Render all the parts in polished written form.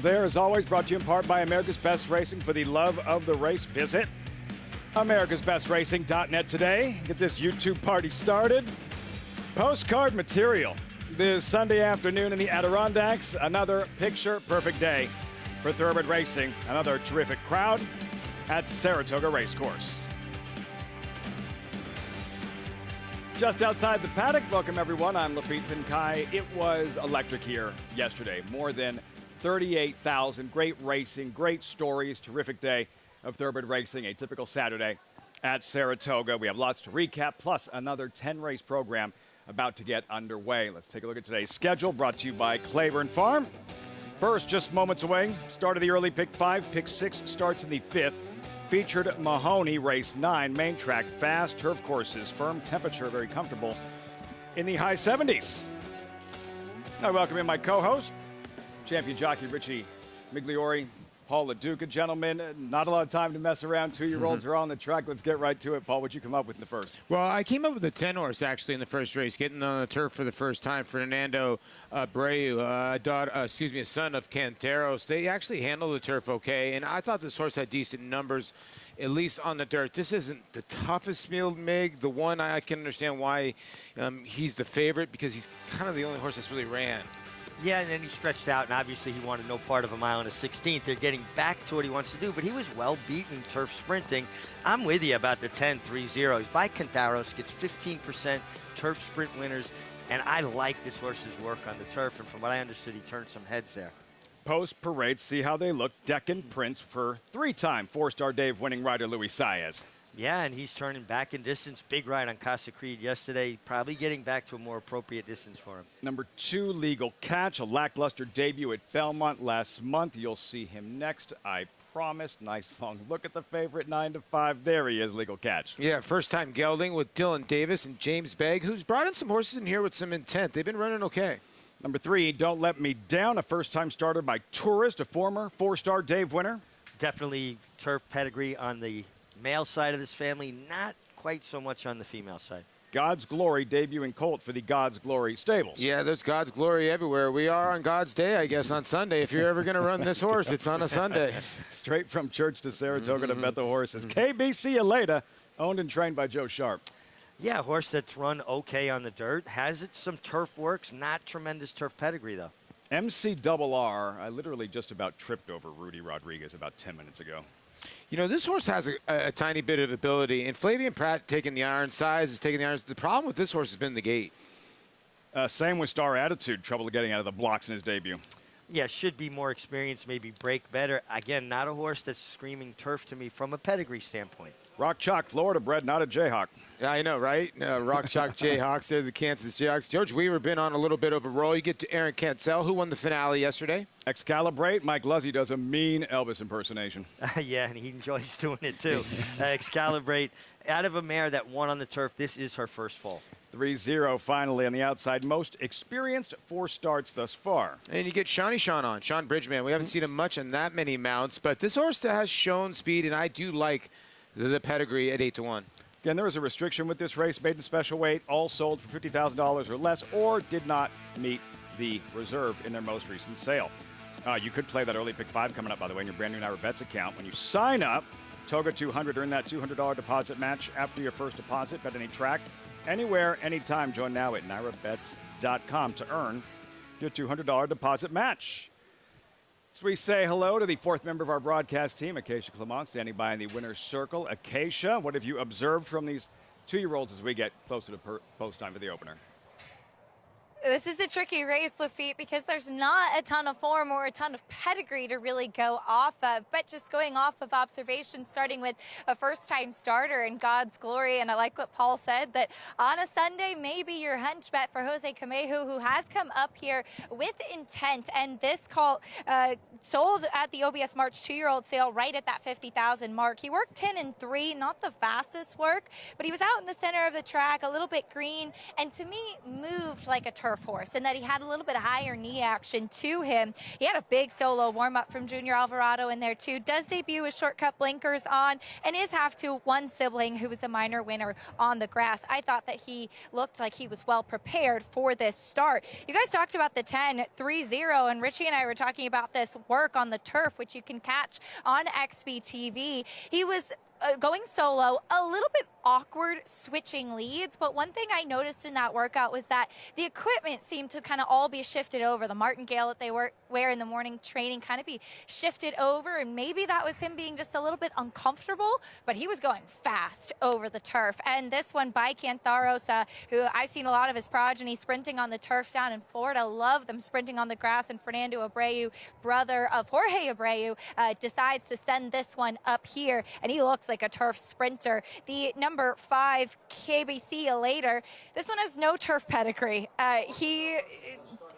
There, as always, brought to you in part by America's Best Racing. For the love of the race, visit americasbestracing.net today. Get this YouTube party started. Postcard material this Sunday afternoon in the Adirondacks. Another picture-perfect day for thoroughbred racing. Another terrific crowd at Saratoga Racecourse. Just outside the paddock, welcome everyone. I'm Lafitte Pinkai. It was electric here yesterday. More than 38,000. Great racing, great stories, terrific day of thoroughbred racing. A typical Saturday at Saratoga. We have lots to recap, plus another 10-race program about to get underway. Let's take a look at today's schedule, brought to you by Claiborne Farm. First, just moments away, start of the early pick 5. Pick 6 starts in the 5th. Featured Mahoney, race 9, main track, fast turf courses, firm temperature, very comfortable in the high 70s. I welcome in my co-host, champion jockey Richie Migliori, Paul LaDuca. Gentlemen, not a lot of time to mess around. Two-year-olds are on the track. Let's get right to it. Paul, what'd you come up with in the first? Well, I came up with a 10-horse, actually, in the first race, getting on the turf for the first time. Fernando Abreu, a son of Canteros. They actually handled the turf okay, and I thought this horse had decent numbers, at least on the dirt. This isn't the toughest field, Mig. The one I can understand why he's the favorite, because he's kind of the only horse that's really ran. Yeah, and then he stretched out, and obviously he wanted no part of a mile and a 16th. They're getting back to what he wants to do, but he was well beaten turf sprinting. I'm with you about the 10-3-0. He's by Cantaros, gets 15% turf sprint winners, and I like this horse's work on the turf, and from what I understood, he turned some heads there. Post-parade, see how they look. Deccan Prince for 3-time four-star Dave winning rider Luis Saez. Yeah, and he's turning back in distance. Big ride on Casa Creed yesterday. Probably getting back to a more appropriate distance for him. Number 2, Legal Catch, a lackluster debut at Belmont last month. You'll see him next, I promise. Nice long look at the favorite, 9-5. There he is, Legal Catch. Yeah, first-time gelding with Dylan Davis and James Begg, who's brought in some horses in here with some intent. They've been running okay. Number 3, Don't Let Me Down, a first-time starter by Tourist, a former four-star Dave winner. Definitely turf pedigree on the male side of this family, not quite so much on the female side. God's Glory debuting colt for the God's Glory stables. Yeah, there's God's glory everywhere. We are on God's day, I guess, on Sunday. If you're ever going to run this horse, it's on a Sunday. Straight from church to Saratoga to bet the horses. KBC Aleda, owned and trained by Joe Sharp. Yeah, a horse that's run okay on the dirt. Has some turf works, not tremendous turf pedigree, though. MCRR, I literally just about tripped over Rudy Rodriguez about 10 minutes ago. You know, this horse has a tiny bit of ability, and Flavian Pratt taking the iron, Size is taking the irons. The problem with this horse has been the gate. Same with Star Attitude, trouble getting out of the blocks in his debut. Yeah, should be more experienced, maybe break better. Again, not a horse that's screaming turf to me from a pedigree standpoint. Rock Chalk, Florida bred, not a Jayhawk. Yeah, I know, right? Rock Chalk Jayhawks, they're the Kansas Jayhawks. George Weaver been on a little bit of a roll. You get to Aaron Cancel, who won the finale yesterday. Excalibrate, Mike Luzzy does a mean Elvis impersonation. Yeah, and he enjoys doing it too. Excalibrate, out of a mare that won on the turf, this is her first fall. 3-0 finally on the outside. Most experienced 4 starts thus far. And you get Shawnee Sean on, Sean Bridgman. We haven't seen him much on that many mounts, but this horse has shown speed, and I do like the pedigree at 8-1. Again, there was a restriction with this race, maiden special weight, all sold for $50,000 or less, or did not meet the reserve in their most recent sale. You could play that early pick 5 coming up, by the way, in your brand new Naira Bets account. When you sign up, Toga 200, earn that $200 deposit match after your first deposit. Bet any track, anywhere, anytime. Join now at NairaBets.com to earn your $200 deposit match. So we say hello to the 4th member of our broadcast team, Acacia Clement, standing by in the winner's circle. Acacia, what have you observed from these 2-year-olds as we get closer to post time for the opener? This is a tricky race, Lafitte, because there's not a ton of form or a ton of pedigree to really go off of, but just going off of observation, starting with a first-time starter in God's Glory. And I like what Paul said, that on a Sunday, maybe your hunch bet for Jose Camejo, who has come up here with intent. And this call sold at the OBS March 2-year-old sale right at that 50,000 mark. He worked 10-3, not the fastest work, but he was out in the center of the track, a little bit green, and to me, moved like a turf turf horse and that he had a little bit of higher knee action to him. He had a big solo warm-up from Junior Alvarado in there too. Does debut with shortcut blinkers on and is have to one sibling who was a minor winner on the grass. I thought that he looked like he was well prepared for this start. You guys talked about the 10-3-0, and Richie and I were talking about this work on the turf, which you can catch on XBTV. He was going solo, a little bit awkward switching leads, but one thing I noticed in that workout was that the equipment seemed to kind of all be shifted over. The martingale that they wear in the morning training kind of be shifted over, and maybe that was him being just a little bit uncomfortable, but he was going fast over the turf. And this one by Cantaros, who I've seen a lot of his progeny sprinting on the turf down in Florida, love them sprinting on the grass, and Fernando Abreu, brother of Jorge Abreu, decides to send this one up here, and he looks like a turf sprinter. The number 5 KBC later, this one has no turf pedigree. He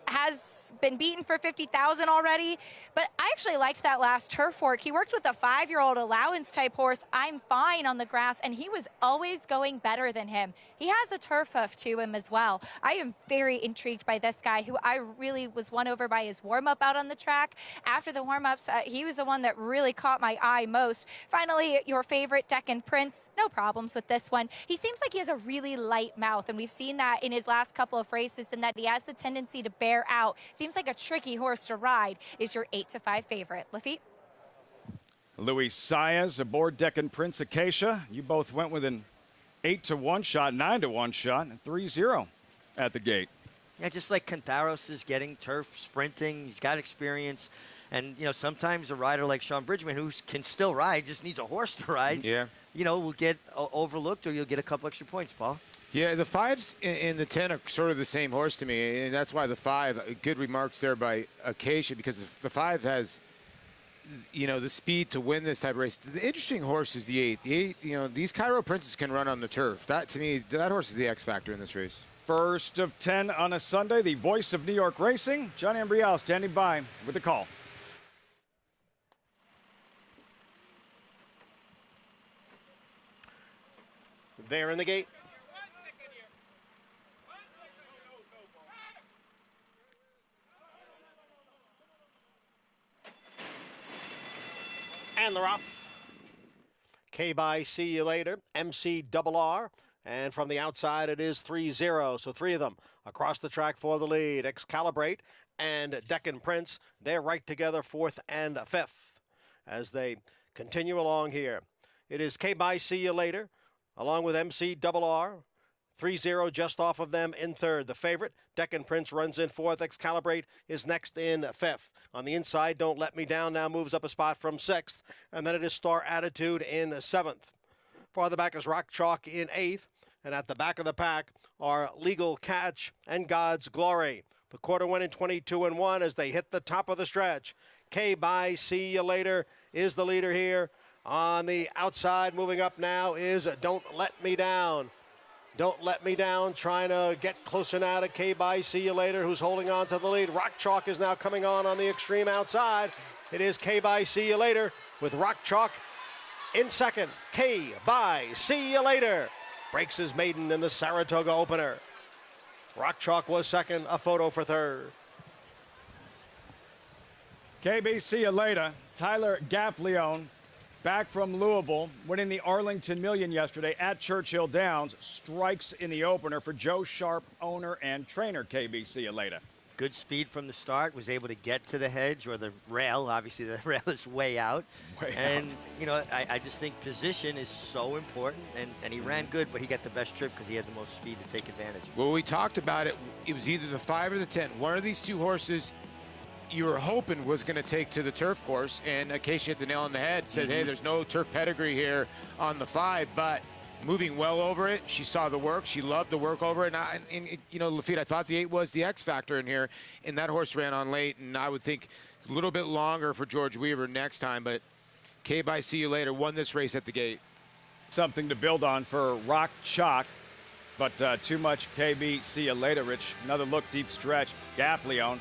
has been beaten for 50,000 already, but I actually liked that last turf work. He worked with a 5-year-old allowance type horse, I'm Fine, on the grass, and he was always going better than him. He has a turf hoof to him as well. I am very intrigued by this guy, who I really was won over by his warm-up out on the track. After the warm-ups, he was the one that really caught my eye most. Finally, your favorite, Deccan Prince, no problems with this one. He seems like he has a really light mouth, and we've seen that in his last couple of races, and that he has the tendency to bear out. Seems like a tricky horse to ride. Is your 8-5 favorite. Lafitte? Luis Saez aboard Deccan Prince Acacia. You both went with an 8-1 shot, 9-1 shot, and 3-0 at the gate. Yeah, just like Cantaros is getting turf sprinting. He's got experience. And, you know, sometimes a rider like Sean Bridgman, who can still ride, just needs a horse to ride, Yeah. you know, will get overlooked, or you'll get a couple extra points, Paul. Yeah, the 5s and the 10 are sort of the same horse to me, and that's why the 5, good remarks there by Acacia, because the 5 has, you know, the speed to win this type of race. The interesting horse is the 8. The 8, you know, these Cairo Princes can run on the turf. That, to me, that horse is the X factor in this race. First of 10 on a Sunday, the voice of New York racing, John Ambrial, standing by with the call. There in the gate. And they're off. K-Bye, see you later. MCRR. And from the outside, it is 3-0. So 3 of them across the track for the lead. Excalibrate and Deccan Prince, they're right together, 4th and 5th as they continue along here. It is K-Bye, see you later, along with MCRR. 3-0 just off of them in 3rd. The favorite, Deccan Prince, runs in 4th. Excalibrate is next in 5th. On the inside, Don't Let Me Down now moves up a spot from 6th. And then it is Star Attitude in 7th. Farther back is Rock Chalk in 8th. And at the back of the pack are Legal Catch and God's Glory. The quarter went in 22-1 as they hit the top of the stretch. K-Bye, see you later, is the leader here. On the outside, moving up now is Don't Let Me Down. Don't Let Me Down, trying to get closer now to K-Bye, see you later, who's holding on to the lead. Rock Chalk is now coming on the extreme outside. It is K-Bye, see you later, with Rock Chalk in 2nd. K-Bye, see you later. Breaks his maiden in the Saratoga opener. Rock Chalk was 2nd, a photo for 3rd. KB, see you later. Tyler Gaffleone, back from Louisville, winning the Arlington Million yesterday at Churchill Downs, strikes in the opener for Joe Sharp, owner and trainer. KB, see you later. Good speed from the start, was able to get to the hedge or the rail. Obviously, the rail is way out. And, you know, I just think position is so important, and he ran good, but he got the best trip because he had the most speed to take advantage. Well, we talked about it. It was either the 5 or the 10. One of these 2 horses you were hoping was going to take to the turf course, and Acacia hit the nail on the head, said, hey, there's no turf pedigree here on the 5, but moving well over it. She saw the work. She loved the work over it. And you know, Lafitte, I thought the 8 was the X factor in here, and that horse ran on late, and I would think a little bit longer for George Weaver next time, but K-Bye, see you later, won this race at the gate. Something to build on for Rock Chalk, but too much KB, see you later, Rich. Another look, deep stretch. Gaffleone,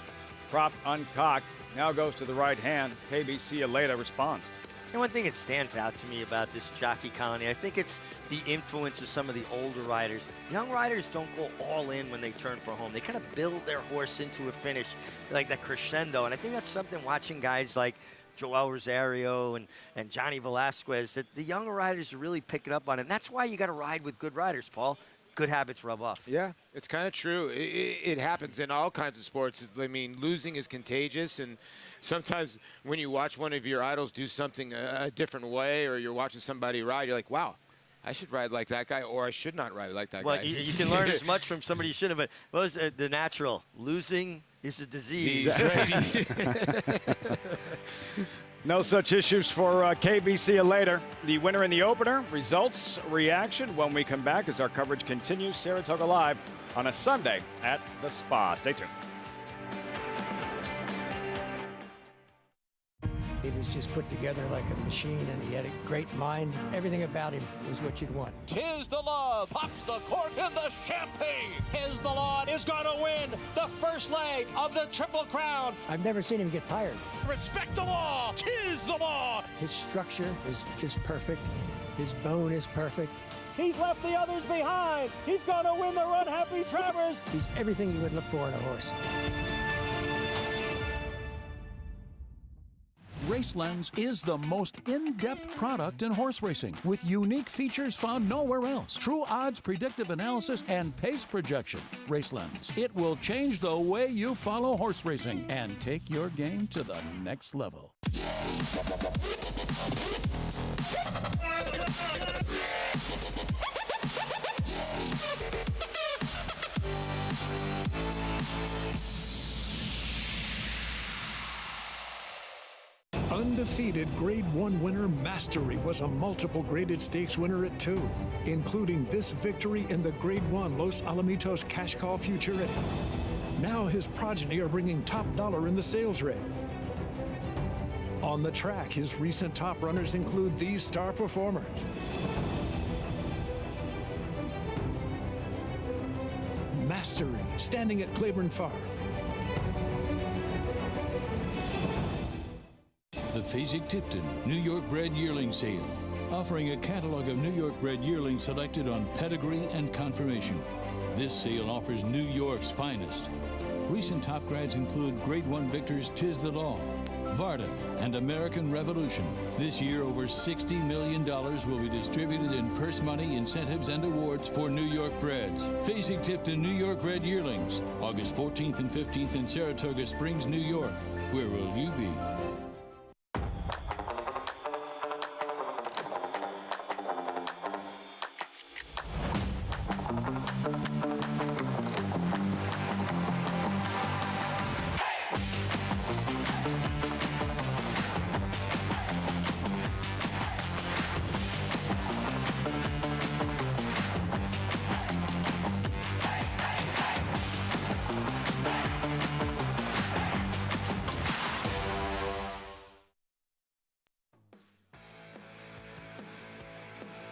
prop uncocked, now goes to the right hand. KB, see you later, responds. And one thing that stands out to me about this jockey colony, I think it's the influence of some of the older riders. Young riders don't go all in when they turn for home. They kind of build their horse into a finish, like that crescendo. And I think that's something watching guys like Joel Rosario and Johnny Velasquez, that the younger riders are really picking up on it. And that's why you got to ride with good riders, Paul. Good habits rub off. Yeah, it's kind of true. It happens in all kinds of sports. I mean, losing is contagious, and sometimes when you watch one of your idols do something a different way, or you're watching somebody ride, you're like, wow, I should ride like that guy, or I should not ride like that guy. Well, you can learn as much from somebody you shouldn't, but what was the natural? Losing is a disease. No such issues for KB. See you later. The winner in the opener, results, reaction when we come back as our coverage continues. Saratoga Live on a Sunday at the Spa. Stay tuned. He was just put together like a machine, and he had a great mind. Everything about him was what you'd want. Tis the Law pops the cork in the champagne. Tis the Law is going to win the first leg of the Triple Crown. I've never seen him get tired. Respect the law. Tis the law. His structure is just perfect. His bone is perfect. He's left the others behind. He's going to win the Run Happy Travers. He's everything you would look for in a horse. RaceLens is the most in-depth product in horse racing, with unique features found nowhere else. True odds, predictive analysis, and pace projection. RaceLens. It will change the way you follow horse racing and take your game to the next level. Undefeated Grade 1 winner Mastery was a multiple graded stakes winner at 2, including this victory in the Grade 1 Los Alamitos Cash Call Futurity. Now his progeny are bringing top dollar in the sales rate. On the track, his recent top runners include these star performers. Mastery, standing at Claiborne Farm. The Fasig-Tipton New York Bred Yearling Sale, offering a catalog of New York bred yearlings selected on pedigree and conformation. This sale offers New York's finest. Recent top grads include Grade 1 victors Tis the Law, Varda, and American Revolution. This year, over $60 million will be distributed in purse money, incentives, and awards for New York breds. Fasig-Tipton New York Bred Yearlings, August 14th and 15th in Saratoga Springs, New York. Where will you be?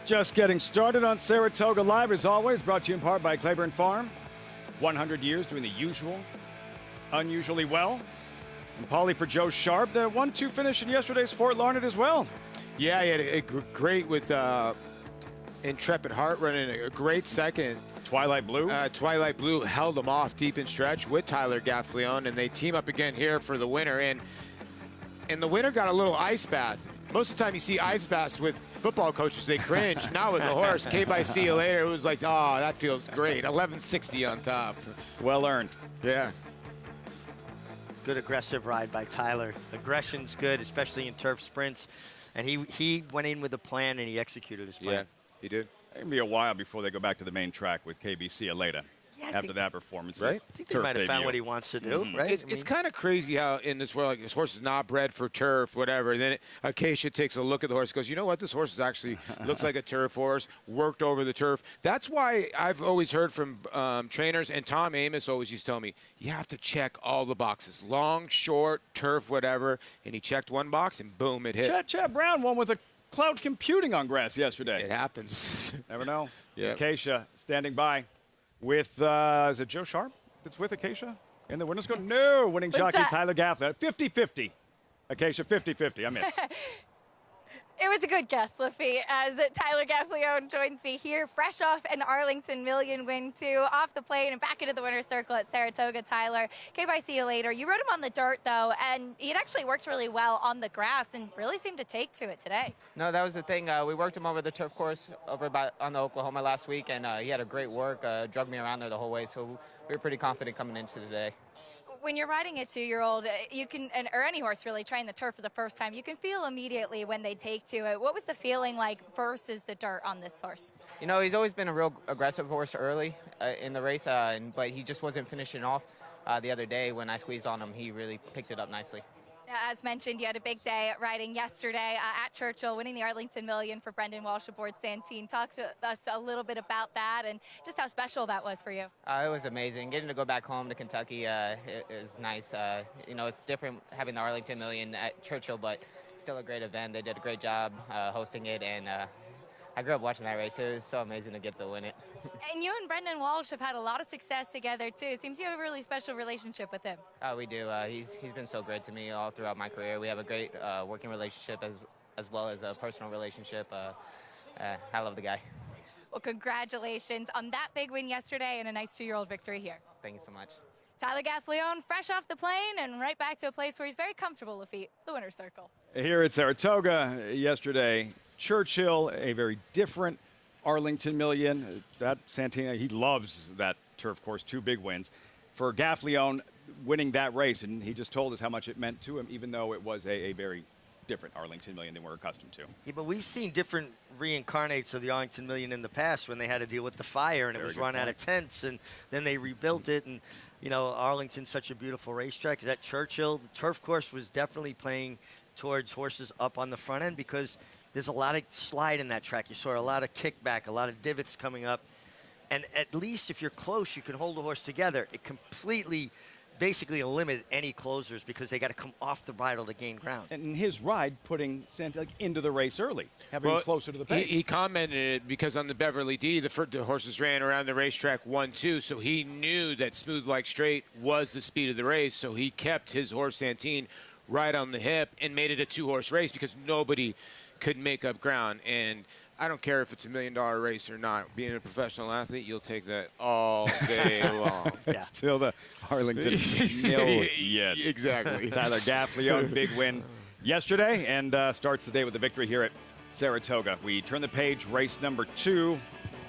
Just getting started on Saratoga Live, as always, brought to you in part by Claiborne Farm. 100 years doing the usual, unusually well. And Paulie for Joe Sharp, the 1-2 finish in yesterday's Fort Larned as well. Yeah, he had a great with Intrepid Heart running a great second. Twilight Blue. Twilight Blue held him off deep in stretch with Tyler Gaffleon, and they team up again here for the winner. And the winner got a little ice bath. Most of the time you see ice baths with football coaches, they cringe. Now with the horse, K-by see you later, it was like, oh, that feels great. 1160 on top. Well earned. Yeah. Good aggressive ride by Tyler. Aggression's good, especially in turf sprints. And he went in with a plan, and he executed his plan. Yeah, he did. It can be a while before they go back to the main track with KBC later. Yeah, after that performance. Right? I think they might have found what he wants to do, right? It's kind of crazy how in this world, like, this horse is not bred for turf, whatever. And then Acacia takes a look at the horse, goes, you know what? This horse is actually looks like a turf horse, worked over the turf. That's why I've always heard from trainers, and Tom Amos always used to tell me, you have to check all the boxes, long, short, turf, whatever. And he checked one box, and boom, it hit. Chad Brown won with a cloud computing on grass yesterday. It happens. Never know. Yep. Acacia standing by with, is it Joe Sharp that's with Acacia? In the winners go? No, winning jockey Tyler Gaffleon. 50-50. Acacia 50-50. I'm in. It was a good guess, Lafitte, as Tyler Gaffalione joins me here, fresh off an Arlington Million win, too, off the plane and back into the winner's circle at Saratoga. Tyler, okay, bye, see you later. You rode him on the dirt, though, and he'd actually worked really well on the grass and really seemed to take to it today. No, that was the thing. We worked him over the turf course over on the Oklahoma last week, and he had a great work, drug me around there the whole way, so we were pretty confident coming into today. When you're riding a 2-year-old, you can, or any horse really, trying the turf for the first time, you can feel immediately when they take to it. What was the feeling like versus the dirt on this horse? You know, he's always been a real aggressive horse early in the race, but he just wasn't finishing off the other day. When I squeezed on him, he really picked it up nicely. As mentioned, you had a big day riding yesterday at Churchill, winning the Arlington Million for Brendan Walsh aboard Santine. Talk to us a little bit about that and just how special that was for you. It was amazing. Getting to go back home to Kentucky it was nice. You know, it's different having the Arlington Million at Churchill, but still a great event. They did a great job hosting it, and I grew up watching that race. It was so amazing to get to win it. And you and Brendan Walsh have had a lot of success together, too. It seems you have a really special relationship with him. We do. He's been so great to me all throughout my career. We have a great working relationship as well as a personal relationship. I love the guy. Well, congratulations on that big win yesterday and a nice 2-year-old victory here. Thank you so much. Tyler Gaffalione, fresh off the plane and right back to a place where he's very comfortable, Lafitte, the winner's circle. Here at Saratoga yesterday, Churchill, a very different Arlington Million. That Santana, he loves that turf course, 2 big wins. For Gaffalione, winning that race, and he just told us how much it meant to him, even though it was a very different Arlington Million than we're accustomed to. Yeah, but we've seen different reincarnates of the Arlington Million in the past when they had to deal with the fire and it was run out of tents, and then they rebuilt it. And, you know, Arlington's such a beautiful racetrack. Is that Churchill? The turf course was definitely playing towards horses up on the front end because there's a lot of slide in that track. You saw a lot of kickback, a lot of divots coming up. And at least if you're close, you can hold the horse together. It completely, basically eliminated any closers because they got to come off the bridle to gain ground. And his ride putting Santana into the race early, having him closer to the pace. He commented it because on the Beverly D, the horses ran around the racetrack 1-2, so he knew that smooth like straight was the speed of the race, so he kept his horse Santine right on the hip and made it a 2-horse race because nobody could make up ground. And I don't care if it's $1 million race or not. Being a professional athlete, you'll take that all day long. Yeah. Still the Arlington Million. Exactly. Tyler Gaffalione, big win yesterday, and starts the day with a victory here at Saratoga. We turn the page, race number 2.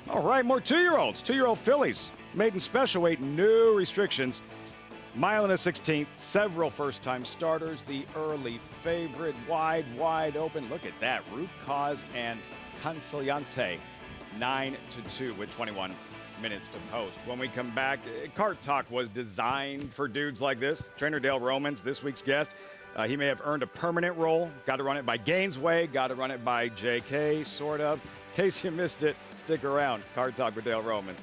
All right, more 2-year-olds, 2-year-old fillies. Maiden special weight, no restrictions. Mile and a 16th, several first-time starters. The early favorite, wide open. Look at that, Root Cause and Consigliante, 9-2 with 21 minutes to post. When we come back, Cart Talk was designed for dudes like this. Trainer Dale Romans, this week's guest. He may have earned a permanent role. Got to run it by Gainesway, got to run it by JK, sort of. In case you missed it, stick around. Cart Talk with Dale Romans.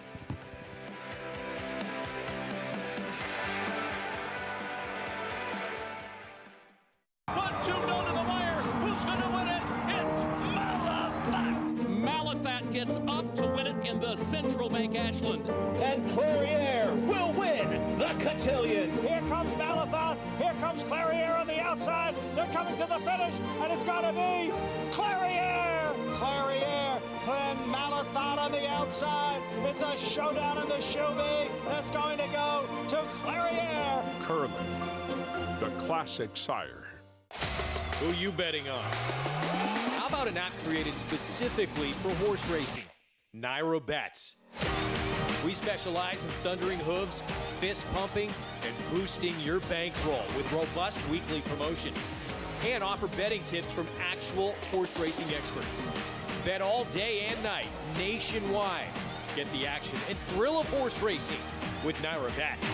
Gets up to win it in the Central Bank Ashland. And Clariere will win the cotillion. Here comes Malathaat. Here comes Clariere on the outside. They're coming to the finish, and it's going to be Clariere. Clariere and Malathaat on the outside. It's a showdown in the Shuby. That's going to go to Clariere. Curling, the classic sire. Who you betting on? How about an app created specifically for horse racing? Nairo Bets. We specialize in thundering hooves, fist pumping, and boosting your bankroll with robust weekly promotions. And offer betting tips from actual horse racing experts. Bet all day and night, nationwide. Get the action and thrill of horse racing with Nairo Bets.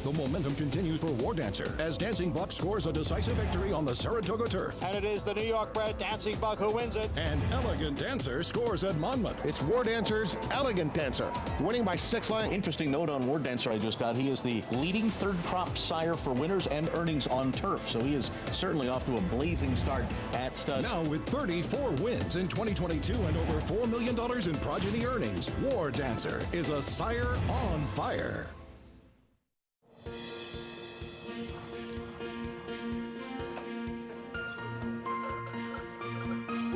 The momentum continues for War Dancer as Dancing Buck scores a decisive victory on the Saratoga turf. And it is the New York-bred Dancing Buck who wins it. And Elegant Dancer scores at Monmouth. It's War Dancer's Elegant Dancer, winning by 6 lengths. Interesting note on War Dancer I just got. He is the leading third crop sire for winners and earnings on turf. So he is certainly off to a blazing start at stud. Now with 34 wins in 2022 and over $4 million in progeny earnings, War Dancer is a sire on fire.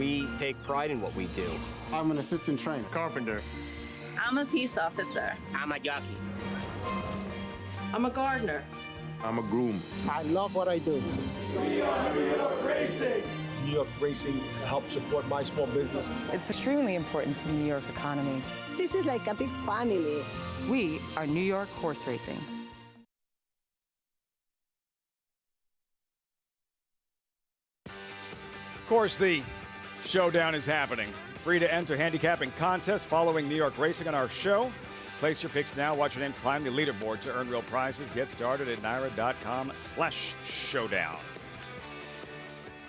We take pride in what we do. I'm an assistant trainer. Carpenter. I'm a peace officer. I'm a jockey. I'm a gardener. I'm a groom. I love what I do. We are New York Racing. New York Racing helps support my small business. It's extremely important to the New York economy. This is like a big family. We are New York Horse Racing. Of course, the showdown is happening. Free to enter handicapping contest following New York Racing on our show. Place your picks now. Watch your name climb the leaderboard to earn real prizes. Get started at NYRA.com/showdown.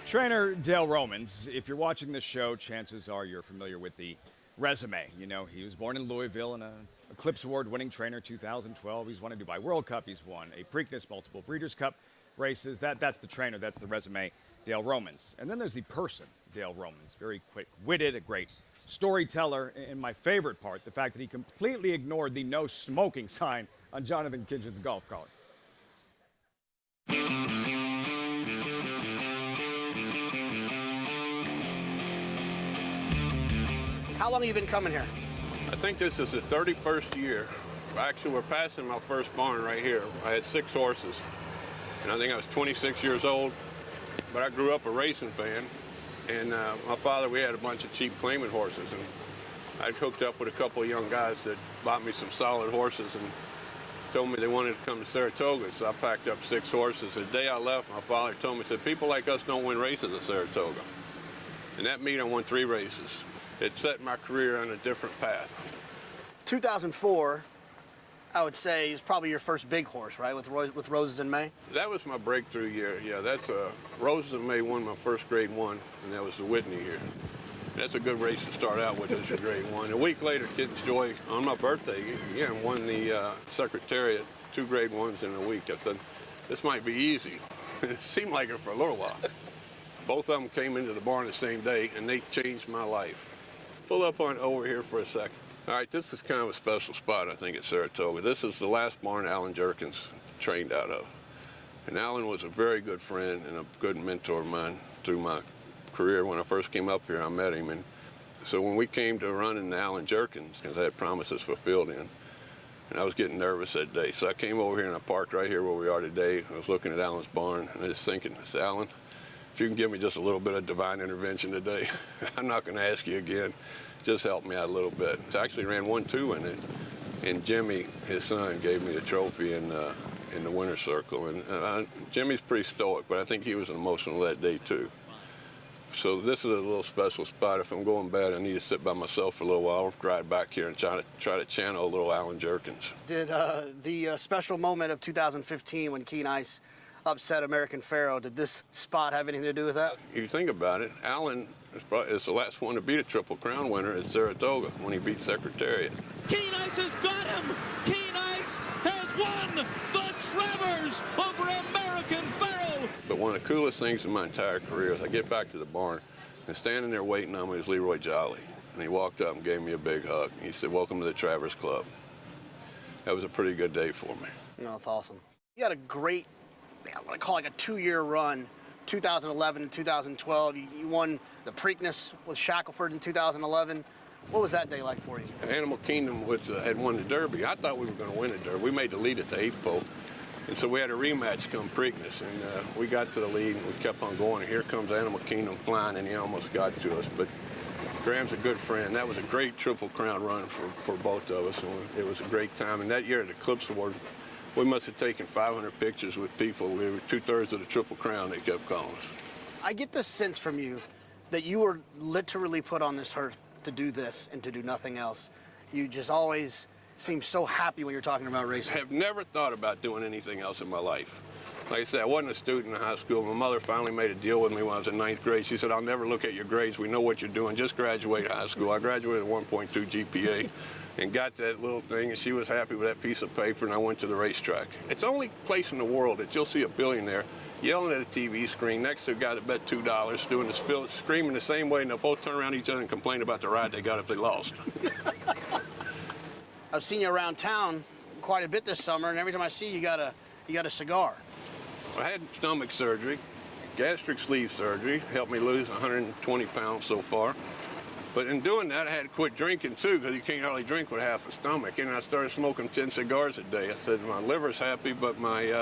Trainer Dale Romans, if you're watching this show, chances are you're familiar with the resume. You know, he was born in Louisville and an Eclipse Award-winning trainer 2012. He's won a Dubai World Cup. He's won a Preakness, multiple Breeders' Cup races. That's the trainer. That's the resume, Dale Romans. And then there's the person, Dale Romans. Very quick-witted, a great storyteller. And my favorite part, the fact that he completely ignored the no smoking sign on Jonathan Kitchen's golf cart. How long have you been coming here? I think this is the 31st year. Actually, we're passing my first barn right here. I had 6 horses, and I think I was 26 years old, but I grew up a racing fan, and my father, we had a bunch of cheap claimant horses, and I hooked up with a couple of young guys that bought me some solid horses and told me they wanted to come to Saratoga, so I packed up 6 horses. The day I left, my father told me, he said, people like us don't win races at Saratoga. And that meet I won 3 races. It set my career on a different path. 2004, I would say, is probably your first big horse, right, with Roses in May? That was my breakthrough year. Yeah, that's Roses in May won my first Grade 1, and that was the Whitney year. That's a good race to start out with as your Grade 1. A week later, Kitten's Joy, on my birthday, again, won the Secretariat, 2 Grade 1s in a week. I said, this might be easy. It seemed like it for a little while. Both of them came into the barn the same day, and they changed my life. Pull up on over here for a second. All right, this is kind of a special spot, I think, at Saratoga. This is the last barn Alan Jerkins trained out of. And Alan was a very good friend and a good mentor of mine through my career. When I first came up here, I met him. And so when we came to running Alan Jerkins, because I had promises fulfilled in, and I was getting nervous that day. So I came over here and I parked right here where we are today. I was looking at Alan's barn and I was thinking, I said, Alan, if you can give me just a little bit of divine intervention today, I'm not going to ask you again. Just help me out a little bit. I actually ran 1-2 in it, and Jimmy, his son, gave me the trophy in the winner's circle. And Jimmy's pretty stoic, but I think he was emotional that day too. So this is a little special spot. If I'm going bad, I need to sit by myself for a little while. I'll drive back here and try to channel a little Alan Jerkins. Did the special moment of 2015 when Keen Ice upset American Pharaoh, did this spot have anything to do with that? You think about it, Alan is the last one to beat a Triple Crown winner at Saratoga when he beat Secretariat. Keen Ice has got him! Keen Ice has won the Travers over American Pharaoh! But one of the coolest things in my entire career is I get back to the barn, and standing there waiting on me was Leroy Jolly. And he walked up and gave me a big hug. He said, welcome to the Travers Club. That was a pretty good day for me. No, that's awesome. You had a great, I want to call it like a 2-year run, 2011 and 2012. You won the Preakness with Shackelford in 2011. What was that day like for you? Animal Kingdom had won the Derby. I thought we were going to win the Derby. We made the lead at the 8th pole. And so we had a rematch come Preakness, and we got to the lead, and we kept on going. And here comes Animal Kingdom flying, and he almost got to us. But Graham's a good friend. That was a great Triple Crown run for both of us, and it was a great time. And that year at the Eclipse Award, we must have taken 500 pictures with people. We were 2/3 of the Triple Crown, they kept calling us. I get the sense from you that you were literally put on this earth to do this and to do nothing else. You just always seem so happy when you're talking about racing. I have never thought about doing anything else in my life. Like I said, I wasn't a student in high school. My mother finally made a deal with me when I was in 9th grade. She said, I'll never look at your grades. We know what you're doing. Just graduate high school. I graduated with 1.2 GPA and got that little thing, and she was happy with that piece of paper, and I went to the racetrack. It's the only place in the world that you'll see a billionaire yelling at a TV screen next to a guy that bet $2, doing this, screaming the same way, and they'll both turn around each other and complain about the ride they got if they lost. I've seen you around town quite a bit this summer, and every time I see you, you got a cigar. I had stomach surgery, gastric sleeve surgery. Helped me lose 120 pounds so far. But in doing that, I had to quit drinking too, because you can't hardly drink with half a stomach. And I started smoking 10 cigars a day. I said, my liver's happy, but my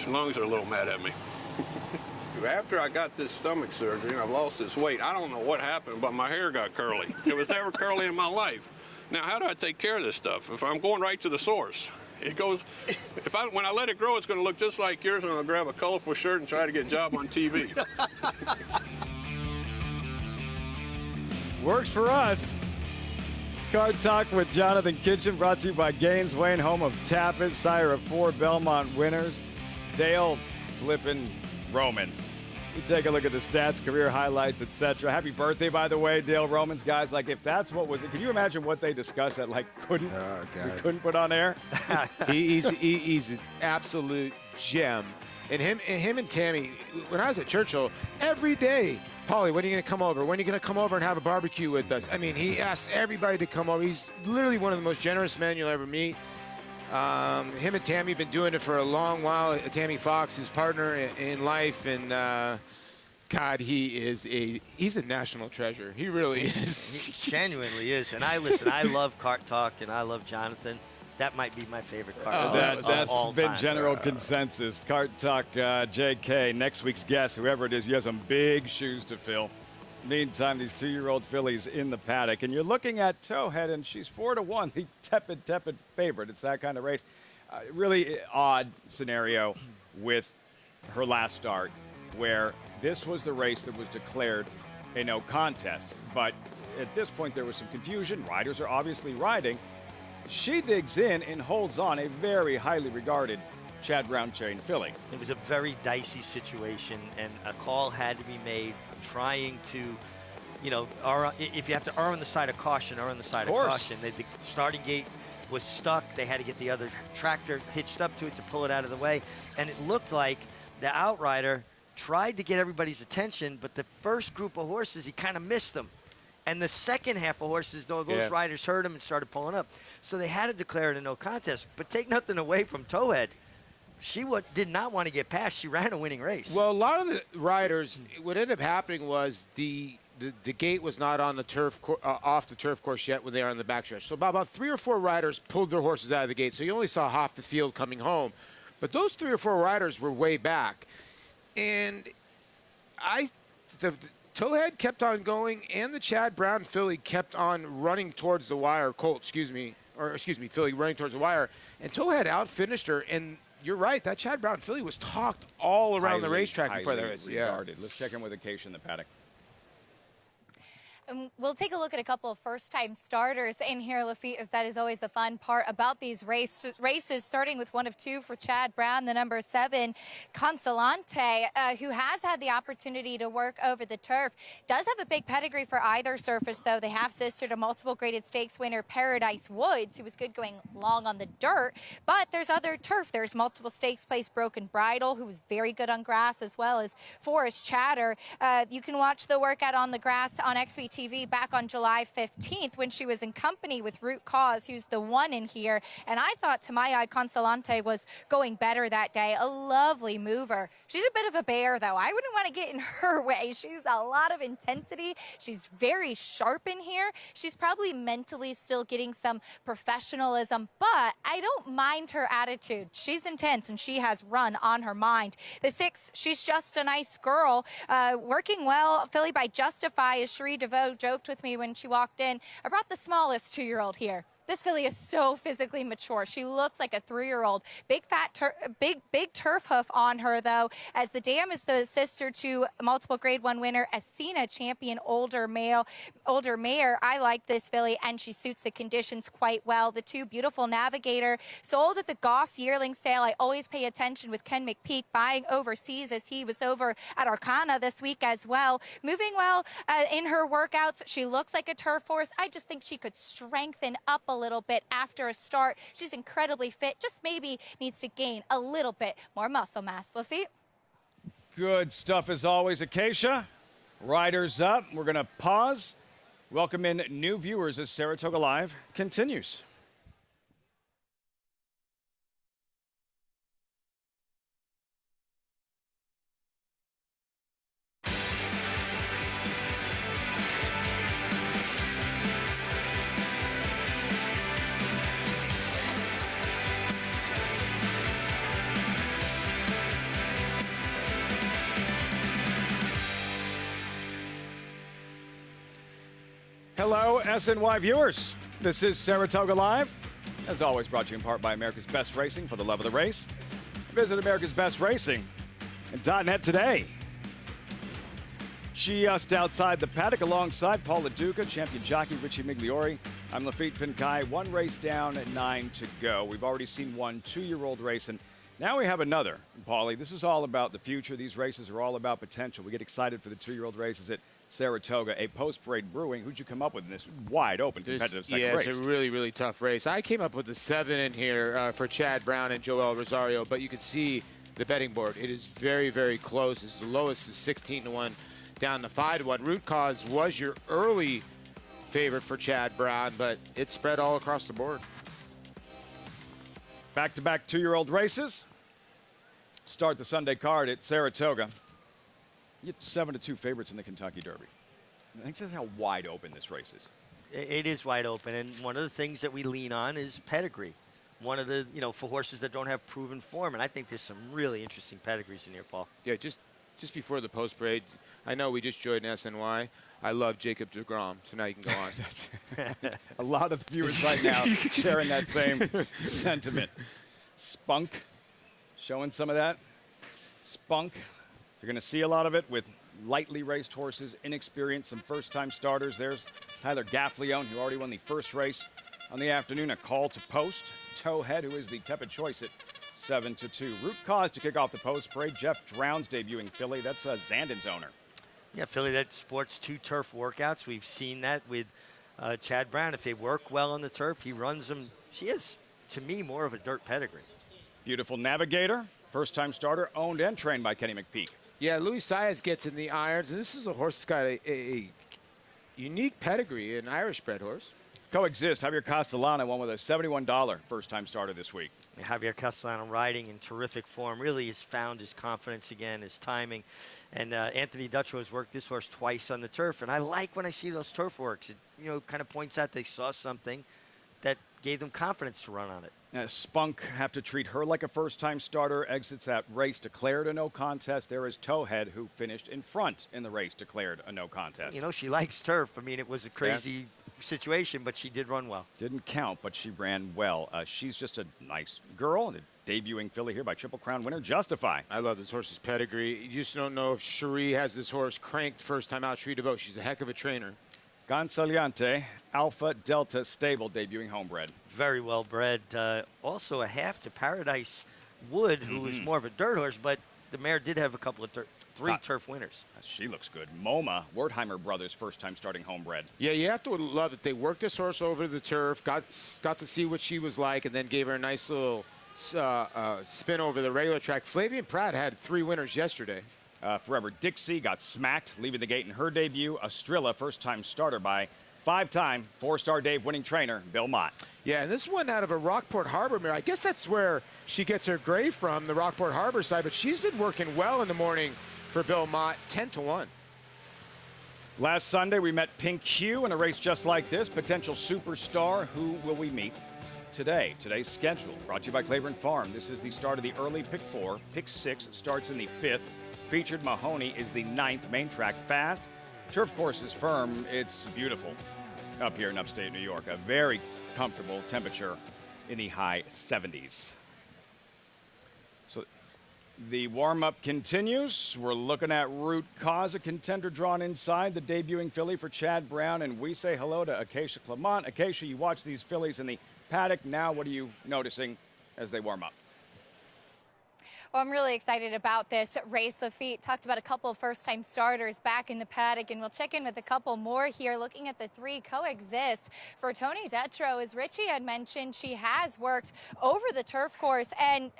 lungs are a little mad at me. After I got this stomach surgery and I've lost this weight, I don't know what happened, but my hair got curly. It was never curly in my life. Now, how do I take care of this stuff? If I'm going right to the source, it goes, when I let it grow, it's going to look just like yours, and I'll grab a colorful shirt and try to get a job on TV. Works for us. Card Talk with Jonathan Kitchen, brought to you by Gaines Wayne, home of Tapit, sire of 4 Belmont winners. Dale flippin' Romans. You take a look at the stats, career highlights, etc. Happy birthday, by the way, Dale Romans. Guys, like, if that's what was it, can you imagine what they discussed that, like, we couldn't put on air? He's an absolute gem. And him and Tammy, when I was at Churchill, every day, Paulie, when are you going to come over? When are you going to come over and have a barbecue with us? I mean, he asks everybody to come over. He's literally one of the most generous men you'll ever meet. Him and Tammy have been doing it for a long while. Tammy Fox, his partner in life, and God, he's a national treasure. He really is. He genuinely is. And I love Cart Talk, and I love Jonathan. That might be my favorite Cart Talk. That's been general consensus. Cart Talk, JK, next week's guest, whoever it is, you have some big shoes to fill. Meantime, these 2-year-old fillies in the paddock, and you're looking at Towhead, and she's 4-1, the tepid favorite. It's that kind of race. Really odd scenario with her last start, where this was the race that was declared a no contest. But at this point, there was some confusion. Riders are obviously riding. She digs in and holds on, a very highly regarded Chad Brown chain filly. It was a very dicey situation, and a call had to be made, trying to, if you have to err on the side of caution, err on the side of caution. The starting gate was stuck. They had to get the other tractor hitched up to it to pull it out of the way. And it looked like the outrider tried to get everybody's attention, but the first group of horses, he kind of missed them. And the second half of horses, though, those riders heard him and started pulling up. So they had to declare it a no contest. But take nothing away from Towhead. She did not want to get past. She ran a winning race. Well, a lot of the riders, what ended up happening was the gate was not on the turf, off the turf course yet when they were on the backstretch. So about 3 or 4 riders pulled their horses out of the gate. So you only saw half the field coming home. But those 3 or 4 riders were way back. And Towhead kept on going, and the Chad Brown filly kept on running towards the wire. Filly running towards the wire. And Towhead outfinished her, and you're right, that Chad Brown filly was talked all around the racetrack before the race. Let's check in with Acacia in the paddock. We'll take a look at a couple of first-time starters in here, Lafitte, as that is always the fun part about these races, starting with 1 of 2 for Chad Brown, the number 7, Consolante, who has had the opportunity to work over the turf. Does have a big pedigree for either surface, though. They have sister to multiple graded stakes winner Paradise Woods, who was good going long on the dirt. But there's other turf. There's multiple stakes place Broken Bridle, who was very good on grass, as well as Forest Chatter. You can watch the workout on the grass on XVT TV back on July 15th when she was in company with Root Cause, who's the one in here. And I thought, to my eye, Consolante was going better that day. A lovely mover. She's a bit of a bear, though. I wouldn't want to get in her way. She's a lot of intensity. She's very sharp in here. She's probably mentally still getting some professionalism, but I don't mind her attitude. She's intense, and she has run on her mind. The 6, she's just a nice girl. Working well, filly by Justify, as Cherie DeVoe joked with me when she walked in. I brought the smallest 2-year-old here. This filly is so physically mature. She looks like a 3-year-old. Big fat, big turf hoof on her, though, as the dam is the sister to multiple Grade 1 winner Asina champion older mare. I like this filly, and she suits the conditions quite well. The 2, Beautiful Navigator, sold at the Goff's yearling sale. I always pay attention with Ken McPeak buying overseas, as he was over at Arcana this week as well. Moving well in her workouts. She looks like a turf horse. I just think she could strengthen up a little bit after a start. She's incredibly fit, just maybe needs to gain a little bit more muscle mass. Lafitte? Good stuff as always, Acacia. Riders up. We're going to pause. Welcome in new viewers as Saratoga Live continues. Hello, SNY viewers. This is Saratoga Live. As always, brought to you in part by America's Best Racing for the love of the race. Visit AmericasBestRacing.net today. Just outside the paddock alongside Paul LaDuca, champion jockey Richie Migliori. I'm Lafitte Pinkai. One race down and 9 to go. We've already seen one 2-year-old race, and now we have another. Paulie, this is all about the future. These races are all about potential. We get excited for the 2-year-old races at Saratoga, a post-parade brewing. Who'd you come up with in this wide open competitive second race? Yeah, it's a really, really tough race. I came up with the 7 in here for Chad Brown and Joel Rosario, but you can see the betting board. It is very, very close. It's the lowest is 16-1 down to 5-1. Root Cause was your early favorite for Chad Brown, but it spread all across the board. Back-to-back 2-year-old races. Start the Sunday card at Saratoga. You get 7-2 favorites in the Kentucky Derby. I think that's how wide open this race is. It is wide open, and one of the things that we lean on is pedigree. One of the, for horses that don't have proven form, and I think there's some really interesting pedigrees in here, Paul. Yeah, just before the post parade, I know we just joined SNY. I love Jacob deGrom, so now you can go on. A lot of the viewers right now sharing that same sentiment. Spunk, showing some of that. Spunk. You're going to see a lot of it with lightly raced horses, inexperienced, some first-time starters. There's Tyler Gaffleone, who already won the first race on the afternoon. A call to post. Towhead, who is the tepid choice at 7-2. Root Cause to kick off the post parade. Jeff Drown's debuting filly. That's Zandon's owner. Yeah, filly that sports 2 turf workouts. We've seen that with Chad Brown. If they work well on the turf, he runs them. She is, to me, more of a dirt pedigree. Beautiful Navigator, first-time starter, owned and trained by Kenny McPeak. Yeah, Luis Saez gets in the irons, and this is a horse that's got a unique pedigree, an Irish-bred horse. Coexist, Javier Castellano won with a $71 first-time starter this week. Javier Castellano riding in terrific form, really has found his confidence again, his timing. And Anthony Dutrow has worked this horse twice on the turf, and I like when I see those turf works. It, kind of points out they saw something that gave them confidence to run on it. Spunk have to treat her like a first-time starter. Exits that race, declared a no contest. There is Towhead, who finished in front in the race, declared a no contest. She likes turf. I mean, it was a crazy situation, but she did run well. Didn't count, but she ran well. She's just a nice girl. The debuting filly here by Triple Crown winner Justify. I love this horse's pedigree. You just don't know if Cherie has this horse cranked first time out. Cherie DeVoe, she's a heck of a trainer. Gonzaliante, Alpha Delta Stable, debuting homebred. Very well bred. Also a half to Paradise Wood, who was more of a dirt horse, but the mare did have a couple of 3 turf winners. She looks good. MoMA, Wertheimer Brothers, first time starting homebred. Yeah, you have to love it. They worked this horse over the turf, got to see what she was like, and then gave her a nice little spin over the regular track. Flavian Pratt had 3 winners yesterday. Forever Dixie got smacked, leaving the gate in her debut. Estrella, first-time starter by 5-time 4-star Dave winning trainer Bill Mott. Yeah, and this one out of a Rockport Harbor mare. I guess that's where she gets her gray from, the Rockport Harbor side, but she's been working well in the morning for Bill Mott, 10-1. Last Sunday, we met Pink Hue in a race just like this. Potential superstar. Who will we meet today? Today's schedule brought to you by Claiborne Farm. This is the start of the early Pick 4. Pick 6 starts in the 5th. Featured Mahoney is the 9th. Main track fast. Turf course is firm. It's beautiful up here in upstate New York. A very comfortable temperature in the high 70s. So the warm-up continues. We're looking at Root Cause, a contender drawn inside the debuting filly for Chad Brown. And we say hello to Acacia Clement. Acacia, you watch these fillies in the paddock. Now what are you noticing as they warm up? Well, I'm really excited about this race. Lafitte talked about a couple of first-time starters back in the paddock, and we'll check in with a couple more here. Looking at the 3 Coexist for Tony Dutrow, as Richie had mentioned, she has worked over the turf course and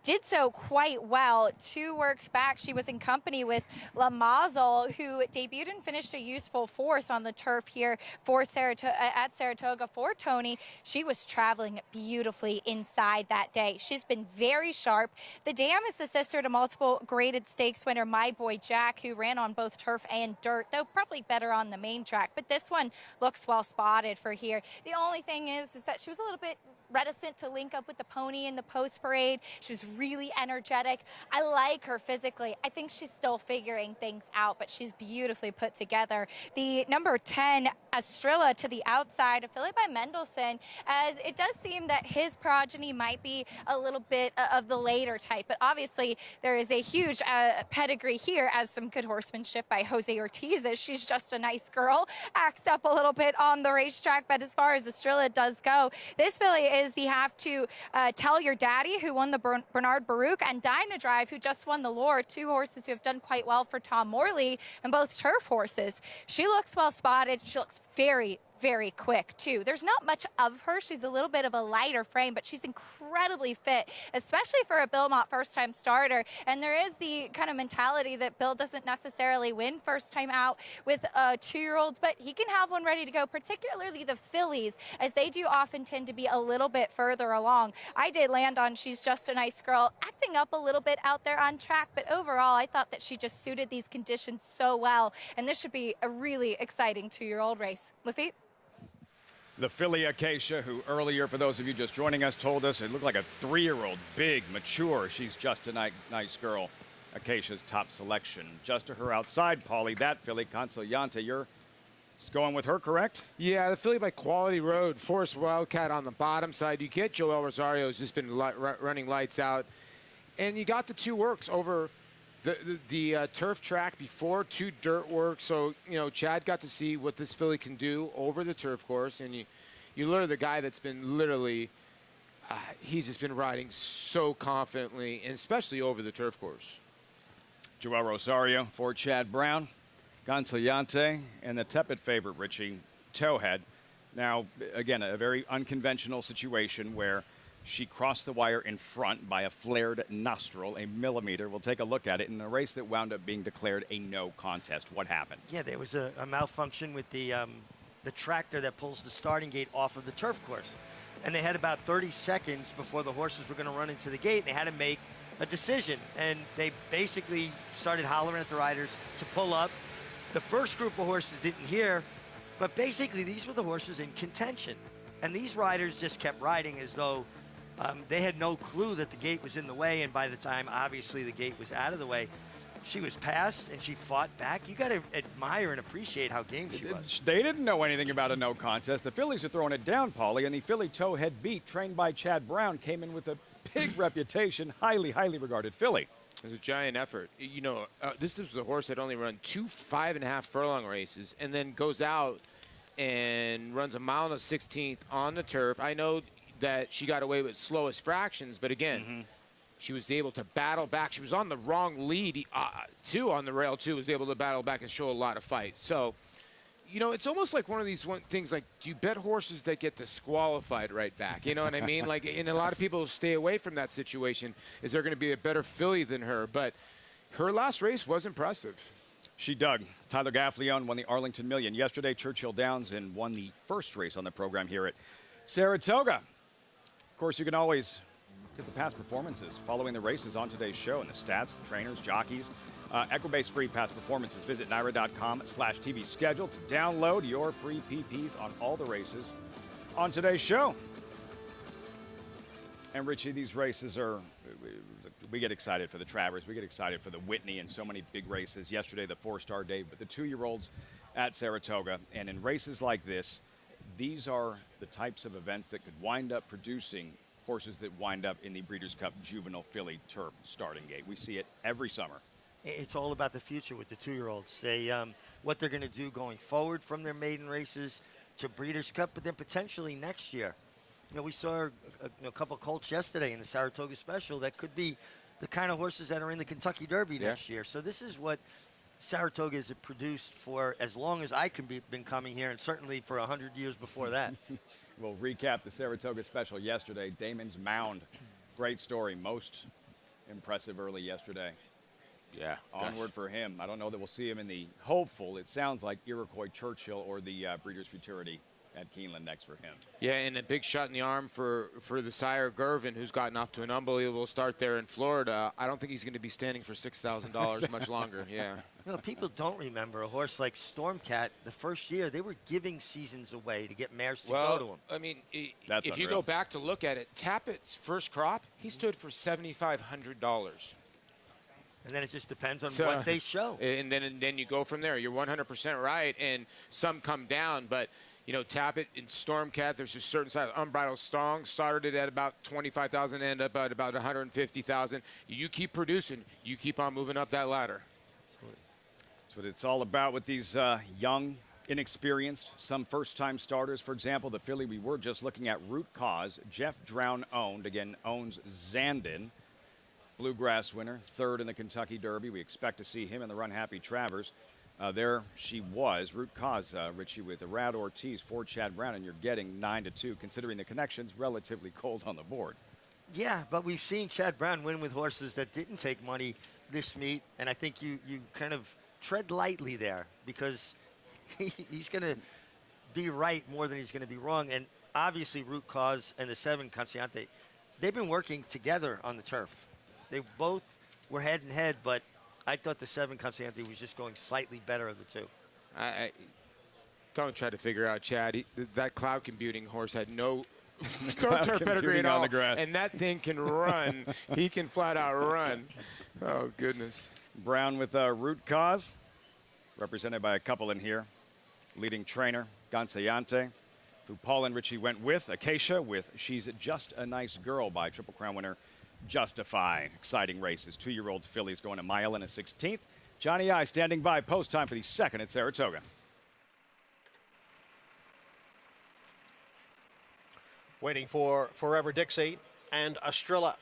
did so quite well. 2 works back, she was in company with La Mazel, who debuted and finished a useful 4th on the turf here for at Saratoga for Tony. She was traveling beautifully inside that day. She's been very sharp. The Dam is the sister to multiple graded stakes winner My Boy Jack, who ran on both turf and dirt, though probably better on the main track. But this one looks well spotted for here. The only thing is that she was a little bit reticent to link up with the pony in the post parade. She was really energetic. I like her physically. I think she's still figuring things out, but she's beautifully put together. The number 10, Estrella, to the outside, affiliated by Mendelssohn, as it does seem that his progeny might be a little bit of the later type, but obviously there is a huge pedigree here, as some good horsemanship by Jose Ortiz. She's just a nice girl, acts up a little bit on the racetrack, but as far as Estrella does go, this filly is the Have to Tell Your Daddy, who won the Bernard Baruch, and Dinah Drive, who just won the Lure, two horses who have done quite well for Tom Morley, and both turf horses. She looks well spotted. She looks very, very quick, too. There's not much of her. She's a little bit of a lighter frame, but she's incredibly fit, especially for a Bill Mott first-time starter. And there is the kind of mentality that Bill doesn't necessarily win first time out with two-year-olds, but he can have one ready to go, particularly the fillies, as they do often tend to be a little bit further along. I did land on She's Just a Nice Girl, acting up a little bit out there on track, but overall, I thought that she just suited these conditions so well, and this should be a really exciting two-year-old race. Lafitte? The filly Acacia, who earlier, for those of you just joining us, told us it looked like a 3-year-old, big, mature. She's just a nice girl. Acacia's top selection. Just to her outside, Paulie, that filly, Consoyante, you're just going with her, correct? Yeah, the filly by Quality Road, Forest Wildcat on the bottom side. You get Joel Rosario, who's just been running lights out. And you got the two works over the turf track before, two dirt work. So, you know, Chad got to see what this filly can do over the turf course. And you literally the guy that's been literally, he's just been riding so confidently, and especially over the turf course. Joel Rosario for Chad Brown, Consoyante, and the tepid favorite, Richie, Towhead. Now, again, a very unconventional situation where she crossed the wire in front by a flared nostril, a millimeter. We'll take a look at it in a race that wound up being declared a no contest. What happened? Yeah, there was a malfunction with the tractor that pulls the starting gate off of the turf course. And they had about 30 seconds before the horses were going to run into the gate. They had to make a decision. And they basically started hollering at the riders to pull up. The first group of horses didn't hear, but basically these were the horses in contention. And these riders just kept riding as though they had no clue that the gate was in the way, and by the time, obviously, the gate was out of the way, she was passed, and she fought back. You got to admire and appreciate how game she was. They didn't know anything about a no contest. The fillies are throwing it down, Paulie, and the filly Towhead Beat, trained by Chad Brown, came in with a big reputation, highly, highly regarded filly. It was a giant effort. You know, this was a horse that only run 2 5.5 furlong races, and then goes out and runs a 1.16 on the turf. I know that she got away with slowest fractions, but again, she was able to battle back. She was on the wrong lead, too, on the rail, too, was able to battle back and show a lot of fight. So, you know, it's almost like one of these things, like, do you bet horses that get disqualified right back? You know what I mean? Like, and a lot of people stay away from that situation. Is there going to be a better filly than her? But her last race was impressive. She dug. Tyler Gaffleone won the Arlington Million yesterday, Churchill Downs, and won the first race on the program here at Saratoga. Of course, you can always get the past performances following the races on today's show and the stats, trainers, jockeys. Equibase free past performances. Visit NYRA.com/TV schedule to download your free PPs on all the races on today's show. And Richie, these races are, we get excited for the Travers. We get excited for the Whitney and so many big races. Yesterday, the 4-star day, but the 2-year-olds at Saratoga. And in races like this, these are the types of events that could wind up producing horses that wind up in the Breeders' Cup Juvenile Filly Turf starting gate. We see it every summer. It's all about the future with the 2-year-olds. They, what they're going to do going forward from their maiden races to Breeders' Cup, but then potentially next year. You know, we saw a couple of colts yesterday in the Saratoga Special that could be the kind of horses that are in the Kentucky Derby next year. So this is what Saratoga has produced for as long as I can been coming here, and certainly for 100 years before that. We'll recap the Saratoga Special yesterday. Damon's Mound, great story. Most impressive early yesterday. Yeah. Onward for him. I don't know that we'll see him in the hopeful, it sounds like, Iroquois Churchill or the Breeders' Futurity at Keeneland next for him. Yeah, and a big shot in the arm for the sire Gervin, who's gotten off to an unbelievable start there in Florida. I don't think he's going to be standing for $6,000 much longer. Yeah. You know, people don't remember a horse like Stormcat. The first year, they were giving seasons away to get mares to go to him. I mean, That's if you unreal. go back to look at it, Tappett's first crop, he stood for $7,500. And then it just depends on what they show. And then you go from there. You're 100% right, and some come down, but you know, Tappet and Stormcat, there's a certain size. Unbridled Stong started at about 25,000, ended up at about 150,000. You keep producing, you keep on moving up that ladder. That's what it's all about with these young, inexperienced, some first-time starters. For example, the filly we were just looking at, Root Cause, Jeff Drown owned, again, owns Zandon. Bluegrass winner, third in the Kentucky Derby. We expect to see him in the Run Happy Travers. There she was, Root Cause, Richie, with Arad Ortiz for Chad Brown, and you're getting 9-2, considering the connection's relatively cold on the board. Yeah, but we've seen Chad Brown win with horses that didn't take money this meet, and I think you kind of tread lightly there because he's going to be right more than he's going to be wrong. And obviously, Root Cause and the 7 Consciente, they've been working together on the turf. They both were head and head, but I thought the 7 Consciente was just going slightly better of the two. I don't try to figure out Chad. That cloud computing horse had no turf pedigree at all, and that thing can run. He can flat out run. Oh, goodness. Brown with Root Cause, represented by a couple in here. Leading trainer, Gansayante, who Paul and Richie went with. Acacia with She's Just a Nice Girl by Triple Crown winner Justify. Exciting races. 2-year-old fillies going a mile and a 16th. Johnny I standing by post time for the second at Saratoga. Waiting for Forever Dixie and Estrella.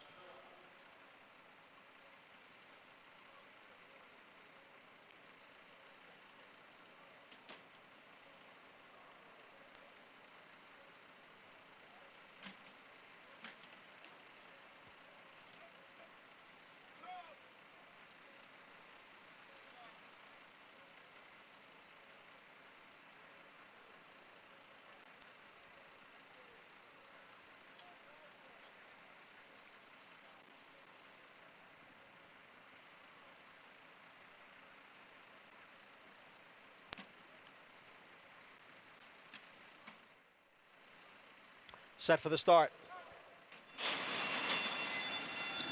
Set for the start.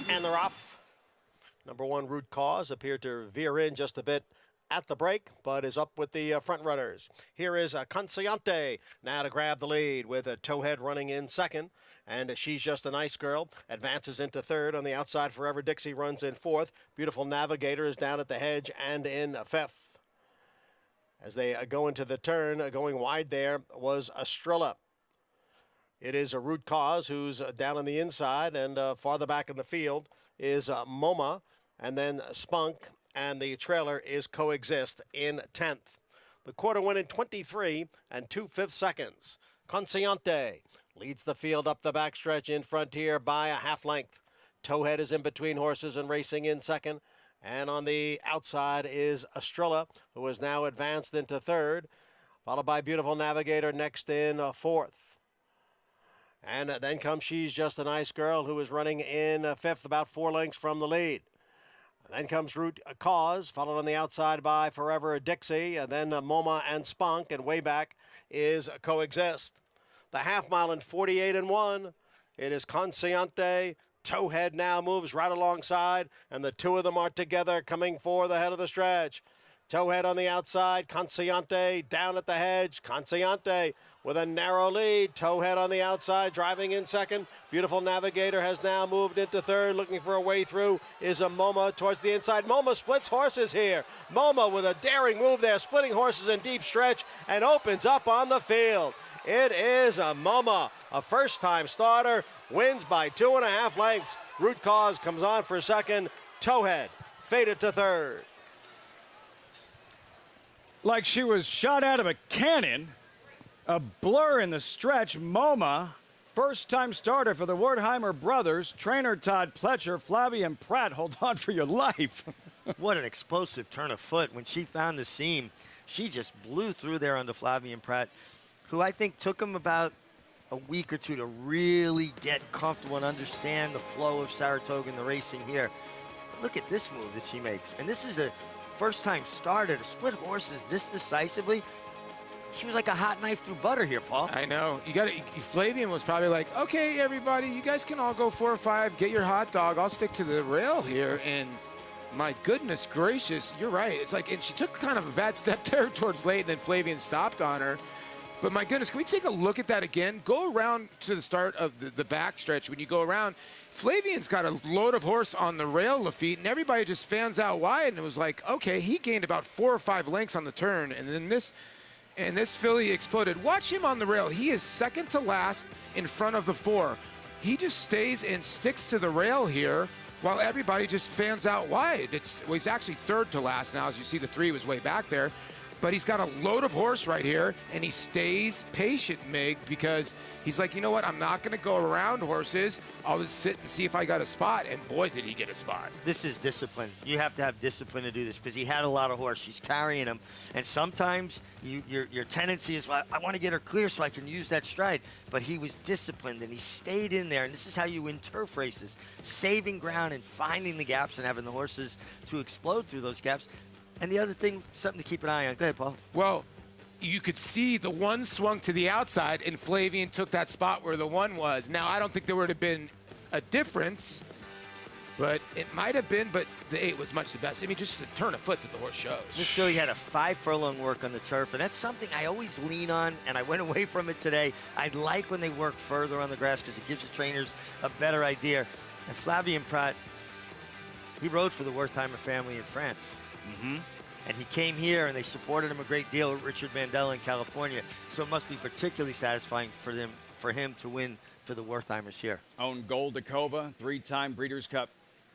And they're off. Number 1, Root Cause, appeared to veer in just a bit at the break, but is up with the front runners. Here is Consciente now to grab the lead with Towhead running in second. And She's Just a Nice Girl advances into third. On the outside, Forever Dixie runs in fourth. Beautiful Navigator is down at the hedge and in fifth. As they go into the turn, going wide there was Estrella. It is a Root Cause who's down on the inside, and farther back in the field is MoMA, and then Spunk, and the trailer is Coexist in 10th. The quarter went in 23 2/5 seconds. Consciente leads the field up the backstretch in front here by a half length. Towhead is in between horses and racing in second. And on the outside is Estrella, who is now advanced into third, followed by Beautiful Navigator next in fourth. And then comes She's Just a Nice Girl, who is running in fifth, about 4 lengths from the lead. Then comes Root Cause, followed on the outside by Forever Dixie, and then MoMA and Spunk, and way back is Coexist. The half mile in 48-1. It is Consciente. Towhead now moves right alongside, and the two of them are together coming for the head of the stretch. Towhead on the outside, Consciente down at the hedge. Consciente with a narrow lead. Towhead on the outside, driving in second. Beautiful Navigator has now moved into third, looking for a way through is a MoMA towards the inside. MoMA splits horses here. MoMA with a daring move there, splitting horses in deep stretch, and opens up on the field. It is a MoMA, a first-time starter, wins by 2.5 lengths. Root Cause comes on for second. Towhead faded to third. Like she was shot out of a cannon. A blur in the stretch. MoMA, first-time starter for the Wertheimer brothers. Trainer Todd Pletcher, Flavien Prat. Hold on for your life. What an explosive turn of foot. When she found the seam, she just blew through there under Flavien Prat. who I think took him about a week or two to really get comfortable and understand the flow of Saratoga and the racing here. But look at this move that she makes. And this is a first-time starter to split horses this decisively. She was like a hot knife through butter here, Paul. I know. Flavian was probably like, okay, everybody, you guys can all go 4 or 5, get your hot dog. I'll stick to the rail here. And my goodness gracious, you're right. It's like, and she took kind of a bad step there towards late, and then Flavian stopped on her. But my goodness, can we take a look at that again? Go around to the start of the back stretch. When you go around, Flavian's got a load of horse on the rail, Lafitte, and everybody just fans out wide. And it was like, okay, he gained about 4 or 5 lengths on the turn. And then this filly exploded. Watch him on the rail. He is second to last in front of the 4. He just stays and sticks to the rail here while everybody just fans out wide. Well, he's actually third to last now. As you see, the 3 was way back there. But he's got a load of horse right here, and he stays patient, Mig, because he's like, you know what? I'm not going to go around horses. I'll just sit and see if I got a spot. And boy, did he get a spot. This is discipline. You have to have discipline to do this because he had a lot of horse. She's carrying him. And sometimes your tendency is, well, I want to get her clear so I can use that stride. But he was disciplined, and he stayed in there. And this is how you win turf races, saving ground and finding the gaps and having the horses to explode through those gaps. And the other thing, something to keep an eye on. Go ahead, Paul. Well, you could see the 1 swung to the outside, and Flavian took that spot where the 1 was. Now, I don't think there would have been a difference, but it might have been, but the 8 was much the best. I mean, just the turn of foot that the horse shows. This filly had a 5 furlong work on the turf, and that's something I always lean on, and I went away from it today. I like when they work further on the grass because it gives the trainers a better idea. And Flavien Prat, he rode for the Wertheimer family in France. And he came here, and they supported him a great deal, Richard Mandela in California. So it must be particularly satisfying for him to win for the Wertheimers here. Owned Goldakova, 3-time Breeders' Cup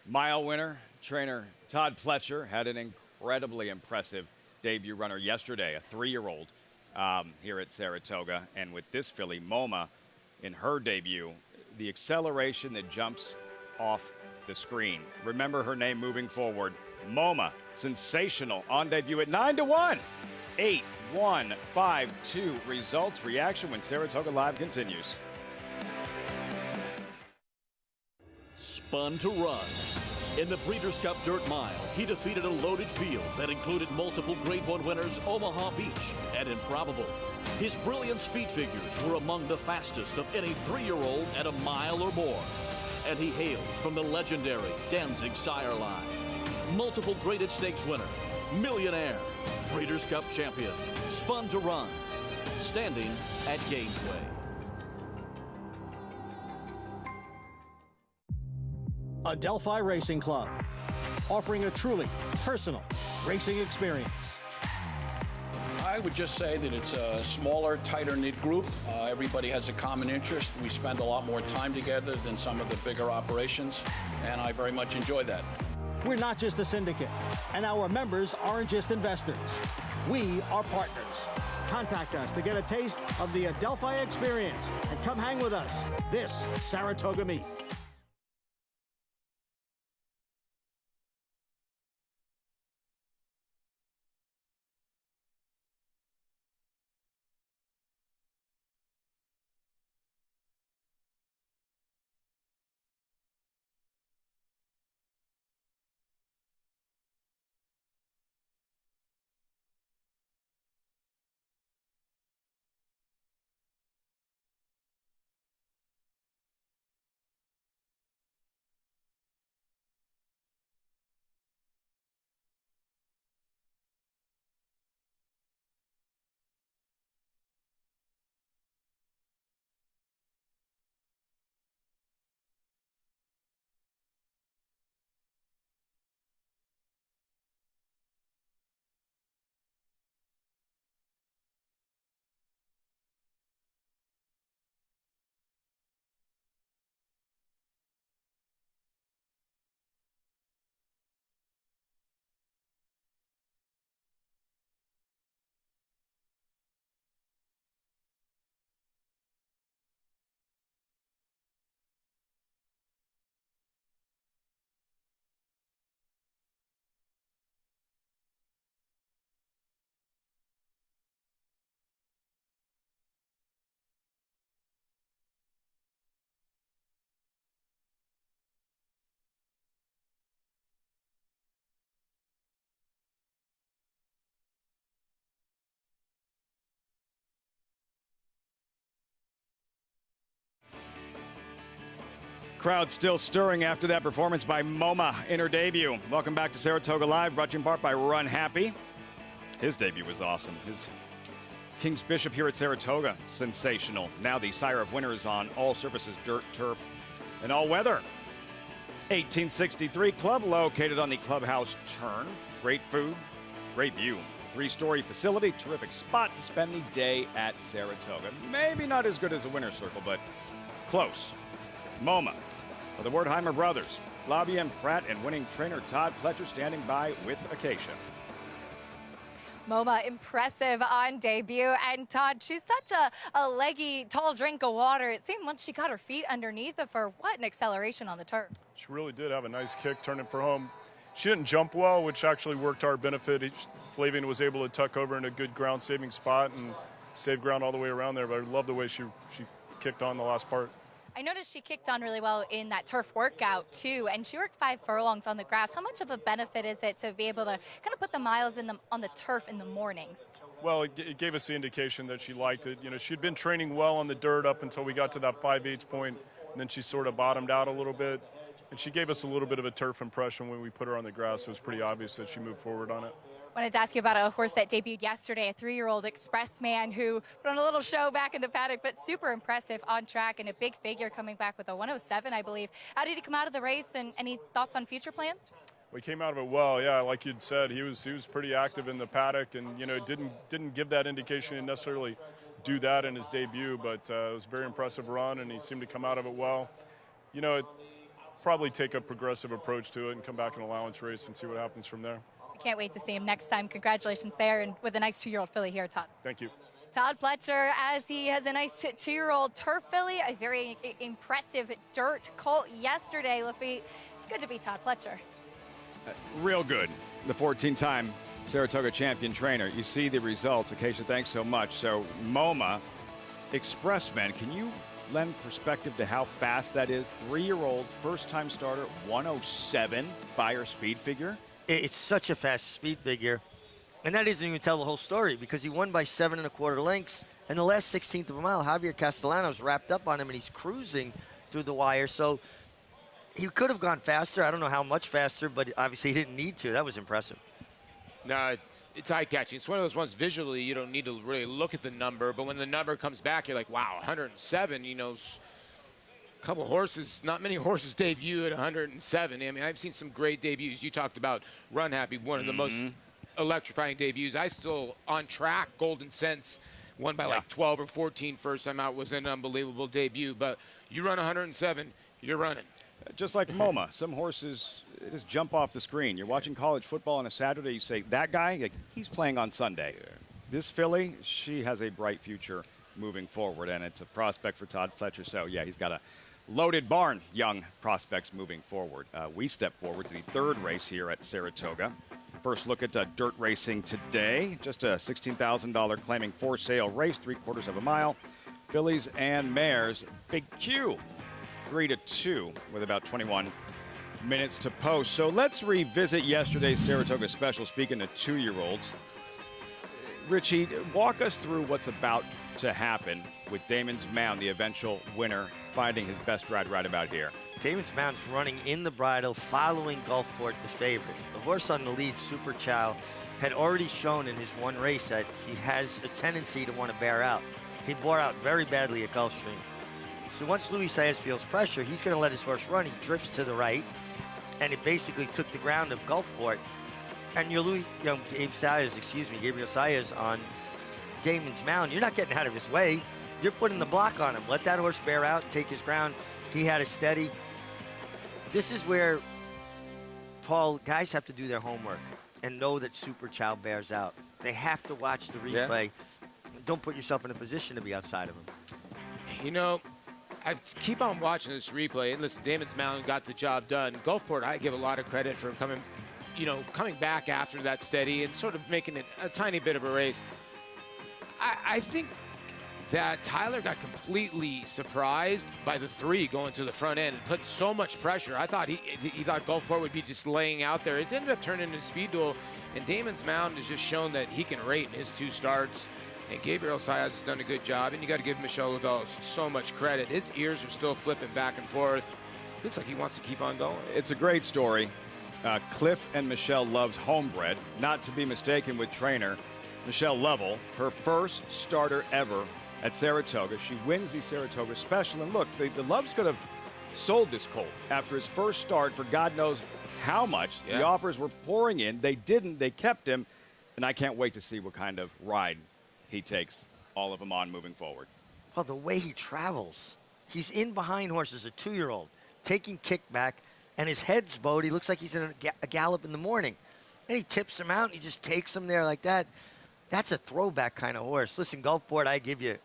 Mile winner. Trainer Todd Pletcher had an incredibly impressive debut runner yesterday, a 3-year-old here at Saratoga. And with this filly, MoMA, in her debut, the acceleration that jumps off the screen. Remember her name moving forward. MoMA, sensational on debut at 9-1. 8-1-5-2 results. Reaction when Saratoga Live continues. Spun to Run. In the Breeders' Cup Dirt Mile, he defeated a loaded field that included multiple Grade 1 winners Omaha Beach and Improbable. His brilliant speed figures were among the fastest of any 3-year-old at a mile or more. And he hails from the legendary Danzig sire line. Multiple graded stakes winner, millionaire, Breeders' Cup champion, Spun to Run, standing at Gainesway. Adelphi Racing Club, offering a truly personal racing experience. I would just say that it's a smaller, tighter-knit group. Everybody has a common interest. We spend a lot more time together than some of the bigger operations, and I very much enjoy that. We're not just a syndicate, and our members aren't just investors. We are partners. Contact us to get a taste of the Adelphi experience and come hang with us this Saratoga meet. Crowd still stirring after that performance by MoMA in her debut. Welcome back to Saratoga Live, brought to you in part by Run Happy. His debut was awesome. His King's Bishop here at Saratoga, sensational. Now the sire of winners on all surfaces, dirt, turf, and all weather. 1863 Club located on the clubhouse turn. Great food, great view. 3-story facility, terrific spot to spend the day at Saratoga. Maybe not as good as the winner's circle, but close. MoMA, for the Wertheimer brothers, Flavia and Pratt, and winning trainer Todd Pletcher standing by with Acacia. MoMA impressive on debut, and Todd, she's such a leggy, tall drink of water. It seemed once she got her feet underneath of her, what an acceleration on the turf. She really did have a nice kick, turning for home. She didn't jump well, which actually worked to our benefit. Flavian was able to tuck over in a good ground-saving spot and save ground all the way around there, but I love the way she kicked on the last part. I noticed she kicked on really well in that turf workout, too, and she worked 5 furlongs on the grass. How much of a benefit is it to be able to kind of put the miles on the turf in the mornings? Well, it gave us the indication that she liked it. You know, she'd been training well on the dirt up until we got to that 5/8 point, and then she sort of bottomed out a little bit. And she gave us a little bit of a turf impression when we put her on the grass. It was pretty obvious that she moved forward on it. I wanted to ask you about a horse that debuted yesterday, a 3-year-old Expressman who put on a little show back in the paddock, but super impressive on track and a big figure coming back with a 107, I believe. How did he come out of the race, and any thoughts on future plans? We came out of it well, yeah. Like you'd said, he was pretty active in the paddock, and you know, didn't give that indication to necessarily do that in his debut, but it was a very impressive run, and he seemed to come out of it well. You know, probably take a progressive approach to it and come back in allowance race and see what happens from there. I can't wait to see him next time. Congratulations there, and with a nice 2-year-old filly here, Todd. Thank you. Todd Pletcher, as he has a nice 2-year-old turf filly, a very impressive dirt colt yesterday, Lafitte. It's good to be Todd Pletcher. Real good. The 14-time Saratoga champion trainer. You see the results. Acacia, thanks so much. So, MoMA, Expressman, can you lend perspective to how fast that is? 3-year-old, first-time starter, 107 by her speed figure. It's such a fast speed figure, and that doesn't even tell the whole story because he won by 7 1/4 lengths, and the last 16th of a mile, Javier Castellanos wrapped up on him, and he's cruising through the wire. So he could have gone faster. I don't know how much faster, but obviously he didn't need to. That was impressive. No, it's eye-catching. It's one of those ones visually you don't need to really look at the number, but when the number comes back, you're like, wow, 107, you know, a couple horses, not many horses debut at 107. I mean, I've seen some great debuts. You talked about Run Happy, one of the most electrifying debuts. I still, on track, Golden Sense, won by like 12 or 14 first time out, was an unbelievable debut. But you run 107, you're running. Just like MoMA, some horses just jump off the screen. You're watching college football on a Saturday, you say, that guy, like, he's playing on Sunday. Yeah. This filly, she has a bright future moving forward, and it's a prospect for Todd Pletcher. So, yeah, he's got a loaded barn, young prospects moving forward. We step forward to the 3rd race here at Saratoga. First look at dirt racing today. Just a $16,000 claiming for sale race, 3/4 of a mile. Fillies and mares, big Q. 3-2 with about 21 minutes to post. So let's revisit yesterday's Saratoga special, speaking of 2-year-olds. Richie, walk us through what's about to happen with Damon's Mound, the eventual winner, finding his best ride right about here. Damon's Mound's running in the bridle, following Gulfport, the favorite. The horse on the lead, Super Chow, had already shown in his one race that he has a tendency to want to bear out. He bore out very badly at Gulfstream. So once Luis Saez feels pressure, he's going to let his horse run. He drifts to the right, and it basically took the ground of Gulfport. And Gabriel Saez on Damon's Mound, you're not getting out of his way. You're putting the block on him. Let that horse bear out, take his ground. He had a steady. This is where, Paul, guys have to do their homework and know that Super Chow bears out. They have to watch the replay. Yeah. Don't put yourself in a position to be outside of him. You know, I keep on watching this replay, and listen, Damon's Mound got the job done. Gulfport, I give a lot of credit for coming back after that steady and sort of making it a tiny bit of a race. I think that Tyler got completely surprised by the 3 going to the front end and put so much pressure. I thought he thought Gulfport would be just laying out there. It ended up turning into a speed duel, and Damon's Mound has just shown that he can rate in his 2 starts. And Gabriel Saez has done a good job, and you got to give Michel Lavelle so much credit. His ears are still flipping back and forth. Looks like he wants to keep on going. It's a great story. Cliff and Michelle Love's homebred, not to be mistaken with trainer Michelle Lovell, her first starter ever at Saratoga. She wins the Saratoga Special. And look, the Loves could have sold this colt after his first start for God knows how much. Yeah. The offers were pouring in. They didn't. They kept him. And I can't wait to see what kind of ride he takes all of them on moving forward. Well, the way he travels, he's in behind horses, a 2-year-old, taking kickback, and his head's bowed. He looks like he's in a gallop in the morning. And he tips him out, and he just takes him there like that. That's a throwback kind of horse. Listen, Gulfport, I give you,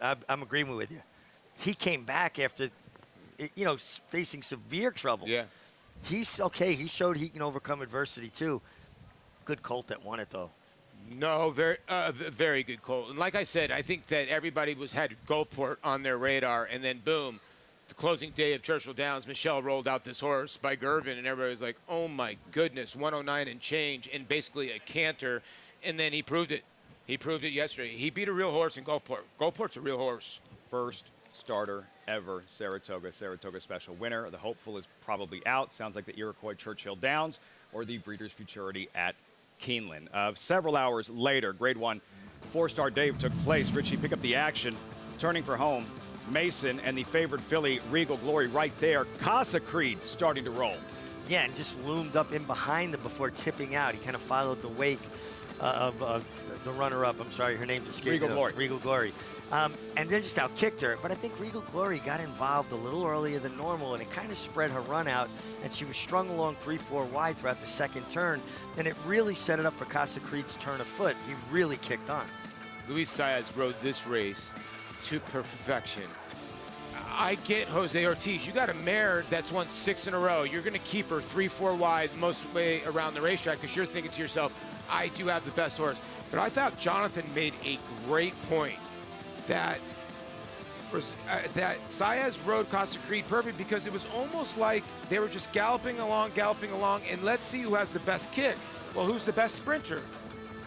I'm agreeing with you. He came back after, facing severe trouble. Yeah. He's okay. He showed he can overcome adversity, too. Good colt that won it, though. No, very good colt. And like I said, I think that everybody had Gulfport on their radar, and then boom, the closing day of Churchill Downs, Michelle rolled out this horse by Gervin, and everybody was like, oh my goodness, 109 and change, and basically a canter, and then he proved it. He proved it yesterday. He beat a real horse in Gulfport. Gulfport's a real horse. First starter ever, Saratoga Special winner. The hopeful is probably out. Sounds like the Iroquois Churchill Downs or the Breeders' Futurity at Keeneland. Several hours later, Grade 1 4-star Dave took place. Richie, pick up the action, turning for home. Mason and the favored filly, Regal Glory, right there. Casa Creed starting to roll. Yeah, and just loomed up in behind them before tipping out. He kind of followed the wake of the runner-up. I'm sorry, her name's escaped. Regal Glory. Regal Glory. And then just out-kicked her. But I think Regal Glory got involved a little earlier than normal, and it kind of spread her run out, and she was strung along 3-4 wide throughout the second turn, and it really set it up for Casa Creed's turn of foot. He really kicked on. Luis Saez rode this race to perfection. I get Jose Ortiz. You got a mare that's won 6 in a row. You're going to keep her 3-4 wide most of the way around the racetrack because you're thinking to yourself, I do have the best horse. But I thought Jonathan made a great point that Saez rode Casa Creed perfect because it was almost like they were just galloping along, and let's see who has the best kick. Well, who's the best sprinter?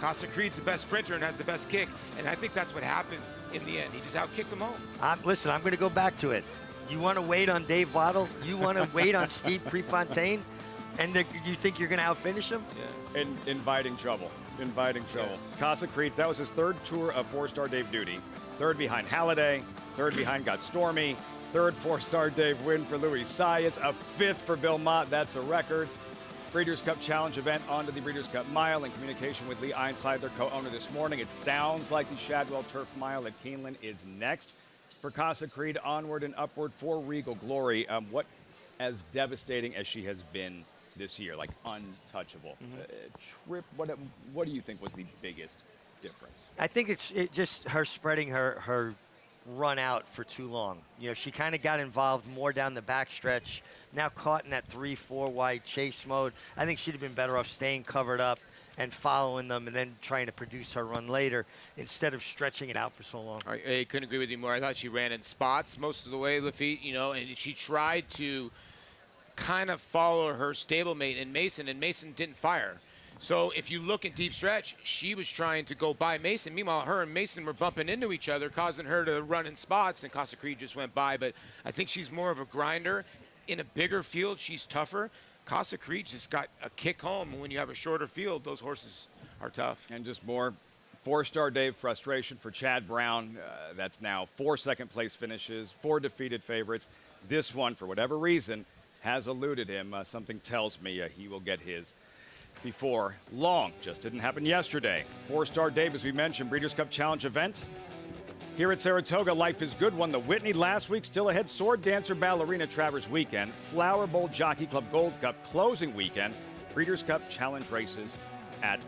Casa Creed's the best sprinter and has the best kick, and I think that's what happened in the end. He just out-kicked him home. Listen, I'm going to go back to it. You want to wait on Dave Waddle? You want to wait on Steve Prefontaine? And you think you're going to out-finish him? Yeah. Inviting trouble. Inviting trouble. Yeah. Casa Creed, that was his third tour of 4-star Dave duty. Third behind Halliday. Third behind Got Stormy. Third 4-star Dave win for Luis Saez. A fifth for Bill Mott. That's a record. Breeders' Cup Challenge event onto the Breeders' Cup Mile in communication with Lee Einstein, their co-owner this morning. It sounds like the Shadwell Turf Mile at Keeneland is next for Casa Creed. Onward and upward for Regal Glory. What as devastating as she has been this year, like untouchable. Trip. What do you think was the biggest difference? I think it's just her spreading her run out for too long. You know, she kind of got involved more down the backstretch, now caught in that 3-4 wide chase mode. I think she'd have been better off staying covered up and following them and then trying to produce her run later instead of stretching it out for so long. I couldn't agree with you more. I thought she ran in spots most of the way, Lafitte, and she tried to kind of follow her stablemate in Mason, and Mason didn't fire. So if you look at deep stretch, she was trying to go by Mason. Meanwhile, her and Mason were bumping into each other, causing her to run in spots, and Casa Creed just went by. But I think she's more of a grinder. In a bigger field, she's tougher. Casa Creed just got a kick home. And when you have a shorter field, those horses are tough. And just more 4-star Dave frustration for Chad Brown. That's now 4 second-place finishes, 4 defeated favorites. This one, for whatever reason, has eluded him. Something tells me he will get his before long. Just didn't happen yesterday. 4-star Dave, as we mentioned, Breeders' Cup Challenge event. Here at Saratoga, Life is Good won the Whitney last week. Still ahead, Sword Dancer Ballerina Travers weekend. Flower Bowl Jockey Club Gold Cup closing weekend. Breeders' Cup Challenge races at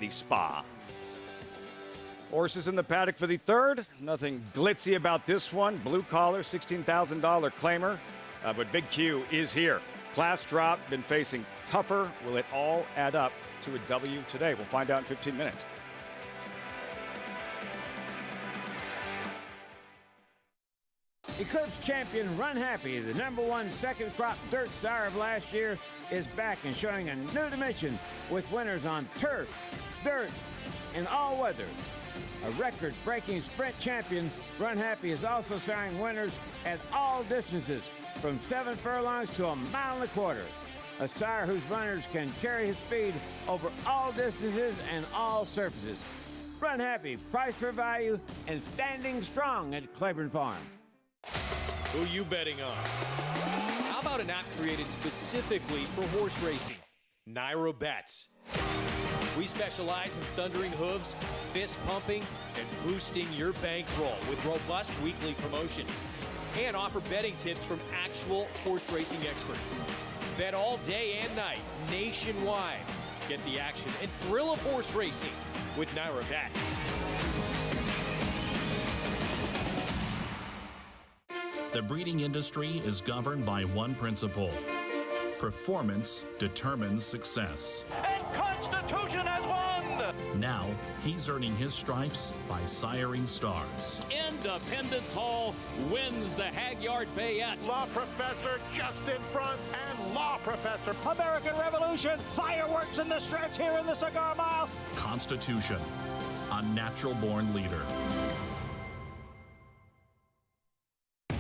the Spa. Horses in the paddock for the third. Nothing glitzy about this one. Blue collar, $16,000 claimer. But Big Q is here. Class drop, been facing tougher. Will it all add up to a W today? We'll find out in 15 minutes. Eclipse champion Run Happy, the #1 second crop dirt sire of last year, is back and showing a new dimension with winners on turf, dirt, and all weather. A record-breaking sprint champion, Run Happy is also showing winners at all distances. from 7 furlongs to 1.25 miles. A sire whose runners can carry his speed over all distances and all surfaces. Run happy, price for value, and standing strong at Claiborne Farm. Who you betting on? How about an app created specifically for horse racing? Naira Bets. We specialize in thundering hooves, fist pumping, and boosting your bankroll with robust weekly promotions. And offer betting tips from actual horse racing experts. Bet all day and night, nationwide. Get the action and thrill of horse racing with Naira Bets. The breeding industry is governed by one principle. Performance determines success. And Constitution has won! Now, he's earning his stripes by siring stars. Independence Hall wins the Hagyard Bayette. Law Professor just in front, and Law Professor. American Revolution, fireworks in the stretch here in the Cigar Mile. Constitution, a natural-born leader.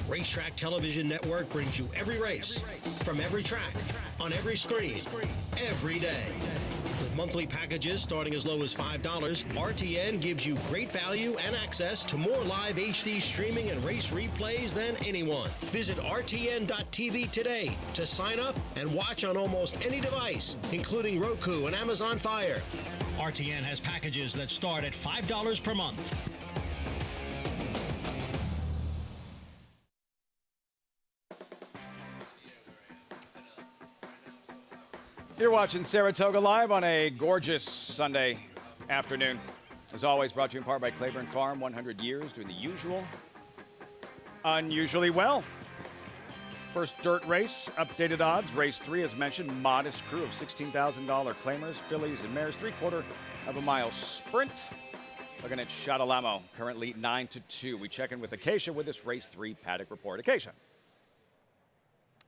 Racetrack Television Network brings you every race, from every track, on every screen, every day. With monthly packages starting as low as $5, RTN gives you great value and access to more live HD streaming and race replays than anyone. Visit RTN.tv today to sign up and watch on almost any device, including Roku and Amazon Fire. RTN has packages that start at $5 per month. You're watching Saratoga Live on a gorgeous Sunday afternoon. As always, brought to you in part by Claiborne Farm, 100 years doing the usual, unusually well. First dirt race, updated odds. Race 3, as mentioned, modest crew of $16,000 claimers, fillies and mares, 3/4 of a mile sprint. Looking at Shadalamo, currently 9-2. We check in with Acacia with this Race 3 paddock report. Acacia.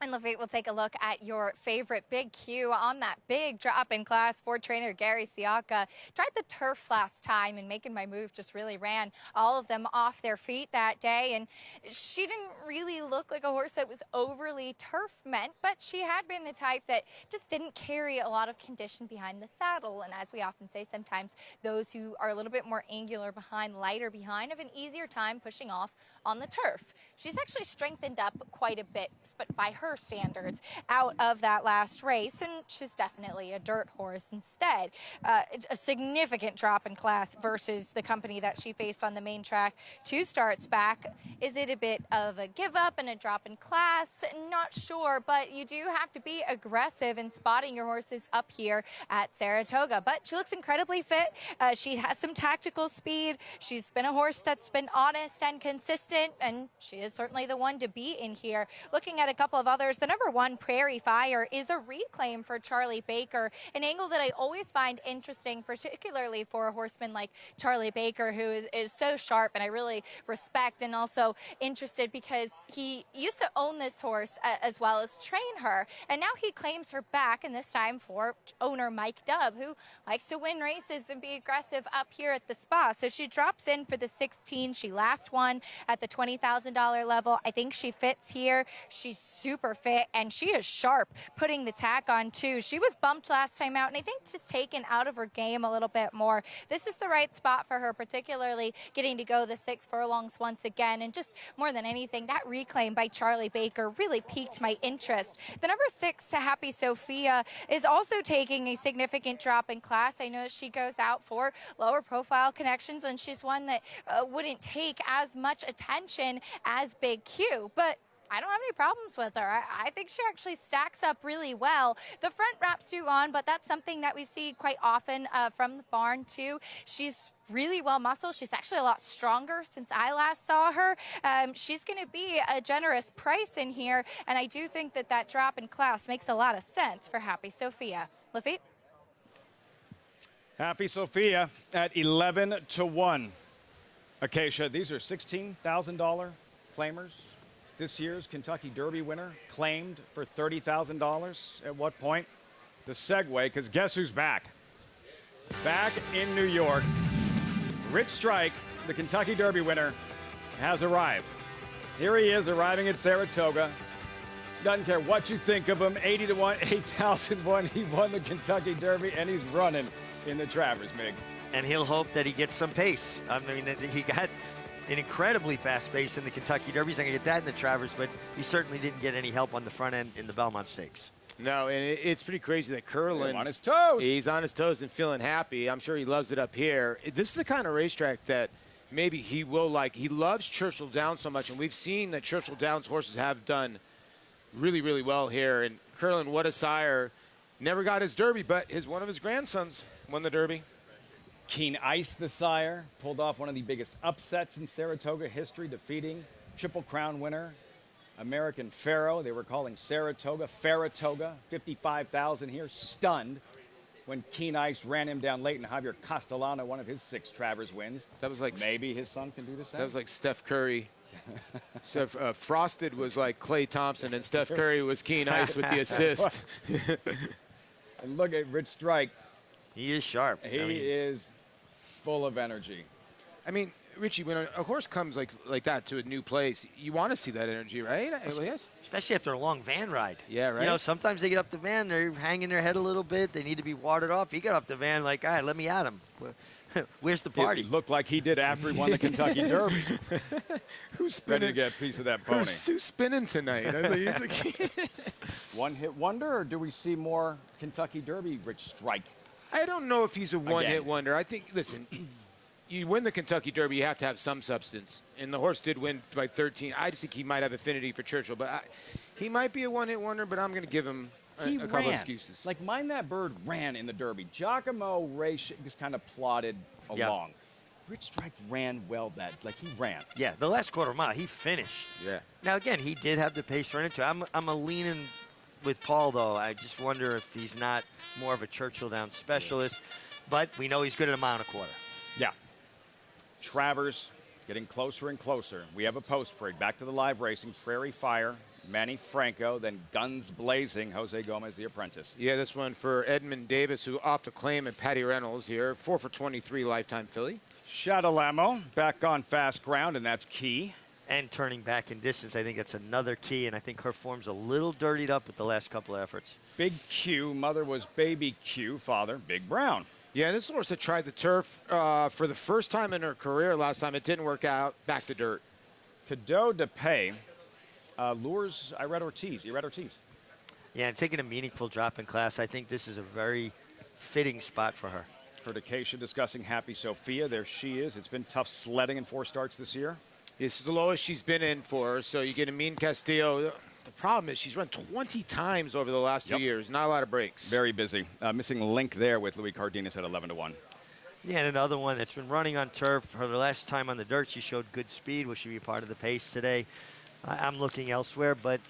And Lafitte, we'll take a look at your favorite big Q on that big drop in class. Ford trainer Gary Siaka tried the turf last time, and Making My Move just really ran all of them off their feet that day. And she didn't really look like a horse that was overly turf meant, but she had been the type that just didn't carry a lot of condition behind the saddle. And as we often say, sometimes those who are a little bit more angular behind, lighter behind, have an easier time pushing off on the turf. She's actually strengthened up quite a bit, but by her standards, out of that last race, and she's definitely a dirt horse instead. A significant drop in class versus the company that she faced on the main track 2 starts back. Is it a bit of a give up and a drop in class? Not sure, but you do have to be aggressive in spotting your horses up here at Saratoga. But she looks incredibly fit. She has some tactical speed. She's been a horse that's been honest and consistent, and she is certainly the one to beat in here. Looking at a couple of others, the number 1, Prairie Fire, is a reclaim for Charlie Baker, an angle that I always find interesting, particularly for a horseman like Charlie Baker, who is so sharp, and I really respect, and also interested because he used to own this horse as well as train her, and now he claims her back, and this time for owner Mike Dubb, who likes to win races and be aggressive up here at the spa. So she drops in for the 16. She last won at the $20,000 level. I think she fits here. She's super fit, and she is sharp, putting the tack on too. She was bumped last time out, and I think just taken out of her game a little bit more. This is the right spot for her, particularly getting to go the 6 furlongs once again, and just more than anything, that reclaim by Charlie Baker really piqued my interest. The number 6, Happy Sophia, is also taking a significant drop in class. I know she goes out for lower profile connections, and she's one that wouldn't take as much attention as Big Q, but I don't have any problems with her. I think she actually stacks up really well. The front wraps do on, but that's something that we see quite often from the barn too. She's really well muscled. She's actually a lot stronger since I last saw her. She's going to be a generous price in here, and I do think that that drop in class makes a lot of sense for Happy Sophia. Lafitte? Happy Sophia at 11-1. Acacia, these are $16,000 claimers. This year's Kentucky Derby winner claimed for $30,000. At what point? The segue, because guess who's back? Back in New York. Rich Strike, the Kentucky Derby winner, has arrived. Here he is arriving at Saratoga. Doesn't care what you think of him. 80 to 1, 8,001. He won the Kentucky Derby, and he's running in the Travers, Mig. And he'll hope that he gets some pace. I mean, he got an incredibly fast pace in the Kentucky Derby. He's not going to get that in the Travers, but he certainly didn't get any help on the front end in the Belmont Stakes. No, and it's pretty crazy that Curlin... on his toes. He's on his toes and feeling happy. I'm sure he loves it up here. This is the kind of racetrack that maybe he will like. He loves Churchill Downs so much, and we've seen that Churchill Downs horses have done really, really well here. And Curlin, what a sire. Never got his Derby, but one of his grandsons won the Derby. Keen Ice, the sire, pulled off one of the biggest upsets in Saratoga history, defeating Triple Crown winner American Pharaoh. They were calling Saratoga Faratoga. 55,000 here, stunned when Keen Ice ran him down late, and Javier Castellano, one of his 6 Travers wins. That was like maybe his son can do the same. That was like Steph Curry. Frosted was like Klay Thompson, and Steph Curry was Keen Ice with the assist. And look at Rich Strike. He is sharp. He is full of energy. I mean, Richie, when a horse comes like that to a new place, you want to see that energy, right? Especially after a long van ride. Yeah, right. You know, sometimes they get up the van, they're hanging their head a little bit. They need to be watered off. He got up the van like, all right, let me at him. Where's the party? It looked like he did after he won the Kentucky Derby. Who's spinning? Ready to get a piece of that pony. Who's spinning tonight? One-hit wonder, or do we see more Kentucky Derby Rich Strike? I don't know if he's a one-hit wonder. I think, listen, you win the Kentucky Derby, you have to have some substance. And the horse did win by 13. I just think he might have affinity for Churchill. But he might be a one-hit wonder, but I'm going to give him a couple of excuses. Like, Mind That Bird ran in the Derby. Giacomo Race just kind of plodded along. Rich Strike ran well he ran. Yeah, the last quarter mile, he finished. Yeah. Now, again, he did have the pace run into. I'm a leaning with Paul, though. I just wonder if he's not more of a Churchill Downs specialist. But we know he's good at a mile and a quarter. Yeah. Travers getting closer and closer. We have a post parade. Back to the live racing. Prairie Fire, Manny Franco, then Guns Blazing, Jose Gomez, the apprentice. Yeah, this one for Edmund Davis, who off to claim, and Patty Reynolds here. 4 for 23 lifetime filly. Shadalamo back on fast ground, and that's key. And turning back in distance, I think that's another key, and I think her form's a little dirtied up with the last couple of efforts. Big Q, mother was Baby Q, father Big Brown. Yeah, this horse had tried the turf for the first time in her career last time. It didn't work out. Back to dirt. Cadeau de Pay lures Irad Ortiz. Yeah, and taking a meaningful drop in class, I think this is a very fitting spot for her. Herdication discussing Happy Sophia. There she is. It's been tough sledding in 4 starts this year. This is the lowest she's been in for her, so you get Amin Castillo. The problem is she's run 20 times over the last 2 years. Not a lot of breaks. Very busy. Missing link there with Louis Cardenas at 11 to 1. Yeah, and another one that's been running on turf. Her last time on the dirt, she showed good speed. Will she be part of the pace today? I'm looking elsewhere, but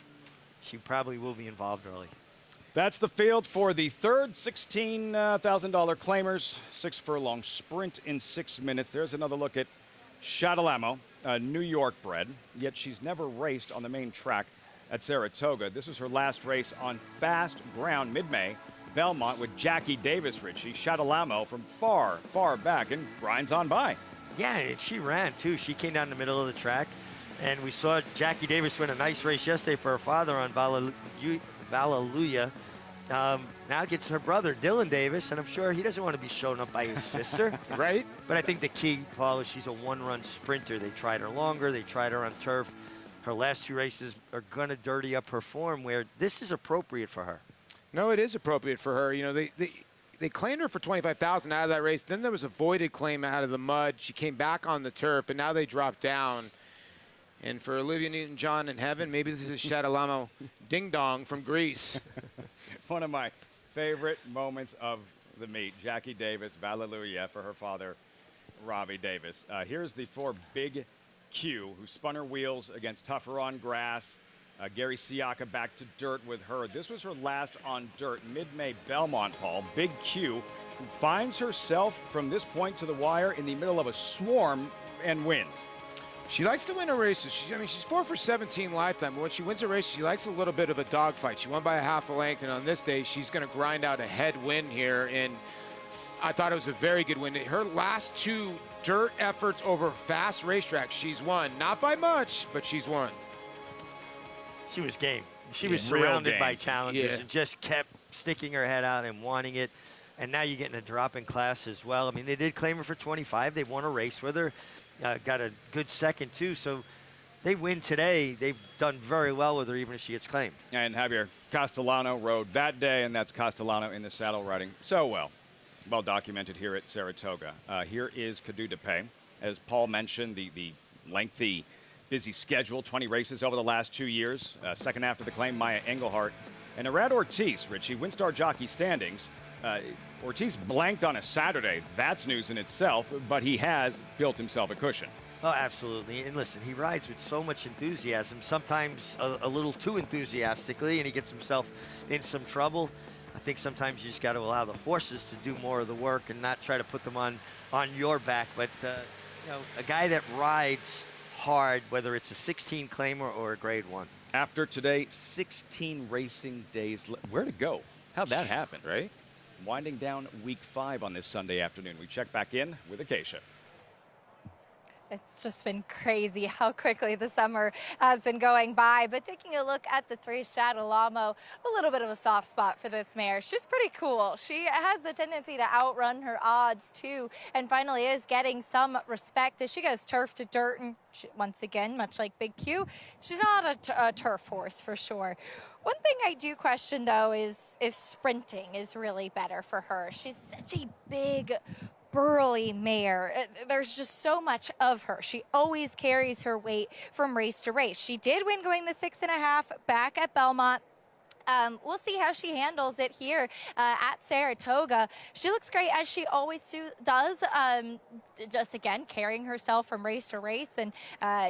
she probably will be involved early. That's the field for the third $16,000 claimers. 6 furlong sprint in 6 minutes. There's another look at Shadalamo, a New York bred, yet she's never raced on the main track at Saratoga. This was her last race on fast ground mid-May, Belmont, with Jackie Davis, Richie. Shadalamo from far, far back, and grinds on by. Yeah, and she ran, too. She came down the middle of the track, and we saw Jackie Davis win a nice race yesterday for her father on Vallelujah. Now gets her brother, Dylan Davis, and I'm sure he doesn't want to be shown up by his sister. Right? But I think the key, Paul, is she's a one-run sprinter. They tried her longer. They tried her on turf. Her last 2 races are going to dirty up her form, where this is appropriate for her. No, it is appropriate for her. You know, they claimed her for $25,000 out of that race. Then there was a voided claim out of the mud. She came back on the turf, and now they dropped down. And for Olivia Newton-John in heaven, maybe this is Shadalamo Ding Dong from Greece. One of my favorite moments of the meet. Jackie Davis, Vallelujah for her father, Robbie Davis. Here's the 4 Big Q, who spun her wheels against tougher on grass. Gary Siaka back to dirt with her. This was her last on dirt, mid-May Belmont, Paul. Big Q, who finds herself from this point to the wire in the middle of a swarm and wins. She likes to win her races. She's 4 for 17 lifetime, but when she wins a race, she likes a little bit of a dogfight. She won by a half a length, and on this day, she's going to grind out a head win here, and I thought it was a very good win. Her last 2 dirt efforts over fast racetracks, she's won. Not by much, but she's won. She was game. She was surrounded by challengers and just kept sticking her head out and wanting it. And now you're getting a drop in class as well. I mean, they did claim her for 25. They won a race with her, got a good second, too. So they win today. They've done very well with her, even if she gets claimed. And Javier Castellano rode that day, and that's Castellano in the saddle riding so well. Well documented here at Saratoga. Here is Cadeau de Pay. As Paul mentioned, the lengthy, busy schedule, 20 races over the last 2 years. Second after the claim, Maya Engelhart. And Arad Ortiz, Richie, WinStar jockey standings. Ortiz blanked on a Saturday. That's news in itself, but he has built himself a cushion. Oh, absolutely. And listen, he rides with so much enthusiasm, sometimes a little too enthusiastically, and he gets himself in some trouble. I think sometimes you just got to allow the horses to do more of the work and not try to put them on your back. But, you know, a guy that rides hard, whether it's a 16 claimer or a grade 1. After today, 16 racing days. Where to go? How'd that happen, right? Winding down week 5 on this Sunday afternoon. We check back in with Acacia. It's just been crazy how quickly the summer has been going by. But taking a look at the 3 Shadalamo, a little bit of a soft spot for this mare. She's pretty cool. She has the tendency to outrun her odds too, and finally is getting some respect as she goes turf to dirt. And once again, much like Big Q, she's not a turf horse for sure. One thing I do question though is if sprinting is really better for her. She's such a big, burly mare. There's just so much of her. She always carries her weight from race to race. She did win going the 6.5 back at Belmont. We'll see how she handles it here at Saratoga. She looks great, as she always does, just again carrying herself from race to race, and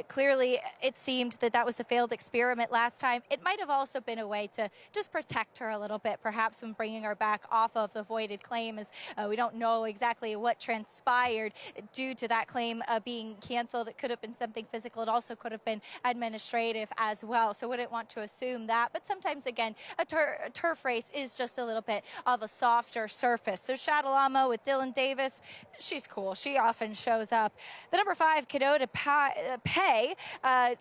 clearly it seemed that was a failed experiment last time. It might have also been a way to just protect her a little bit, perhaps when bringing her back off of the voided claim, as we don't know exactly what transpired due to that claim being canceled. It could have been something physical. It also could have been administrative as well, so wouldn't want to assume that. But sometimes, again, a turf race is just a little bit of a softer surface. So Shadalamo with Dylan Davis, she's cool. She often shows up. The number 5, Cadeau de Pay,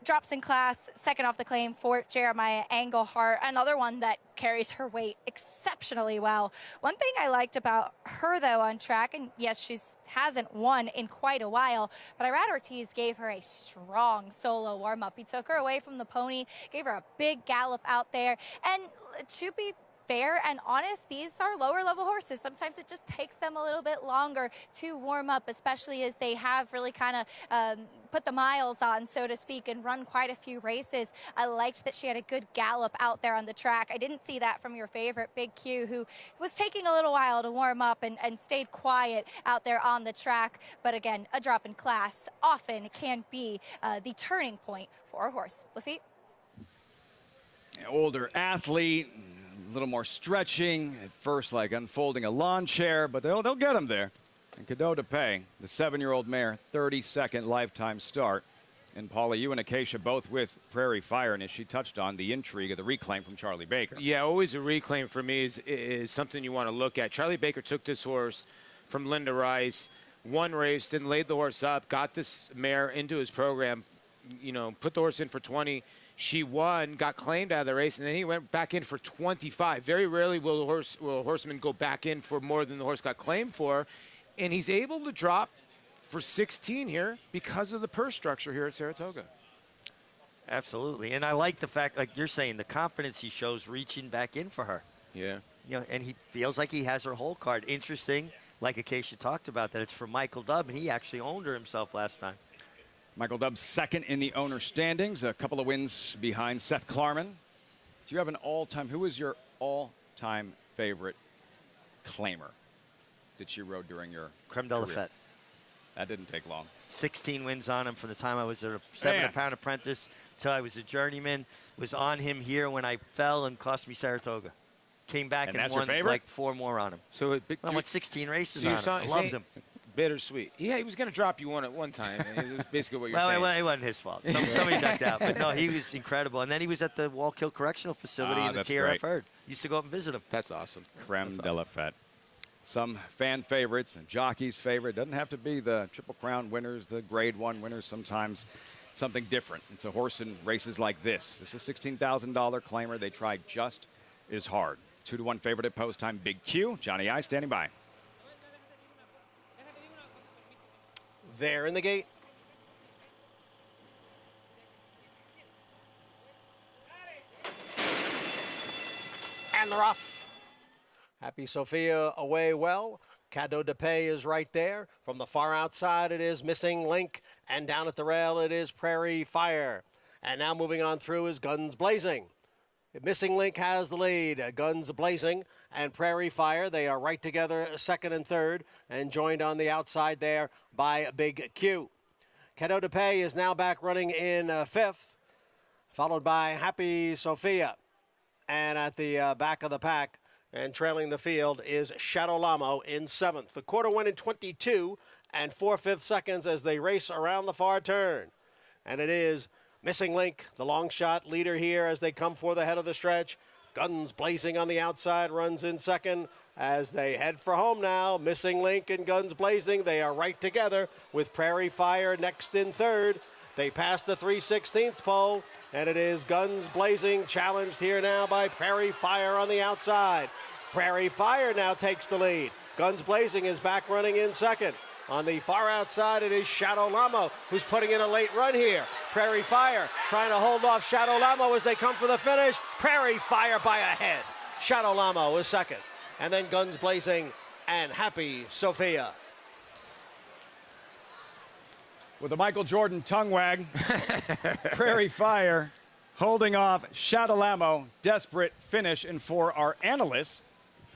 drops in class, second off the claim for Jeremiah Engelhart, another one that carries her weight exceptionally well. One thing I liked about her, though, on track, and yes, she hasn't won in quite a while, but Arad Ortiz gave her a strong solo warm-up. He took her away from the pony, gave her a big gallop out there, and to be fair and honest, these are lower level horses. Sometimes it just takes them a little bit longer to warm up, especially as they have really kind of put the miles on, so to speak, and run quite a few races. I liked that she had a good gallop out there on the track. I didn't see that from your favorite Big Q, who was taking a little while to warm up and stayed quiet out there on the track. But again, a drop in class often can be the turning point for a horse. Lafitte? Older athlete, a little more stretching, at first like unfolding a lawn chair, but they'll get him there. And Cadeau de Pay, the 7-year-old mare, 32nd lifetime start. And Paula, you and Acacia both with Prairie Fire, and as she touched on, the intrigue of the reclaim from Charlie Baker. Yeah, always a reclaim for me is something you want to look at. Charlie Baker took this horse from Linda Rice, won race, then laid the horse up, got this mare into his program, you know, put the horse in for 20. She won, got claimed out of the race, and then he went back in for 25. Very rarely will a horseman go back in for more than the horse got claimed for. And he's able to drop for 16 here because of the purse structure here at Saratoga. Absolutely. And I like the fact, like you're saying, the confidence he shows reaching back in for her. Yeah. You know, and he feels like he has her whole card. Interesting, like Acacia talked about, that it's for Michael Dubb, and he actually owned her himself last time. Michael Dubbs second in the owner standings, a couple of wins behind Seth Klarman. Do you have an all-time, who is your all-time favorite claimer that you rode during your Creme de la Fête? That didn't take long. 16 wins on him from the time I was a 7-pound apprentice till I was a journeyman. Was on him here when I fell and cost me Saratoga. Came back and won like 4 more on him. So I won 16 races on him. I loved him. Bittersweet. Yeah, he was going to drop you one at one time. It was basically what you're well, saying. Well, it wasn't his fault. Somebody ducked out. But no, he was incredible. And then he was at the Wallkill Correctional Facility in the TRF herd. Used to go up and visit him. That's awesome. Creme de la Fête. Some fan favorites and jockeys' favorite. Doesn't have to be the Triple Crown winners, the Grade 1 winners. Sometimes something different. It's a horse in races like this. This is a $16,000 claimer. They tried just as hard. 2-1 favorite at post time. Big Q. Johnny I standing by. There in the gate. And they're off. Happy Sophia away well. Cadeau de Pay is right there. From the far outside, it is Missing Link. And down at the rail, it is Prairie Fire. And now moving on through is Guns Blazing. Missing Link has the lead. Guns Blazing and Prairie Fire. They are right together, second and third, and joined on the outside there by Big Q. Cadeau de Pay is now back running in fifth, followed by Happy Sophia. And at the back of the pack and trailing the field is Shadow Lamo in seventh. The quarter went in 22 and 4/5 seconds as they race around the far turn. And it is Missing Link, the long shot leader here as they come for the head of the stretch. Guns Blazing on the outside, runs in second as they head for home now. Missing Link and Guns Blazing, they are right together with Prairie Fire next in third. They pass the 3/16 pole, and it is Guns Blazing challenged here now by Prairie Fire on the outside. Prairie Fire now takes the lead. Guns Blazing is back running in second. On the far outside, it is Shadow Lamo, who's putting in a late run here. Prairie Fire trying to hold off Shadow Lamo as they come for the finish. Prairie Fire by a head. Shadow Lamo is second. And then Guns Blazing and Happy Sophia. With a Michael Jordan tongue wag, Prairie Fire holding off Shadow Lamo. Desperate finish. And for our analysts,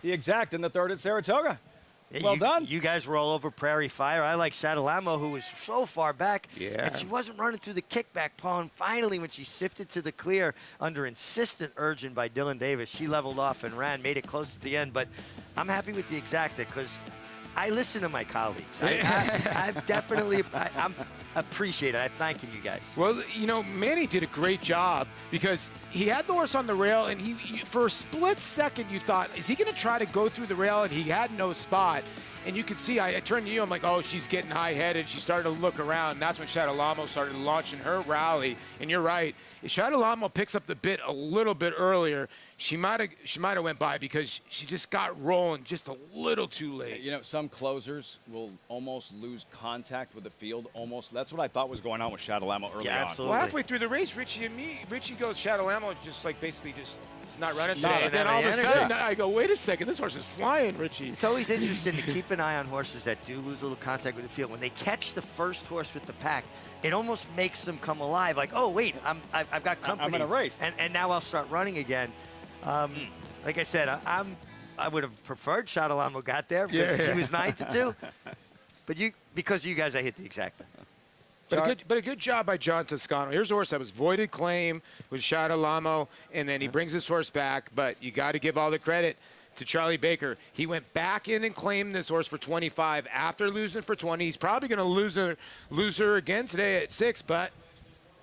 the exact in the third at Saratoga. Yeah, well done. You guys were all over Prairie Fire. I like Shadow Lamo, who was so far back. Yeah. And she wasn't running through the kickback paw. And finally, when she sifted to the clear under insistent urging by Dylan Davis, she leveled off and ran, made it close to the end. But I'm happy with the exacta because I listen to my colleagues. I've definitely I'm appreciate it. I'm thanking you guys. Well, you know, Manny did a great job because he had the horse on the rail, and he for a split second you thought, is he going to try to go through the rail? And he had no spot. And you could see, I turned to you, I'm like, oh, she's getting high-headed. She started to look around, and that's when Shadow Lamo started launching her rally. And you're right. If Shadow Lamo picks up the bit a little bit earlier, she might have went by because she just got rolling just a little too late. You know, some closers will almost lose contact with the field. Almost. That's what I thought was going on with Shadow Lamo early on. Absolutely. Well, halfway through the race, Richie goes, Shadow Lamo just like basically just not running today. Not And then all of a sudden, I go, wait a second, this horse is flying, Richie. It's always interesting to keep an eye on horses that do lose a little contact with the field. When they catch the first horse with the pack, it almost makes them come alive. Like, oh, wait, I've got company. I'm in a race. And now I'll start running again. Like I said, I would have preferred Shadow Lamo got there because she was 9-2. But because of you guys, I hit the exacta. But a good job by John Toscano. Here's a horse that was voided claim with Shadow Lamo, and then he brings this horse back. But you got to give all the credit to Charlie Baker. He went back in and claimed this horse for 25 after losing for 20. He's probably going to lose her again today at 6, but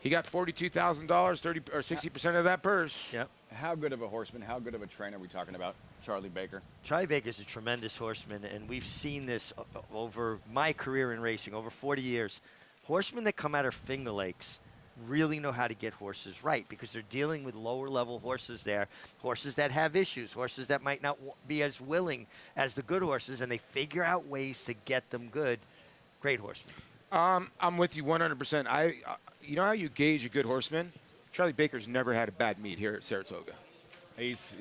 he got $42,000, 30 or 60% of that purse. Yep. How good of a horseman, how good of a trainer are we talking about, Charlie Baker? Charlie Baker's a tremendous horseman, and we've seen this over my career in racing, over 40 years. Horsemen that come out of Finger Lakes really know how to get horses right because they're dealing with lower-level horses there, horses that have issues, horses that might not be as willing as the good horses, and they figure out ways to get them good. Great horseman. I'm with you 100%. You know how you gauge a good horseman? Charlie Baker's never had a bad meet here at Saratoga. He's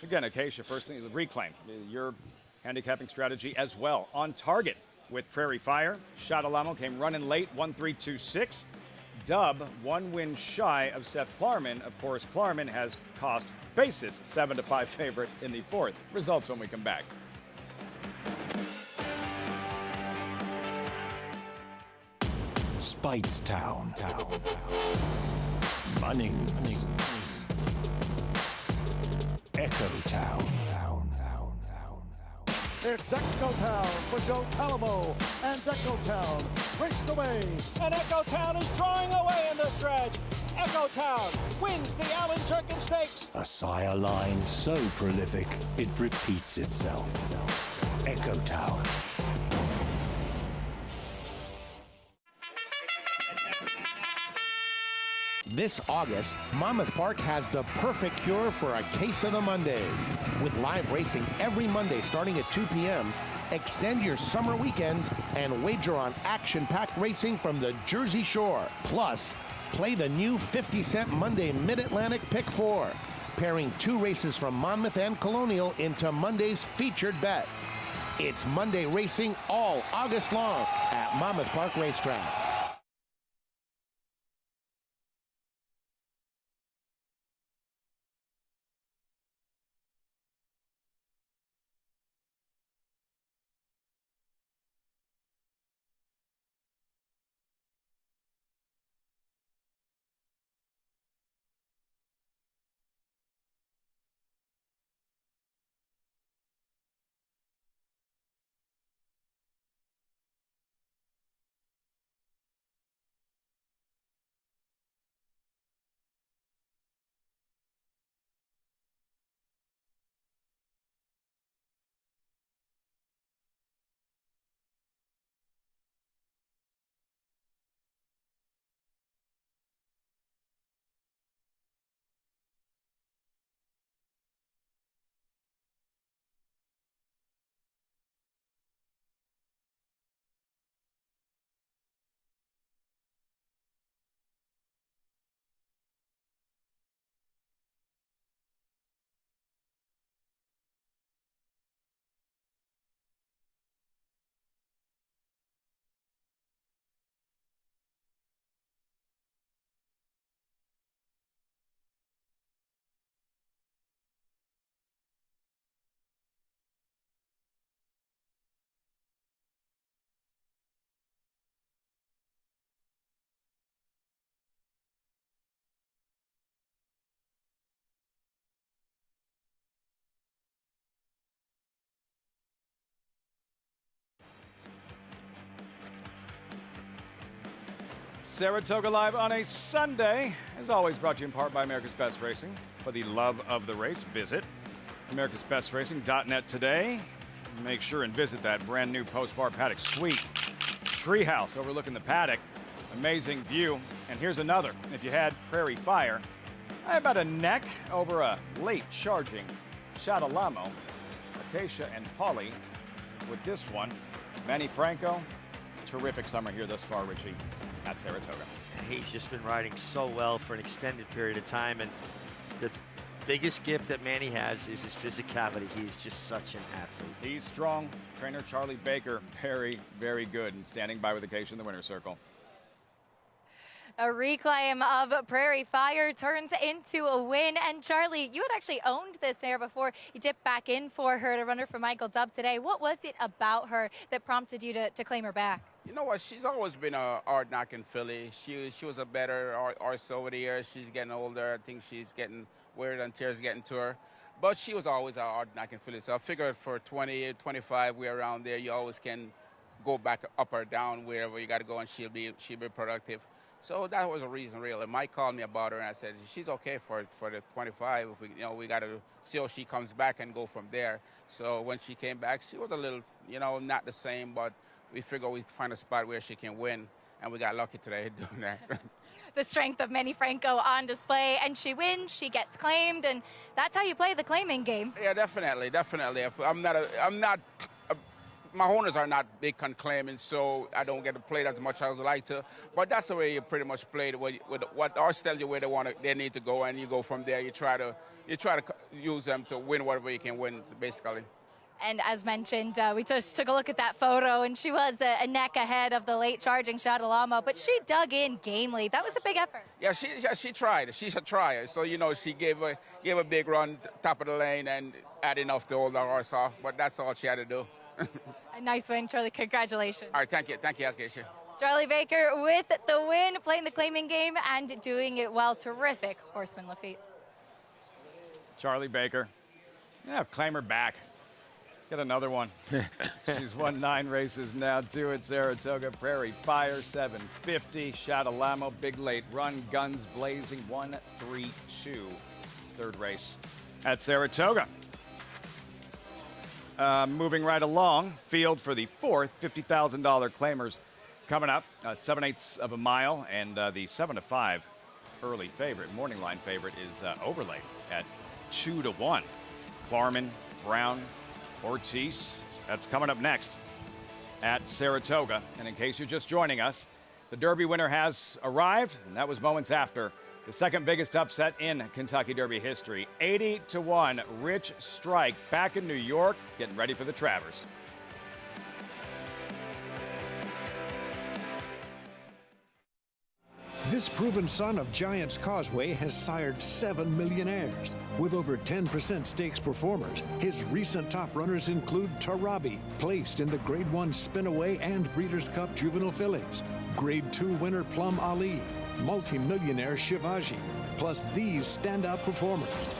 again, Acacia, first thing, the reclaim. Your handicapping strategy as well. On target with Prairie Fire. Shadow Lamo came running late, 1-3-2-6. Dub, 1 win shy of Seth Klarman. Of course, Klarman has cost basis 7-5 favorite in the fourth. Results when we come back. Speightstown. Munning. Echo Town. It's Echo Town for Joe Talamo and Echo Town raced away. And Echo Town is drawing away in the stretch. Echo Town wins the Allen Turkin Stakes. A sire line so prolific, it repeats itself. Echo Town. This August, Monmouth Park has the perfect cure for a case of the Mondays. With live racing every Monday starting at 2 p.m., extend your summer weekends and wager on action-packed racing from the Jersey Shore. Plus, play the new 50-cent Monday Mid-Atlantic Pick 4, pairing 2 races from Monmouth and Colonial into Monday's featured bet. It's Monday racing all August long at Monmouth Park Racetrack. Saratoga Live on a Sunday, as always, brought to you in part by America's Best Racing. For the love of the race, visit americasbestracing.net today. Make sure and visit that brand new post-bar paddock suite. Treehouse overlooking the paddock. Amazing view. And here's another. If you had Prairie Fire, about a neck over a late charging Shadalamo. Acacia and Polly with this one. Manny Franco, terrific summer here thus far, Richie, at Saratoga. He's just been riding so well for an extended period of time, and the biggest gift that Manny has is his physicality. He's just such an athlete. He's strong. Trainer Charlie Baker, very, very good, and standing by with Acacia in the winner's circle. A reclaim of Prairie Fire turns into a win. And Charlie, you had actually owned this mare before you dipped back in for her to run her for Michael Dubb today. What was it about her that prompted you to claim her back? You know what? She's always been a hard-knocking filly. She was a better horse over the years. She's getting older. I think she's getting weird and tears getting to her. But she was always a hard-knocking filly. So I figured for 20, 25, we're around there. You always can go back up or down wherever you got to go, and she'll be productive. So that was a reason, really. Mike called me about her, and I said, she's okay for the 25. We got to see how she comes back and go from there. So when she came back, she was a little, not the same, but we figured we'd find a spot where she can win, and we got lucky today doing that. The strength of Manny Franco on display, and she wins, she gets claimed, and that's how you play the claiming game. Yeah, definitely. Mahoners are not big on claiming, so I don't get to play it as much as I would like to. But that's the way you pretty much play it. With what ours tell you where they need to go, and you go from there. You try to use them to win whatever you can win, basically. And as mentioned, we just took a look at that photo, and she was a neck ahead of the late charging Shadalamo, but she dug in gamely. That was a big effort. Yeah, she tried. She's a trier. So, she gave a big run, top of the lane, and had enough to hold the horse off. But that's all she had to do. A nice win, Charlie. Congratulations. All right, thank you, Acacia. Charlie Baker with the win, playing the claiming game and doing it well. Terrific horseman, Lafitte. Charlie Baker. Yeah, claim her back. Get another one. She's won 9 races now, 2 at Saratoga. Prairie Fire, 750. Shadalamo, big late run. Guns blazing, 1-3-2. Third race at Saratoga. Moving right along, field for the 4th $50,000 claimers coming up. 7/8 of a mile, and the 7-5 early favorite, morning line favorite, is Overlay at 2-1. Klarman, Brown, Ortiz. That's coming up next at Saratoga. And in case you're just joining us, the Derby winner has arrived, and that was moments after the second biggest upset in Kentucky Derby history. 80-1, Rich Strike back in New York, getting ready for the Travers. This proven son of Giants Causeway has sired 7 millionaires. With over 10% stakes performers, his recent top runners include Tarabi, placed in the Grade 1 Spinaway and Breeders' Cup Juvenile Fillies, Grade 2 winner Plum Ali, multi-millionaire Shivaji, plus these standout performers.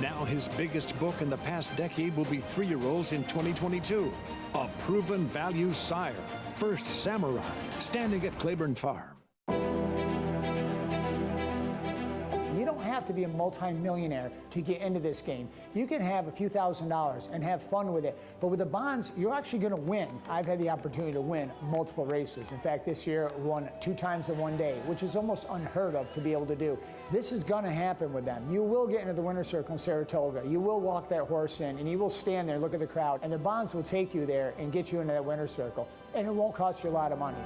Now his biggest book in the past decade will be 3-year-olds in 2022. A proven value sire, First Samurai, standing at Claiborne Farm. You don't have to be a multi-millionaire to get into this game. You can have a few $1,000s and have fun with it. But with the bonds, you're actually going to win. I've had the opportunity to win multiple races. In fact, this year won 2 times in one day, which is almost unheard of to be able to do. This is going to happen with them. You will get into the winner's circle in Saratoga. You will walk that horse in, and you will stand there, look at the crowd, and the bonds will take you there and get you into that winner's circle. And it won't cost you a lot of money.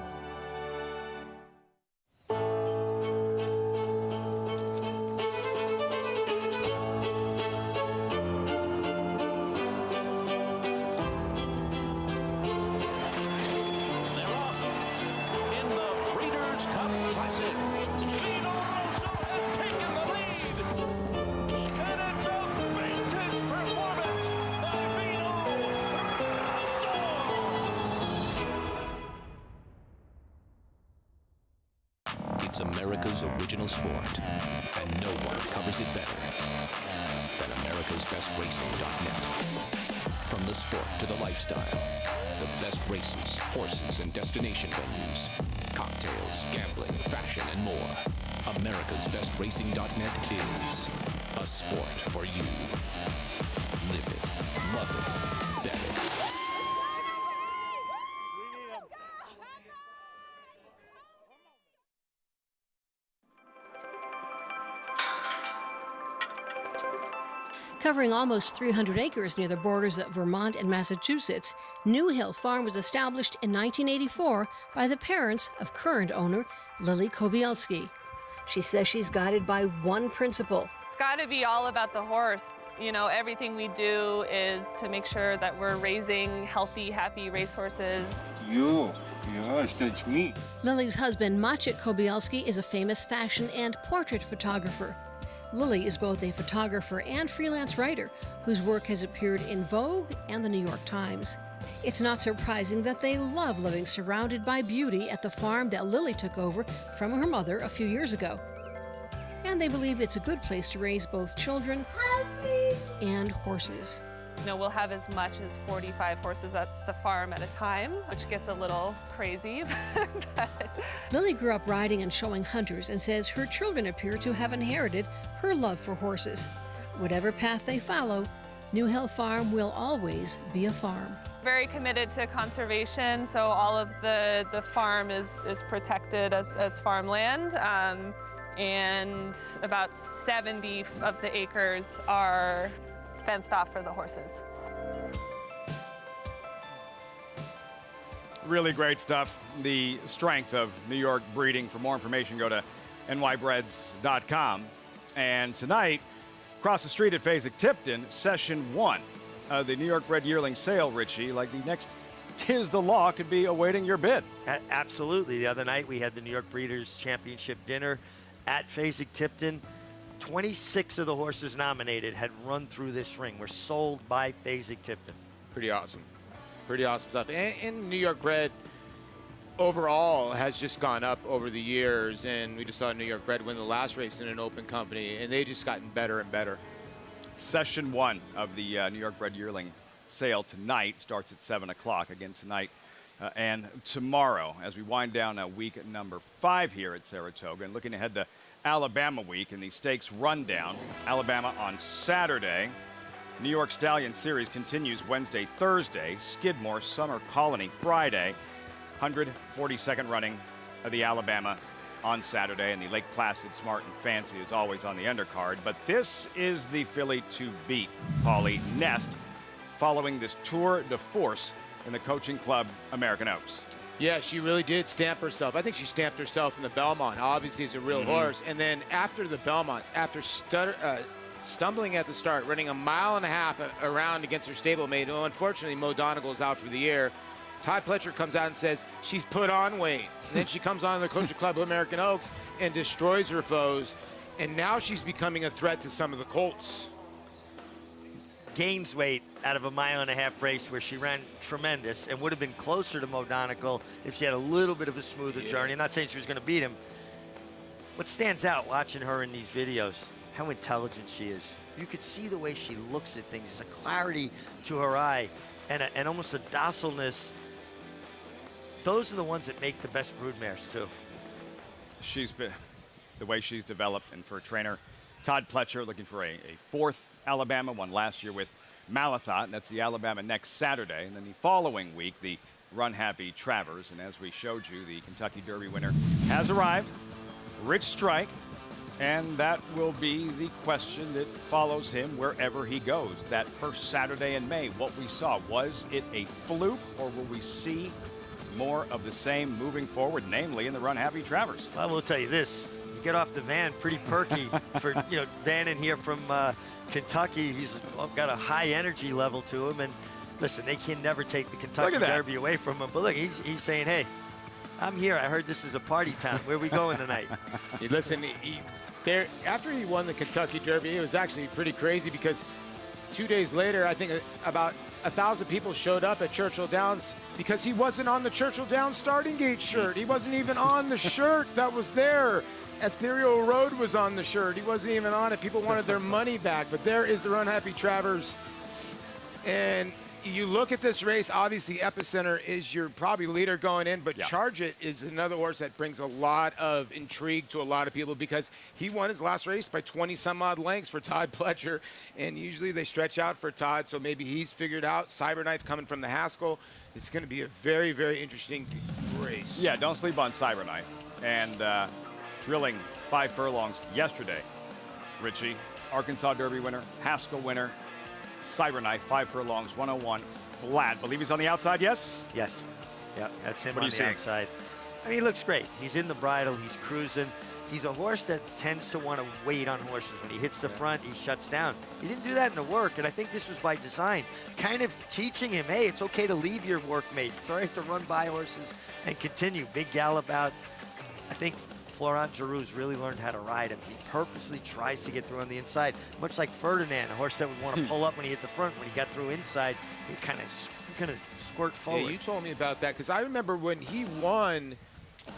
It's America's original sport, and no one covers it better than America'sBestRacing.net. From the sport to the lifestyle, the best races, horses, and destination venues, cocktails, gambling, fashion, and more. America'sBestRacing.net is a sport for you. Live it, love it, bet it. Covering almost 300 acres near the borders of Vermont and Massachusetts, New Hill Farm was established in 1984 by the parents of current owner Lily Kobielski. She says she's guided by one principle. It's got to be all about the horse. You know, everything we do is to make sure that we're raising healthy, happy racehorses. That's me. Lily's husband, Maciek Kobielski, is a famous fashion and portrait photographer. Lily is both a photographer and freelance writer whose work has appeared in Vogue and the New York Times. It's not surprising that they love living surrounded by beauty at the farm that Lily took over from her mother a few years ago. And they believe it's a good place to raise both children and horses. You know, we'll have as much as 45 horses at the farm at a time, which gets a little crazy. Lily grew up riding and showing hunters and says her children appear to have inherited her love for horses. Whatever path they follow, New Hill Farm will always be a farm. Very committed to conservation, so all of the farm is protected as farmland. And about 70 of the acres are fenced off for the horses. Really great stuff. The strength of New York breeding. For more information, go to nybreds.com. And tonight, across the street at Fasig-Tipton, Session 1 of the New York Bred Yearling Sale, Richie. Like the next Tis the Law could be awaiting your bid. Absolutely. The other night, we had the New York Breeders' Championship dinner at Fasig-Tipton. 26 of the horses nominated had run through this ring, were sold by Fasig-Tipton. Pretty awesome. Pretty awesome stuff. And New York Bred overall has just gone up over the years, and we just saw New York Bred win the last race in an open company, and they've just gotten better and better. Session 1 of the New York Bred Yearling Sale tonight starts at 7 o'clock again tonight and tomorrow as we wind down week number 5 here at Saratoga. And looking ahead to Alabama week and the stakes rundown. Alabama on Saturday. New York Stallion Series continues Wednesday, Thursday. Skidmore Summer Colony Friday. 142nd running of the Alabama on Saturday, and the Lake Placid Smart and Fancy is always on the undercard. But this is the filly to beat, Paulie Nest, following this tour de force in the Coaching Club American Oaks. Yeah, she really did stamp herself. I think she stamped herself in the Belmont. Obviously, it's a real horse. And then after the Belmont, after stumbling at the start, running 1.5 miles around against her stablemate, who unfortunately Mo Donegal's out for the year, Todd Pletcher comes out and says she's put on weight. And then she comes on the Coaching Club American Oaks and destroys her foes. And now she's becoming a threat to some of the colts. Gains weight out of a 1.5 mile race where she ran tremendous and would have been closer to Mo Donegal if she had a little bit of a smoother journey. I'm not saying she was going to beat him. What stands out watching her in these videos, how intelligent she is. You could see the way she looks at things. There's a clarity to her eye and almost a docileness. Those are the ones that make the best broodmares, too. She's been, the way she's developed, and for a trainer, Todd Pletcher looking for a fourth Alabama, won last year with Malathot, and that's the Alabama next Saturday. And then the following week, the Run Happy Travers. And as we showed you, the Kentucky Derby winner has arrived, Rich Strike, and that will be the question that follows him wherever he goes. That first Saturday in May, what we saw, was it a fluke, or will we see more of the same moving forward, namely in the Run Happy Travers? Well, we'll tell you this. You get off the van, pretty perky for, Van in here from Kentucky. He's got a high energy level to him. And listen, they can never take the Kentucky Derby away from him. But look, he's saying, hey, I'm here. I heard this is a party town. Where are we going tonight? Listen, after he won the Kentucky Derby, it was actually pretty crazy because 2 days later, I think about 1,000 people showed up at Churchill Downs because he wasn't on the Churchill Downs starting gate shirt. He wasn't even on the shirt that was there. Ethereal Road was on the shirt. He wasn't even on it. People wanted their money back. But there is the Run Happy Travers. And you look at this race, obviously Epicenter is your probably leader going in, but Charge It is another horse that brings a lot of intrigue to a lot of people because he won his last race by 20-some-odd lengths for Todd Pletcher, and usually they stretch out for Todd, so maybe he's figured out. Cyberknife coming from the Haskell. It's going to be a very, very interesting race. Yeah, don't sleep on Cyberknife. And drilling 5 furlongs yesterday, Richie, Arkansas Derby winner, Haskell winner, Cyberknife, 5 furlongs, 101 flat. Believe he's on the outside, yes? Yes. Yeah, that's him on the outside. I mean, he looks great. He's in the bridle. He's cruising. He's a horse that tends to want to wait on horses. When he hits the front, he shuts down. He didn't do that in the work, and I think this was by design. Kind of teaching him, hey, it's okay to leave your workmate. It's all right to run by horses and continue. Big gallop out. I think Florent Giroux's really learned how to ride him. He purposely tries to get through on the inside, much like Ferdinand, a horse that would want to pull up when he hit the front. When he got through inside, he kind of squirt forward. Yeah, you told me about that because I remember when he won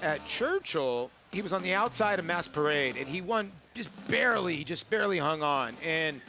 at Churchill, he was on the outside of Mass Parade, and he won just barely hung on. And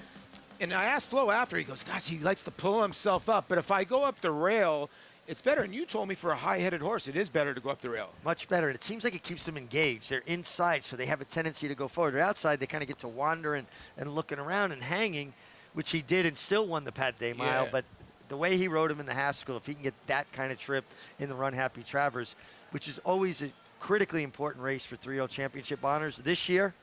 I asked Flo after, he goes, gosh, he likes to pull himself up, but if I go up the rail, it's better. And you told me for a high-headed horse, it is better to go up the rail. Much better. And it seems like it keeps them engaged. They're inside, so they have a tendency to go forward. They're outside, they kind of get to wander and looking around and hanging, which he did and still won the Pat Day Mile. Yeah. But the way he rode him in the Haskell, if he can get that kind of trip in the Run Happy Travers, which is always a critically important race for 3-0 championship honors, this year,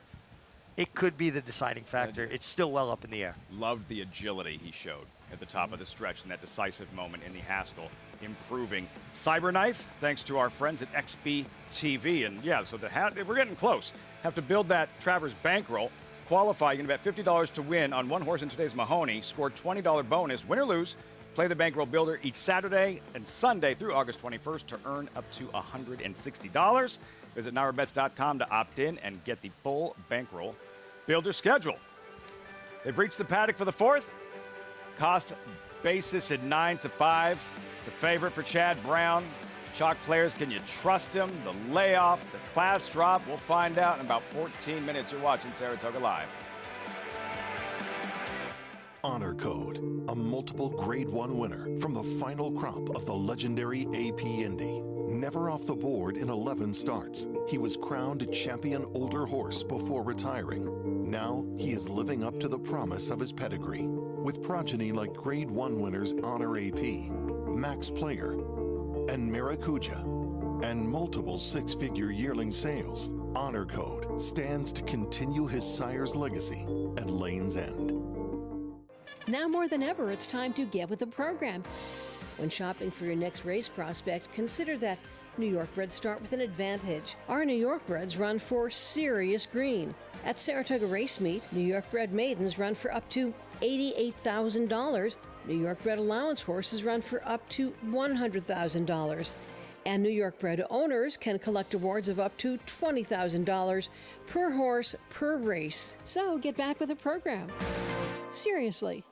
it could be the deciding factor. It's still well up in the air. Loved the agility he showed at the top of the stretch in that decisive moment in the Haskell, improving. Cyberknife, thanks to our friends at XB TV. And yeah, so we're getting close. Have to build that Travers bankroll. Qualify, you can bet $50 to win on one horse in today's Mahoney. Score $20 bonus, win or lose. Play the bankroll builder each Saturday and Sunday through August 21st to earn up to $160. Visit NaraBets.com to opt in and get the full bankroll builder schedule. They've reached the paddock for the 4th. Cost basis at 9-5. The favorite for Chad Brown. Chalk players, can you trust him? The layoff, the class drop, we'll find out in about 14 minutes. You're watching Saratoga Live. Honor Code, a multiple Grade 1 winner from the final crop of the legendary AP Indy. Never off the board in 11 starts, he was crowned champion older horse before retiring. Now he is living up to the promise of his pedigree. With progeny like Grade 1 winners Honor AP, Max Player, and Maracuja, and multiple 6-figure yearling sales. Honor Code stands to continue his sire's legacy at Lane's End. Now more than ever, it's time to get with the program. When shopping for your next race prospect, consider that New York breds start with an advantage. Our New York breds run for serious green. At Saratoga Race Meet, New York bred maidens run for up to $88,000. New York bred allowance horses run for up to $100,000. And New York bred owners can collect awards of up to $20,000 per horse per race. So get back with the program. Seriously.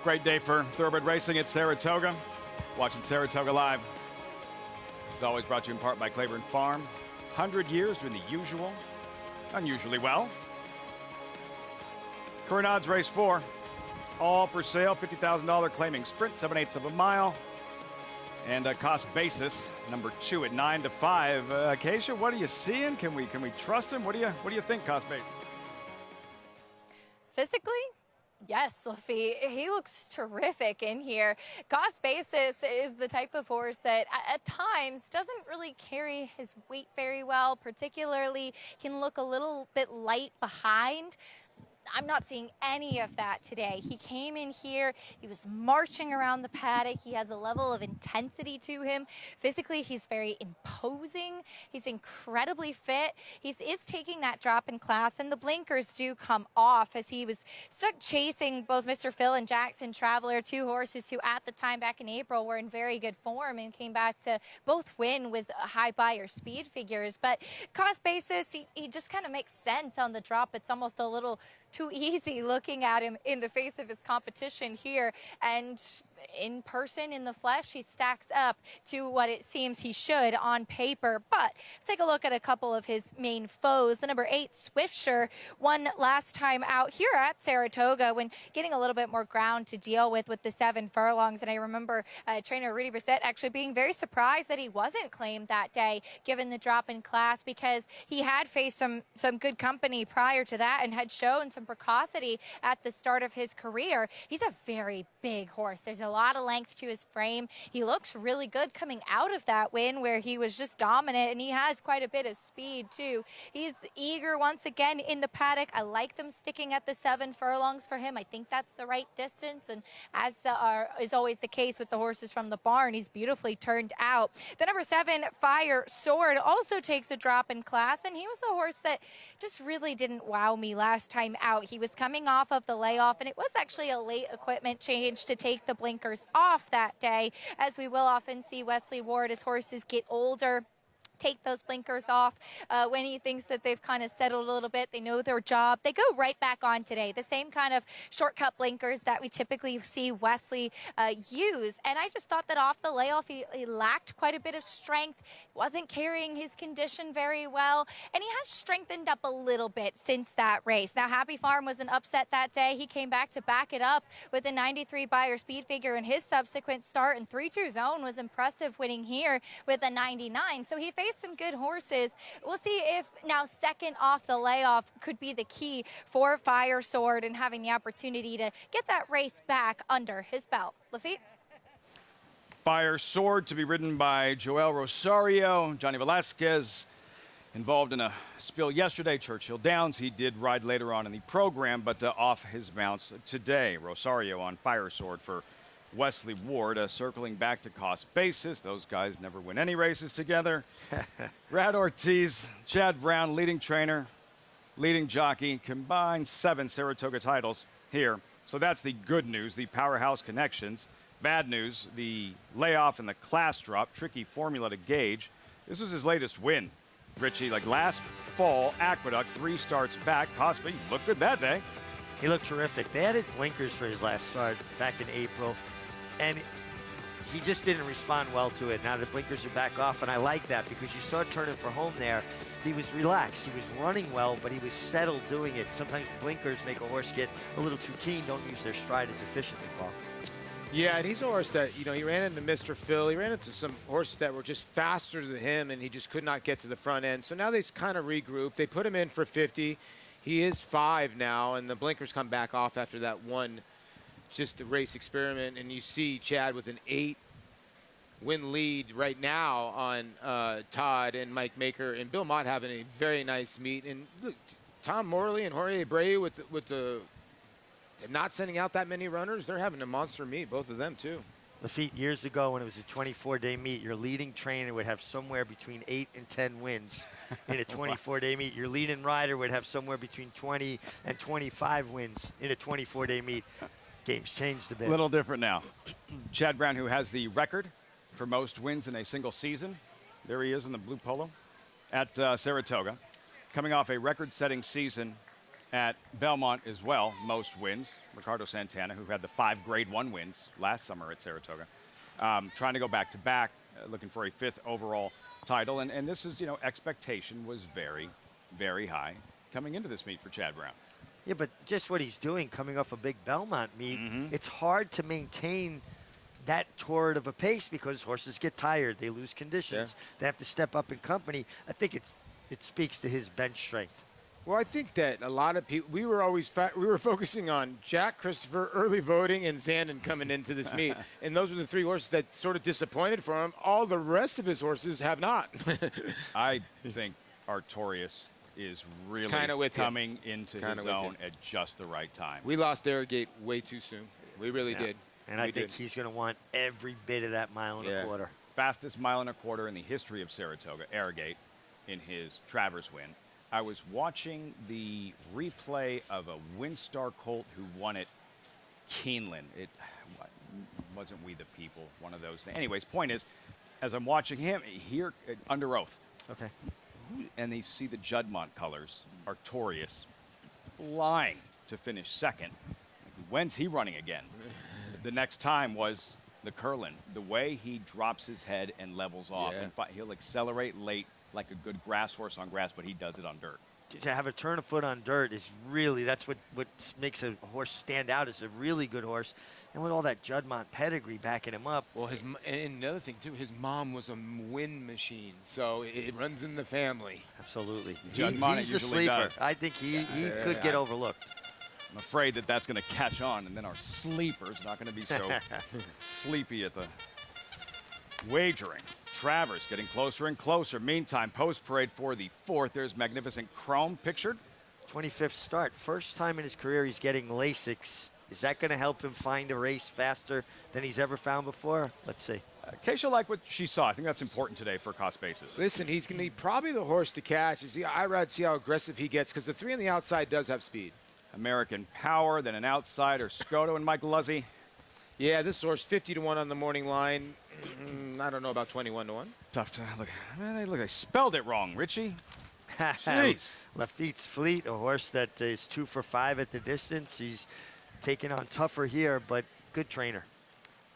Great day for thoroughbred racing at Saratoga. Watching Saratoga Live. It's always brought to you in part by Claiborne Farm. 100 years doing the usual, unusually well. Current odds race 4. All for sale, $50,000 claiming sprint, 7/8 of a mile. And cost basis, number 2 at 9 to 5. Acacia, what are you seeing? Can we trust him? What do you think, cost basis? Physically? Yes, Lafitte. He looks terrific in here. Cost basis is the type of horse that at times doesn't really carry his weight very well, particularly can look a little bit light behind. I'm not seeing any of that today. He came in here, he was marching around the paddock. He has a level of intensity to him. Physically, he's very imposing. He's incredibly fit. He is taking that drop in class, and the blinkers do come off as he was stuck chasing both Mr. Phil and Jackson Traveler, 2 horses who at the time back in April were in very good form and came back to both win with high buyer speed figures. But cost basis, he just kind of makes sense on the drop. It's almost a little too easy looking at him in the face of his competition here, and in person, in the flesh, he stacks up to what it seems he should on paper. But take a look at a couple of his main foes. The number 8, Swiftsure, won last time out here at Saratoga when getting a little bit more ground to deal with the 7 furlongs. And I remember trainer Rudy Brissett actually being very surprised that he wasn't claimed that day, given the drop in class, because he had faced some good company prior to that and had shown some precocity at the start of his career. He's a very big horse. There's a lot of length to his frame. He looks really good coming out of that win where he was just dominant, and he has quite a bit of speed too. He's eager once again in the paddock. I like them sticking at the 7 furlongs for him. I think that's the right distance, and as is always the case with the horses from the barn, he's beautifully turned out. The number 7, Fire Sword, also takes a drop in class, and he was a horse that just really didn't wow me last time out. He was coming off of the layoff, and it was actually a late equipment change to take the blinkers off that day, as we will often see Wesley Ward as horses get older take those blinkers off when he thinks that they've kind of settled a little bit. They know their job. They go right back on today. The same kind of shortcut blinkers that we typically see Wesley use. And I just thought that off the layoff, he lacked quite a bit of strength, wasn't carrying his condition very well, and he has strengthened up a little bit since that race. Now, Happy Farm was an upset that day. He came back to back it up with a 93 Beyer speed figure in his subsequent start, and 3-2 Zone was impressive, winning here with a 99. So he faced some good horses. We'll see if now second off the layoff could be the key for Fire Sword and having the opportunity to get that race back under his belt. Lafitte? Fire Sword to be ridden by Joel Rosario. Johnny Velasquez involved in a spill yesterday, Churchill Downs. He did ride later on in the program, but off his mounts today. Rosario on Fire Sword for Wesley Ward, circling back to cost basis. Those guys never win any races together. Brad Ortiz, Chad Brown, leading trainer, leading jockey, combined 7 Saratoga titles here. So that's the good news, the powerhouse connections. Bad news, the layoff and the class drop, tricky formula to gauge. This was his latest win, Richie. Like last fall, Aqueduct, 3 starts back. Cosby looked good that day. He looked terrific. They added blinkers for his last start back in April, and he just didn't respond well to it. Now the blinkers are back off, and I like that because you saw turning for home there. He was relaxed. He was running well, but he was settled doing it. Sometimes blinkers make a horse get a little too keen, don't use their stride as efficiently, Paul. Yeah, and he's a horse that, you know, he ran into Mr. Phil. He ran into some horses that were just faster than him, and he just could not get to the front end. So now they kind of regrouped. They put him in for 50. He is 5 now, and the blinkers come back off after that one, just the race experiment. And you see Chad with an 8-win lead right now on Todd and Mike Maker and Bill Mott having a very nice meet. And look, Tom Morley and Jorge Abreu with the not sending out that many runners, they're having a monster meet, both of them too. Lafitte, years ago when it was a 24-day meet, your leading trainer would have somewhere between 8 and 10 wins in a 24-day meet. Your leading rider would have somewhere between 20 and 25 wins in a 24-day meet. Game's changed a bit. A little different now. Chad Brown, who has the record for most wins in a single season. There he is in the blue polo at Saratoga. Coming off a record-setting season at Belmont as well, most wins. Ricardo Santana, who had the 5 Grade 1 wins last summer at Saratoga. Trying to go back-to-back, looking for a 5th overall title. And this is, you know, expectation was very, very high coming into this meet for Chad Brown. Yeah, but just what he's doing coming off a big Belmont meet, it's hard to maintain that torrid of a pace because horses get tired. They lose conditions. Yeah. They have to step up in company. I think it speaks to his bench strength. Well, I think that a lot of people, we were focusing on Jack, Christopher, early voting, and Zandon coming into this meet. And those were the 3 horses that sort of disappointed for him. All the rest of his horses have not. I think Artorias is really coming into his zone at just the right time. We lost Arrogate way too soon. We really did. And I think he's going to want every bit of that mile and a quarter. Fastest mile and a quarter in the history of Saratoga, Arrogate, in his Travers win. I was watching the replay of a Windstar Colt who won at Keeneland. It wasn't We the People, one of those things. Anyways, point is, as I'm watching him here under oath. Okay. And they see the Juddmonte colors, Artorias, flying to finish 2nd. When's he running again? The next time was the Curlin. The way he drops his head and levels off, and he'll accelerate late like a good grass horse on grass, but he does it on dirt. To have a turn of foot on dirt is really, that's what makes a horse stand out as a really good horse. And with all that Juddmonte pedigree backing him up. Well, and another thing, too, his mom was a win machine, so it runs in the family. Absolutely. He's a sleeper. I think he could get overlooked. I'm afraid that that's going to catch on, and then our sleeper's not going to be so sleepy at the wagering. Travers getting closer and closer. Meantime, post-parade for the 4th. There's Magnificent Chrome pictured. 25th start. First time in his career he's getting Lasix. Is that going to help him find a race faster than he's ever found before? Let's see. Keisha liked what she saw. I think that's important today for cost basis. Listen, he's going to be probably the horse to catch. See, I'd see how aggressive he gets because the 3 on the outside does have speed. American Power, then an outsider, Scoto and Mike Luzzy. Yeah, this horse 50-1 on the morning line. I don't know about 21 to 1. Tough to look. Man, they spelled it wrong, Richie. Jeez. Lafitte's Fleet, a horse that is 2 for 5 at the distance. He's taking on tougher here, but good trainer.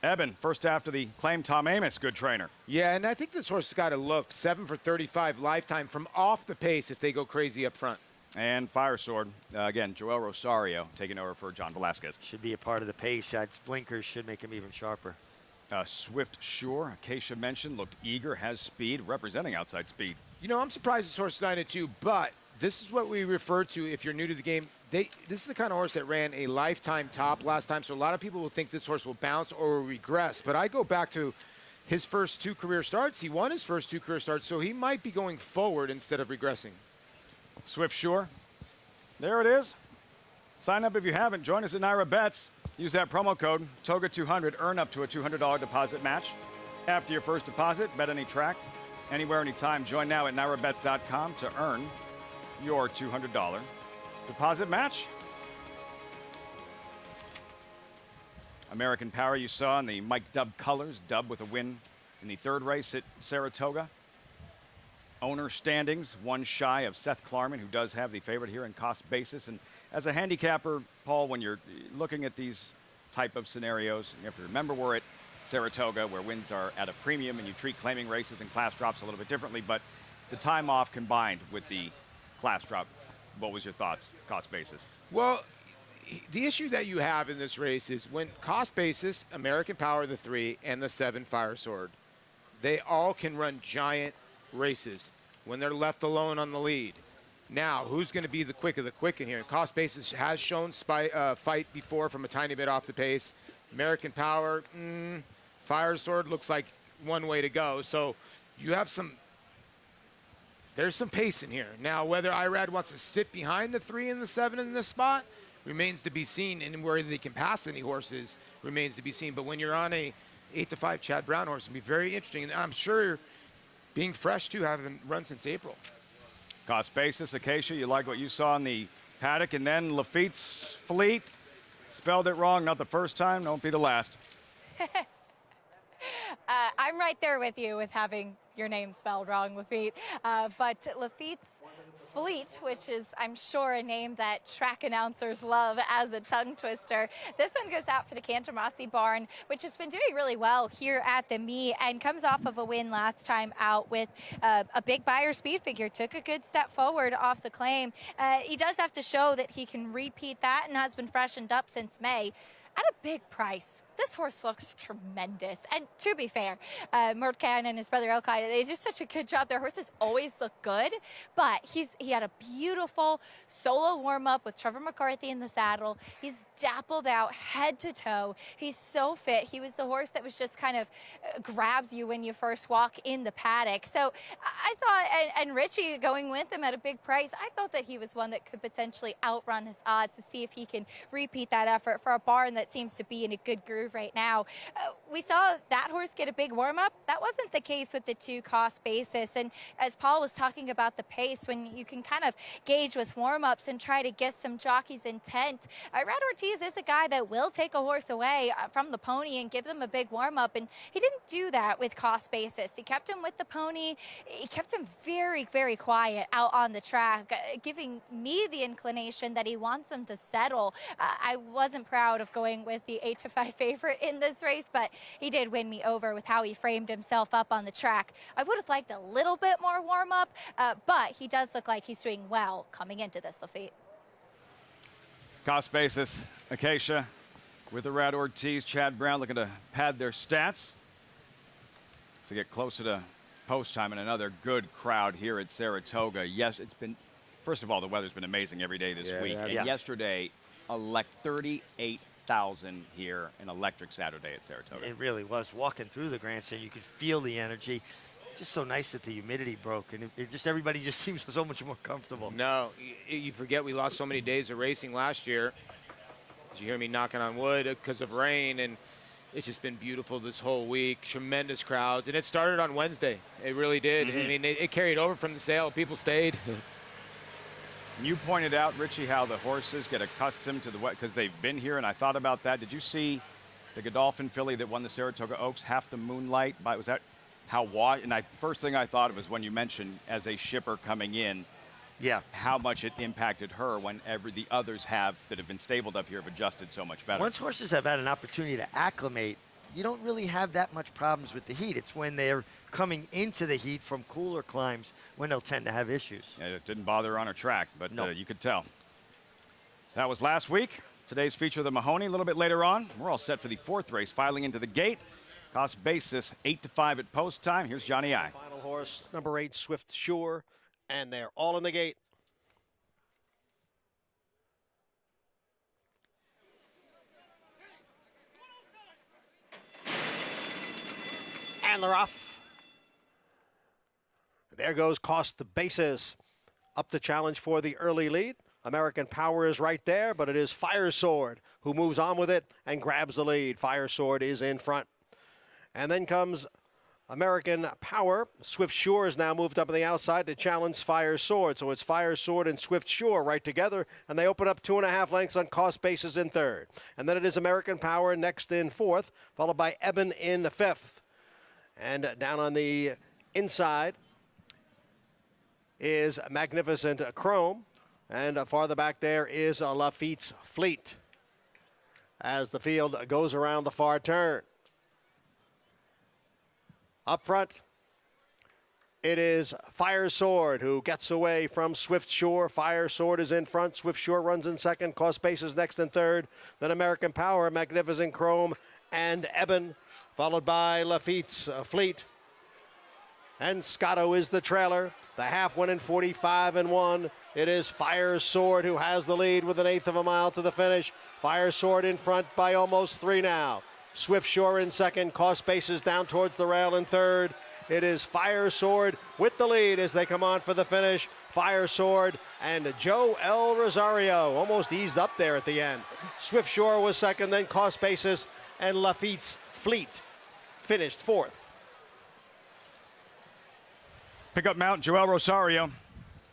Eben, first after the claim, Tom Amos, good trainer. Yeah, and I think this horse has got to look 7 for 35 lifetime from off the pace if they go crazy up front. And Fire Sword, again, Joel Rosario taking over for John Velasquez. Should be a part of the pace. Its blinkers should make him even sharper. Swift Shore, Acacia mentioned, looked eager, has speed, representing outside speed. You know, I'm surprised this horse is 9-2, but this is what we refer to, if you're new to the game, this is the kind of horse that ran a lifetime top last time, so a lot of people will think this horse will bounce or regress. But I go back to his first 2 career starts. He won his first 2 career starts, so he might be going forward instead of regressing. Swift Shore, there it is. Sign up if you haven't. Join us at Naira Bets. Use that promo code TOGA200. Earn up to a $200 deposit match. After your first deposit, bet any track, anywhere, anytime. Join now at NairaBets.com to earn your $200 deposit match. American Power you saw in the Mike Dubb colors. Dubb with a win in the 3rd race at Saratoga. Owner standings, 1 shy of Seth Klarman, who does have the favorite here in cost basis. And as a handicapper, Paul, when you're looking at these type of scenarios, you have to remember we're at Saratoga, where wins are at a premium, and you treat claiming races and class drops a little bit differently. But the time off combined with the class drop, what was your thoughts, cost basis? Well, the issue that you have in this race is when cost basis, American Power, the 3, and the 7, Fire Sword, they all can run giant races when they're left alone on the lead. Now, who's going to be the quick of the quick in here? Cost basis has shown fight before from a tiny bit off the pace. American Power, Fire Sword looks like one way to go. So you have there's some pace in here. Now, whether Irad wants to sit behind the 3 and the 7 in this spot remains to be seen, and where they can pass any horses remains to be seen. But when you're on a 8-5 Chad Brown horse, it'll be very interesting. And I'm sure being fresh, too, haven't run since April. Cost basis, Acacia, you like what you saw in the paddock, and then Lafitte's Fleet. Spelled it wrong, not the first time, don't be the last. I'm right there with you with having your name spelled wrong, Lafitte. But Lafitte's Fleet, which is, I'm sure, a name that track announcers love as a tongue twister. This one goes out for the Cantamasi barn, which has been doing really well here at the meet and comes off of a win last time out with a big buyer speed figure. Took a good step forward off the claim. He does have to show that he can repeat that and has been freshened up since May at a big price. This horse looks tremendous. And to be fair, Murtcan and his brother Elkai, they do such a good job. Their horses always look good, but he had a beautiful solo warm-up with Trevor McCarthy in the saddle. He's dappled out head to toe. He's so fit. He was the horse that was just kind of grabs you when you first walk in the paddock. So I thought, and Richie going with him at a big price, I thought that he was one that could potentially outrun his odds to see if he can repeat that effort for a barn that seems to be in a good groove right now. We saw that horse get a big warm-up. That wasn't the case with the 2 cost basis. And as Paul was talking about the pace, when you can kind of gauge with warm-ups and try to guess some jockey's intent, Rad Ortiz is a guy that will take a horse away from the pony and give them a big warm-up. And he didn't do that with cost basis. He kept him with the pony. He kept him very, very quiet out on the track, giving me the inclination that he wants him to settle. I wasn't proud of going with the 8-5 favorite in this race, but he did win me over with how he framed himself up on the track. I would have liked a little bit more warm-up, but he does look like he's doing well coming into this, Lafitte. Cost basis, Acacia with the Rad Ortiz, Chad Brown looking to pad their stats to get closer to post time, and another good crowd here at Saratoga. Yes, it's been, first of all, the weather's been amazing every day this week. And yesterday, 38,000 here, an electric Saturday at Saratoga. It really was. Walking through the grandstand, you could feel the energy. Just so nice that the humidity broke, and everybody just seems so much more comfortable. No, you forget we lost so many days of racing last year. Did you hear me knocking on wood because of rain? And it's just been beautiful this whole week. Tremendous crowds, and it started on Wednesday. It really did. I mean, it carried over from the sale. People stayed. You pointed out, Richie, how the horses get accustomed to the wet because they've been here, and I thought about that. Did you see the Godolphin filly that won the Saratoga Oaks, Half the Moonlight. Was that how? And first thing I thought of was when you mentioned as a shipper coming in, how much it impacted her when the others that have been stabled up here have adjusted so much better. Once horses have had an opportunity to acclimate, you don't really have that much problems with the heat. It's when they're coming into the heat from cooler climes when they'll tend to have issues. Yeah, it didn't bother her on her track, but you could tell. That was last week. Today's feature of the Mahoney a little bit later on. We're all set for the fourth race, filing into the gate. Cost basis 8-5 at post time. Here's Johnny I. Final horse, number 8, Swift Sure, and they're all in the gate. And they're off. There goes Cost the basis. Up to challenge for the early lead. American Power is right there, but it is Fire Sword who moves on with it and grabs the lead. Fire Sword is in front. And then comes American Power. Swift Sure is now moved up on the outside to challenge Fire Sword. So it's Fire Sword and Swift Sure right together, and they open up 2.5 lengths on cost basis in third. And then it is American Power next in fourth, followed by Eben in the fifth. And down on the inside is Magnificent Chrome. And farther back there is Lafitte's Fleet as the field goes around the far turn. Up front, it is Fire Sword who gets away from Swift Sure. Fire Sword is in front. Swift Sure runs in second. Cost basis next in third. Then American Power, Magnificent Chrome, and Eben, followed by Lafitte's Fleet. And Scotto is the trailer. The half went in 45-1. It is Fire Sword who has the lead with 1/8 of a mile to the finish. Fire Sword in front by almost 3 now. Swift Sure in second. Cost basis down towards the rail in third. It is Fire Sword with the lead as they come on for the finish. Fire Sword and Joe L. Rosario almost eased up there at the end. Swift Sure was second, then Cost basis and Lafitte's Fleet finished fourth. Pick up Mount Joel Rosario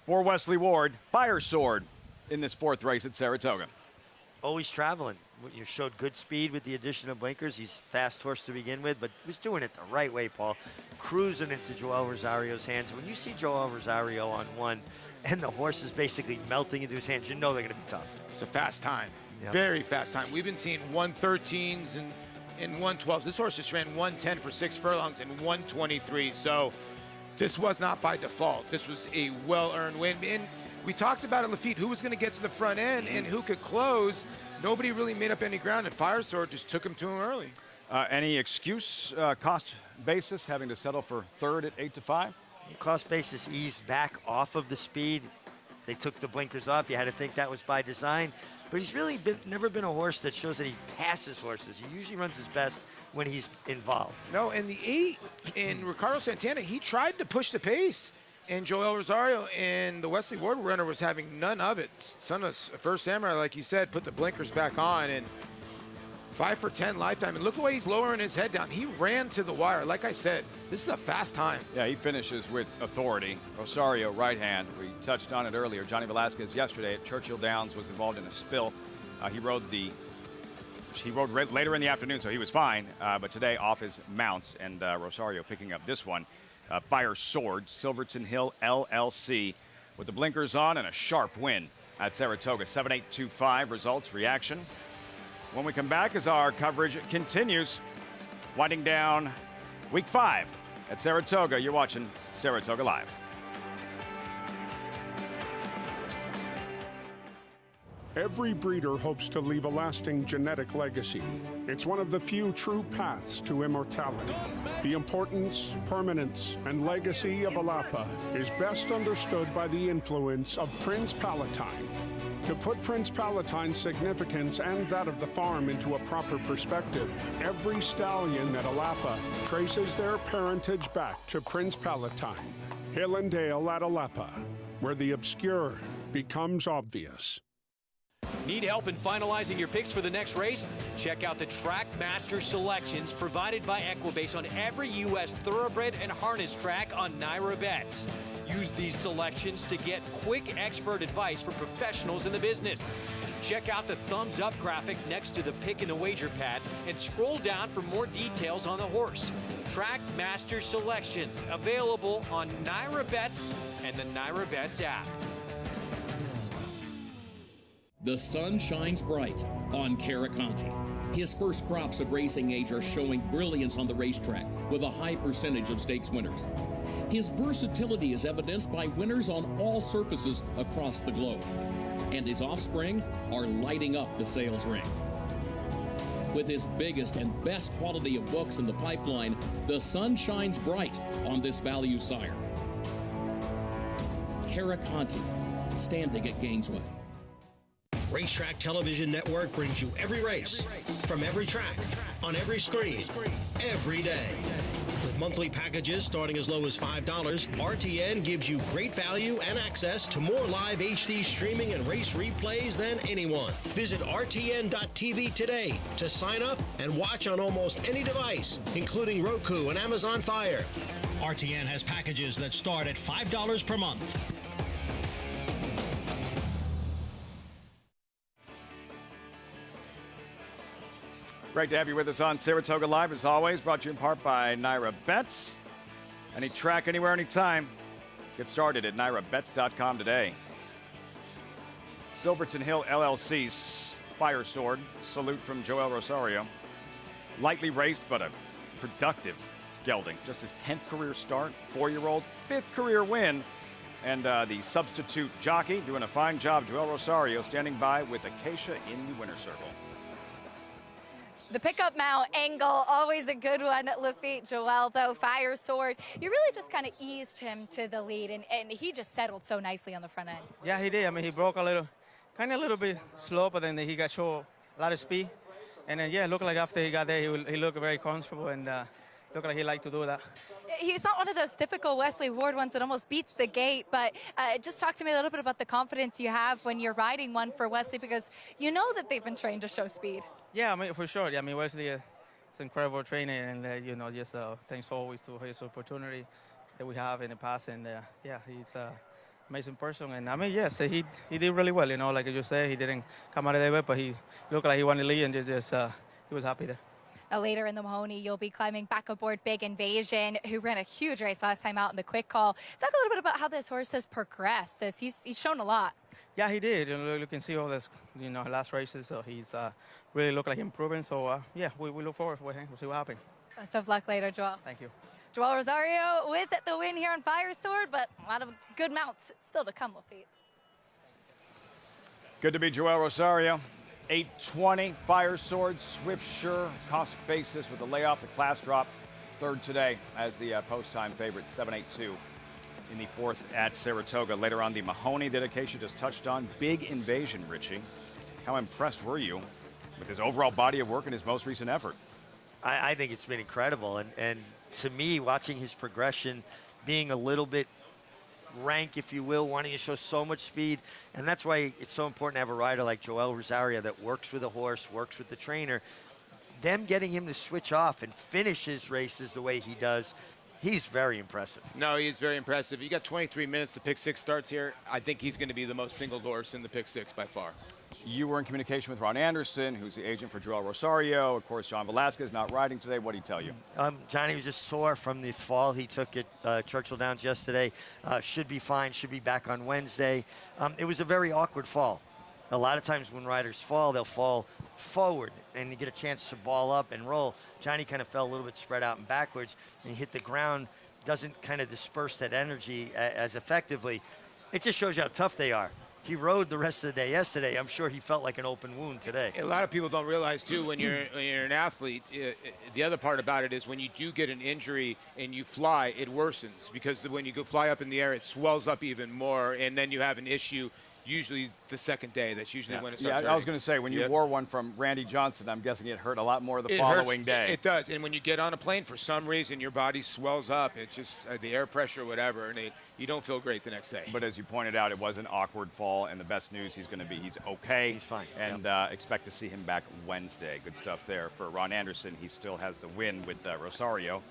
or Wesley Ward. Fire Sword in this fourth race at Saratoga. Always traveling. You showed good speed with the addition of blinkers. He's a fast horse to begin with, but was doing it the right way, Paul. Cruising into Joel Rosario's hands. When you see Joel Rosario on one and the horse is basically melting into his hands, you know they're going to be tough. It's a fast time. Yep. Very fast time. We've been seeing 113s and 112s. This horse just ran 110 for 6 furlongs and 123. So this was not by default. This was a well-earned win. And we talked about at Lafitte, who was going to get to the front end and who could close. Nobody really made up any ground, and Fire Sword just took him to him early. Any excuse, cost basis, having to settle for third at 8-5? Cost basis eased back off of the speed. They took the blinkers off. You had to think that was by design. But he's really never been a horse that shows that he passes horses. He usually runs his best when he's involved. No, and the 8 in Ricardo Santana, he tried to push the pace. And Joel Rosario and the Wesley Ward runner was having none of it. Son of First Samurai, like you said, put the blinkers back on, and 5 for 10 lifetime. And look the way he's lowering his head down. He ran to the wire. Like I said, this is a fast time. Yeah, he finishes with authority. Rosario, right hand. We touched on it earlier. Johnny Velasquez yesterday at Churchill Downs was involved in a spill. He rode later in the afternoon, so he was fine. But today, off his mounts, and Rosario picking up this one. Fire Sword, Silverton Hill LLC, with the blinkers on and a sharp win at Saratoga. 7-8-2-5 results, reaction. When we come back, as our coverage continues, winding down week 5 at Saratoga. You're watching Saratoga Live. Every breeder hopes to leave a lasting genetic legacy. It's one of the few true paths to immortality. The importance, permanence, and legacy of Alapa is best understood by the influence of Prince Palatine. To put Prince Palatine's significance and that of the farm into a proper perspective, every stallion at Alapa traces their parentage back to Prince Palatine. Hill and Dale at Alapa, where the obscure becomes obvious. Need help in finalizing your picks for the next race? Check out the Track Master selections provided by Equibase on every U.S. thoroughbred and harness track on Naira Bets. Use these selections to get quick expert advice from professionals in the business. Check out the thumbs up graphic next to the pick and the wager pad and scroll down for more details on the horse. Track Master Selections, available on Naira Bets and the Naira Bets app. The sun shines bright on Caraconte. His first crops of racing age are showing brilliance on the racetrack with a high percentage of stakes winners. His versatility is evidenced by winners on all surfaces across the globe. And his offspring are lighting up the sales ring. With his biggest and best quality of books in the pipeline, the sun shines bright on this value sire. Caraconte, standing at Gainesway. Racetrack Television Network brings you every race, from every track, on every screen, every day. With monthly packages starting as low as $5, RTN gives you great value and access to more live HD streaming and race replays than anyone. Visit RTN.tv today to sign up and watch on almost any device, including Roku and Amazon Fire. RTN has packages that start at $5 per month. Great to have you with us on Saratoga Live, as always. Brought to you in part by Naira Bets. Any track, anywhere, anytime. Get started at nairabets.com today. Silverton Hill LLC's Fire Sword. Salute from Joel Rosario. Lightly raced, but a productive gelding. Just his 10th career start. 4-year-old, 5th career win. And the substitute jockey doing a fine job. Joel Rosario standing by with Acacia in the winner's circle. The pickup mount angle, always a good one. Lafitte Joel, though, Fire Sword. You really just kind of eased him to the lead, and he just settled so nicely on the front end. Yeah, he did. I mean, he broke a little bit slow, but then he got show a lot of speed. And then, yeah, it looked like after he got there, he looked very comfortable and looked like he liked to do that. He's not one of those typical Wesley Ward ones that almost beats the gate, but just talk to me a little bit about the confidence you have when you're riding one for Wesley, because you know that they've been trained to show speed. Yeah, I mean, for sure. Yeah, I mean, Wesley is an incredible trainer, and, you know, just thanks always to his opportunity that we have in the past. And, yeah, he's an amazing person. And, I mean, yes, he did really well, you know, like you said, he didn't come out of the way, but he looked like he wanted to lead, and he was happy there. Now, later in the Mahoney, you'll be climbing back aboard Big Invasion, who ran a huge race last time out in the quick call. Talk a little bit about how this horse has progressed, as he's shown a lot. Yeah, he did. You can see all this, you know, last races, so he's really looked like improving. So, yeah, we look forward to him. We'll see what happens. Best of luck later, Joel. Thank you. Joel Rosario with the win here on Fire Sword, but a lot of good mounts still to come, Lafitte. Good to be Joel Rosario. 820, Fire Sword, Swift Sure, cost basis with the layoff, the class drop. Third today as the post-time favorite, 7.82 in the fourth at Saratoga. Later on, the Mahoney dedication just touched on. Big Invasion, Richie. How impressed were you with his overall body of work and his most recent effort? I think it's been incredible. And to me, watching his progression, being a little bit rank, if you will, wanting to show so much speed. And that's why it's so important to have a rider like Joel Rosario that works with a horse, works with the trainer. Them getting him to switch off and finish his races the way he does, he's very impressive. No, he's very impressive. You got 23 minutes to pick six starts here. I think he's going to be the most single horse in the pick six by far. You were in communication with Ron Anderson, who's the agent for Joel Rosario. Of course, John Velasquez not riding today. What did he tell you? Johnny was just sore from the fall he took at Churchill Downs yesterday. Should be fine, should be back on Wednesday. It was a very awkward fall. A lot of times when riders fall, they'll fall forward and you get a chance to ball up and roll. Johnny kind of fell a little bit spread out and backwards, and he hit the ground, doesn't kind of disperse that energy as effectively. It just shows you how tough they are. He rode the rest of the day yesterday. I'm sure he felt like an open wound today. A lot of people don't realize, too, when you're an athlete, the other part about it is when you do get an injury and you fly, it worsens, because when you go fly up in the air, it swells up even more, and then you have an issue usually the second day. That's usually when it starts hurting. I was going to say, when you wore one from Randy Johnson, I'm guessing it hurt a lot more the following day. It does. And when you get on a plane, for some reason, your body swells up. It's just the air pressure, whatever, and you don't feel great the next day. But as you pointed out, it was an awkward fall, and the best news, he's okay. He's fine. And expect to see him back Wednesday. Good stuff there for Ron Anderson. He still has the win with Rosario.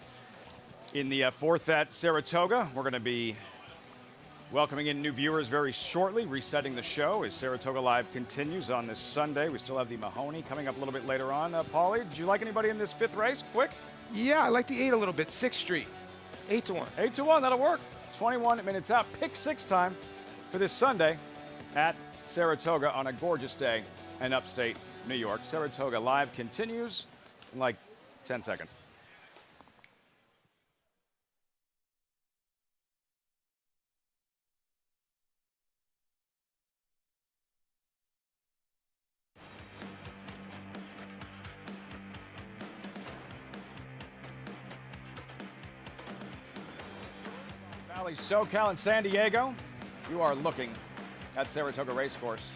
In the fourth at Saratoga, we're going to be Welcoming in new viewers very shortly. Resetting the show as Saratoga Live continues on this Sunday. We still have the Mahoney coming up a little bit later on. Paulie, did you like anybody in this 5th race? Quick. Yeah, I like the 8 a little bit. 6th Street. 8-1. 8-1, that'll work. 21 minutes out. Pick 6 time for this Sunday at Saratoga on a gorgeous day in upstate New York. Saratoga Live continues in like 10 seconds. Valley, SoCal, and San Diego, you are looking at Saratoga Racecourse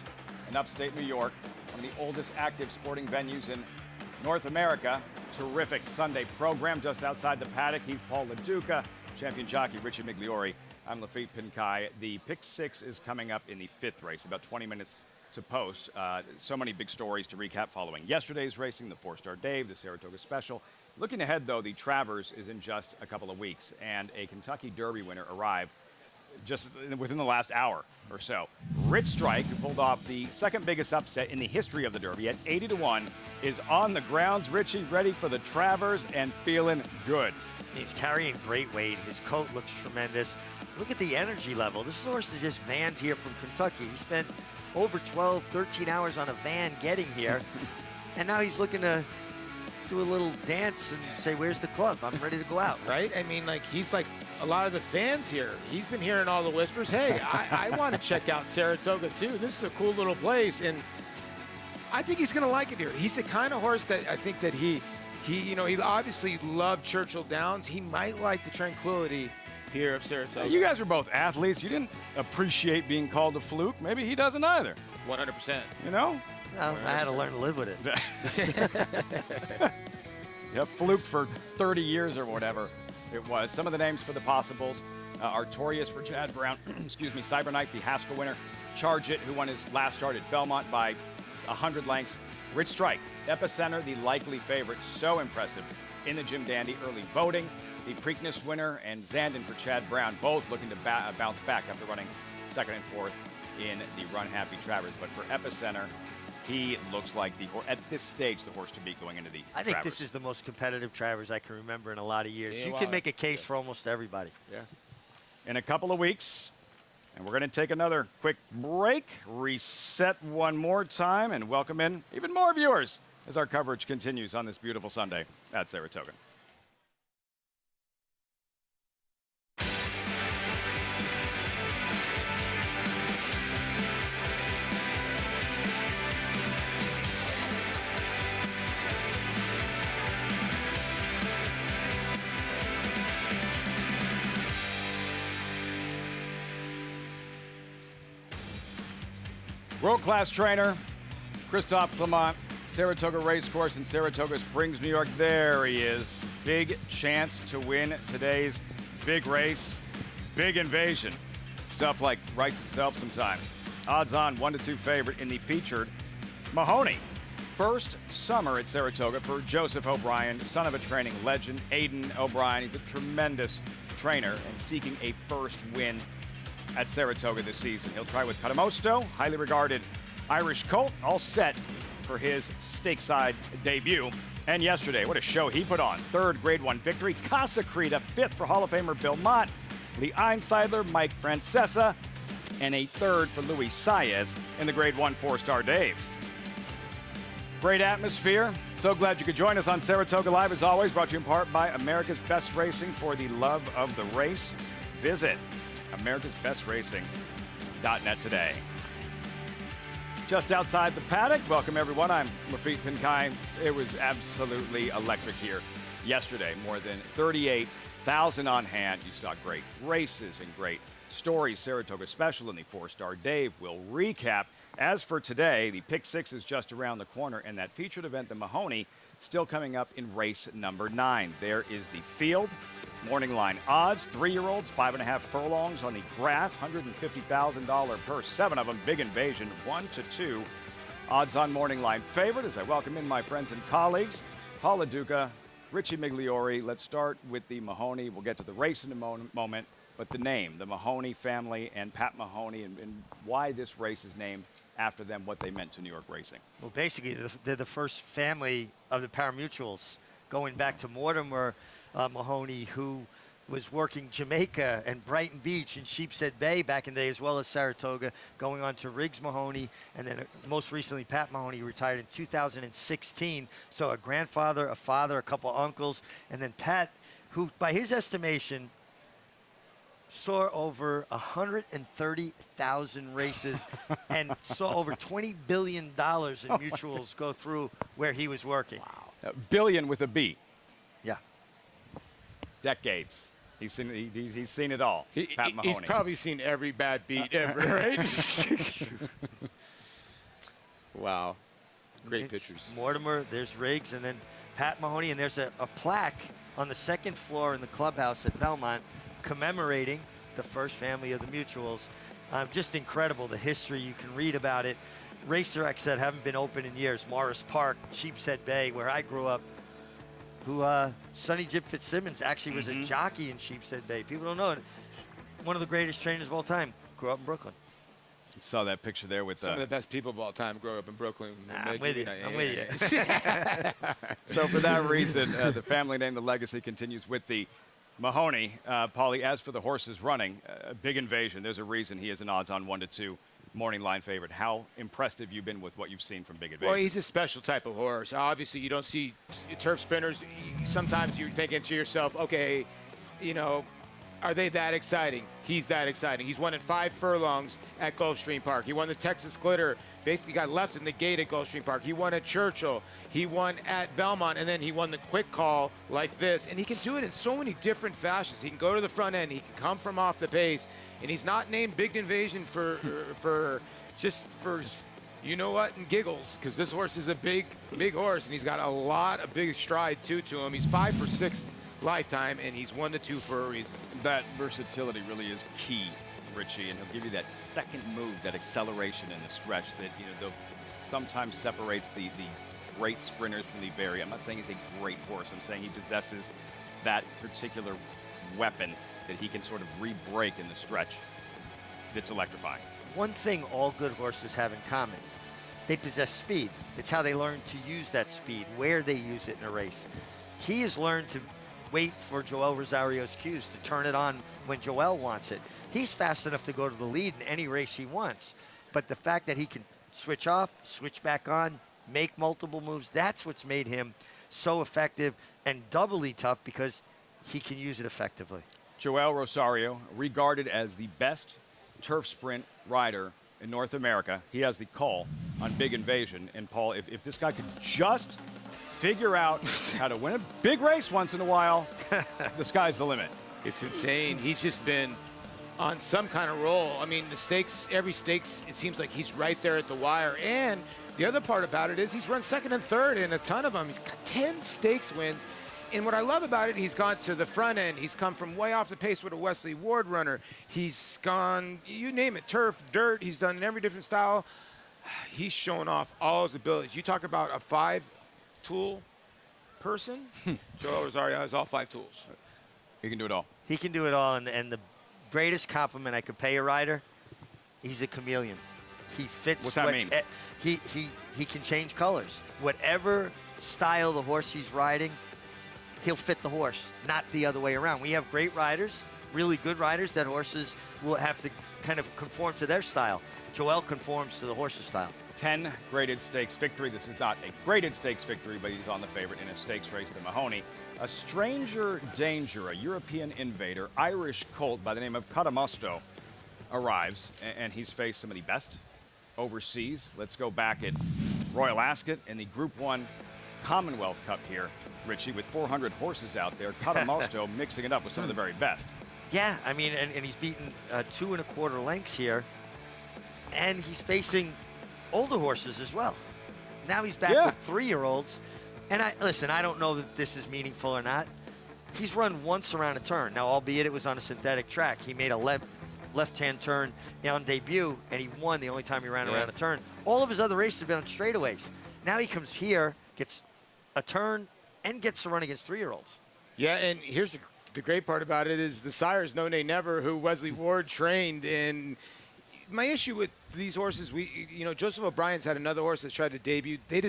in upstate New York, one of the oldest active sporting venues in North America. Terrific Sunday program just outside the paddock. He's Paul LaDuca, champion jockey Richie Migliori. I'm Lafitte Pinkai. The pick 6 is coming up in the 5th race, about 20 minutes to post. So many big stories to recap following yesterday's racing, the 4-Star Dave, the Saratoga Special. Looking ahead, though, the Travers is in just a couple of weeks, and a Kentucky Derby winner arrived just within the last hour or so. Rich Strike, who pulled off the 2nd biggest upset in the history of the Derby at 80-1, is on the grounds. Richie, ready for the Travers and feeling good. He's carrying great weight. His coat looks tremendous. Look at the energy level. This horse is just vanned here from Kentucky. He spent over 12, 13 hours on a van getting here, and now he's looking to do a little dance and say, where's the club? I'm ready to go out. Right? I mean, like, he's like a lot of the fans here. He's been hearing all the whispers. Hey, I want to check out Saratoga, too. This is a cool little place, and I think he's going to like it here. He's the kind of horse that I think that he obviously loved Churchill Downs. He might like the tranquility here of Saratoga. You guys are both athletes. You didn't appreciate being called a fluke. Maybe he doesn't either. 100%. You know? No, I had to learn to live with it. Yeah, fluke for 30 years or whatever it was. Some of the names for the possibles: Artorias for Chad Brown, excuse me, Cyberknife, the Haskell winner, Charge It, who won his last start at Belmont by 100 lengths, Rich Strike, Epicenter, the likely favorite, so impressive in the Jim Dandy early voting, the Preakness winner, and Zandon for Chad Brown, both looking to bounce back after running 2nd and 4th in the Run Happy Travers. But for Epicenter, he looks like at this stage, the horse to beat going into the I think Travers. this is the most competitive Travers I can remember in a lot of years. Yeah, you well, can make a case for almost everybody. Yeah. In a couple of weeks, and we're going to take another quick break, reset one more time, and welcome in even more viewers as our coverage continues on this beautiful Sunday at Saratoga. World-class trainer, Christophe Clement, Saratoga Racecourse in Saratoga Springs, New York. There he is. Big chance to win today's big race. Big invasion. Stuff like writes itself sometimes. Odds on 1-2 favorite in the featured Mahoney. First summer at Saratoga for Joseph O'Brien, son of a training legend, Aidan O'Brien. He's a tremendous trainer and seeking a first win at Saratoga this season. He'll try with Catamosto, highly regarded Irish colt, all set for his stateside debut. And yesterday, what a show he put on. 3rd Grade 1 victory. Casa Creta, 5th for Hall of Famer Bill Mott, Lee Einseidler, Mike Francesa, and a 3rd for Luis Saez in the Grade 1 4-Star Dave. Great atmosphere. So glad you could join us on Saratoga Live, as always, brought to you in part by America's Best Racing. For the love of the race, visit americasbestracing.net today. Just outside the paddock, welcome everyone. I'm Lafitte Pinkai. It was absolutely electric here yesterday. More than 38,000 on hand. You saw great races and great stories. Saratoga Special and the 4-Star Dave will recap. As for today, the Pick 6 is just around the corner, and that featured event, the Mahoney, still coming up in race number 9. There is the field. Morning line odds, 3-year-olds, 5.5 furlongs on the grass, $150,000 per 7 of them. Big invasion, 1-2. Odds on morning line favorite as I welcome in my friends and colleagues, Paul LaDuca, Richie Migliori. Let's start with the Mahoney. We'll get to the race in a moment. but the name, the Mahoney family and Pat Mahoney, and why this race is named after them, what they meant to New York racing. Well, basically, they're the first family of the pari-mutuels, going back to Mortimer Mahoney, who was working Jamaica and Brighton Beach and Sheepshead Bay back in the day, as well as Saratoga, going on to Riggs Mahoney, and then most recently Pat Mahoney retired in 2016. So a grandfather, a father, a couple uncles, and then Pat, who by his estimation saw over 130,000 races and saw over $20 billion in mutuals go through where he was working. Wow. Billion with a B. Yeah. Decades. He's seen it all. Pat Mahoney. He's probably seen every bad beat ever, right? Wow. Great pictures. Mortimer, there's Riggs, and then Pat Mahoney, and there's a plaque on the second floor in the clubhouse at Belmont commemorating the first family of the mutuals. Just incredible, the history. You can read about it. Racetracks that haven't been open in years. Morris Park, Sheepshead Bay, where I grew up, who Sonny Jim Fitzsimmons actually was a jockey in Sheepshead Bay. People don't know it. One of the greatest trainers of all time. Grew up in Brooklyn. You saw that picture there with some of the best people of all time grow up in Brooklyn. I'm with you. I'm with you. So for that reason, the family name, the legacy continues with the Mahoney. Paulie, as for the horses running, Big Invasion, there's a reason he is an odds-on 1-2 morning line favorite. How impressed have you been with what you've seen from Big Invasion? Well, he's a special type of horse. Obviously, you don't see turf sprinters. Sometimes you're thinking to yourself, okay, you know, are they that exciting? He's that exciting. He's won in 5 furlongs at Gulfstream Park. He won the Texas Glitter. Basically got left in the gate at Gulfstream Park. He won at Churchill. He won at Belmont, and then he won the quick call like this. And he can do it in so many different fashions. He can go to the front end. He can come from off the pace. And he's not named Big Invasion for you know what, and giggles, because this horse is a big horse, and he's got a lot of big strides to him. He's 5 for 6 lifetime, and he's 1-2 for a reason. That versatility really is key, Richie, and he'll give you that second move, that acceleration in the stretch that, you know, sometimes separates the great sprinters from the very. I'm not saying he's a great horse. I'm saying he possesses that particular weapon that he can sort of re-break in the stretch. That's electrifying. One thing all good horses have in common, they possess speed. It's how they learn to use that speed, where they use it in a race. He has learned to wait for Joel Rosario's cues, to turn it on when Joel wants it. He's fast enough to go to the lead in any race he wants. But the fact that he can switch off, switch back on, make multiple moves, that's what's made him so effective and doubly tough because he can use it effectively. Joel Rosario, regarded as the best turf sprint rider in North America. He has the call on Big Invasion. And Paul, if this guy could just figure out how to win a big race once in a while, the sky's the limit. It's insane. He's just been on some kind of roll. I mean, the stakes, every stakes, it seems like he's right there at the wire. And the other part about it is he's run second and third in a ton of them. He's got 10 stakes wins. And what I love about it, he's gone to the front end. He's come from way off the pace with a Wesley Ward runner. He's gone, you name it, turf, dirt. He's done in every different style. He's shown off all his abilities. You talk about a 5-tool person. Joel Rosario has all 5 tools. He can do it all. He can do it all. And the greatest compliment I could pay a rider, he's a chameleon. He fits. What's that mean? He can change colors. Whatever style the horse he's riding, he'll fit the horse, not the other way around. We have great riders, really good riders, that horses will have to kind of conform to their style. Joel conforms to the horse's style. 10 graded stakes victory. This is not a graded stakes victory, but he's on the favorite in a stakes race, the Mahoney. A stranger danger, a European invader, Irish colt by the name of Catamusto arrives, and he's faced some of the best overseas. Let's go back at Royal Ascot in the Group 1 Commonwealth Cup here, Richie, with 400 horses out there. Catamusto mixing it up with some of the very best. Yeah, I mean, and he's beaten 2 1/4 lengths here, and he's facing older horses as well. Now he's back with 3-year-olds. And I don't know that this is meaningful or not. He's run once around a turn. Now, albeit it was on a synthetic track. He made a left-hand turn on debut, and he won the only time he ran around a turn. All of his other races have been on straightaways. Now he comes here, gets a turn, and gets to run against 3-year-olds. Yeah, and here's the the great part about it is the sire's No Nay Never, who Wesley Ward trained. And my issue with these horses, Joseph O'Brien's had another horse that's tried to debut. They're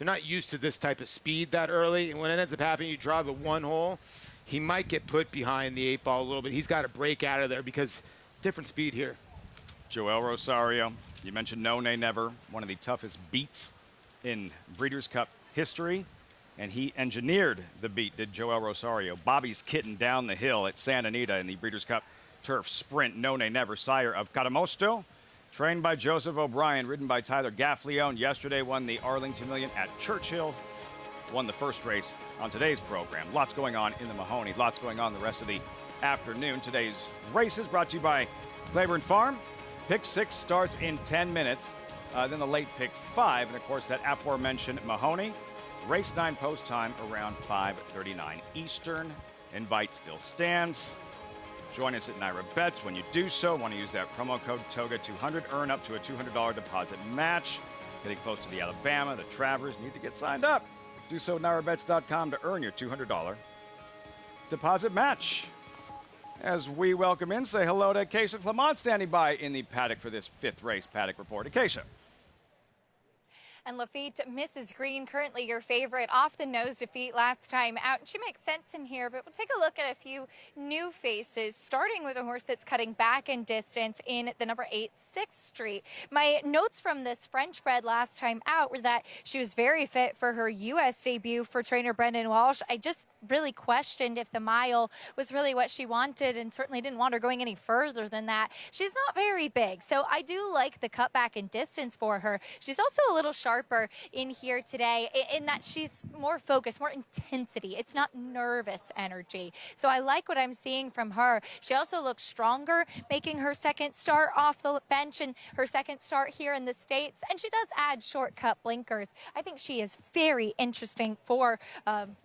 not used to this type of speed that early. And when it ends up happening, you draw the one hole, he might get put behind the 8-ball a little bit. He's got to break out of there because different speed here. Joel Rosario, you mentioned No Nay Never, one of the toughest beats in Breeders' Cup history. And he engineered the beat, did Joel Rosario. Bobby's Kitten down the hill at Santa Anita in the Breeders' Cup Turf Sprint. No Nay Never, sire of Catamosto, trained by Joseph O'Brien, ridden by Tyler Gaffleone. Yesterday won the Arlington Million at Churchill. Won the first race on today's program. Lots going on in the Mahoney. Lots going on the rest of the afternoon. Today's races brought to you by Claiborne Farm. Pick 6 starts in 10 minutes. Then the late pick 5. And, of course, that aforementioned Mahoney. Race 9 post time around 5:39 Eastern. Invite still stands. Join us at Naira Bets. When you do so, want to use that promo code TOGA200. Earn up to a $200 deposit match. Getting close to the Alabama, the Travers. Need to get signed up. Do so at NairaBets.com to earn your $200 deposit match. As we welcome in, say hello to Acacia Clement, standing by in the paddock for this 5th race paddock report. Acacia. And Lafitte, Mrs. Green, currently your favorite, off the nose defeat last time out. She makes sense in here, but we'll take a look at a few new faces, starting with a horse that's cutting back in distance in the number 8, 6th Street. My notes from this French bred last time out were that she was very fit for her U.S. debut for trainer Brendan Walsh. I just really questioned if the mile was really what she wanted, and certainly didn't want her going any further than that. She's not very big, so I do like the cutback in distance for her. She's also a little sharper in here today in that she's more focused, more intensity. It's not nervous energy. So I like what I'm seeing from her. She also looks stronger, making her second start off the bench and her second start here in the States. And she does add shortcut blinkers. I think she is very interesting for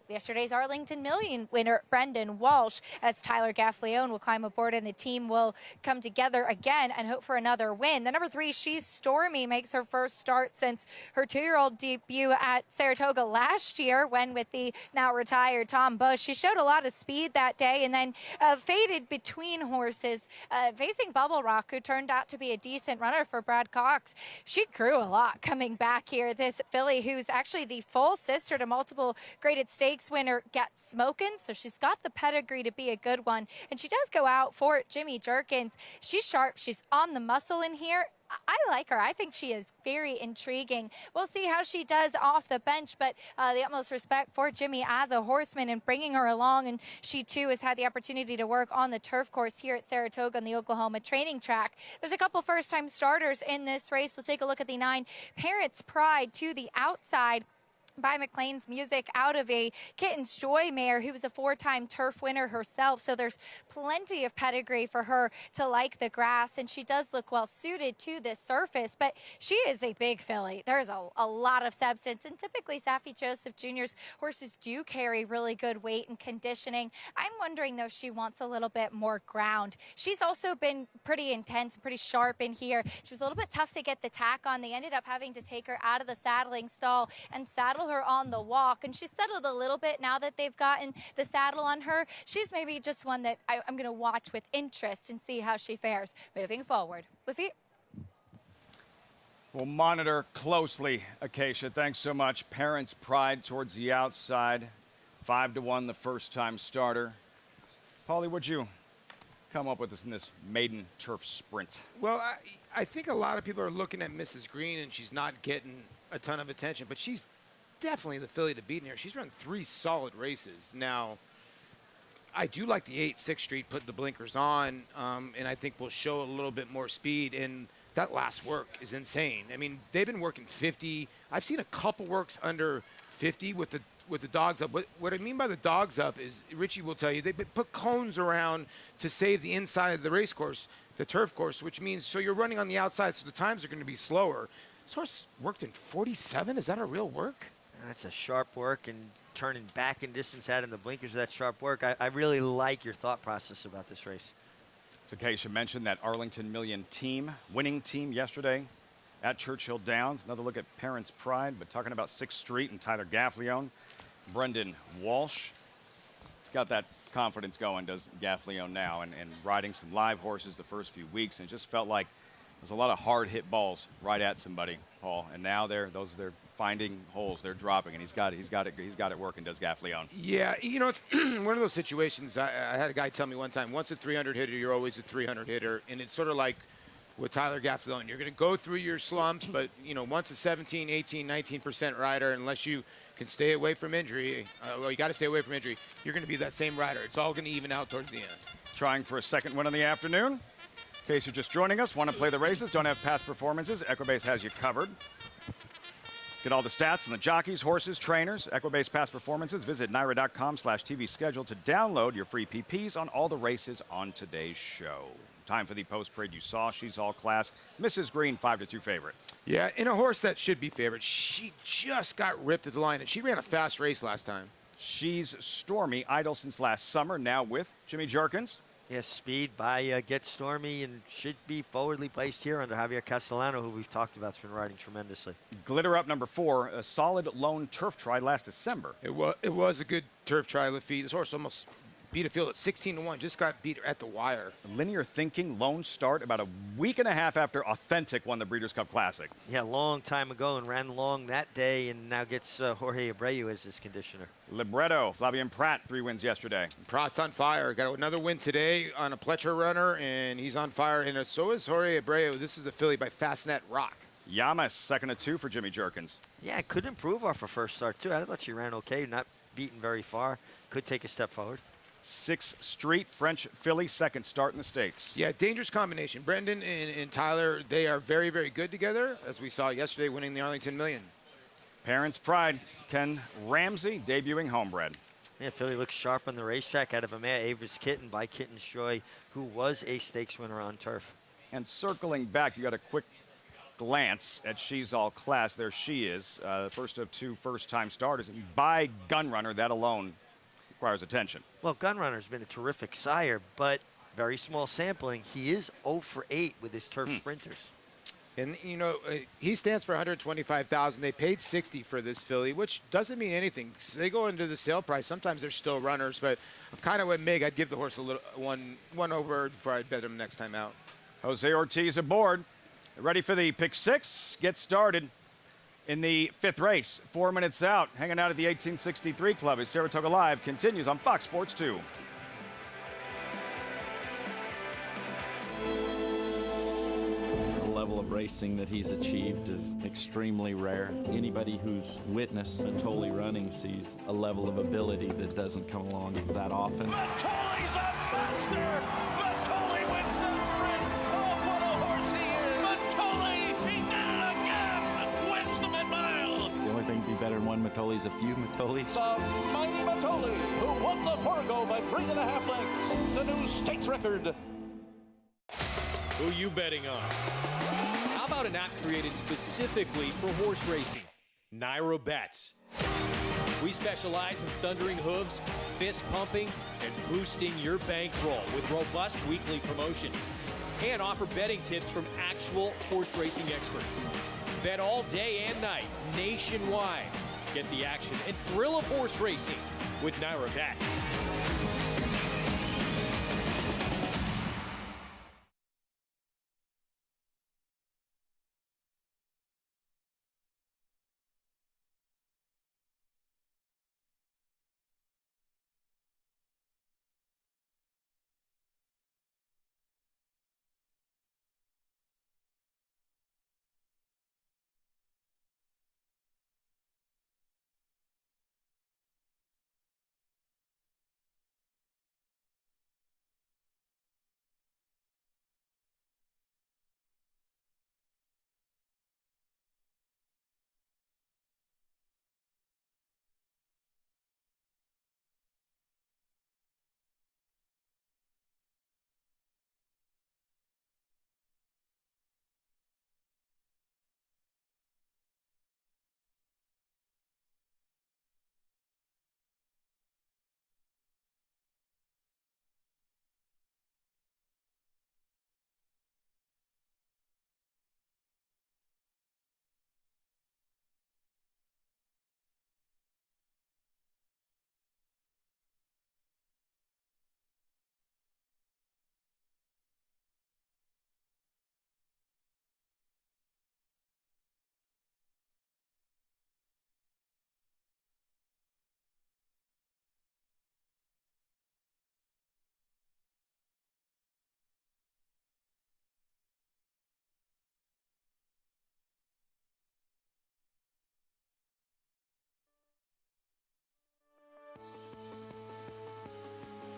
yesterday's Arlington Million winner, Brendan Walsh, as Tyler Gaffleone will climb aboard and the team will come together again and hope for another win. The number 3, She's Stormy, makes her first start since her 2-year-old debut at Saratoga last year, when with the now retired Tom Bush. She showed a lot of speed that day and then faded between horses, facing Bubble Rock, who turned out to be a decent runner for Brad Cox. She grew a lot coming back here. This filly, who's actually the full sister to multiple graded stakes winner Get Smokin', so she's got the pedigree to be a good one, and she does go out for Jimmy Jerkins. She's sharp, she's on the muscle in here. I like her. I think she is very intriguing. We'll see how she does off the bench, but the utmost respect for Jimmy as a horseman and bringing her along, and she too has had the opportunity to work on the turf course here at Saratoga on the Oklahoma training track. There's a couple first-time starters in this race. We'll take a look at the 9, Parents Pride, to the outside by McLean's Music, out of a Kitten's Joy mare who was a 4-time turf winner herself. So there's plenty of pedigree for her to like the grass, and she does look well suited to this surface, but she is a big filly. There's a lot of substance, and typically Saffie Joseph Jr.'s horses do carry really good weight and conditioning. I'm wondering though if she wants a little bit more ground. She's also been pretty intense, pretty sharp in here. She was a little bit tough to get the tack on. They ended up having to take her out of the saddling stall and saddle her on the walk, and she's settled a little bit now that they've gotten the saddle on her. She's maybe just one that I'm going to watch with interest and see how she fares moving forward. Lafitte? We'll monitor closely, Acacia. Thanks so much. Parents Pride towards the outside. 5-1, the first-time starter. Paulie, what'd you come up with this in this maiden turf sprint? Well, I think a lot of people are looking at Mrs. Green, and she's not getting a ton of attention, but she's definitely the filly to beat in here. She's run 3 solid races. Now, I do like the 8, 6th Street, putting the blinkers on, and I think will show a little bit more speed, and that last work is insane. I mean, they've been working 50. I've seen a couple works under 50 with the dogs up. What I mean by the dogs up is, Richie will tell you, they put cones around to save the inside of the race course, the turf course, which means so you're running on the outside, so the times are going to be slower. This horse worked in 47. Is that a real work? That's a sharp work, and turning back in distance out in the blinkers with that sharp work. I really like your thought process about this race. So Acacia mentioned that Arlington Million team, winning team yesterday at Churchill Downs. Another look at Parents Pride, but talking about 6th Street and Tyler Gaffleone. Brendan Walsh. He's got that confidence going, does Gaffalione now, and riding some live horses the first few weeks, and it just felt like there's a lot of hard hit balls right at somebody, Paul. And now they're finding holes, they're dropping, and he's got it working, does Gaffalione. Yeah, you know, it's one of those situations. I had a guy tell me one time, once a 300 hitter, you're always a 300 hitter, and it's sort of like with Tyler Gaffalione. You're going to go through your slumps, but, you know, once a 17, 18, 19% rider, unless you can stay away from injury, well, you got to stay away from injury, you're going to be that same rider. It's all going to even out towards the end. Trying for a second win in the afternoon. In case you're just joining us, want to play the races, don't have past performances, Equibase has you covered. Get all the stats on the jockeys, horses, trainers, Equibase past performances. Visit NYRA.com/TV schedule to download your free PPs on all the races on today's show. Time for the post-parade you saw. She's all class. Mrs. Green, 5-2 favorite. Yeah, in a horse that should be favored. She just got ripped at the line, and she ran a fast race last time. She's Stormy, idle since last summer, now with Jimmy Jerkins. Yes, speed by Get Stormy, and should be forwardly placed here under Javier Castellano, who we've talked about, has been riding tremendously. Glitter Up, number 4, a solid lone turf try last December. It was a good turf try, Lafitte. This horse almost beat a field at 16-1, just got beat at the wire. Linear Thinking, lone start about a week and a half after Authentic won the Breeders' Cup Classic. Yeah, long time ago, and ran long that day, and now gets Jorge Abreu as his conditioner. Libretto, Flavien Prat, 3 wins yesterday. Prat's on fire. Got another win today on a Pletcher runner, and he's on fire. And so is Jorge Abreu. This is a filly by Fastnet Rock. Yamas, 2nd-2 for Jimmy Jerkins. Yeah, could improve off her first start, too. I thought she ran okay, not beaten very far. Could take a step forward. 6th Street, French filly, 2nd start in the States. Yeah, dangerous combination. Brendan and Tyler, they are very, very good together, as we saw yesterday winning the Arlington Million. Parents' Pride, Ken Ramsey, debuting homebred. Yeah, filly looks sharp on the racetrack out of a mare, Avis Kitten by Kitten Shoy, who was a stakes winner on turf. And circling back, you got a quick glance at She's All Class. There she is, first of 2 first-time starters. By Gunrunner, that alone requires attention. Well, Gunrunner's been a terrific sire, but very small sampling. He is 0 for 8 with his turf sprinters. And, you know, he stands for $125,000. They paid $60 for this filly, which doesn't mean anything. They go into the sale price. Sometimes they're still runners, but I'm kind of with Mig. I'd give the horse a little one over before I'd bet him next time out. Jose Ortiz aboard. Ready for the pick 6. Get started in the 5th race. 4 minutes out. Hanging out at the 1863 Club as Saratoga Live continues on Fox Sports 2. Level of racing that he's achieved is extremely rare. Anybody who's witnessed Matoli running sees a level of ability that doesn't come along that often. Matoli's a monster! Matoli wins the sprint! Oh, what a horse he is! Matoli, he did it again! Wins the mid-mile! The only thing to be better than one Matoli's a few Matolis. The mighty Matoli, who won the Fargo by 3.5 lengths, the new stakes record. Who you betting on? How about an app created specifically for horse racing? Naira Bets. We specialize in thundering hooves, fist pumping, and boosting your bankroll with robust weekly promotions. And offer betting tips from actual horse racing experts. Bet all day and night, nationwide. Get the action and thrill of horse racing with Naira Bets.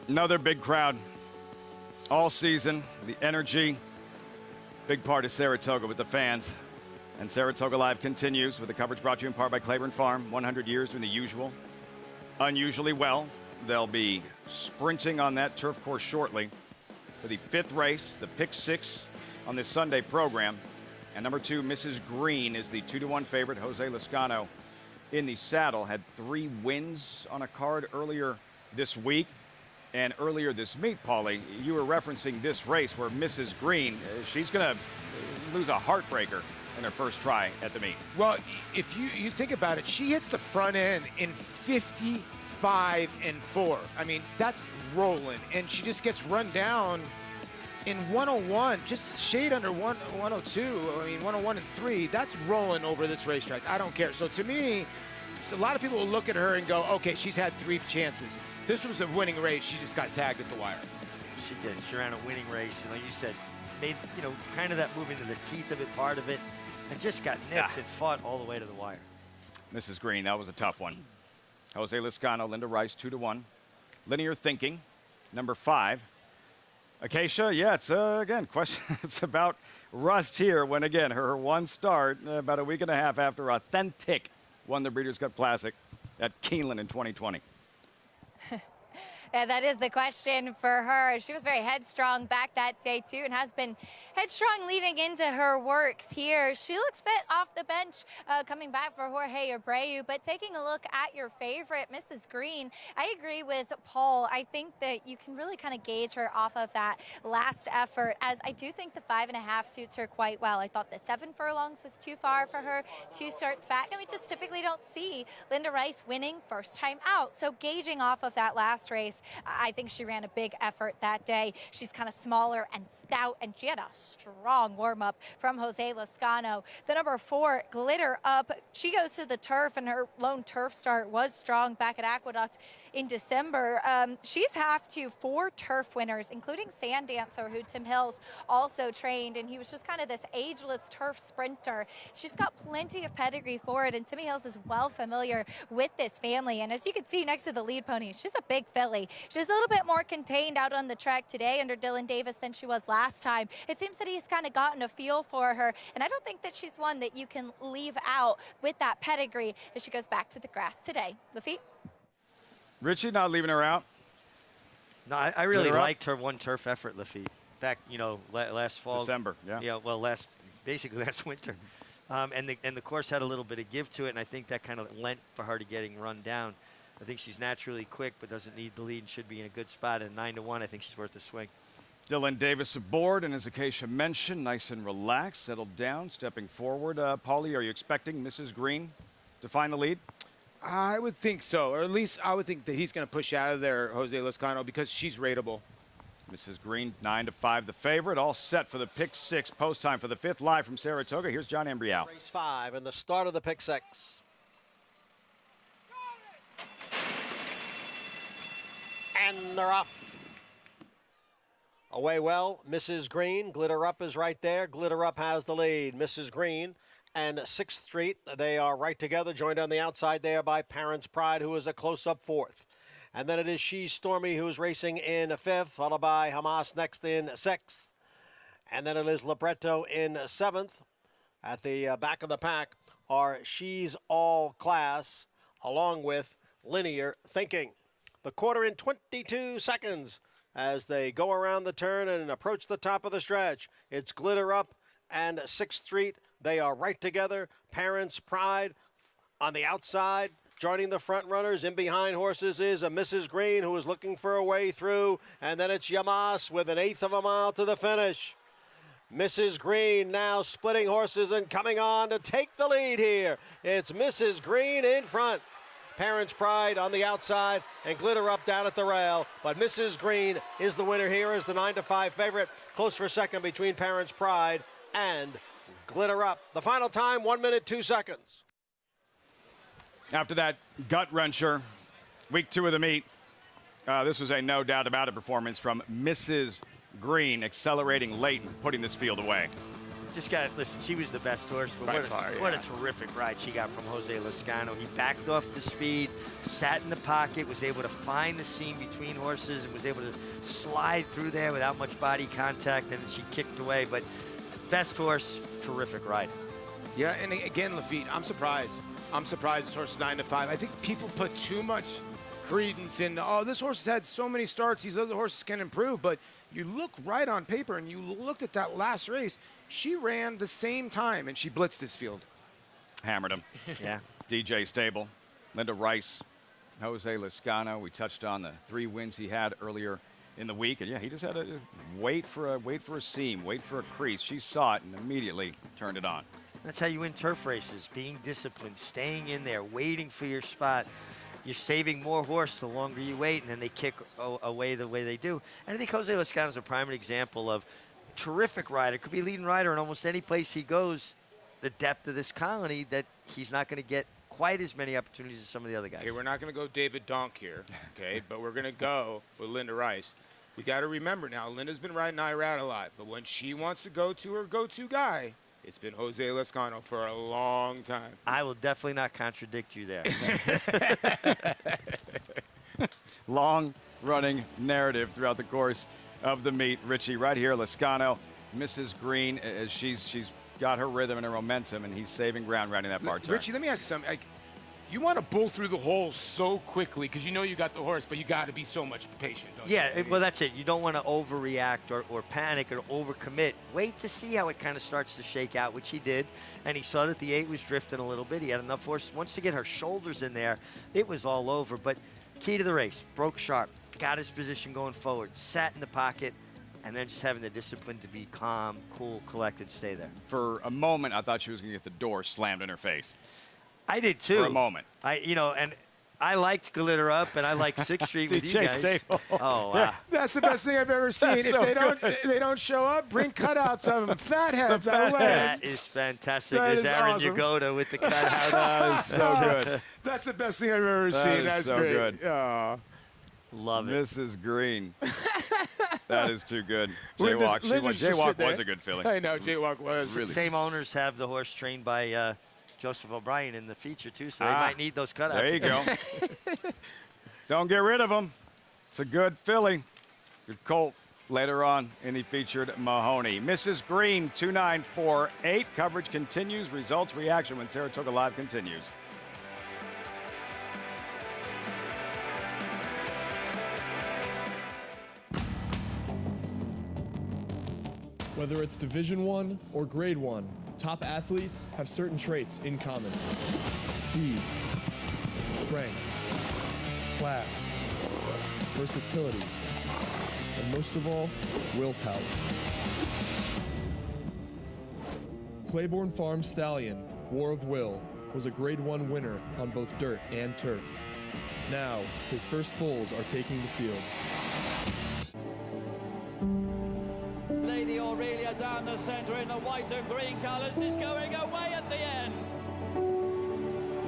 Another big crowd all season. The energy, big part of Saratoga with the fans. And Saratoga Live continues with the coverage brought to you in part by Claiborne Farm. 100 years doing the usual, unusually well. They'll be sprinting on that turf course shortly for the 5th race, the Pick 6 on this Sunday program. And number 2, Mrs. Green, is the 2-1 favorite. Jose Lezcano in the saddle. Had 3 wins on a card earlier this week. And earlier this meet, Paulie, you were referencing this race where Mrs. Green, she's going to lose a heartbreaker in her first try at the meet. Well, if you think about it, she hits the front end in 55 and 4. I mean, that's rolling. And she just gets run down in 101, just shade under 102. I mean, 101 and 3. That's rolling over this racetrack. I don't care. So to me, a lot of people will look at her and go, okay, she's had 3 chances. This was a winning race. She just got tagged at the wire. She did. She ran a winning race, and like you said, made, kind of that move into the teeth of it, part of it, and just got nipped and fought all the way to the wire. Mrs. Green, that was a tough one. Jose Lezcano, Linda Rice, 2-1. Linear Thinking, number 5. Acacia, yeah, it's again question. It's about rust here. When again her one start about a week and a half after Authentic won the Breeders' Cup Classic at Keeneland in 2020. Yeah, that is the question for her. She was very headstrong back that day, too, and has been headstrong leading into her works here. She looks fit off the bench coming back for Jorge Abreu, but taking a look at your favorite, Mrs. Green, I agree with Paul. I think that you can really kind of gauge her off of that last effort, as I do think the 5.5 suits her quite well. I thought that 7 furlongs was too far for her, 2 starts back, and we just typically don't see Linda Rice winning first time out. So gauging off of that last race, I think she ran a big effort that day. She's kind of smaller and stout, and she had a strong warm-up from Jose Lezcano. The number 4, Glitter Up, she goes to the turf, and her lone turf start was strong back at Aqueduct in December. She's half to 4 turf winners, including Sand Dancer, who Tim Hills also trained, and he was just kind of this ageless turf sprinter. She's got plenty of pedigree for it, and Timmy Hills is well familiar with this family. And as you can see next to the lead pony, she's a big filly. She's a little bit more contained out on the track today under Dylan Davis than she was last time. It seems that he's kind of gotten a feel for her, and I don't think that she's one that you can leave out with that pedigree as she goes back to the grass today. Lafitte? Richie, not leaving her out? No, I really liked her one turf effort, Lafitte. Back, last fall. December, yeah. Yeah, well, basically last winter. And the course had a little bit of give to it, and I think that kind of lent for her to getting run down. I think she's naturally quick, but doesn't need the lead and should be in a good spot. At 9-1, I think she's worth a swing. Dylan Davis aboard, and as Acacia mentioned, nice and relaxed, settled down, stepping forward. Paulie, are you expecting Mrs. Green to find the lead? I would think so, or at least I would think that he's going to push out of there, Jose Lezcano, because she's rateable. Mrs. Green, 9-5, the favorite, all set for the Pick 6 post time for the 5th live from Saratoga. Here's John Embrial. Race 5 and the start of the Pick 6. And they're off. Away well, Mrs. Green. Glitter Up is right there. Glitter Up has the lead. Mrs. Green and 6th Street, they are right together, joined on the outside there by Parents' Pride, who is a close-up 4th. And then it is She's Stormy, who's racing in 5th, followed by Hamas next in 6th. And then it is Libretto in 7th. At the back of the pack are She's All Class, along with Linear Thinking. The quarter in 22 seconds as they go around the turn and approach the top of the stretch. It's Glitter Up and 6th Street. They are right together. Parents' Pride on the outside, joining the front runners. In behind horses is a Mrs. Green, who is looking for a way through. And then it's Yamas with 1/8 of a mile to the finish. Mrs. Green now splitting horses and coming on to take the lead here. It's Mrs. Green in front. Parents' Pride on the outside and Glitter Up down at the rail. But Mrs. Green is the winner here as the 9-5 favorite. Close for second between Parents' Pride and Glitter Up. The final time, 1 minute, 2 seconds. After that gut wrencher, week 2 of the meet, this was a no doubt about it performance from Mrs. Green, accelerating late and putting this field away. just got, listen, she was the best horse, but what a terrific ride she got from Jose Lezcano. He backed off the speed, sat in the pocket, was able to find the seam between horses, and was able to slide through there without much body contact, and she kicked away. But best horse, terrific ride. Yeah, and again, Lafitte, I'm surprised. I'm surprised this horse is 9 to 5. I think people put too much credence in, oh, this horse has had so many starts, these other horses can improve, but you look right on paper and you looked at that last race, she ran the same time and she blitzed this field. Hammered him. Yeah. DJ Stable, Linda Rice, Jose Lezcano. We touched on the 3 wins he had earlier in the week, and yeah, he just had to wait for a seam, wait for a crease. She saw it and immediately turned it on. That's how you win turf races, being disciplined, staying in there, waiting for your spot. You're saving more horse the longer you wait, and then they kick away the way they do. And I think Jose Lezcano is a prime example of terrific rider. Could be leading rider in almost any place he goes. The depth of this colony that he's not going to get quite as many opportunities as some of the other guys. Okay, we're not going to go David Donk here, okay, but we're going to go with Linda Rice. We got to remember now, Linda's been riding Irad a lot, but when she wants to go to her go-to guy, it's been Jose Lezcano for a long time. I will definitely not contradict you there. Long-running narrative throughout the course of the meet. Richie, right here, Lezcano, Mrs. Green, as she's got her rhythm and her momentum, and he's saving ground riding that far turn. Richie, let me ask you something. Like, you want to bull through the hole so quickly because you know you got the horse, but you got to be so much patient, don't you? Yeah, well, that's it. You don't want to overreact or panic or overcommit. Wait to see how it kind of starts to shake out, which he did. And he saw that the 8 was drifting a little bit. He had enough horse. Once to get her shoulders in there, it was all over. But key to the race, broke sharp, got his position going forward, sat in the pocket, and then just having the discipline to be calm, cool, collected, stay there. For a moment, I thought she was going to get the door slammed in her face. I did too. For a moment. And I liked Glitter Up and I liked 6th Street with you guys. Stable. Oh, wow. That's the best thing I've ever seen. If they don't show up, bring cutouts of them. Fatheads. That is fantastic. That There's is Aaron awesome. Yagoda with the cutouts. That is so good. That's the best thing I've ever seen. That's so great. good. Oh. Love it. Mrs. Green. That is too good. Jaywalk. Jaywalk was a good filly. I know, Jaywalk was. Really. Same owners have the horse trained by Joseph O'Brien in the feature, too, so they might need those cutouts. There you go. Don't get rid of them. It's a good filly. Good colt later on in the featured Mahoney. Mrs. Green, 2948. Coverage continues. Results, reaction when Saratoga Live continues. Whether it's Division I or Grade 1, top athletes have certain traits in common. Speed, strength, class, versatility, and most of all, willpower. Claiborne Farms Stallion, War of Will, was a Grade 1 winner on both dirt and turf. Now, his first foals are taking the field. Lady Aurelia down the centre in the white and green colours is going away at the end.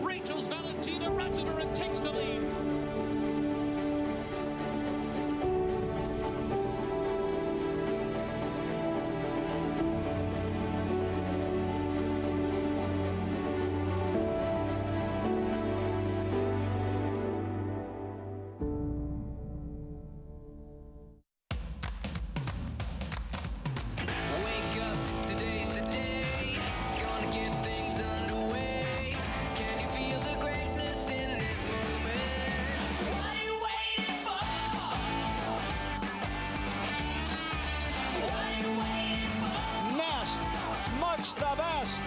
Rachel's Valentina Ratner and takes the lead. The best.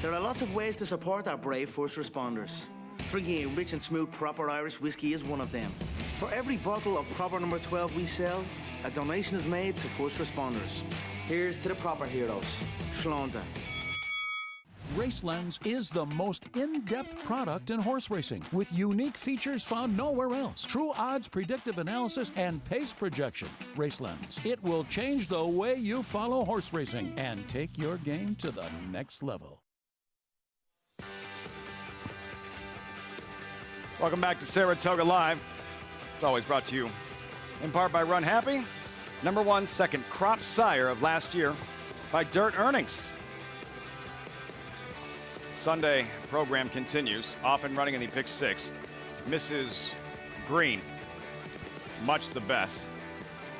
There are lots of ways to support our brave first responders. Drinking a rich and smooth proper Irish whiskey is one of them. For every bottle of proper number 12 we sell, a donation is made to first responders. Here's to the proper heroes. Shlonda. RaceLens is the most in-depth product in horse racing, with unique features found nowhere else. True odds, predictive analysis, and pace projection. RaceLens. It will change the way you follow horse racing and take your game to the next level. Welcome back to Saratoga Live. It's always brought to you in part by Run Happy, #1 second crop sire of last year by Dirt Earnings. Sunday program continues, off and running in the pick 6. Mrs. Green, much the best.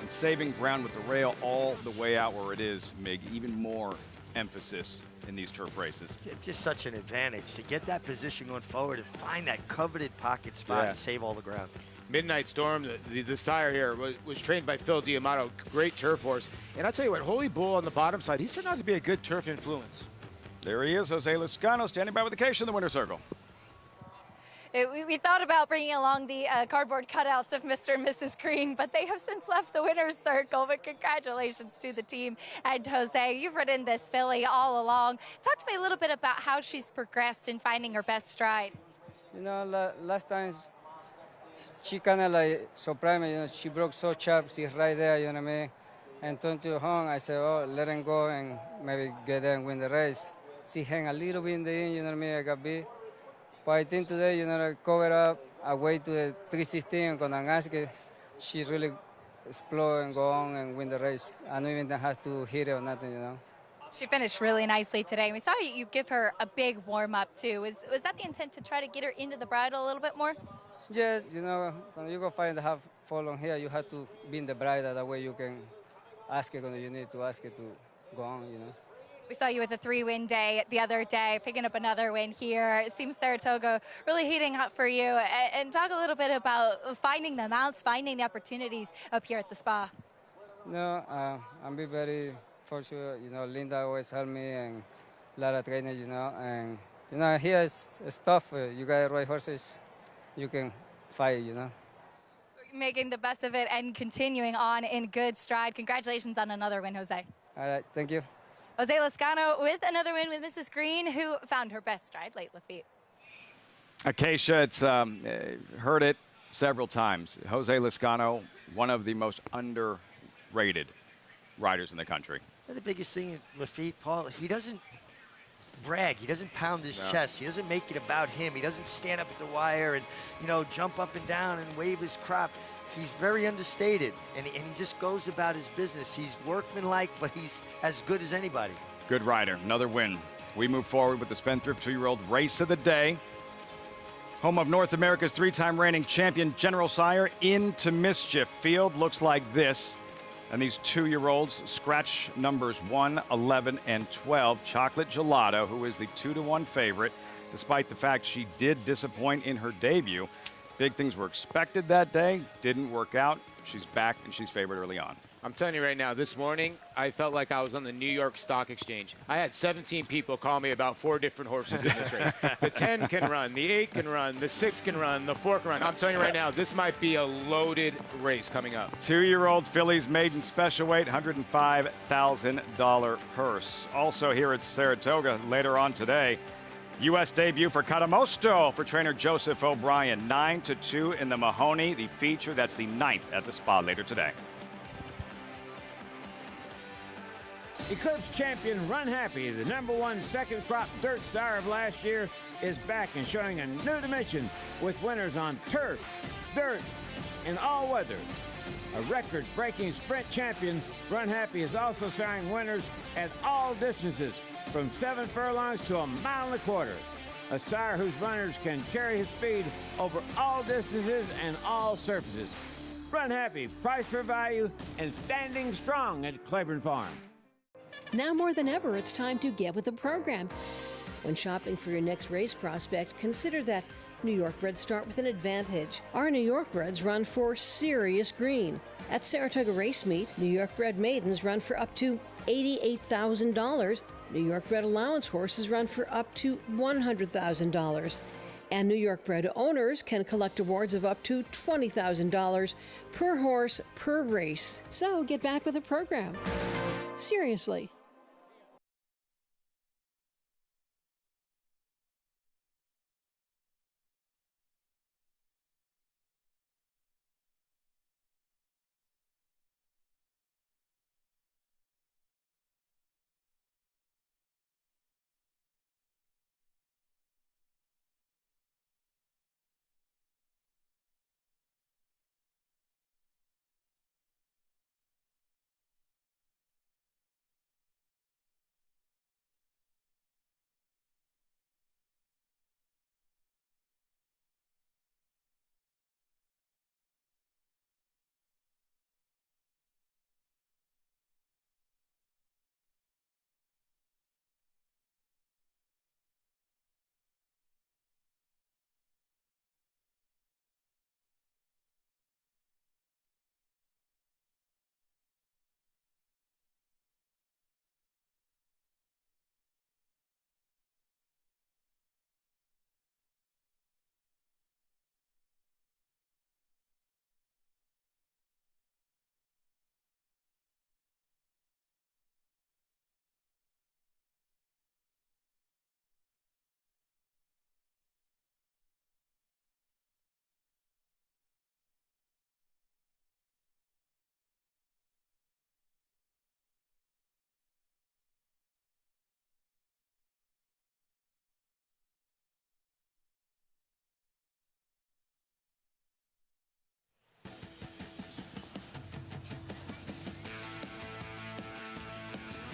And saving ground with the rail all the way out where it is, Mig, even more emphasis in these turf races. Just such an advantage to get that position going forward and find that coveted pocket spot and save all the ground. Midnight Storm, the sire here, was trained by Phil Diamato, great turf horse. And I'll tell you what, Holy Bull on the bottom side, he's turned out to be a good turf influence. There he is, Jose Lezcano, standing by with the case in the winner's circle. We thought about bringing along the cardboard cutouts of Mr. and Mrs. Green, but they have since left the winner's circle. But congratulations to the team. And Jose, you've ridden this filly all along. Talk to me a little bit about how she's progressed in finding her best stride. You know, last time she kind of like surprised me. You know, she broke so sharp. She's right there, you know what I mean? And turned to home, I said, oh, let him go and maybe get there and win the race. She hang a little bit in the end, you know what I mean? I got beat. But I think today, you know, I covered up, I wait to the 316, and I'm asking, she really explode and go on and win the race. I don't even have to hit it or nothing, you know. She finished really nicely today. We saw you give her a big warm-up, too. Was that the intent to try to get her into the bridle a little bit more? Yes, you know, when you go find the half fall on here, you have to be in the bridle. That way you can ask it when you need to ask it to go on, you know. We saw you with a 3-win day the other day, picking up another win here. It seems Saratoga really heating up for you. And talk a little bit about finding the mounts, finding the opportunities up here at the spa. No, I'm be very fortunate. You know, Linda always helped me and a lot of trainers, you know. And, you know, here it's tough. You got the right horses, you can fight, you know. Making the best of it and continuing on in good stride. Congratulations on another win, Jose. All right, thank you. Jose Lezcano with another win with Mrs. Green, who found her best stride late, Lafitte. Acacia, it's heard it several times. Jose Lezcano, one of the most underrated riders in the country. The biggest thing, Lafitte, Paul, he doesn't brag. He doesn't pound his chest. He doesn't make it about him. He doesn't stand up at the wire and, you know, jump up and down and wave his crop. He's very understated, and he just goes about his business. He's workmanlike, but he's as good as anybody. Good rider, another win. We move forward with the Spendthrift 2-year-old race of the day. Home of North America's 3-time reigning champion, General Sire, into Mischief. Field looks like this. And these 2-year-olds, scratch numbers 1, 11, and 12. Chocolate Gelato, who is the 2-to-1 favorite, despite the fact she did disappoint in her debut. Big things were expected that day, didn't work out. She's back, and she's favored early on. I'm telling you right now, this morning, I felt like I was on the New York Stock Exchange. I had 17 people call me about 4 different horses in this race. The 10 can run, the 8 can run, the 6 can run, the 4 can run. I'm telling you right now, this might be a loaded race coming up. 2-year-old fillies maiden special weight, $105,000 purse. Also here at Saratoga later on today, U.S. debut for Catamosto for trainer Joseph O'Brien. 9-2 in the Mahoney, the feature. That's the 9th at the spa later today. Eclipse champion Run Happy, the #1 second crop dirt sire of last year, is back and showing a new dimension with winners on turf, dirt, and all weather. A record-breaking sprint champion, Run Happy is also siring winners at all distances, from 7 furlongs to 1.25 miles. A sire whose runners can carry his speed over all distances and all surfaces. Run Happy, price for value, and standing strong at Claiborne Farm. Now more than ever, it's time to get with the program. When shopping for your next race prospect, consider that New York breds start with an advantage. Our New York breds run for serious green. At Saratoga Race Meet, New York bred maidens run for up to $88,000. New York bred allowance horses run for up to $100,000. And New York bred owners can collect awards of up to $20,000 per horse per race. So get back with the program. Seriously.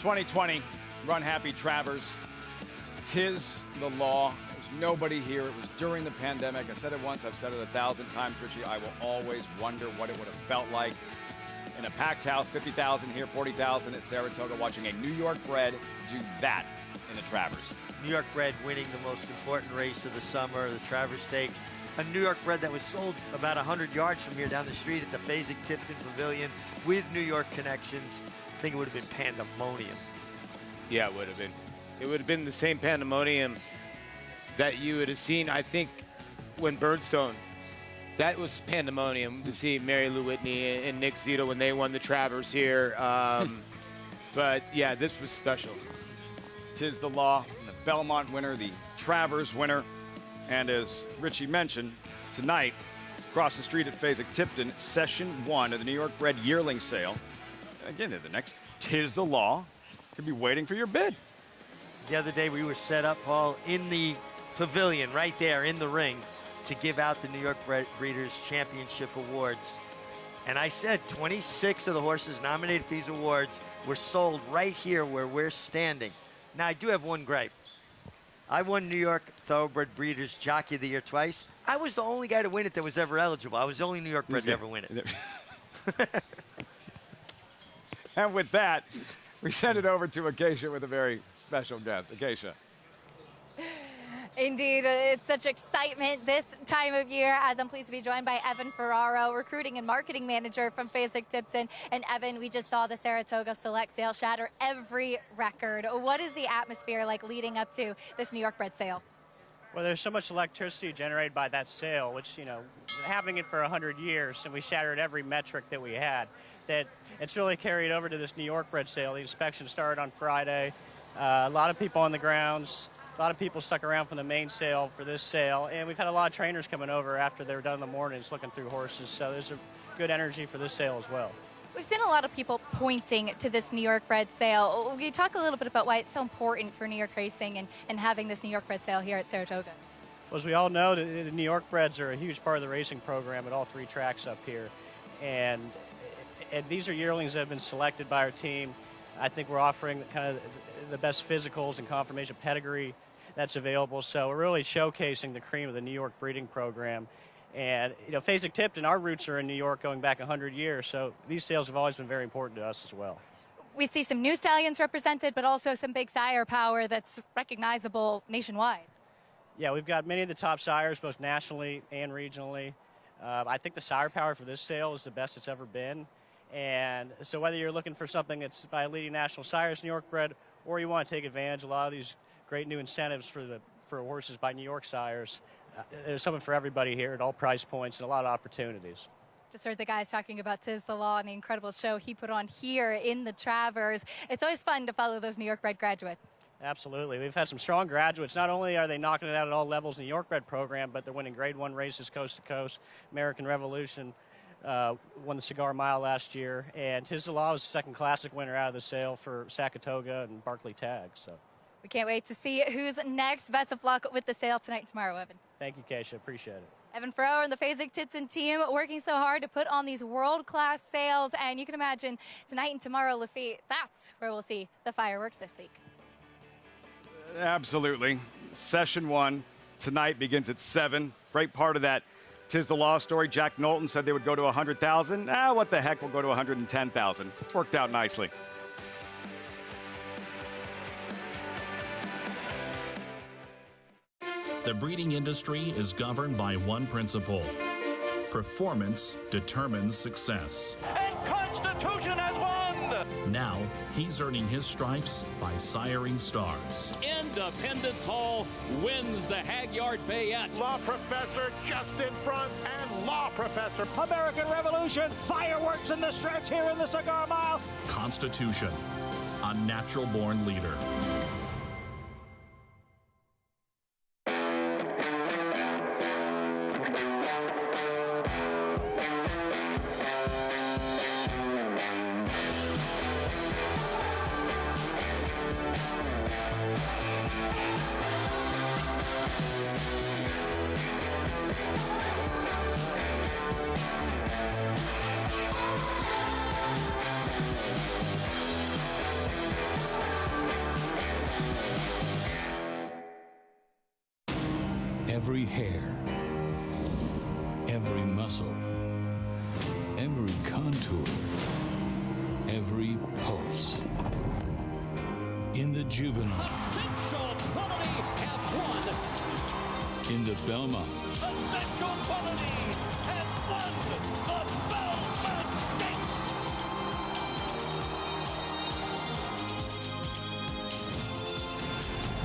2020, Run Happy Travers. 'Tis the law. There's nobody here. It was during the pandemic. I said it once, I've said it 1,000 times, Richie. I will always wonder what it would have felt like in a packed house, 50,000 here, 40,000 at Saratoga, watching a New York bred do that in the Travers. New York bred winning the most important race of the summer, the Travers Stakes. A New York bred that was sold about 100 yards from here down the street at the Fasig-Tipton Pavilion with New York connections. I think it would have been pandemonium. Yeah, it would have been. It would have been the same pandemonium that you would have seen, I think, when Birdstone. That was pandemonium to see Mary Lou Whitney and Nick Zito when they won the Travers here. But, yeah, this was special. 'Tis the law. The Belmont winner, the Travers winner. And as Richie mentioned, tonight, across the street at Fasig-Tipton, Session 1 of the New York bred yearling sale. Again, the next 'Tis the law. Could be waiting for your bid. The other day we were set up, Paul, in the pavilion right there in the ring to give out the New York Breeders' Championship Awards. And I said 26 of the horses nominated for these awards were sold right here where we're standing. Now, I do have one gripe. I won New York Thoroughbred Breeders' Jockey of the Year twice. I was the only guy to win it that was ever eligible. I was the only New York bred to ever win it. And with that, we send it over to Acacia with a very special guest. Acacia. Indeed, it's such excitement this time of year, as I'm pleased to be joined by Evan Ferraro, recruiting and marketing manager from Fasig-Tipton. And Evan, we just saw the Saratoga Select Sale shatter every record. What is the atmosphere like leading up to this New York bred sale? Well, there's so much electricity generated by that sale, which, you know, having it for 100 years, and we shattered every metric that we had, that it's really carried over to this New York bred sale. The inspection started on Friday. A lot of people on the grounds. A lot of people stuck around from the main sale for this sale, and we've had a lot of trainers coming over after they're done in the mornings looking through horses, so there's a good energy for this sale as well. We've seen a lot of people pointing to this New York bred sale. Will you talk a little bit about why it's so important for New York racing and having this New York bred sale here at Saratoga? Well, as we all know, the New York breds are a huge part of the racing program at all three tracks up here, and these are yearlings that have been selected by our team. I think we're offering kind of the best physicals and confirmation pedigree that's available. So we're really showcasing the cream of the New York breeding program. And, you know, Fasig-Tipton, our roots are in New York going back 100 years. So these sales have always been very important to us as well. We see some new stallions represented, but also some big sire power that's recognizable nationwide. Yeah, we've got many of the top sires, both nationally and regionally. I think the sire power for this sale is the best it's ever been. And so whether you're looking for something that's by leading national sires, New York bred, or you want to take advantage of a lot of these great new incentives for horses by New York sires, there's something for everybody here at all price points and a lot of opportunities. Just heard the guys talking about 'Tis the Law and the incredible show he put on here in the Travers. It's always fun to follow those New York bred graduates. Absolutely. We've had some strong graduates. Not only are they knocking it out at all levels in the New York bred program, but they're winning Grade 1 races coast to coast. American Revolution won the Cigar Mile last year, and 'Tis the Law was the second classic winner out of the sale for Saratoga and Barclay Tag. So we can't wait to see who's next. Best of luck with the sale tonight and tomorrow, Evan. thank you, Keisha. Appreciate it. Evan Ferraro and the Fasig-Tipton team working so hard to put on these world-class sales, and you can imagine tonight and tomorrow, Lafitte, that's where we'll see the fireworks this week. Absolutely. Session 1 tonight begins at 7. Great part of that 'Tis the Law story. Jack Knowlton said they would go to 100,000. What the heck, we'll go to 110,000. Worked out nicely. The breeding industry is governed by one principle: performance determines success. And Constitution has won! Now, he's earning his stripes by siring stars. Independence Hall wins the Hagyard Bayette. Law Professor just in front, and Law Professor. American Revolution, fireworks in the stretch here in the Cigar Mile. Constitution, a natural-born leader. Every hair, every muscle, every contour, every pulse. In the juvenile, Essential Quality has won. in the Belmont, Essential Quality has won the Belmont Stakes.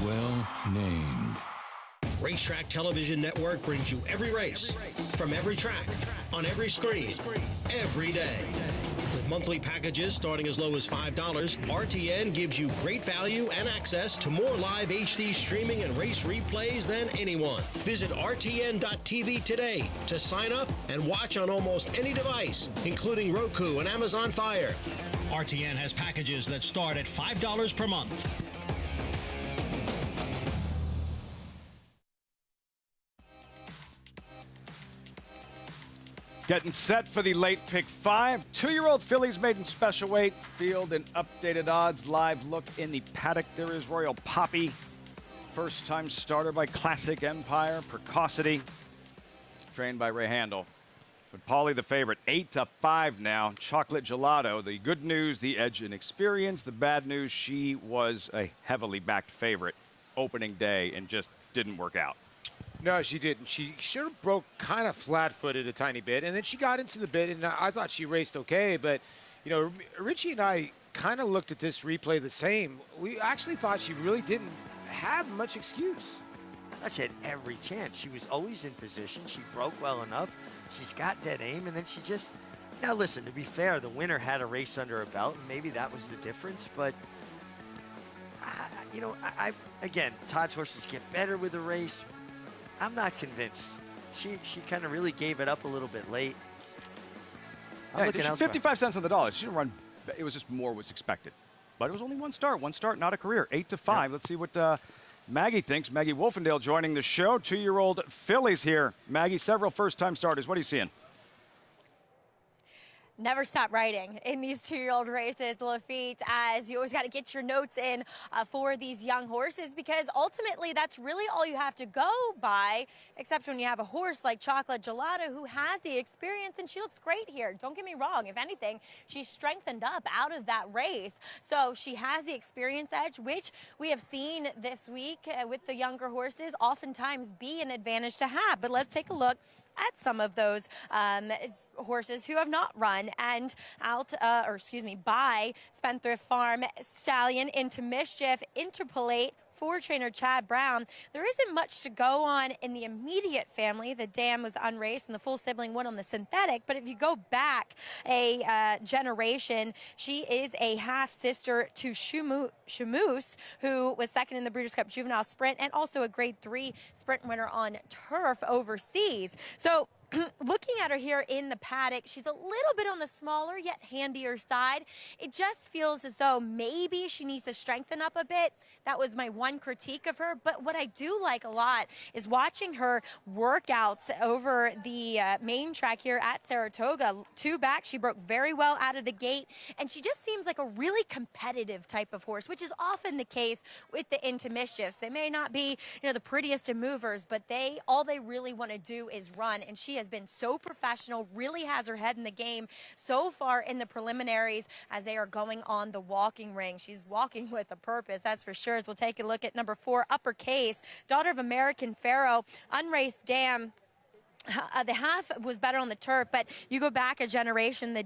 well named. Racetrack Television Network brings you every race, from every track, on every screen, every day. With monthly packages starting as low as $5, RTN gives you great value and access to more live HD streaming and race replays than anyone. Visit RTN.tv today to sign up and watch on almost any device, including Roku and Amazon Fire. RTN has packages that start at $5 per month. Getting set for the late pick 5. 2-year-old fillies maiden special weight. Field and updated odds. Live look in the paddock. There is Royal Poppy. First time starter by Classic Empire. Precocity. Trained by Ray Handel. But Paulie the favorite. 8-5 now. Chocolate Gelato. The good news, the edge in experience. The bad news, she was a heavily backed favorite opening day and just didn't work out. No, she didn't. She sort of broke kind of flat-footed a tiny bit, and then she got into the bit, and I thought she raced okay. But, you know, Richie and I kind of looked at this replay the same. We actually thought she really didn't have much excuse. I thought she had every chance. She was always in position. She broke well enough. She's got dead aim, and then she just... Now, listen, to be fair, the winner had a race under her belt, and maybe that was the difference. But, you know, again, Todd's horses get better with the race. I'm not convinced. She kind of really gave it up a little bit late. Yeah, 55 cents on the dollar. She didn't run. It was just more was expected. But it was only one start. One start, not a career. 8-5. Yep. Let's see what Maggie thinks. Maggie Wolfendale joining the show. 2-year-old fillies here. Maggie, several first-time starters. What are you seeing? Never stop writing in these 2-year-old races, Lafitte, as you always got to get your notes in for these young horses, because ultimately that's really all you have to go by, except when you have a horse like Chocolate Gelato who has the experience, and she looks great here. Don't get me wrong. If anything, she's strengthened up out of that race. So she has the experience edge, which we have seen this week with the younger horses oftentimes be an advantage to have. But let's take a look at some of those horses who have not run and by Spendthrift Farm Stallion, Into Mischief, Interpolate, for trainer Chad Brown. There isn't much to go on in the immediate family. The dam was unraced and the full sibling won on the synthetic. But if you go back a generation, she is a half-sister to Shamoose, who was second in the Breeders' Cup Juvenile Sprint and also a Grade 3 sprint winner on turf overseas. So looking at her here in the paddock, she's a little bit on the smaller yet handier side. It just feels as though maybe she needs to strengthen up a bit. That was my one critique of her. But what I do like a lot is watching her workouts over the main track here at Saratoga. 2 back, she broke very well out of the gate, and she just seems like a really competitive type of horse, which is often the case with the Into Mischiefs. They may not be, you know, the prettiest of movers, but all they really want to do is run, and she has been so professional, really has her head in the game so far in the preliminaries as they are going on the walking ring. She's walking with a purpose, that's for sure. As we'll take a look at number 4, Uppercase, Daughter of American Pharaoh, unraced dam. The half was better on the turf, but you go back a generation, the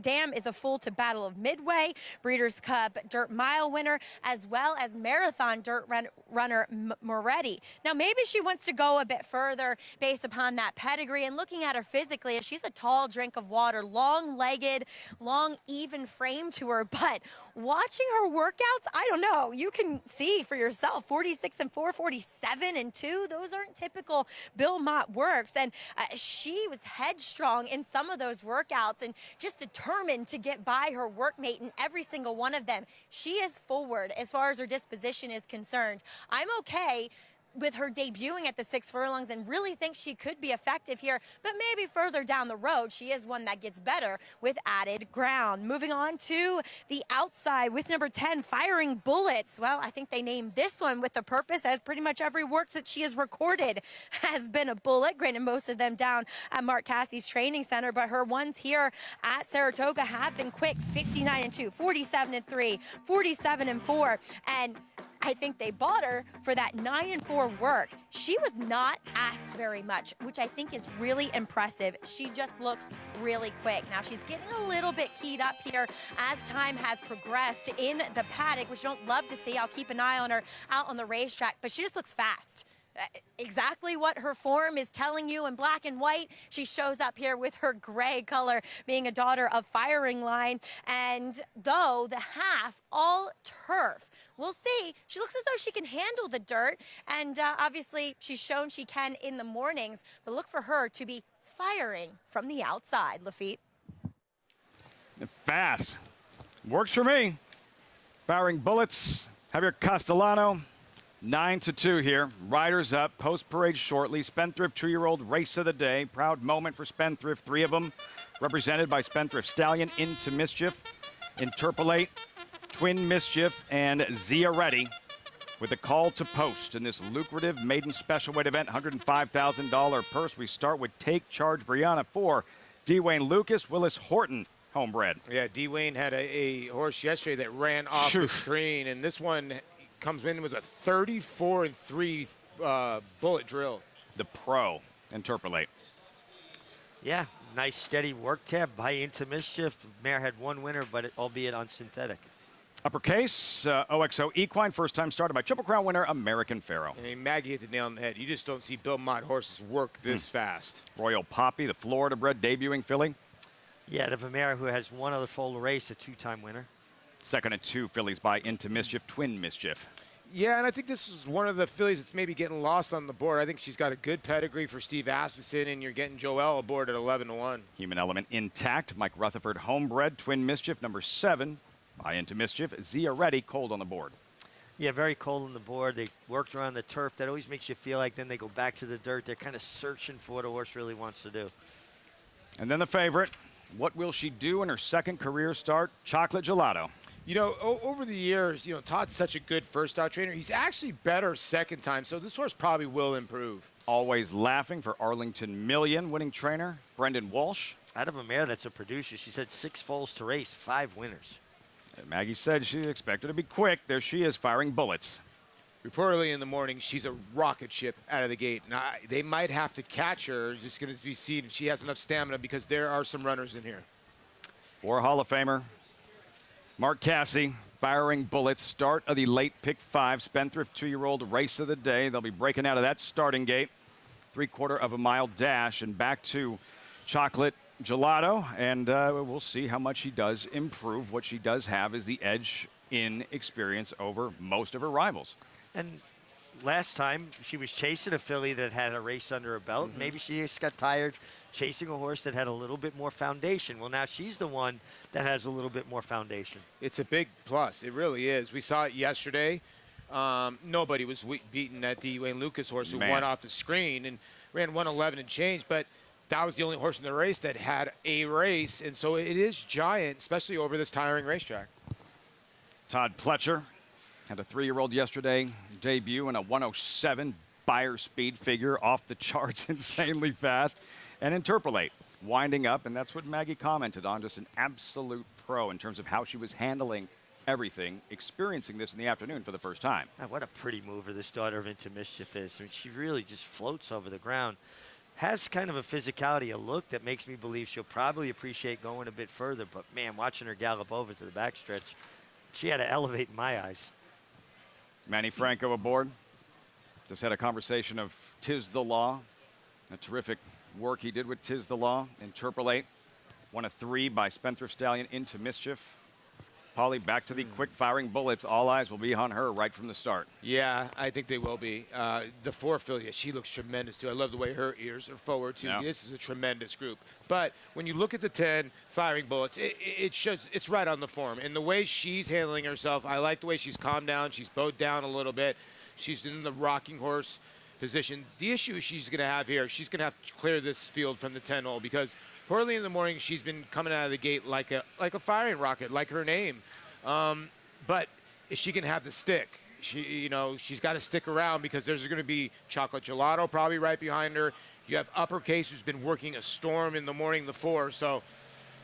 dam is a full to Battle of Midway, Breeders' Cup Dirt Mile winner, as well as Marathon Dirt runner Moretti. Now, maybe she wants to go a bit further based upon that pedigree, and looking at her physically, she's a tall drink of water, long-legged, long, even frame to her, but watching her workouts, I don't know. You can see for yourself, 46-4, 47-2. Those aren't typical Bill Mott works, and she was headstrong in some of those workouts and just determined to get by her workmate in every single one of them. She is forward as far as her disposition is concerned. I'm okay with her debuting at the 6 furlongs and really thinks she could be effective here, but maybe further down the road, she is one that gets better with added ground. Moving on to the outside with number 10, Firing Bullets. Well, I think they named this one with a purpose, as pretty much every work that she has recorded has been a bullet. Granted, most of them down at Mark Cassie's training center, but her ones here at Saratoga have been quick. 59-2, 47-3, 47-4, and I think they bought her for that 9-4 work. She was not asked very much, which I think is really impressive. She just looks really quick. Now she's getting a little bit keyed up here as time has progressed in the paddock, which I don't love to see. I'll keep an eye on her out on the racetrack, but she just looks fast. Exactly what her form is telling you in black and white. She shows up here with her gray color, being a daughter of Firing Line. And though the half all turf, we'll see. She looks as though she can handle the dirt. And obviously she's shown she can in the mornings, but look for her to be firing from the outside. Lafitte. Fast. Works for me. Firing Bullets. Javier Castellano. 9-2 here. Riders up. Post parade shortly. Spendthrift 2-year-old race of the day. Proud moment for Spendthrift. 3 of them represented by Spendthrift Stallion, Into Mischief, Interpolate, Twin Mischief, and Zia Ready with a call to post in this lucrative maiden special weight event. $105,000 purse. We start with Take Charge Brianna 4. Dwayne Lucas, Willis Horton, homebred. Yeah, Dwayne had a horse yesterday that ran off the screen, and this one comes in with a 34-3 bullet drill. The pro. Interpolate. Yeah, nice steady work tab by Into Mischief. Mare had 1 winner, but albeit on synthetic. Upper case, OXO Equine, first time started by Triple Crown winner American Pharaoh. I mean, Maggie hit the nail on the head. You just don't see Bill Mott horses work this fast. Royal Poppy, the Florida bred debuting filly. Yeah, the Vamera, who has 1 other foal race, a 2-time winner. 2nd and 2 fillies by Into Mischief, Twin Mischief. Yeah, and I think this is one of the fillies that's maybe getting lost on the board. I think she's got a good pedigree for Steve Asmussen, and you're getting Joelle aboard at 11-1. Human Element intact. Mike Rutherford, homebred. Twin Mischief, number 7 by Into Mischief. Zia Ready, cold on the board. Yeah, very cold on the board. They worked around the turf. That always makes you feel like then they go back to the dirt. They're kind of searching for what a horse really wants to do. And then the favorite. What will she do in her 2nd career start? Chocolate Gelato. You know, over the years, you know, Todd's such a good first-out trainer. He's actually better 2nd time, so this horse probably will improve. Always laughing for Arlington Million, winning trainer Brendan Walsh. Out of a mare that's a producer, she said 6 foals to race, 5 winners. And Maggie said she expected to be quick. There she is, Firing Bullets. Reportedly in the morning, she's a rocket ship out of the gate. Now, they might have to catch her. Just going to be seen if she has enough stamina, because there are some runners in here. 4 Hall of Famer Mark Cassie, Firing Bullets, start of the late pick 5, Spendthrift 2-year-old race of the day. They'll be breaking out of that starting gate. 3/4 of a mile dash and back to Chocolate Gelato. And we'll see how much she does improve. What she does have is the edge in experience over most of her rivals. And last time she was chasing a filly that had a race under her belt. Maybe she just got tired chasing a horse that had a little bit more foundation. Well, now she's the one that has a little bit more foundation. It's a big plus. It really is. We saw it yesterday. Nobody was beating that Dwayne Lucas horse who won off the screen and ran 111 and change, but that was the only horse in the race that had a race, and so it is giant, especially over this tiring racetrack. Todd Pletcher had a 3-year-old yesterday debut in a 107 buyer speed figure, off the charts, insanely fast. And Interpolate, winding up, and that's what Maggie commented on, just an absolute pro in terms of how she was handling everything, experiencing this in the afternoon for the first time. What a pretty mover this daughter of Into Mischief is. I mean, she really just floats over the ground. Has kind of a physicality, a look that makes me believe she'll probably appreciate going a bit further. But, man, watching her gallop over to the backstretch, she had to elevate in my eyes. Manny Franco aboard. Just had a conversation of Tis the Law, a terrific work he did with Tis the Law. Interpolate, 1 of 3 by Spendthrift Stallion, Into Mischief. Polly, back to the quick firing bullets. All eyes will be on her right from the start. Yeah, I think they will be. The 4 affiliate, she looks tremendous too. I love the way her ears are forward too. Yeah. This is a tremendous group. But when you look at the 10 firing bullets, it shows it's right on the form. And the way she's handling herself, I like the way she's calmed down. She's bowed down a little bit. She's in the rocking horse position. The issue she's going to have here, she's going to have to clear this field from the 10 hole because early in the morning she's been coming out of the gate like a firing rocket, like her name. But is she going to have the stick? She's got to stick around because there's going to be Chocolate Gelato probably right behind her. You have Uppercase who's been working a storm in the morning before. So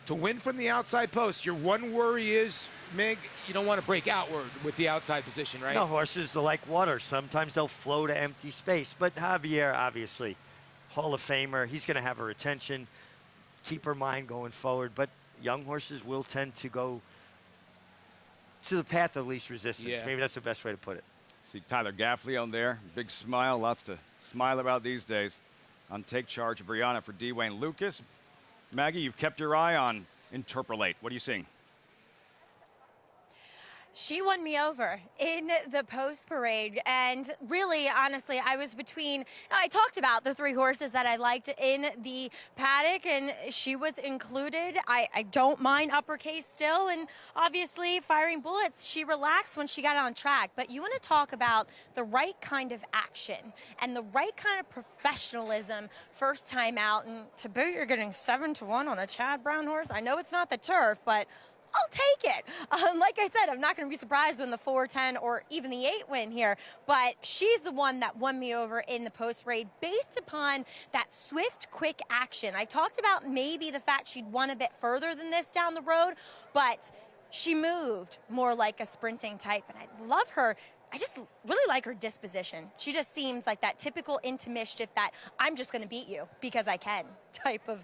to win from the outside post, your one worry is, Mig, you don't want to break outward with the outside position, right? No, horses are like water. Sometimes they'll flow to empty space. But Javier, obviously, Hall of Famer, he's going to have her attention, keep her mind going forward. But young horses will tend to go to the path of least resistance. Yeah. Maybe that's the best way to put it. See Tyler Gaffley on there. Big smile. Lots to smile about these days. On Take Charge, Brianna for D. Wayne Lucas. Maggie, you've kept your eye on Interpolate. What are you seeing? She won me over in the post parade, and really, honestly, I was between. I talked about the 3 horses that I liked in the paddock, and she was included. I don't mind Uppercase still, and obviously, Firing Bullets. She relaxed when she got on track. But you want to talk about the right kind of action and the right kind of professionalism first time out, and to boot, you're getting 7-1 on a Chad Brown horse. I know it's not the turf, but I'll take it. Like I said, I'm not going to be surprised when the 4, 10, or even the 8 win here, but she's the one that won me over in the post raid based upon that swift, quick action. I talked about maybe the fact she'd won a bit further than this down the road, but she moved more like a sprinting type, and I love her. I just really like her disposition. She just seems like that typical into mischief, that I'm just going to beat you because I can type of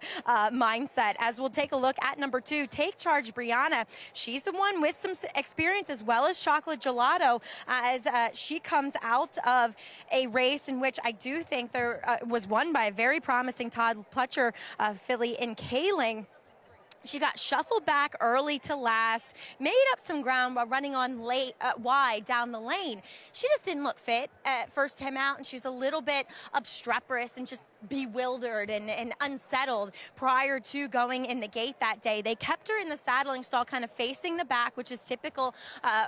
mindset. As we'll take a look at number 2, Take Charge, Brianna. She's the one with some experience as well as Chocolate Gelato, as she comes out of a race in which I do think there was won by a very promising Todd Pletcher filly in Kaling. She got shuffled back early to last, made up some ground while running on late wide down the lane. She just didn't look fit at first time out, and she was a little bit obstreperous and just bewildered and unsettled prior to going in the gate that day. They kept her in the saddling stall kind of facing the back, which is typical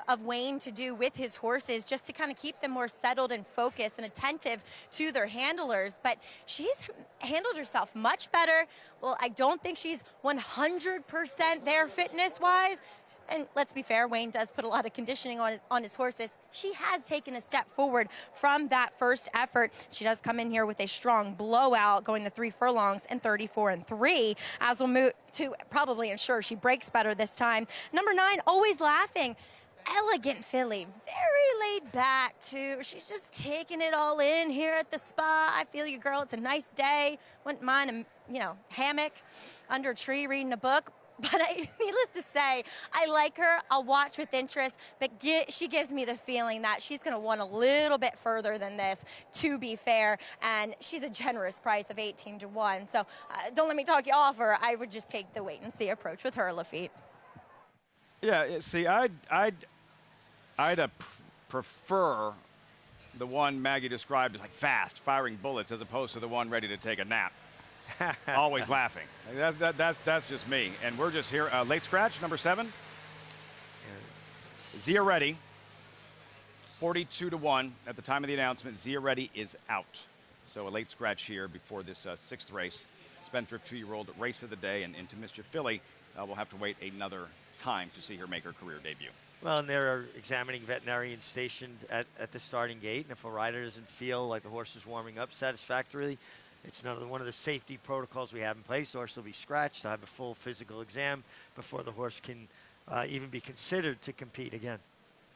of Wayne to do with his horses, just to kind of keep them more settled and focused and attentive to their handlers. But she's handled herself much better. Well, I don't think she's 100% there fitness-wise. And let's be fair, Wayne does put a lot of conditioning on his horses. She has taken a step forward from that first effort. She does come in here with a strong blowout, going to 3 furlongs and 34-3, as we'll move to probably ensure she breaks better this time. Number 9, Always Laughing. Elegant filly, very laid back too. She's just taking it all in here at the spa. I feel you, girl. It's a nice day. Wouldn't mind a hammock under a tree reading a book. But needless to say, I like her. I'll watch with interest, but she gives me the feeling that she's going to want a little bit further than this, to be fair. And she's a generous price of 18-1. So don't let me talk you off her. I would just take the wait-and-see approach with her, Lafitte. Yeah, see, I'd prefer the one Maggie described as like fast, firing bullets, as opposed to the one ready to take a nap. Always Laughing. That's just me. And we're just here. Late scratch, number 7. Zia Reddy, 42-1 at the time of the announcement. Zia Reddy is out. So a late scratch here before this 6th race. Spendthrift 2-year-old race of the day, and Into Mischief filly. We'll have to wait another time to see her make her career debut. Well, and there are examining veterinarians stationed at the starting gate, and if a rider doesn't feel like the horse is warming up satisfactorily, it's one of the safety protocols we have in place. The horse will be scratched to have a full physical exam before the horse can even be considered to compete again.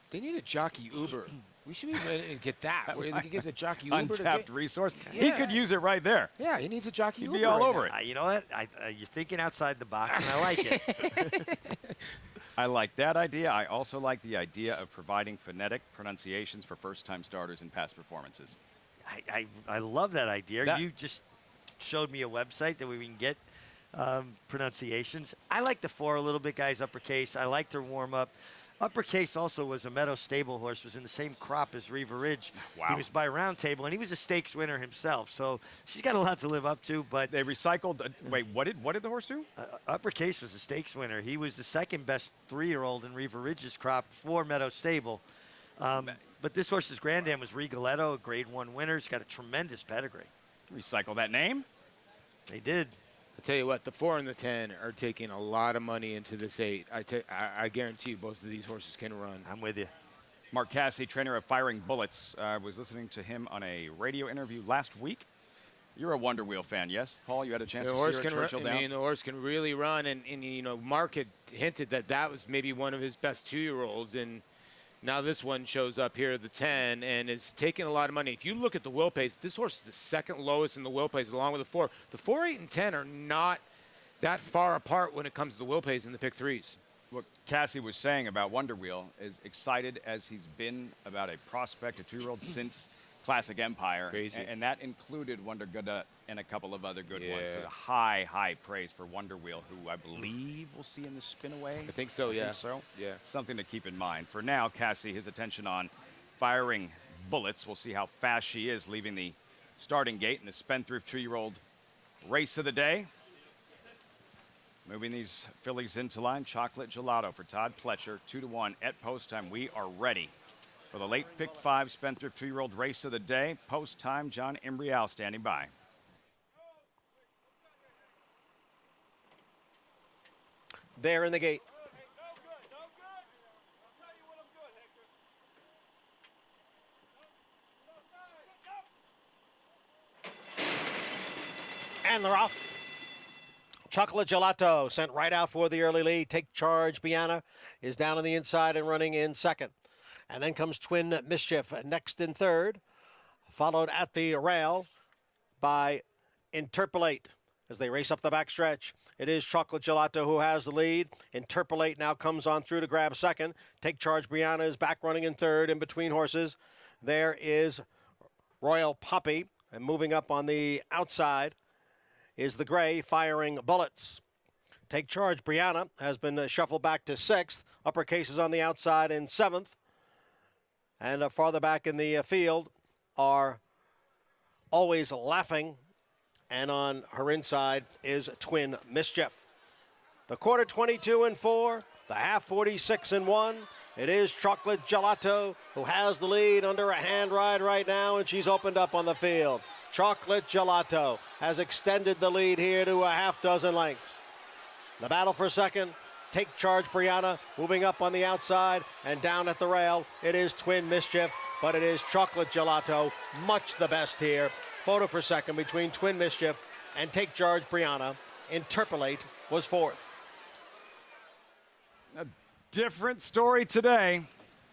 They need a jockey Uber. We should even get that. Where they can give the jockey Uber. Untapped resource. Yeah. He could use it right there. Yeah, he needs a jockey Uber. He'd be all over it. You know what? You're thinking outside the box, and I like it. I like that idea. I also like the idea of providing phonetic pronunciations for first-time starters in past performances. I love that idea. You just showed me a website that we can get pronunciations. I like the 4 a little bit, guys. Uppercase. I liked her warm up. Uppercase also was a Meadow Stable horse, was in the same crop as Riva Ridge. Wow. He was by Round Table, and he was a stakes winner himself. So she's got a lot to live up to. But they recycled. Wait, what did the horse do? Uppercase was a stakes winner. He was the second best 3-year-old in Riva Ridge's crop for Meadow Stable. But this horse's granddam was Rigoletto, a Grade 1 winner. He's got a tremendous pedigree. Recycle that name. They did. I tell you what, the 4 and the 10 are taking a lot of money into this 8. I guarantee you both of these horses can run. I'm with you. Mark Cassidy, trainer of Firing Bullets. I was listening to him on a radio interview last week. You're a Wonder Wheel fan, yes? Paul, you had a chance to see her at Churchill Downs? I mean, the horse can really run, and you know, Mark had hinted that was maybe one of his best 2-year-olds, and now this one shows up here at the 10 and is taking a lot of money. If you look at the wheel pace, this horse is the second lowest in the wheel pace, along with the 4. The 4, 8, and 10 are not that far apart when it comes to the wheel pace in the pick 3s. What Cassie was saying about Wonder Wheel is excited as he's been about a prospect, a 2-year-old, since Classic Empire. Crazy. And that included Wonder Gudda and a couple of other good ones. So high, high praise for Wonder Wheel, who I believe we'll see in the spin-away. I think so, yeah. Yeah. Something to keep in mind. For now, Cassie, his attention on Firing Bullets. We'll see how fast she is leaving the starting gate in the Spendthrift 2-year-old race of the day. Moving these fillies into line. Chocolate Gelato for Todd Pletcher, 2-1 at post time. We are ready for the late pick 5 Spendthrift 2-year-old race of the day. Post time, John Imbrial standing by. There in the gate. And they're off. Chocolate Gelato sent right out for the early lead. Take Charge Biana is down on the inside and running in second. And then comes Twin Mischief next in third, followed at the rail by Interpolate as they race up the backstretch. It is Chocolate Gelato who has the lead. Interpolate now comes on through to grab second. Take Charge Brianna is back running in third in between horses. There is Royal Poppy, and moving up on the outside is the gray Firing Bullets. Take Charge Brianna has been shuffled back to 6th. Uppercase is on the outside in 7th. And farther back in the field are Always Laughing. And on her inside is Twin Mischief. The quarter 22-4, the half 46-1. It is Chocolate Gelato who has the lead under a hand ride right now, and she's opened up on the field. Chocolate Gelato has extended the lead here to a half dozen lengths. The battle for second. Take Charge Brianna moving up on the outside and down at the rail. It is Twin Mischief, but it is Chocolate Gelato, much the best here. Photo for second between Twin Mischief and Take Charge Brianna. Interpolate was 4th. A different story today.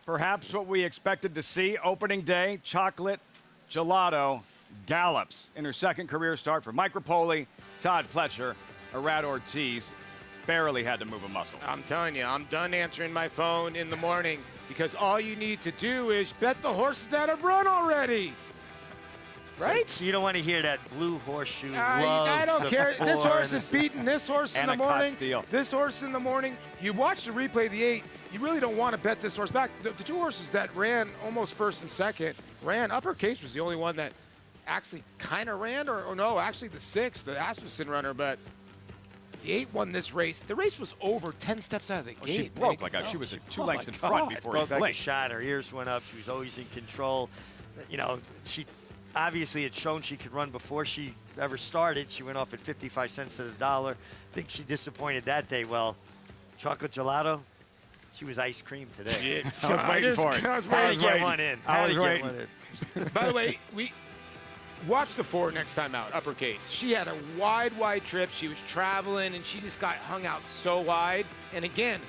Perhaps what we expected to see. Opening day, Chocolate Gelato gallops in her second career start for Mike Rapoli, Todd Pletcher, Arad Ortiz. Barely had to move a muscle. I'm telling you, I'm done answering my phone in the morning because all you need to do is bet the horses that have run already. Right? So you don't want to hear that blue horseshoe. I don't care. This horse is beating this horse in the morning. This horse in the morning. You watch the replay of the 8. You really don't want to bet this horse back. The 2 horses that ran almost first and second ran. Uppercase was the only one that actually kind of ran, or no, actually the 6, the Asmussen runner, but the 8 won this race. The race was over 10 steps out of the gate. She broke she was 2 lengths in front before it blinked. Shot. Her ears went up. She was always in control. You know, she obviously had shown she could run before she ever started. She went off at 55 cents to the dollar. I think she disappointed that day. Well, Chocolate Gelato, she was ice cream today. I was waiting for it. I was waiting to get one in. I was waiting. By the way, we watch the 4 next time out, Uppercase. She had a wide trip. She was traveling, and she just got hung out so wide. And again,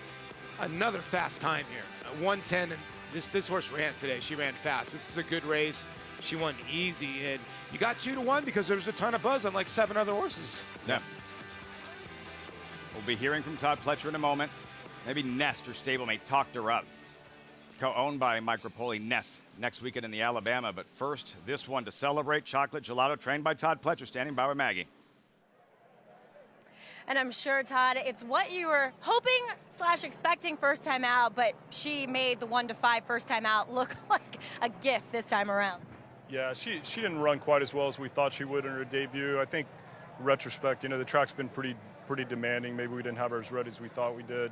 another fast time here. 110, and this horse ran today. She ran fast. This is a good race. She won easy, and you got 2-1 because there was a ton of buzz on like 7 other horses. Yeah. We'll be hearing from Todd Pletcher in a moment. Maybe Nest, her stablemate, talked her up. Co-owned by Mike Rapoli, Nest, next weekend in the Alabama. But first, this one to celebrate. Chocolate Gelato, trained by Todd Pletcher, standing by with Maggie. And I'm sure, Todd, it's what you were hoping/expecting first time out, but she made the 1-5 first time out look like a gift this time around. Yeah, she didn't run quite as well as we thought she would in her debut. I think, in retrospect, you know, the track's been pretty demanding. Maybe we didn't have her as ready as we thought we did.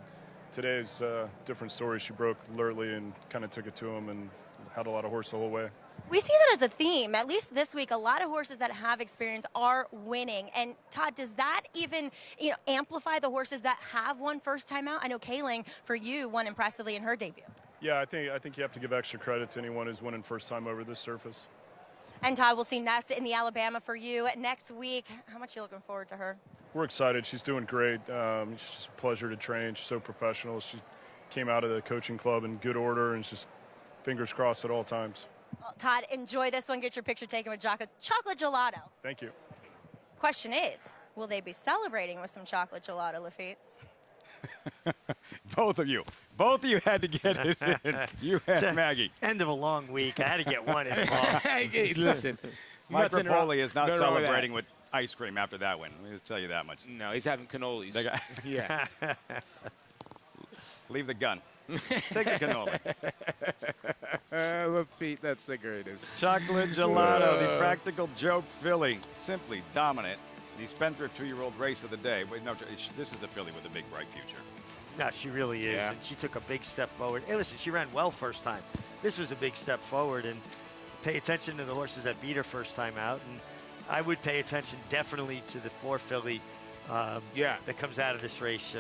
Today's a different story. She broke early and kind of took it to him and had a lot of horse the whole way. We see that as a theme. At least this week, a lot of horses that have experience are winning. And Todd, does that even, amplify the horses that have won first time out? I know Kaling, for you, won impressively in her debut. Yeah, I think you have to give extra credit to anyone who's winning first time over this surface. And Todd, we'll see Nesta in the Alabama for you next week. How much are you looking forward to her? We're excited. She's doing great. It's just a pleasure to train. She's so professional. She came out of the coaching club in good order, and it's just fingers crossed at all times. Well, Todd, enjoy this one. Get your picture taken with chocolate gelato. Thank you. Question is, will they be celebrating with some chocolate gelato, Lafitte? Both of you had to get it in. You had Maggie. End of a long week. I had to get one involved. Hey, listen, Mike nothing Rapoli is not nothing wrong with celebrating with ice cream after that win. Let me just tell you that much. No, he's having cannolis. Yeah. Leave the gun. Take the cannoli. Lafitte, that's the greatest. Chocolate gelato, the practical joke filly. Simply dominant. The spendthrift 2-year-old race of the day. Wait, no, this is a filly with a big, bright future. No, she really is, and she took a big step forward. Hey, listen, she ran well first time. This was a big step forward, and pay attention to the horses that beat her first time out, and I would pay attention definitely to the 4 filly that comes out of this race.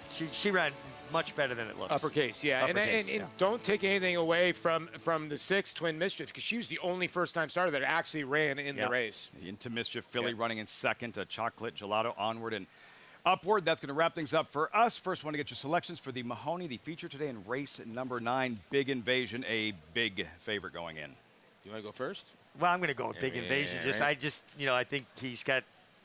She ran much better than it looks. Uppercase, yeah. And don't take anything away from the 6 Twin Mischief, because she was the only first-time starter that actually ran in the race. The Into Mischief filly running in second, a chocolate gelato onward and upward. That's going to wrap things up for us. First, want to get your selections for the Mahoney, the feature today in race number 9, Big Invasion, a big favorite going in. You want to go first? Well, I'm going to go with Big Invasion. I think he's got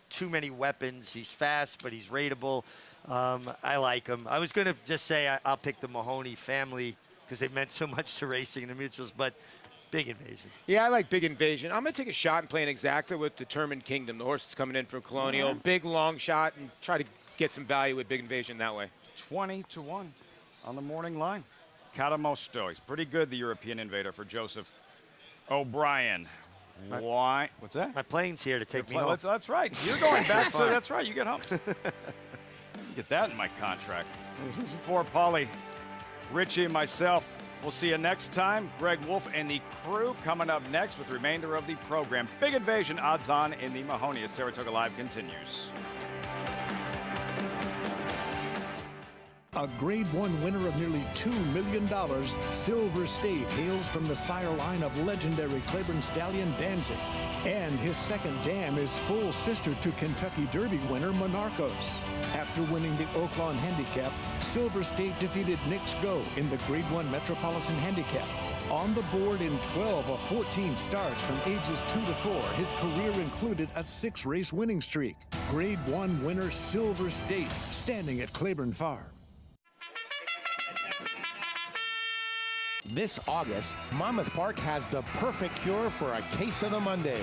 too many weapons. He's fast, but he's rateable. I like him. I was going to just say I'll pick the Mahoney family because they meant so much to racing and the mutuals, but Big Invasion. Yeah, I like Big Invasion. I'm going to take a shot and play an exacta with Determined Kingdom. The horse is coming in from Colonial. Big, long shot, and try to get some value with Big Invasion that way. 20-1 on the morning line. Catamosto. He's pretty good, the European invader for Joseph O'Brien. Why? What's that? My plane's here to take me home. That's right. You're going back, so that's right. You get home. Get that in my contract. For Paulie, Richie, and myself, we'll see you next time. Greg Wolf and the crew coming up next with the remainder of the program. Big Invasion odds on in the Mahoney as Saratoga Live continues. A Grade 1 winner of nearly $2 million, Silver State hails from the sire line of legendary Claiborne stallion Danzig. And his second dam is full sister to Kentucky Derby winner Monarchos. After winning the Oaklawn Handicap, Silver State defeated Knicks Go in the Grade 1 Metropolitan Handicap. On the board in 12 of 14 starts from ages 2 to 4, his career included a 6-race winning streak. Grade 1 winner Silver State, standing at Claiborne Farm. This August, Monmouth Park has the perfect cure for a case of the Mondays.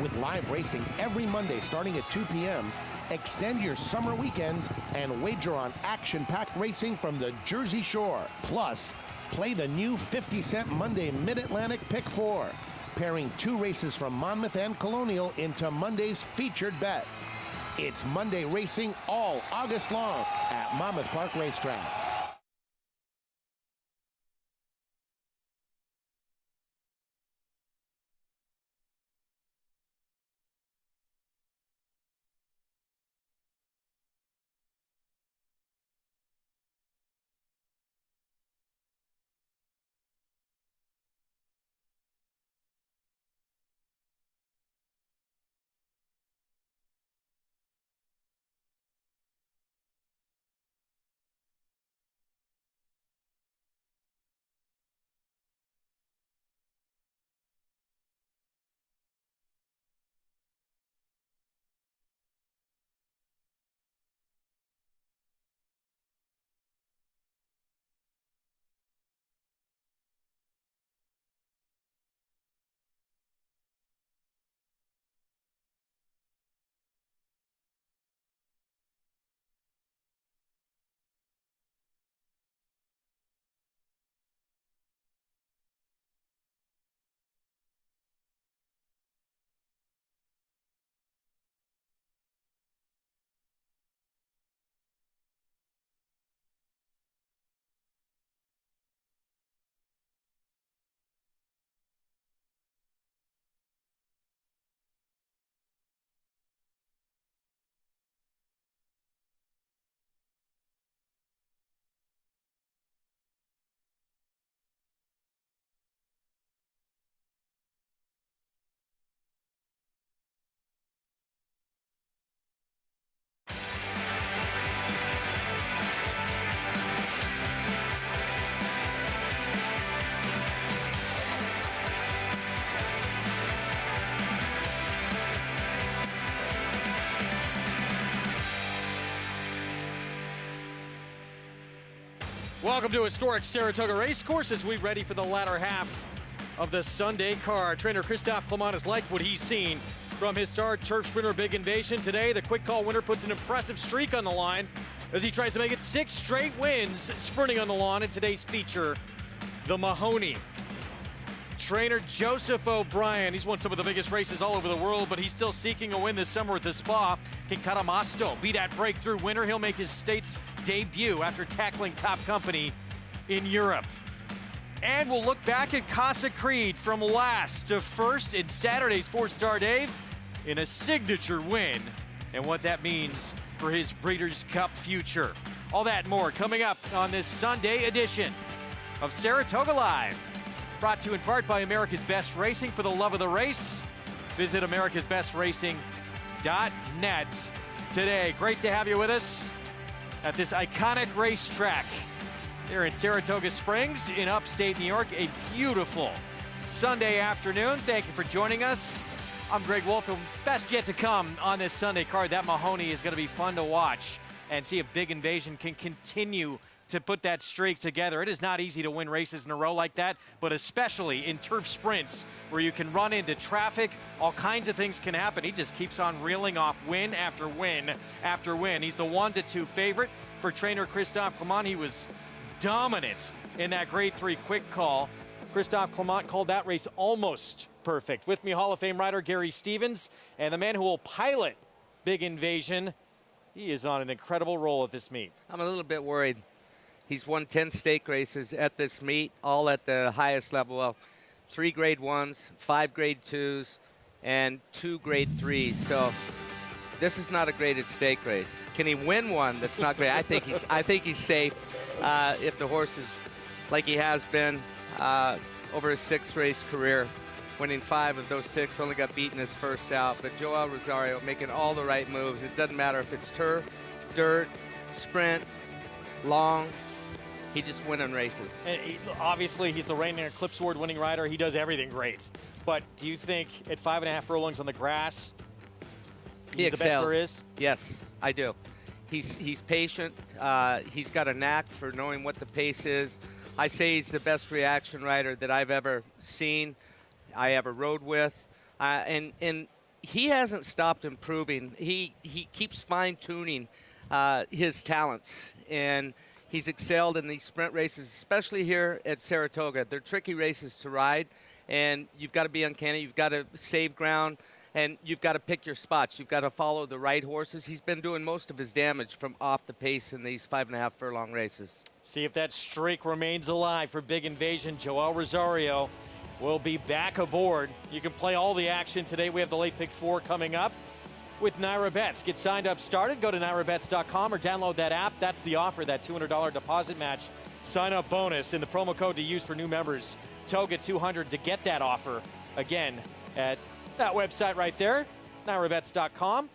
With live racing every Monday starting at 2 p.m., extend your summer weekends and wager on action-packed racing from the Jersey Shore. Plus, play the new 50-cent Monday Mid-Atlantic Pick 4, pairing 2 races from Monmouth and Colonial into Monday's featured bet. It's Monday racing all August long at Monmouth Park Racetrack. Welcome to historic Saratoga Racecourse as we ready for the latter half of the Sunday card. Trainer Christophe Clement has liked what he's seen from his star turf sprinter Big Invasion. Today, the quick call winner puts an impressive streak on the line as he tries to make it 6 straight wins sprinting on the lawn in today's feature, the Mahoney. Trainer Joseph O'Brien, he's won some of the biggest races all over the world, but he's still seeking a win this summer at the Spa. Can Caramasto be that breakthrough winner? He'll make his state's debut after tackling top company in Europe. And we'll look back at Casa Creed from last to first in Saturday's 4-Star Dave in a signature win and what that means for his Breeders' Cup future. All that and more coming up on this Sunday edition of Saratoga Live. Brought to you in part by America's Best Racing. For the love of the race, visit americasbestracing.net today. Great to have you with us at this iconic racetrack here in Saratoga Springs in upstate New York. A beautiful Sunday afternoon. Thank you for joining us. I'm Greg Wolf, and best yet to come on this Sunday card. That Mahoney is going to be fun to watch and see if Big Invasion can continue to put that streak together. It is not easy to win races in a row like that, but especially in turf sprints where you can run into traffic, all kinds of things can happen. He just keeps on reeling off win after win after win. He's the 1-2 favorite for trainer Christophe Clement. He was dominant in that grade 3 quick call. Christophe Clement called that race almost perfect. With me, Hall of Fame rider Gary Stevens, and the man who will pilot Big Invasion. He is on an incredible roll at this meet. I'm a little bit worried. He's won 10 stake races at this meet, all at the highest level. Well, 3 grade 1s, 5 grade 2s, and 2 grade 3s. So this is not a graded stake race. Can he win one that's not great? I think he's safe if the horse is like he has been over his 6-race career, winning 5 of those 6, only got beaten his first out. But Joel Rosario making all the right moves. It doesn't matter if it's turf, dirt, sprint, long. He just winning races. And obviously, he's the reigning Eclipse Award winning rider. He does everything great. But do you think at 5.5 furlongs on the grass, he's the best there is? Yes, I do. He's patient. He's got a knack for knowing what the pace is. I say he's the best reaction rider that I've ever seen, I ever rode with. And he hasn't stopped improving. He keeps fine-tuning his talents. And he's excelled in these sprint races, especially here at Saratoga. They're tricky races to ride, and you've got to be uncanny. You've got to save ground, and you've got to pick your spots. You've got to follow the right horses. He's been doing most of his damage from off the pace in these 5.5 furlong races. See if that streak remains alive for Big Invasion. Joel Rosario will be back aboard. You can play all the action today. We have the late pick 4 coming up with Naira Bets. Get signed up started. Go to nairabets.com or download that app. That's the offer, that $200 deposit match sign up bonus, and the promo code to use for new members, TOGA200, to get that offer. Again, at that website right there, nairabets.com.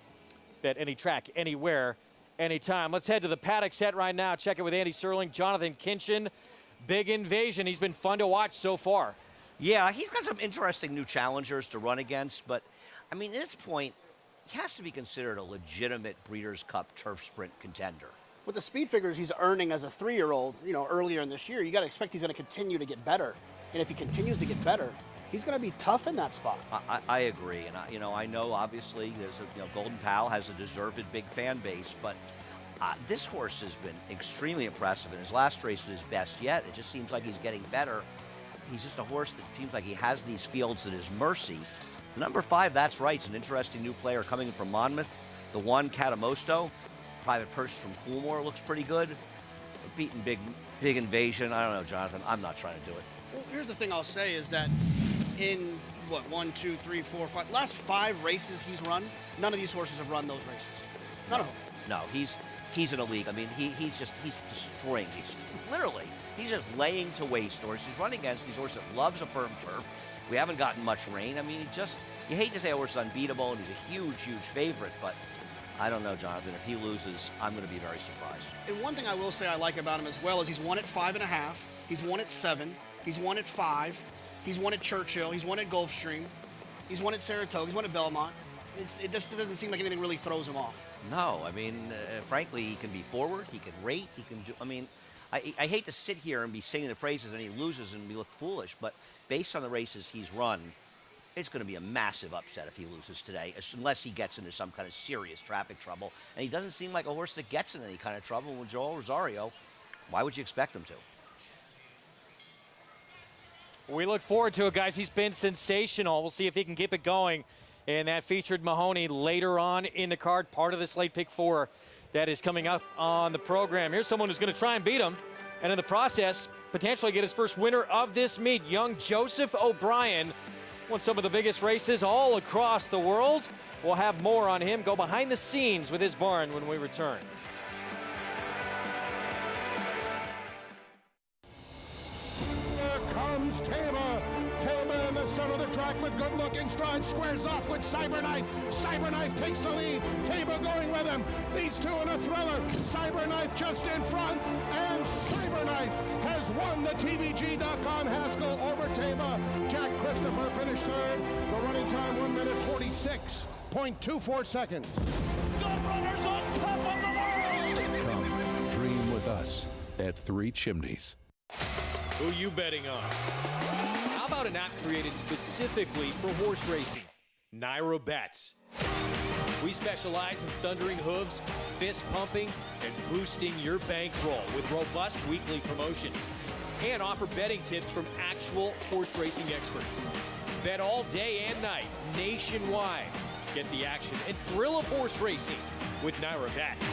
Bet any track, anywhere, anytime. Let's head to the paddock set right now. Check it with Andy Serling, Jonathan Kinchin. Big Invasion. He's been fun to watch so far. Yeah, he's got some interesting new challengers to run against, but I mean, at this point, he has to be considered a legitimate Breeders' Cup turf sprint contender. With the speed figures he's earning as a 3-year-old, earlier in this year, you got to expect he's going to continue to get better. And if he continues to get better, he's going to be tough in that spot. I agree, and I know obviously there's Golden Pal has a deserved big fan base, but this horse has been extremely impressive. In his last race was his best yet. It just seems like he's getting better. He's just a horse that seems like he has these fields at his mercy. Number 5, that's right. It's an interesting new player coming in from Monmouth. The 1, Catamosto, private purchase from Coolmore, looks pretty good. Beating Big Invasion. I don't know, Jonathan. I'm not trying to do it. Well, here's the thing I'll say is that in, 1, 2, 3, 4, 5, last 5 races he's run, none of these horses have run those races. None of them. No, he's in a league. I mean, he's destroying these. Literally, he's just laying to waste horses. He's running against these horses that loves a firm turf. We haven't gotten much rain. I mean, you hate to say a horse is unbeatable, and he's a huge, huge favorite, but I don't know, Jonathan. If he loses, I'm going to be very surprised. And one thing I will say I like about him as well is he's won at 5.5, he's won at 7, he's won at 5, he's won at Churchill, he's won at Gulfstream, he's won at Saratoga, he's won at Belmont. It just doesn't seem like anything really throws him off. No, I mean, frankly, he can be forward, he can rate, he can do, I mean, I hate to sit here and be singing the praises and he loses and we look foolish, but based on the races he's run, it's going to be a massive upset if he loses today, unless he gets into some kind of serious traffic trouble. And he doesn't seem like a horse that gets in any kind of trouble with Joel Rosario. Why would you expect him to? We look forward to it, guys. He's been sensational. We'll see if he can keep it going. And that featured Mahoney later on in the card, part of this late pick 4 that is coming up on the program. Here's someone who's going to try and beat him, and in the process, potentially get his first winner of this meet. Young Joseph O'Brien won some of the biggest races all across the world. We'll have more on him. Go behind the scenes with his barn when we return. Here comes Tama. Tama in the center of the track with good-looking strides. Squares off with Cyberknife. Cyberknife takes the lead. Tama going with him. These two in a thriller. Cyberknife just in front. And Cyberknife has won the TVG.com Haskell over Tama. Jack Christopher finished third. The running time 1 minute 46.24 seconds. Good runners on top of the world. Come dream with us at Three Chimneys. Who you betting on? How about an app created specifically for horse racing? Naira Bets. We specialize in thundering hooves, fist pumping, and boosting your bankroll with robust weekly promotions. And offer betting tips from actual horse racing experts. Bet all day and night, nationwide. Get the action and thrill of horse racing with Naira Bets.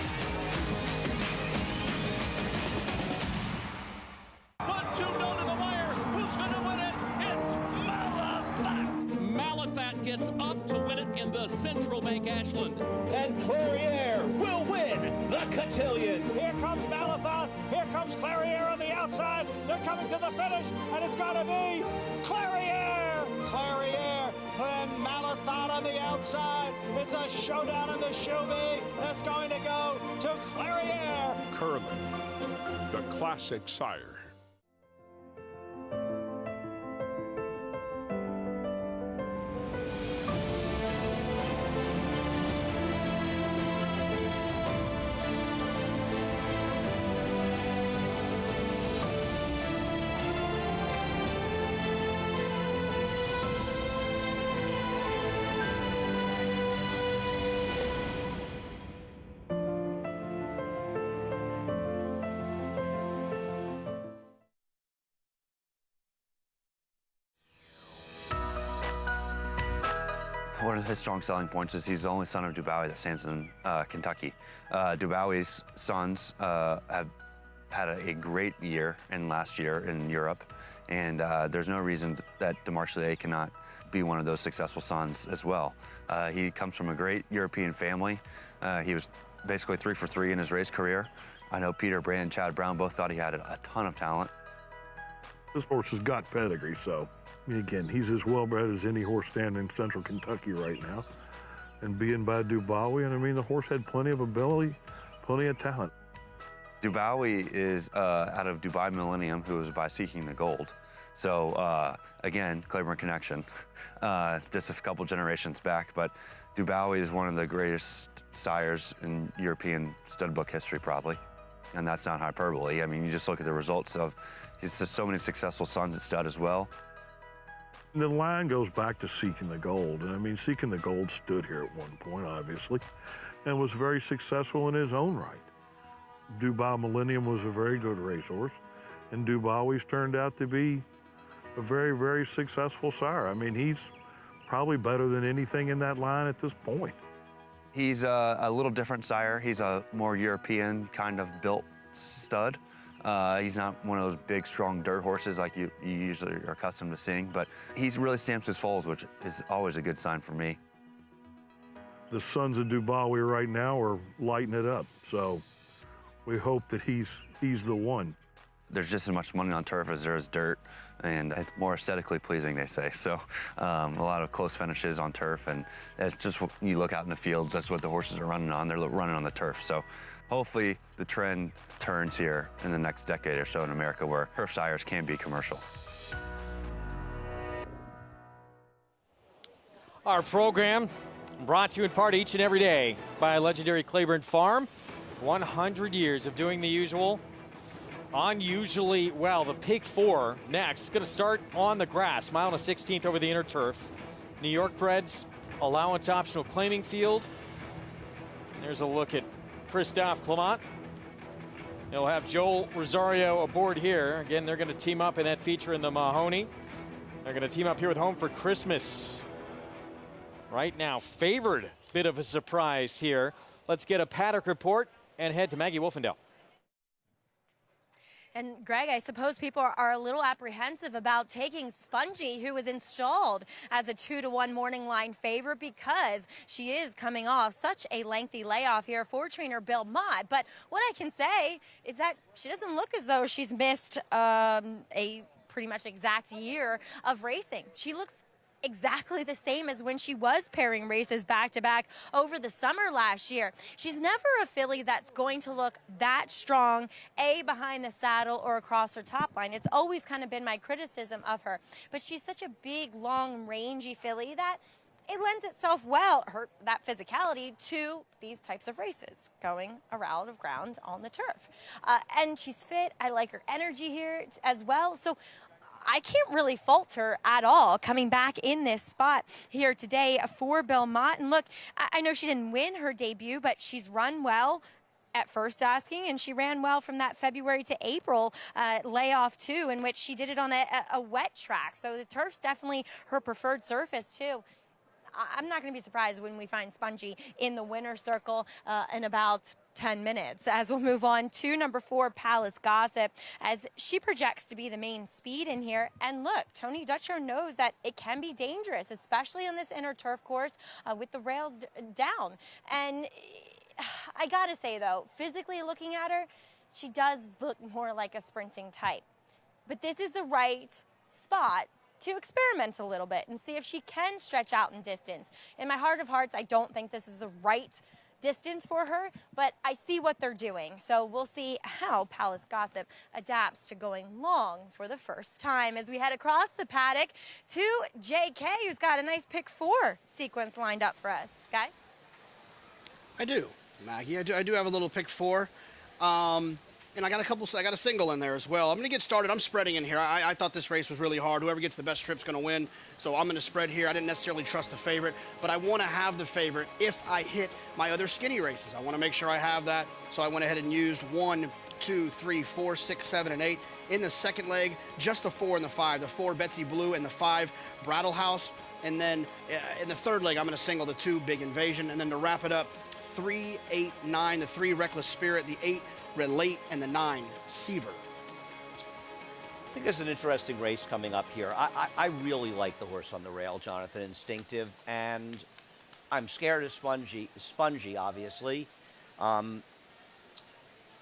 1-2 down to the wire. Who's going to win it? It's Malafat. Malafat gets up to win it in the Central Bank Ashland. And Clariere will win the cotillion. Here comes Malafat. Here comes Clariere on the outside. They're coming to the finish, and it's going to be Clariere. Clariere and Malafat on the outside. It's a showdown in the Chauvet. That's going to go to Clariere. Curlin, the classic sire. One of his strong selling points is he's the only son of Dubois that stands in Kentucky. Dubois' sons have had a great year in last year in Europe, and there's no reason that Demarchelier cannot be one of those successful sons as well. He comes from a great European family. He was basically 3 for 3 in his race career. I know Peter Brand and Chad Brown both thought he had a ton of talent. This horse has got pedigree, so again, he's as well bred as any horse standing in Central Kentucky right now. And being by Dubois, and I mean, the horse had plenty of ability, plenty of talent. Dubois is out of Dubai Millennium, who was by Seeking the Gold. So again, Claiborne connection, just a couple generations back. But Dubois is one of the greatest sires in European stud book history, probably. And that's not hyperbole. I mean, you just look at the results of, he's just so many successful sons at stud as well. The line goes back to Seeking the Gold. And I mean, Seeking the Gold stood here at one point, obviously, and was very successful in his own right. Dubai Millennium was a very good racehorse, and Dubois turned out to be a very, very successful sire. I mean, he's probably better than anything in that line at this point. He's a little different sire. He's a more European kind of built stud. He's not one of those big, strong dirt horses like you usually are accustomed to seeing, but he really stamps his foals, which is always a good sign for me. The sons of Dubois right now are lighting it up, so we hope that he's the one. There's just as much money on turf as there is dirt, and it's more aesthetically pleasing, they say. So a lot of close finishes on turf, and it's just, you look out in the fields, that's what the horses are running on. They're running on the turf. So hopefully the trend turns here in the next decade or so in America, where turf sires can be commercial. Our program brought to you in part each and every day by legendary Claiborne Farm. 100 years of doing the usual. unusually well. The pick 4 next. Going to start on the grass. Mile and a 16th over the inner turf. New York Preds allowance optional claiming field. There's a look at Christophe Clement. He'll have Joel Rosario aboard here. Again, they're going to team up in that feature in the Mahoney. They're going to team up here with Home for Christmas. Right now, favored. Bit of a surprise here. Let's get a paddock report and head to Maggie Wolfendale. And Greg, I suppose people are a little apprehensive about taking Spongy, who was installed as a 2-to-1 morning line favorite, because she is coming off such a lengthy layoff here for trainer Bill Mott. But what I can say is that she doesn't look as though she's missed a pretty much exact year of racing. She looks exactly the same as when she was pairing races back-to-back over the summer last year. She's never a filly that's going to look that strong, behind the saddle or across her top line. It's always kind of been my criticism of her. But she's such a big, long, rangy filly that it lends itself well, that physicality, to these types of races, going around of ground on the turf. And she's fit. I like her energy here as well. So I can't really fault her at all coming back in this spot here today for Bill Mott. And look, I know she didn't win her debut, but she's run well at first asking, and she ran well from that February to April layoff too, in which she did it on a wet track. So the turf's definitely her preferred surface too. I'm not going to be surprised when we find Spongy in the winner's circle in about 10 minutes, as we'll move on to number 4, Palace Gossip, as she projects to be the main speed in here. And look, Tony Dutcher knows that it can be dangerous, especially on this inner turf course with the rails down. And I gotta say though, physically looking at her, she does look more like a sprinting type. But this is the right spot to experiment a little bit and see if she can stretch out in distance. In my heart of hearts, I don't think this is the right distance for her, but I see what they're doing. So we'll see how Palace Gossip adapts to going long for the first time as we head across the paddock to JK, who's got a nice pick 4 sequence lined up for us. Guys? I do, Maggie. I do have a little pick 4. And I got a single in there as well. I'm going to get started. I'm spreading in here. I thought this race was really hard. Whoever gets the best trip's going to win. So I'm going to spread here. I didn't necessarily trust the favorite, but I want to have the favorite if I hit my other skinny races. I want to make sure I have that. So I went ahead and used 1, 2, 3, 4, 6, 7, and 8. In the second leg, just the 4 and the 5. The 4, Betsy Blue, and the 5, Brattle House. And then in the third leg, I'm going to single the 2, Big Invasion. And then to wrap it up, 3, 8, 9, the 3, Reckless Spirit, the 8, Relate, and the 9, Seaver. I think there's an interesting race coming up here. I really like the horse on the rail, Jonathan, Instinctive, and I'm scared of Spongy, obviously.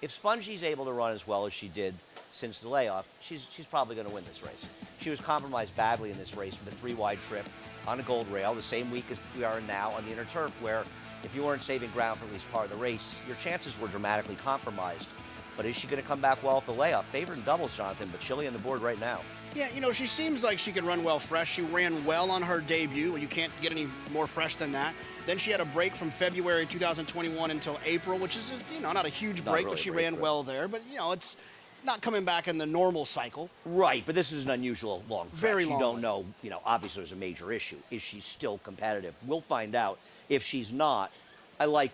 If Spongy's able to run as well as she did since the layoff, she's probably going to win this race. She was compromised badly in this race with a 3-wide trip on a gold rail, the same week as we are now on the inner turf, where if you weren't saving ground for at least part of the race, your chances were dramatically compromised. But is she going to come back well with the layoff? Favored in doubles, Jonathan, but Chile on the board right now. Yeah, you know, she seems like she can run well fresh. She ran well on her debut. You can't get any more fresh than that. Then she had a break from February 2021 until April, which is, not a huge break, really but she ran well there. But, it's not coming back in the normal cycle. Right, but this is an unusual long stretch. Very long. You don't know, obviously there's a major issue. Is she still competitive? We'll find out. If she's not, I'm going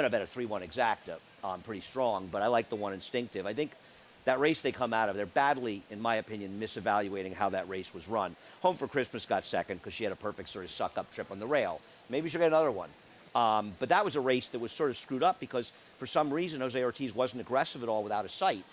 to bet a 3-1 exacta pretty strong, but I like the 1 Instinctive. I think that race they come out of, they're badly, in my opinion, misevaluating how that race was run. Home for Christmas got second because she had a perfect sort of suck-up trip on the rail. Maybe she'll get another one. But that was a race that was sort of screwed up because for some reason Jose Ortiz wasn't aggressive at all without a sight.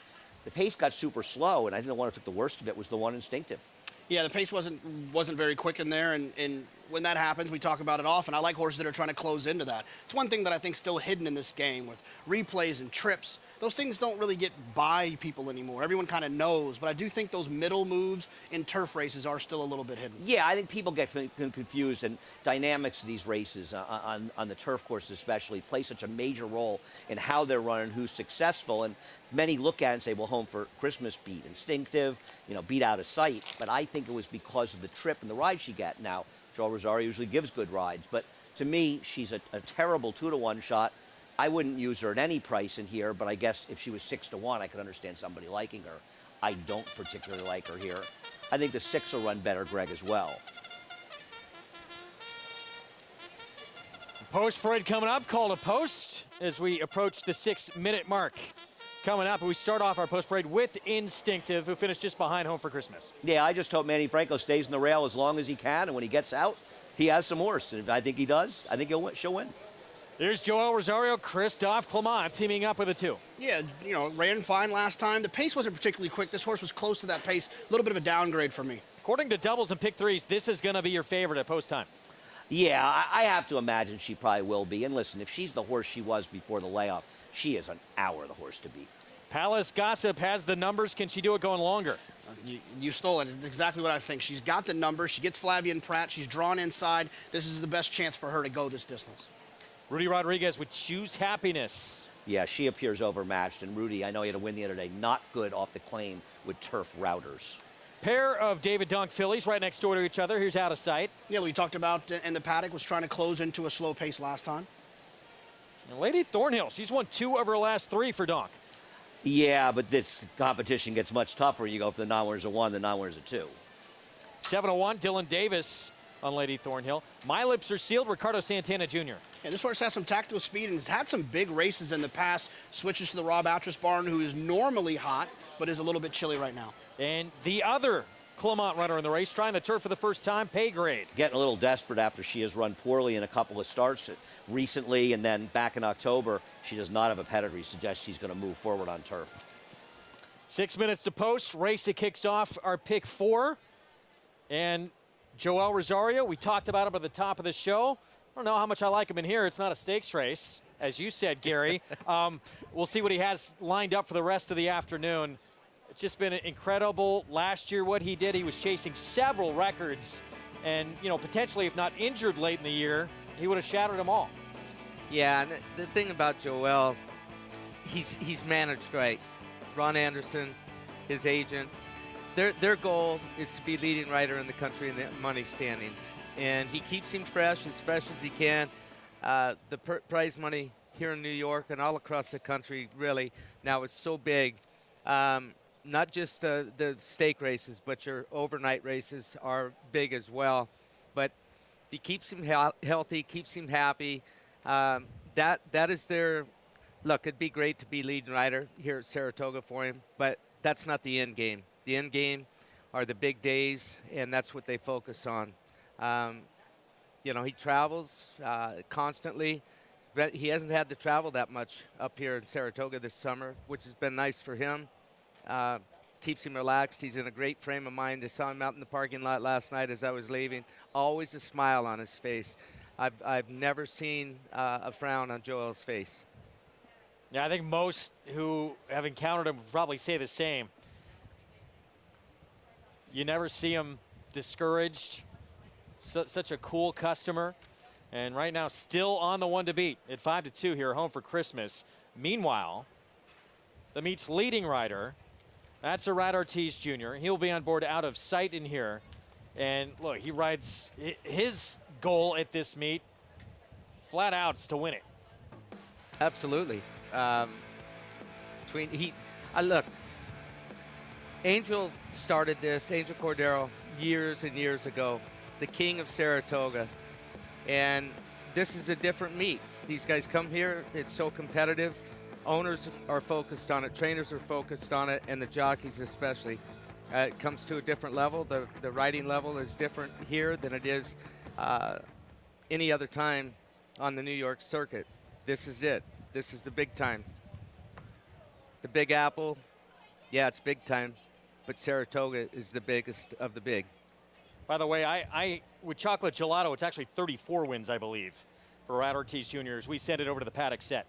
The pace got super slow, and I think the one who took the worst of it was the 1 Instinctive. Yeah, the pace wasn't very quick in there, and when that happens, we talk about it often. I like horses that are trying to close into that. It's one thing that I think still hidden in this game with replays and trips. Those things don't really get by people anymore. Everyone kind of knows, but I do think those middle moves in turf races are still a little bit hidden. Yeah, I think people get confused, and dynamics of these races on the turf course especially play such a major role in how they're run and who's successful. And many look at it and say, well, Home for Christmas beat Instinctive, beat out of sight. But I think it was because of the trip and the ride she got. Now, Joel Rosario usually gives good rides, but to me, she's a terrible 2-to-1 shot. I wouldn't use her at any price in here, but I guess if she was 6-1, I could understand somebody liking her. I don't particularly like her here. I think the 6 will run better, Greg, as well. Post parade coming up, call to post as we approach the 6-minute mark. Coming up, we start off our post parade with Instinctive, who finished just behind Home for Christmas. Yeah, I just hope Manny Franco stays in the rail as long as he can, and when he gets out, he has some horse. And if I think he does, I think she'll win. Here's Joel Rosario, Christophe Clement teaming up with the 2. Yeah, you know, ran fine last time. The pace wasn't particularly quick. This horse was close to that pace. A little bit of a downgrade for me. According to doubles and pick 3s, this is going to be your favorite at post time. Yeah, I have to imagine she probably will be. And listen, if she's the horse she was before the layoff, she is an hour the horse to beat. Palace Gossip has the numbers. Can she do it going longer? You stole it. It's exactly what I think. She's got the numbers. She gets Flavian Pratt. She's drawn inside. This is the best chance for her to go this distance. Rudy Rodriguez would choose Happiness. Yeah, she appears overmatched. And Rudy, I know he had a win the other day, not good off the claim with turf routers. Pair of David Dunk fillies right next door to each other. Here's Out of Sight. Yeah, we talked about in the paddock was trying to close into a slow pace last time. And Lady Thornhill, she's won 2 of her last 3 for Dunk. Yeah, but this competition gets much tougher. You go for the non-winners of 1, the non-winners of 2. 7-1, Dylan Davis on Lady Thornhill. My Lips Are Sealed, Ricardo Santana Jr. Yeah, this horse has some tactical speed and has had some big races in the past. Switches to the Rob Atras barn, who is normally hot, but is a little bit chilly right now. And the other Clement runner in the race, trying the turf for the first time, Pay Grade. Getting a little desperate after she has run poorly in a couple of starts recently, and then back in October, she does not have a pedigree. Suggests she's going to move forward on turf. 6 minutes to post. Race it kicks off our pick 4. And Joel Rosario, we talked about him at the top of the show. I don't know how much I like him in here. It's not a stakes race, as you said, Gary. We'll see what he has lined up for the rest of the afternoon. It's just been incredible. Last year, what he did, he was chasing several records. And, you know, potentially, if not injured late in the year, he would have shattered them all. Yeah, and the thing about Joel, he's managed right. Ron Anderson, his agent, their goal is to be leading rider in the country in the money standings. And he keeps him fresh as he can. The prize money here in New York and all across the country really now is so big. Not just the stake races, but your overnight races are big as well. But he keeps him healthy, keeps him happy. That is their look. It'd be great to be leading rider here at Saratoga for him, but that's not the end game. The end game are the big days, and that's what they focus on. You know, he travels constantly, but he hasn't had to travel that much up here in Saratoga this summer, which has been nice for him. Keeps him relaxed. He's in a great frame of mind. I saw him out in the parking lot last night as I was leaving. Always a smile on his face. I've never seen a frown on Joel's face. Yeah, I think most who have encountered him would probably say the same. You never see him discouraged. Such a cool customer. And right now, still on the one to beat at 5-2 here, Home for Christmas. Meanwhile, the meet's leading rider, that's Arad Ortiz Jr. He'll be on board Out of Sight in here. And look, he rides his goal at this meet, flat outs to win it. Absolutely. Look, Angel started this, Angel Cordero, years and years ago, the king of Saratoga. And this is a different meet. These guys come here, it's so competitive. Owners are focused on it, trainers are focused on it, and the jockeys especially. It comes to a different level. The riding level is different here than it is any other time on the New York circuit. This is it. This is the big time. The Big Apple, yeah, it's big time, but Saratoga is the biggest of the big. By the way, I with Chocolate Gelato, it's actually 34 wins, I believe, for Arad Ortiz Jr. as we send it over to the paddock set.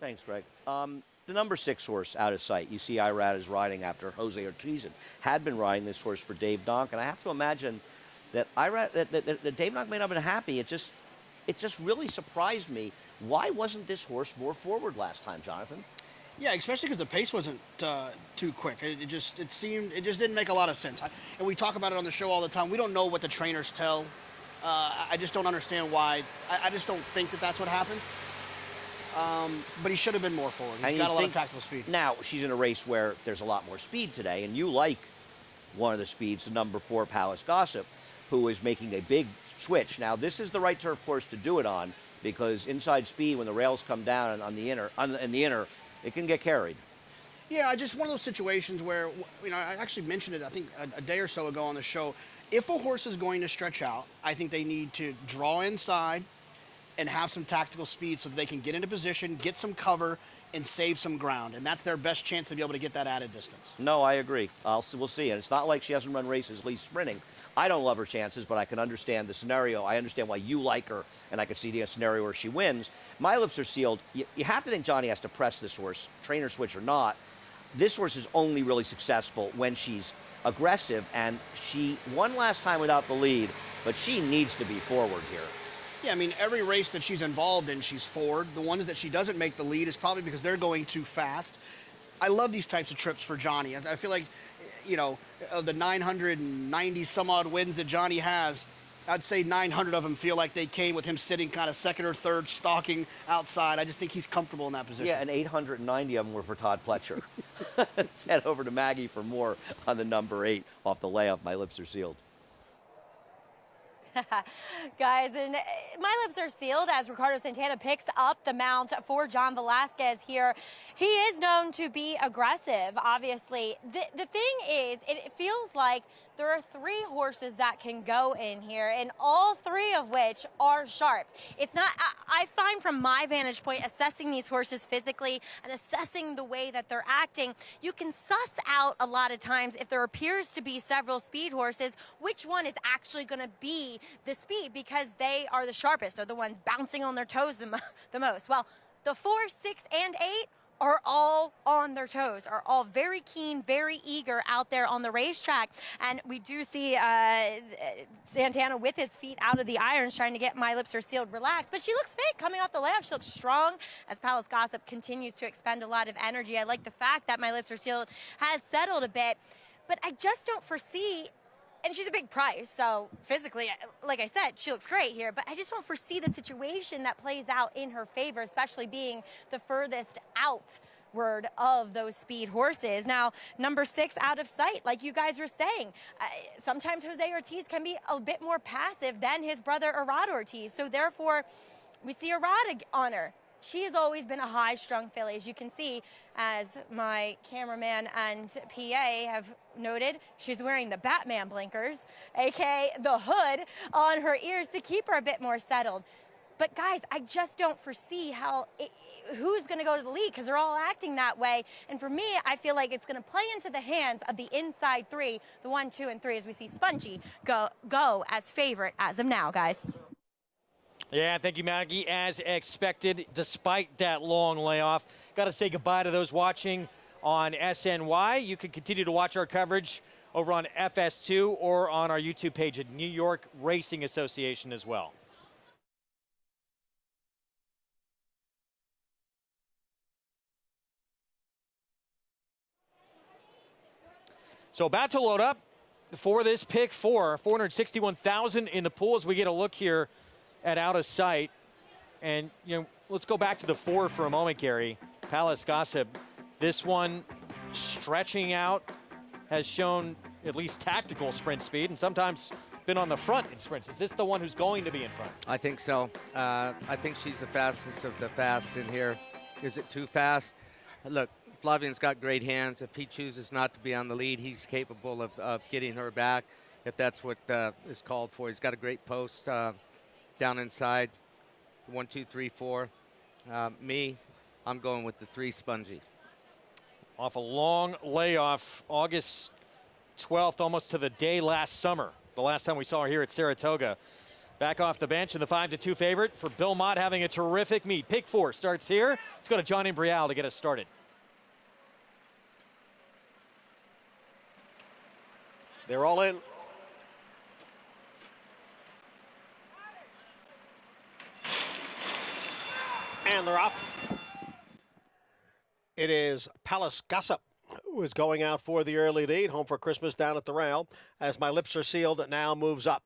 Thanks, Greg. The number 6 horse, Out of Sight. You see Irad is riding after Jose Ortiz had been riding this horse for Dave Donk, and I have to imagine that that Dave Donk may not have been happy. It just really surprised me. Why wasn't this horse more forward last time, Jonathan? Yeah, especially because the pace wasn't too quick. It just didn't make a lot of sense. And we talk about it on the show all the time. We don't know what the trainers tell. I just don't understand why. I just don't think that that's what happened. but he should have been more forward. And He's you got a lot of think- tactical speed. Now, she's in a race where there's a lot more speed today, and you like one of the speeds, the number 4 Palace Gossip, who is making a big switch. Now, this is the right turf course to do it on, because inside speed, when the rails come down on the inner, in the inner, it can get carried. Yeah, just one of those situations where, you know, I actually mentioned it, I think, a day or so ago on the show. If a horse is going to stretch out, I think they need to draw inside and have some tactical speed so that they can get into position, get some cover, and save some ground. And that's their best chance to be able to get that added distance. No, I agree. We'll see. And it's not like she hasn't run races, at least sprinting. I don't love her chances, but I can understand the scenario. I understand why you like her, and I can see the scenario where she wins. My lips are sealed. You have to think Johnny has to press this horse, trainer switch or not. This horse is only really successful when she's aggressive, and she won last time without the lead, but she needs to be forward here. Yeah, I mean, every race that she's involved in, she's forward. The ones that she doesn't make the lead is probably because they're going too fast. I love these types of trips for Johnny. I feel like, you know, of the 990 some odd wins that Johnny has, I'd say 900 of them feel like they came with him sitting kind of second or third, stalking outside. I just think he's comfortable in that position. Yeah, and 890 of them were for Todd Pletcher. Let's head over to Maggie for more on the number 8 off the layoff. My lips are sealed. Guys, and my lips are sealed as Ricardo Santana picks up the mount for John Velasquez here. He is known to be aggressive, obviously. The thing is, it feels like there are 3 horses that can go in here, and all 3 of which are sharp. It's not, I find from my vantage point, assessing these horses physically and assessing the way that they're acting, you can suss out a lot of times if there appears to be several speed horses, which one is actually going to be the speed, because they are the sharpest, are the ones bouncing on their toes the most. Well, the 4, 6, and 8 are all on their toes, are all very keen, very eager out there on the racetrack. And we do see Santana with his feet out of the irons trying to get My Lips Are Sealed relaxed. But she looks fit coming off the layoff. She looks strong as Palace Gossip continues to expend a lot of energy. I like the fact that My Lips Are Sealed has settled a bit, but I just don't foresee, and she's a big price, so physically, like I said, she looks great here, but I just don't foresee the situation that plays out in her favor, especially being the furthest outward of those speed horses. Now, number 6 out of sight, like you guys were saying. Sometimes Jose Ortiz can be a bit more passive than his brother Arad Ortiz, so therefore, we see Arad on her. She has always been a high-strung filly, as you can see, as my cameraman and PA have noted. She's wearing the Batman blinkers, aka the hood, on her ears to keep her a bit more settled. But guys, I just don't foresee who's going to go to the lead, because they're all acting that way. And for me, I feel like it's going to play into the hands of the inside 3, the 1, 2, and 3, as we see Spongy go as favorite as of now, guys. Yeah, thank you, Maggie. As expected, despite that long layoff, got to say goodbye to those watching on SNY. You can continue to watch our coverage over on FS2 or on our YouTube page at New York Racing Association as well. So about to load up for this pick 4, 461,000 in the pool as we get a look here at out of sight. And, you know, let's go back to the 4 for a moment, Gary. Palace Gossip, this one stretching out, has shown at least tactical sprint speed and sometimes been on the front in sprints. Is this the one who's going to be in front? I think so. I think she's the fastest of the fast in here. Is it too fast? Look, Flavian's got great hands. If he chooses not to be on the lead, he's capable of getting her back if that's what is called for. He's got a great post down inside. 1, 2, 3, 4. I'm going with the 3 Spongy. Off a long layoff, August 12th, almost to the day last summer. The last time we saw her here at Saratoga. Back off the bench in the 5-2 favorite for Bill Mott, having a terrific meet. Pick 4 starts here. Let's go to John Imbrial to get us started. They're all in. And they're off. It is Palace Gossip who is going out for the early lead. Home for Christmas down at the rail as My Lips Are Sealed now moves up.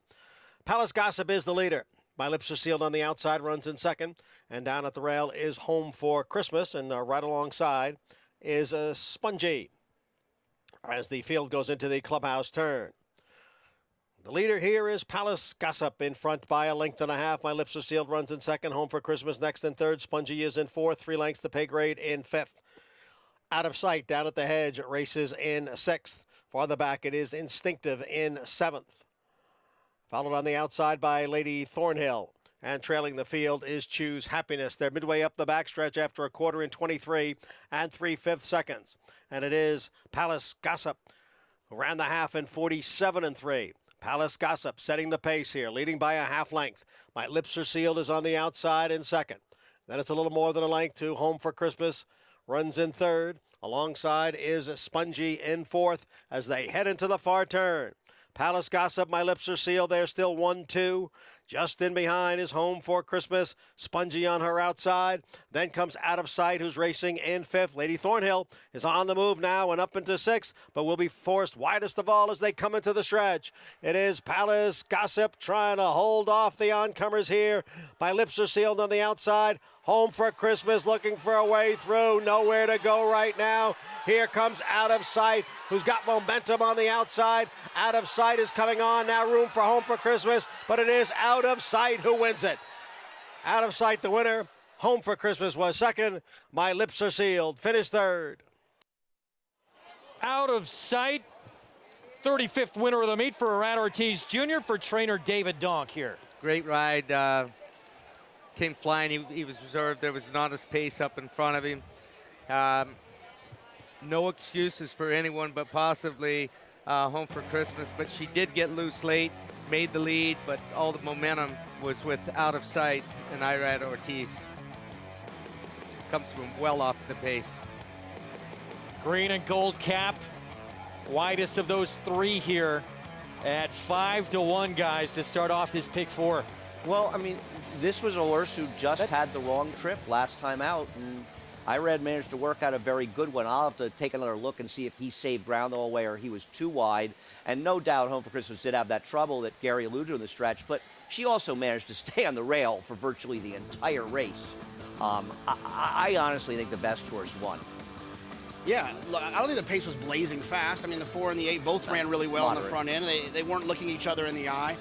Palace Gossip is the leader. My Lips Are Sealed on the outside runs in second. And down at the rail is Home for Christmas. And right alongside is Spongy as the field goes into the clubhouse turn. The leader here is Palace Gossip in front by a length and a half. My Lips Are Sealed runs in second. Home for Christmas next in third. Spongy is in fourth. 3 lengths the pay grade in fifth. Out of Sight down at the hedge races in sixth. Farther back it is Instinctive in seventh. Followed on the outside by Lady Thornhill. And trailing the field is Choose Happiness. They're midway up the backstretch after a quarter in 23 and 3/5 seconds. And it is Palace Gossip who ran the half in 47 and 3. Palace Gossip setting the pace here, leading by a half length. My Lips Are Sealed is on the outside in second. Then it's a little more than a length to Home for Christmas. Runs in third. Alongside is Spongy in fourth as they head into the far turn. Palace Gossip, My Lips Are Sealed. They're still 1-2. Just in behind is Home for Christmas. Spongy on her outside. Then comes Out of Sight, who's racing in fifth. Lady Thornhill is on the move now and up into sixth, but will be forced widest of all as they come into the stretch. It is Palace Gossip trying to hold off the oncomers here. My Lips Are Sealed on the outside. Home for Christmas looking for a way through. Nowhere to go right now. Here comes Out of Sight, who's got momentum on the outside. Out of Sight is coming on. Now room for Home for Christmas, but it is Out of Sight who wins it. Out of Sight the winner. Home for Christmas was second. My Lips Are Sealed finished third. Out of Sight, 35th winner of the meet for Arad Ortiz Jr. for trainer David Donk here. Great ride. Came flying. He was reserved. There was an honest pace up in front of him. No excuses for anyone but possibly Home for Christmas, but she did get loose late, made the lead, but all the momentum was with Out of Sight and Irad Ortiz. Comes from well off the pace. Green and gold cap, widest of those three here at 5-1, guys, to start off this pick four. Well, I mean, this was a horse who just had the wrong trip last time out, and Irad managed to work out a very good one. I'll have to take another look and see if he saved ground the whole way or he was too wide. And no doubt Home for Christmas did have that trouble that Gary alluded to in the stretch, but she also managed to stay on the rail for virtually the entire race. I honestly think the best horse won. Yeah, look, I don't think the pace was blazing fast. I mean, the 4 and the 8 both ran really well Moderate. in the front end. They weren't looking each other in the eye.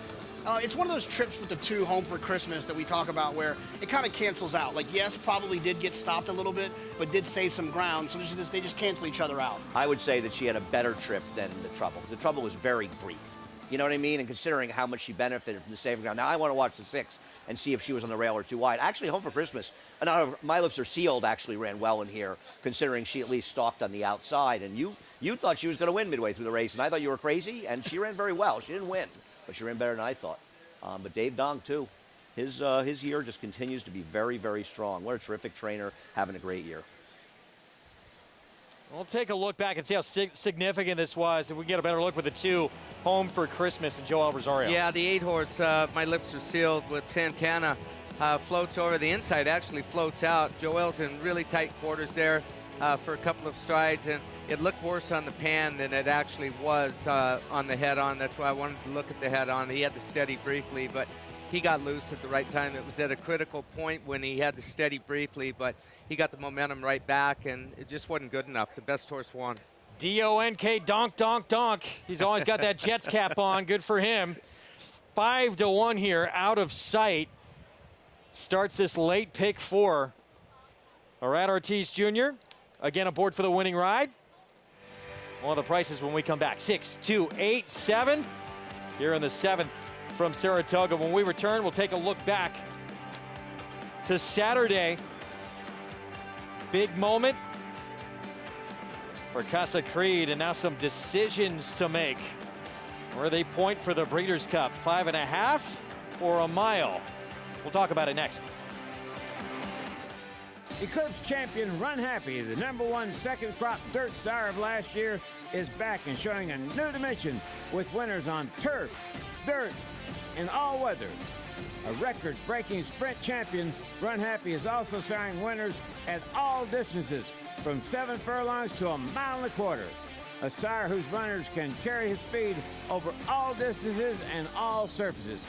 It's one of those trips with the 2 Home for Christmas that we talk about where it kind of cancels out. Like, yes, probably did get stopped a little bit, but did save some ground. So they just cancel each other out. I would say that she had a better trip than the trouble. The trouble was very brief. You know what I mean? And considering how much she benefited from the saving ground. Now, I want to watch the 6 and see if she was on the rail or too wide. Actually, Home for Christmas, My Lips Are Sealed actually ran well in here, considering she at least stalked on the outside. And you thought she was going to win midway through the race, and I thought you were crazy, and she ran very well. She didn't win, but she ran better than I thought. But Dave Donk, too. His year just continues to be very, very strong. What a terrific trainer, having a great year. We'll take a look back and see how significant this was. If we get a better look with the 2 Home for Christmas and Joel Rosario. Yeah, the 8 horse, My Lips Are Sealed with Santana, floats over the inside, actually floats out. Joel's in really tight quarters there for a couple of strides, and it looked worse on the pan than it actually was on the head-on. That's why I wanted to look at the head-on. He had to steady briefly, but he got loose at the right time. It was at a critical point when he had to steady briefly, but he got the momentum right back, and it just wasn't good enough. The best horse won. D-O-N-K, Donk, Donk, Donk. He's always got that Jets cap on. Good for him. 5-1 here, Out of Sight. Starts this late pick 4. Arad Ortiz Jr. again aboard for the winning ride. One of the prices when we come back. 6, 2, 8, 7. Here in the 7th from Saratoga. When we return, we'll take a look back to Saturday. Big moment for Casa Creed, and now some decisions to make. Where they point for the Breeders' Cup, 5.5 or a mile? We'll talk about it next. Eclipse champion Run Happy, the #1 second crop dirt sire of last year, is back and showing a new dimension with winners on turf, dirt, and all weather. A record-breaking sprint champion, Run Happy is also siring winners at all distances, from 7 furlongs to 1.25 miles. A sire whose runners can carry his speed over all distances and all surfaces.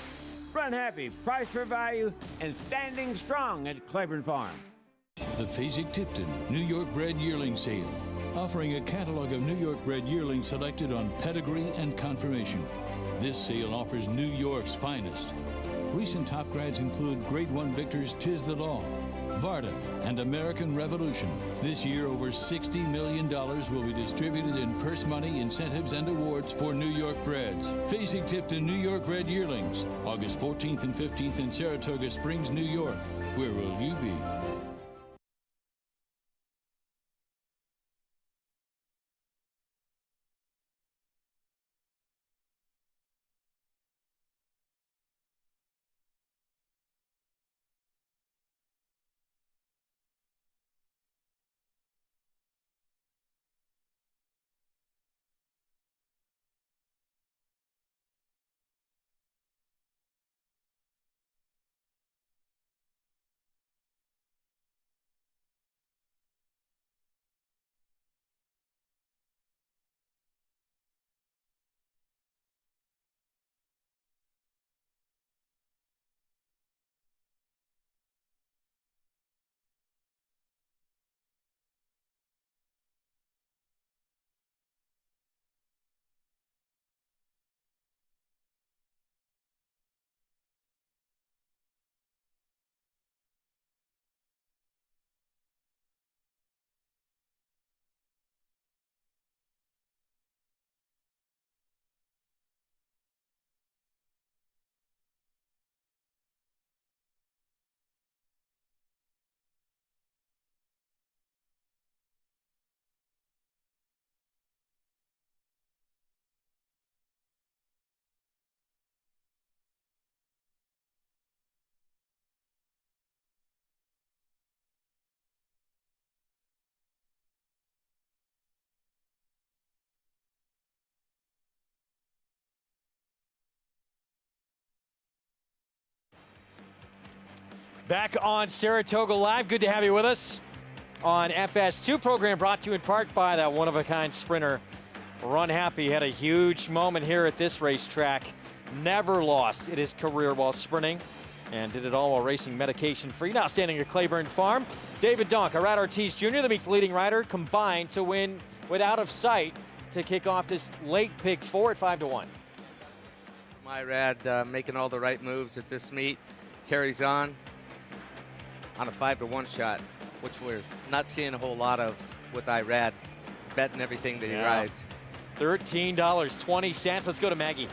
Run happy, price for value, and standing strong at Claiborne Farm. The Fasig-Tipton New York Bred Yearling Sale, offering a catalog of New York bred yearlings selected on pedigree and conformation. This sale offers New York's finest. Recent top grads include Grade 1 victors Tis the Law, Varda, and American Revolution. This year, over $60 million will be distributed in purse money, incentives, and awards for New York breds. Fasig-Tipton New York Bred Yearlings, August 14th and 15th in Saratoga Springs, New York. Where will you be? Back on Saratoga Live. Good to have you with us on FS2 program, brought to you in part by that one-of-a-kind sprinter. Run Happy had a huge moment here at this racetrack. Never lost in his career while sprinting, and did it all while racing medication-free. Now standing at Claiborne Farm, David Donk, Irad Ortiz Jr., the meet's leading rider, combined to win with Out of Sight to kick off this late pick 4 at 5-1. Irad making all the right moves at this meet. Carries on a 5-1 shot, which we're not seeing a whole lot of with Irad, betting everything that he rides. $13.20. Let's go to Maggie.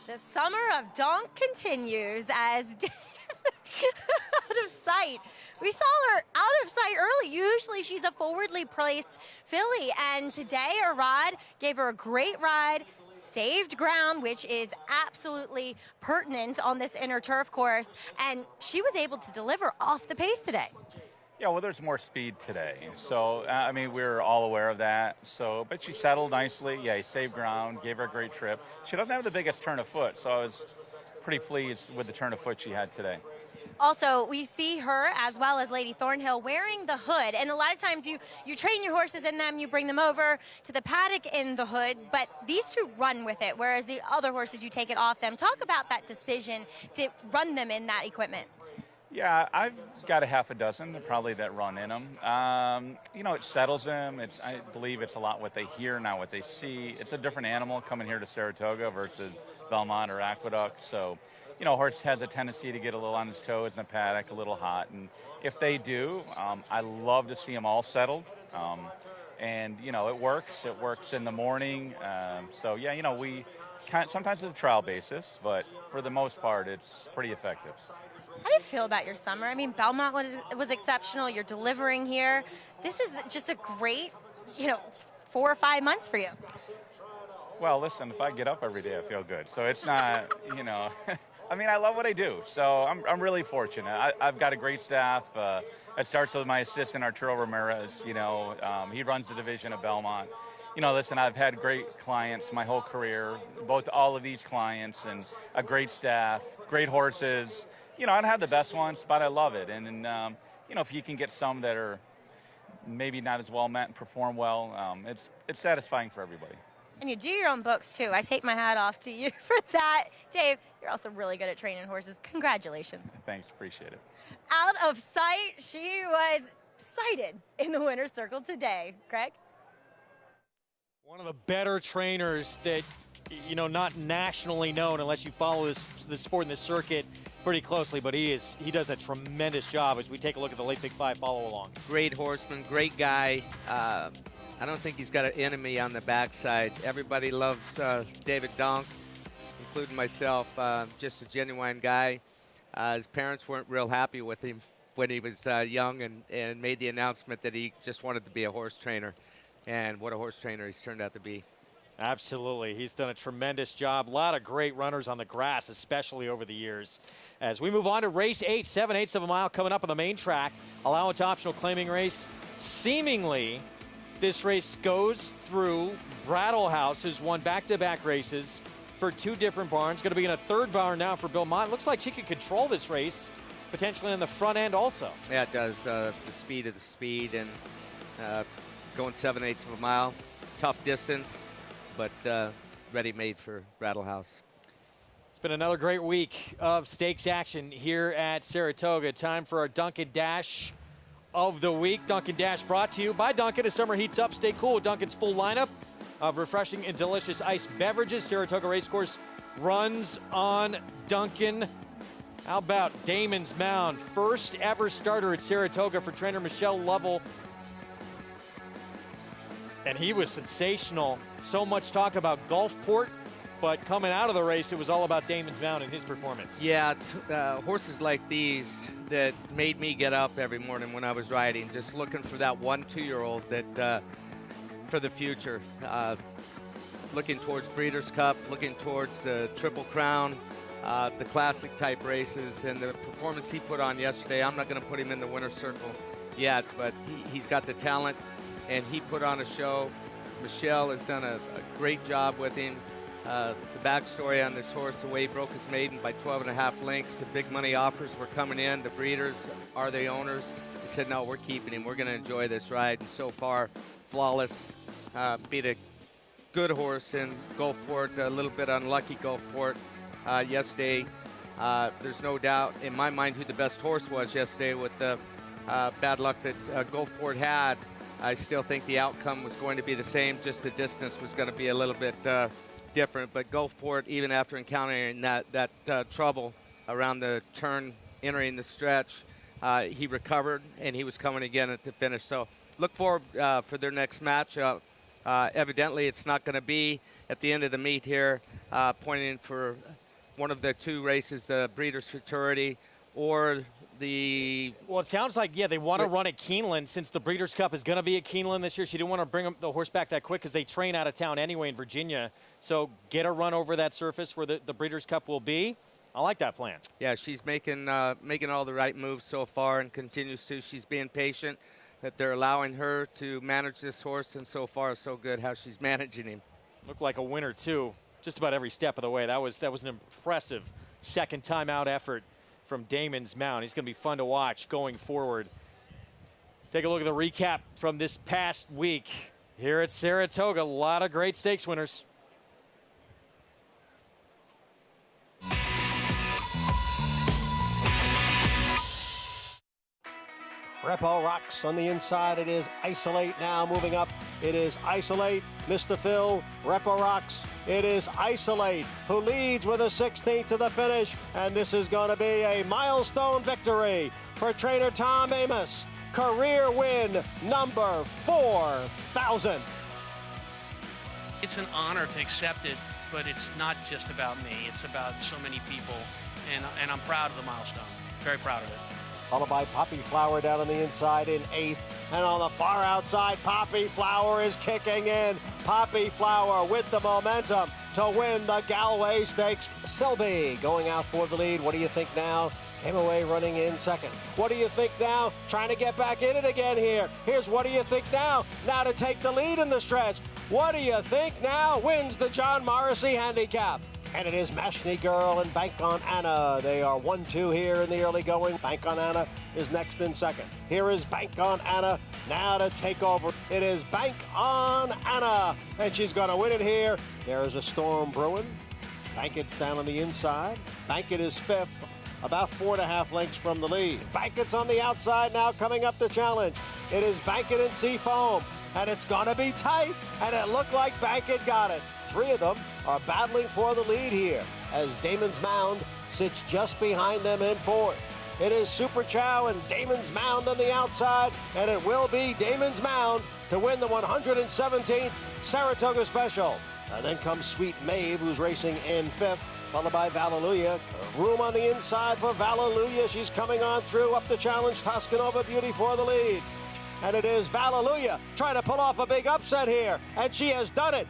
The summer of Donk continues as Out of Sight. We saw her out of sight early. Usually she's a forwardly placed filly, and today Irad gave her a great ride, saved ground, which is absolutely pertinent on this inner turf course, and she was able to deliver off the pace today. Yeah, well, there's more speed today. So, I mean, we're all aware of that. So, but she settled nicely. Yeah, he saved ground, gave her a great trip. She doesn't have the biggest turn of foot, so I was pretty pleased with the turn of foot she had today. Also, we see her, as well as Lady Thornhill, wearing the hood. And a lot of times you train your horses in them, you bring them over to the paddock in the hood, but these two run with it, whereas the other horses, you take it off them. Talk about that decision to run them in that equipment. Yeah, I've got a half a dozen probably that run in them. You know, it settles them. I believe it's a lot what they hear, not what they see. It's a different animal coming here to Saratoga versus Belmont or Aqueduct. So, you know, horse has a tendency to get a little on his toes in the paddock, a little hot. And if they do, I love to see them all settled. And, you know, it works. It works in the morning. So, yeah, you know, sometimes it's a trial basis, but for the most part, it's pretty effective. How do you feel about your summer? I mean, Belmont was exceptional. You're delivering here. This is just a great, 4 or 5 months for you. Well, listen, if I get up every day, I feel good. So it's not, I mean, I love what I do. So I'm really fortunate. I've got a great staff. It starts with my assistant, Arturo Ramirez. He runs the division at Belmont. Listen, I've had great clients my whole career, all of these clients, and a great staff, great horses. I don't have the best ones, but I love it. And if you can get some that are maybe not as well met and perform well, it's satisfying for everybody. And you do your own books, too. I take my hat off to you for that. Dave, You're also really good at training horses. Congratulations. Thanks, appreciate it. Out of sight, she was sighted in the winner's circle today. Greg? One of the better trainers that, you know, not nationally known unless you follow this sport and this circuit pretty closely, but he does a tremendous job as we take a look at the late Big Five follow along. Great horseman, great guy. I don't think he's got an enemy on the backside. Everybody loves David Donk, including myself. Just a genuine guy. His parents weren't real happy with him when he was young and made the announcement that he just wanted to be a horse trainer. And what a horse trainer he's turned out to be. Absolutely. He's done a tremendous job. A lot of great runners on the grass, especially over the years. As we move on to race 8, 7/8 of a mile coming up on the main track. Allowance optional claiming race. Seemingly, this race goes through Brattle House, who's won back-to-back races for 2 different barns. Going to be in a 3rd barn now for Bill Mott. Looks like she can control this race, potentially on the front end also. Yeah, it does. The speed of the speed and going 7/8 of a mile. Tough distance, but ready-made for Brattle House. It's been another great week of stakes action here at Saratoga. Time for our Dunkin' Dash of the week. Dunkin' Dash brought to you by Dunkin'. As summer heats up, stay cool with Dunkin's full lineup of refreshing and delicious iced beverages. Saratoga Racecourse runs on Dunkin'. How about Damon's Mound? First ever starter at Saratoga for trainer Michelle Lovell. And he was sensational. So much talk about Gulfport, but coming out of the race, it was all about Damon's Mound and his performance. Yeah, it's horses like these that made me get up every morning when I was riding, just looking for that 1-2-year-old that for the future. Looking towards Breeders' Cup, looking towards the Triple Crown, the classic type races, and the performance he put on yesterday. I'm not going to put him in the winner's circle yet, but he's got the talent, and he put on a show. Michelle has done a great job with him. The backstory on this horse, the way he broke his maiden by 12.5 lengths, the big money offers were coming in. The breeders are the owners. They said, no, we're keeping him. We're going to enjoy this ride. And so far, flawless. Beat a good horse in Gulfport, a little bit unlucky Gulfport yesterday. There's no doubt in my mind who the best horse was yesterday with the bad luck that Gulfport had. I still think the outcome was going to be the same, just the distance was going to be a little bit different. But Gulfport, even after encountering that trouble around the turn, entering the stretch, he recovered, and he was coming again at the finish. So look forward for their next matchup. Evidently, it's not going to be at the end of the meet here, pointing for one of the 2 races, the Breeders' Futurity or the... Well, it sounds like, yeah, they want to run at Keeneland since the Breeders' Cup is going to be at Keeneland this year. She didn't want to bring the horse back that quick because they train out of town anyway in Virginia. So get a run over that surface where the Breeders' Cup will be. I like that plan. Yeah, she's making all the right moves so far and continues to. She's being patient, that they're allowing her to manage this horse, and so far so good how she's managing him. Looked like a winner, too, just about every step of the way. That was an impressive second time out effort from Damon's Mound. He's going to be fun to watch going forward. Take a look at the recap from this past week here at Saratoga. A lot of great stakes winners. Repo rocks on the inside. It is Isolate now moving up. It is Isolate, Mr. Phil, Repo rocks. It is Isolate who leads with a 16th to the finish. And this is going to be a milestone victory for trainer Tom Amos. Career win number 4,000. It's an honor to accept it, but it's not just about me. It's about so many people, and I'm proud of the milestone. Very proud of it. Followed by Poppy Flower down on the inside in 8th. And on the far outside, Poppy Flower is kicking in. Poppy Flower with the momentum to win the Galway Stakes. Selby going out for the lead. What do you think now? Came away running in 2nd. What do you think now? Trying to get back in it again here. Here's what do you think now? Now to take the lead in the stretch. What do you think now? Wins the John Morrissey Handicap. And it is Mashney Girl and Bank on Anna. They are 1-2 here in the early going. Bank on Anna is next in 2nd. Here is Bank on Anna now to take over. It is Bank on Anna, and she's going to win it here. There is a storm brewing. Bankett down on the inside. Bankett is fifth, about 4.5 lengths from the lead. Bankett's on the outside now, coming up the challenge. It is Bankett and Seafoam, and it's gonna be tight, and it looked like Bankett got it. Three of them are battling for the lead here, as Damon's Mound sits just behind them in fourth. It is Super Chow and Damon's Mound on the outside, and it will be Damon's Mound to win the 117th Saratoga Special. And then comes Sweet Maeve, who's racing in fifth, followed by Vallelujah. Room on the inside for Vallelujah. She's coming on through up the challenge. Toscanova Beauty for the lead. And it is Vallelujah trying to pull off a big upset here, and she has done it.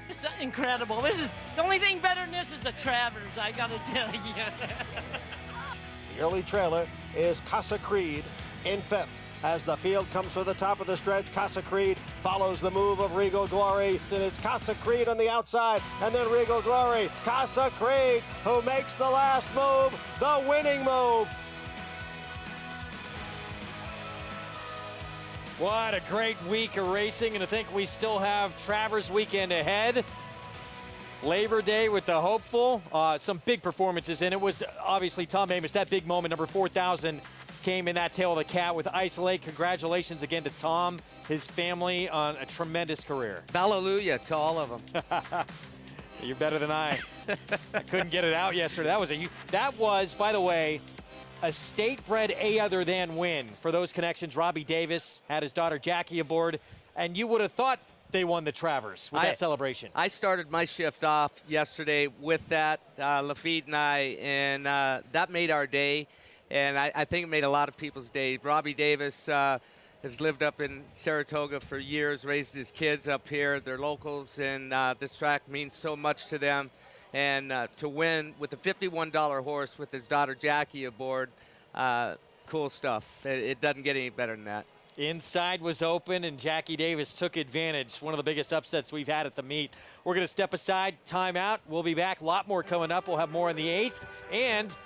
It's incredible. This is the only thing better than this is the Travers, I gotta tell you. The early trailer is Casa Creed in fifth. As the field comes to the top of the stretch, Casa Creed follows the move of Regal Glory, and it's Casa Creed on the outside, and then Regal Glory. Casa Creed, who makes the last move, the winning move. What a great week of racing, and I think we still have Travers weekend ahead. Labor Day with the hopeful, some big performances, and it was obviously Tom Amoss, that big moment, number 4,000, came in that tail of the cat with Ice Lake. Congratulations again to Tom, his family, on a tremendous career. Hallelujah to all of them. You're better than I. I couldn't get it out yesterday. That was, by the way, a state-bred A-other-than win for those connections. Robbie Davis had his daughter Jackie aboard, and you would have thought they won the Travers with that celebration. I started my shift off yesterday with that, Lafitte and I, and that made our day, and I think it made a lot of people's day. Robbie Davis has lived up in Saratoga for years, raised his kids up here. They're locals, and this track means so much to them. And to win with a $51 horse with his daughter Jackie aboard, cool stuff. It doesn't get any better than that. Inside was open, and Jackie Davis took advantage. One of the biggest upsets we've had at the meet. We're going to step aside, time out. We'll be back. A lot more coming up. We'll have more in the 8th. And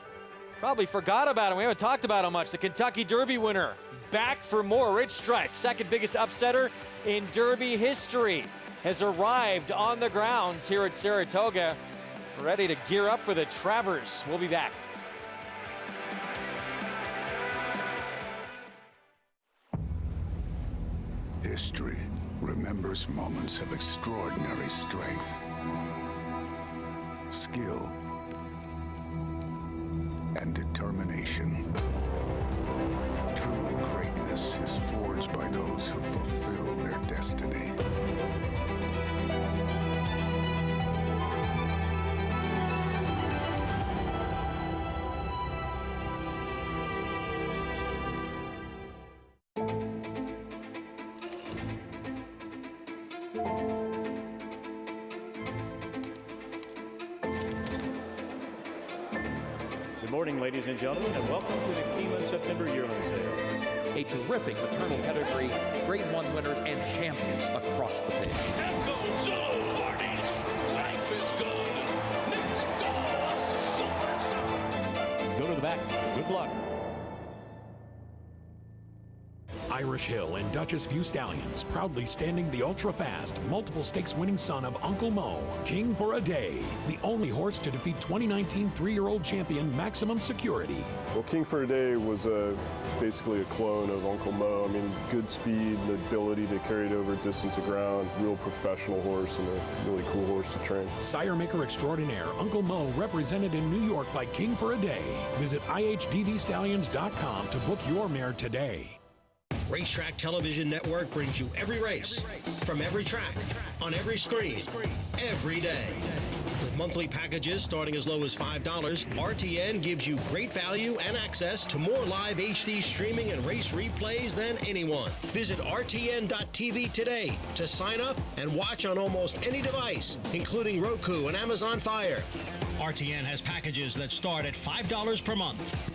probably forgot about him. We haven't talked about him much. The Kentucky Derby winner back for more. Rich Strike, second biggest upsetter in Derby history, has arrived on the grounds here at Saratoga, ready to gear up for the Travers. We'll be back. History remembers moments of extraordinary strength, skill, and determination. True greatness is forged by those who fulfill their destiny. Good morning, ladies and gentlemen, and welcome to the Keeneland September yearling sale. A terrific maternal pedigree, Grade 1 winners, and champions across the pitch. Life is good. Next Go to the back. Good luck. Irish Hill and Duchess View Stallions, proudly standing the ultra-fast, multiple stakes winning son of Uncle Mo, King for a Day, the only horse to defeat 2019 3-year-old champion Maximum Security. Well, King for a Day was basically a clone of Uncle Mo. I mean, good speed, the ability to carry it over distance of ground, real professional horse and a really cool horse to train. Sire maker extraordinaire Uncle Mo, represented in New York by King for a Day. Visit ihdvstallions.com to book your mare today. Racetrack Television Network brings you every race, from every track, on every screen, every day. With monthly packages starting as low as $5, RTN gives you great value and access to more live HD streaming and race replays than anyone. Visit RTN.tv today to sign up and watch on almost any device, including Roku and Amazon Fire. RTN has packages that start at $5 per month.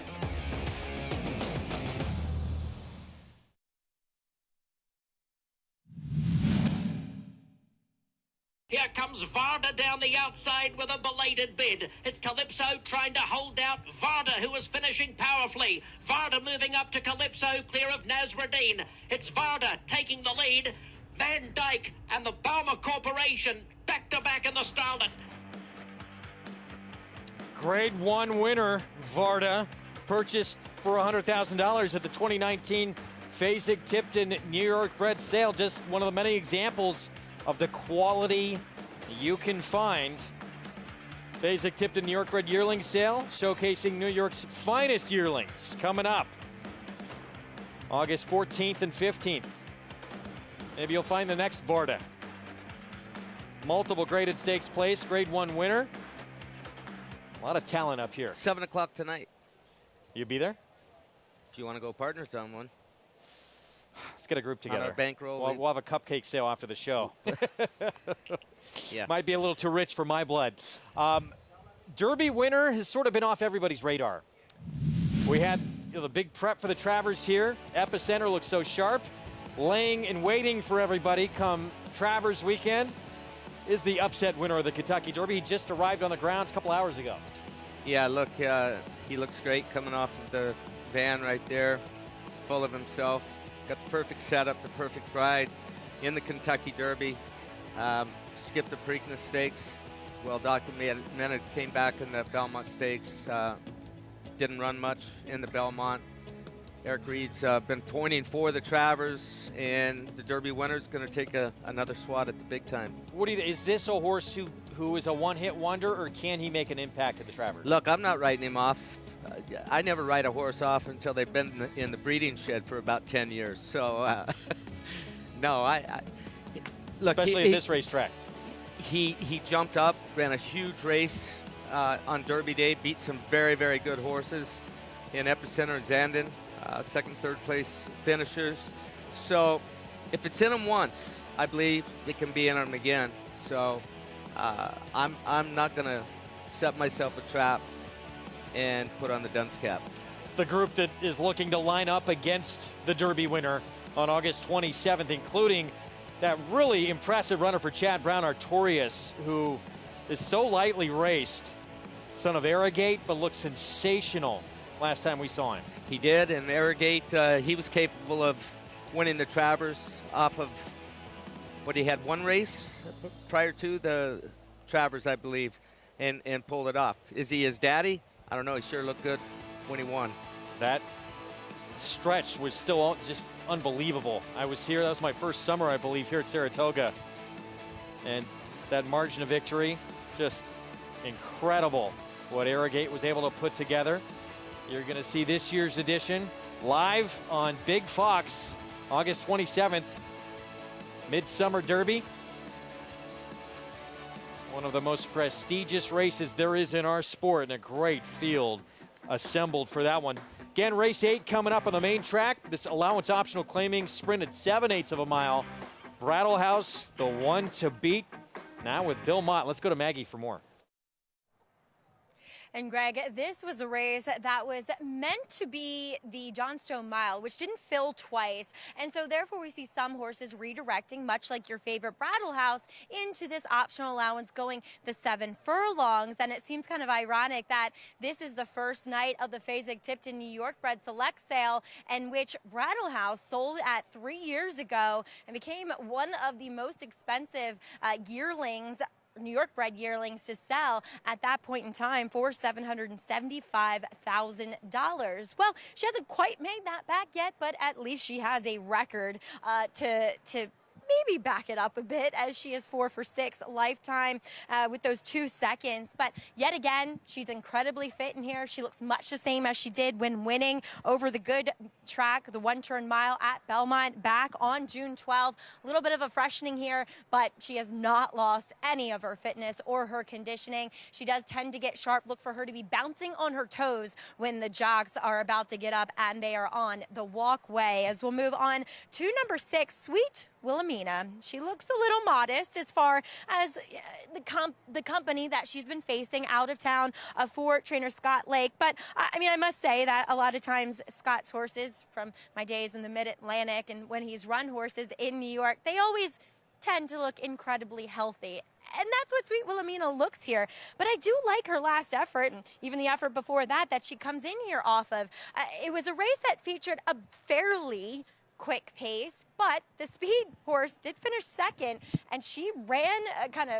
Here comes comes Varda down the outside with a belated bid. It's Calypso trying to hold out Varda, who is finishing powerfully. Varda moving up to Calypso, clear of Nasruddin. It's Varda taking the lead. Van Dyke and the Balmer Corporation back-to-back in the Starlet. Grade 1 winner, Varda, purchased for $100,000 at the 2019 Fasig-Tipton New York bred sale. Just one of the many examples of the quality you can find. Fasig-Tipton New York bred yearling sale, showcasing New York's finest yearlings, coming up August 14th and 15th. Maybe you'll find the next Varda. Multiple graded stakes place, grade 1 winner. A lot of talent up here. 7 o'clock tonight. You be there? If you want to go partners on one. Let's get a group together. On our bankroll. We'll have a cupcake sale after the show. Yeah. Might be a little too rich for my blood. Derby winner has sort of been off everybody's radar. We had the big prep for the Travers here. Epicenter looks so sharp. Laying and waiting for everybody come Travers weekend is the upset winner of the Kentucky Derby. He just arrived on the grounds a couple hours ago. Yeah, look, he looks great coming off of the van right there, full of himself. Got the perfect setup, the perfect ride in the Kentucky Derby. Skipped the Preakness Stakes, well documented, came back in the Belmont Stakes. Didn't run much in the Belmont. Eric Reed's been pointing for the Travers, and the Derby winner's going to take another swat at the big time. What do you? Is this a horse who is a one-hit wonder, or can he make an impact at the Travers? Look, I'm not writing him off. I never write a horse off until they've been in the breeding shed for about 10 years. So, no, I look. Especially at this racetrack. He jumped up, ran a huge race on Derby Day, beat some very, very good horses in Epicenter and Zandon. Second, third place finishers. So if it's in him once, I believe it can be in him again. So I'm not going to set myself a trap and put on the dunce cap. It's the group that is looking to line up against the Derby winner on August 27th, including that really impressive runner for Chad Brown, Artorias, who is so lightly raced. Son of Arrogate, but looks sensational last time we saw him. He did, and Arrogate, he was capable of winning the Travers off of what he had one race prior to the Travers, I believe, and pulled it off. Is he his daddy? I don't know. He sure looked good when he won. That stretch was still just unbelievable. I was here, that was my first summer, I believe, here at Saratoga. And that margin of victory, just incredible what Arrogate was able to put together. You're going to see this year's edition live on Big Fox, August 27th, Midsummer Derby. One of the most prestigious races there is in our sport, and a great field assembled for that one. Again, race 8 coming up on the main track. This allowance optional claiming sprint at 7/8 of a mile. Brattle House, the one to beat. Now with Bill Mott. Let's go to Maggie for more. And Greg, this was a race that was meant to be the Johnstone Mile, which didn't fill twice. And so therefore we see some horses redirecting, much like your favorite Brattle House, into this optional allowance going the 7 furlongs. And it seems kind of ironic that this is the first night of the Fasig-Tipton New York bred select sale, in which Brattle House sold at 3 years ago and became one of the most expensive yearlings, New York bred yearlings, to sell at that point in time for $775,000. Well, she hasn't quite made that back yet, but at least she has a record to maybe back it up a bit, as she is 4 for 6 lifetime with those 2 seconds. But yet again, she's incredibly fit in here. She looks much the same as she did when winning over the good track, the 1-turn mile at Belmont back on June 12th. A little bit of a freshening here, but she has not lost any of her fitness or her conditioning. She does tend to get sharp. Look for her to be bouncing on her toes when the jocks are about to get up and they are on the walkway. As we'll move on to number 6, Sweet Wilhelmina. She looks a little modest as far as the company that she's been facing out of town for trainer Scott Lake. But I mean, I must say that a lot of times Scott's horses, from my days in the Mid-Atlantic and when he's run horses in New York, they always tend to look incredibly healthy. And that's what Sweet Wilhelmina looks here. But I do like her last effort, and even the effort before that she comes in here off of. It was a race that featured a fairly quick pace, but the speed horse did finish second, and she ran kind of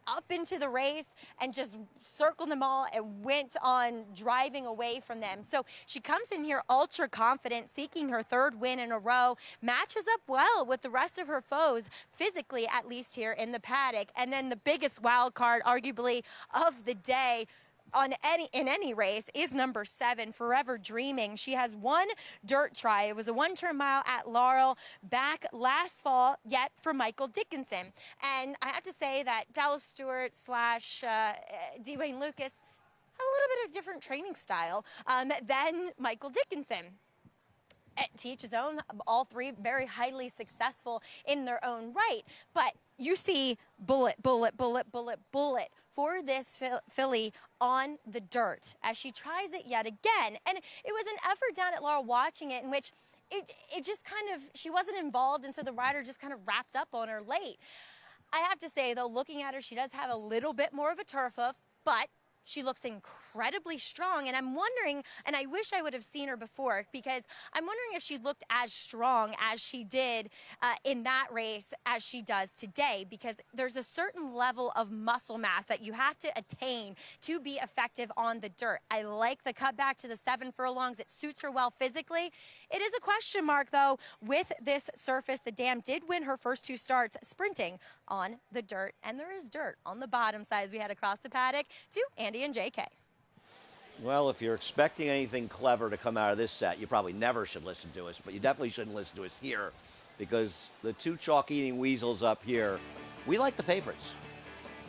up into the race and just circled them all and went on driving away from them. So she comes in here ultra confident, seeking her third win in a row, matches up well with the rest of her foes, physically at least here in the paddock. And then the biggest wild card, arguably, of the day in any race is number 7, Forever Dreaming. She has one dirt try. It was a 1-turn mile at Laurel back last fall, yet for Michael Dickinson. And I have to say that Dallas Stewart / Dwayne Lucas, a little bit of different training style than Michael Dickinson. To each his own, all three very highly successful in their own right. But you see bullet for this filly on the dirt as she tries it yet again. And it was an effort down at Laurel watching it in which it just kind of, she wasn't involved, and so the rider just kind of wrapped up on her late. I have to say, though, looking at her, she does have a little bit more of a turf hoof, but she looks incredibly strong, and I'm wondering, and I wish I would have seen her before, because I'm wondering if she looked as strong as she did in that race as she does today, because there's a certain level of muscle mass that you have to attain to be effective on the dirt. I like the cutback to the 7 furlongs. It suits her well physically. It is a question mark, though, with this surface. The Dam did win her first 2 starts sprinting on the dirt, and there is dirt on the bottom side as we head across the paddock to Andy and JK. Well, if you're expecting anything clever to come out of this set, you probably never should listen to us, but you definitely shouldn't listen to us here, because the 2 chalk-eating weasels up here, we like the favorites.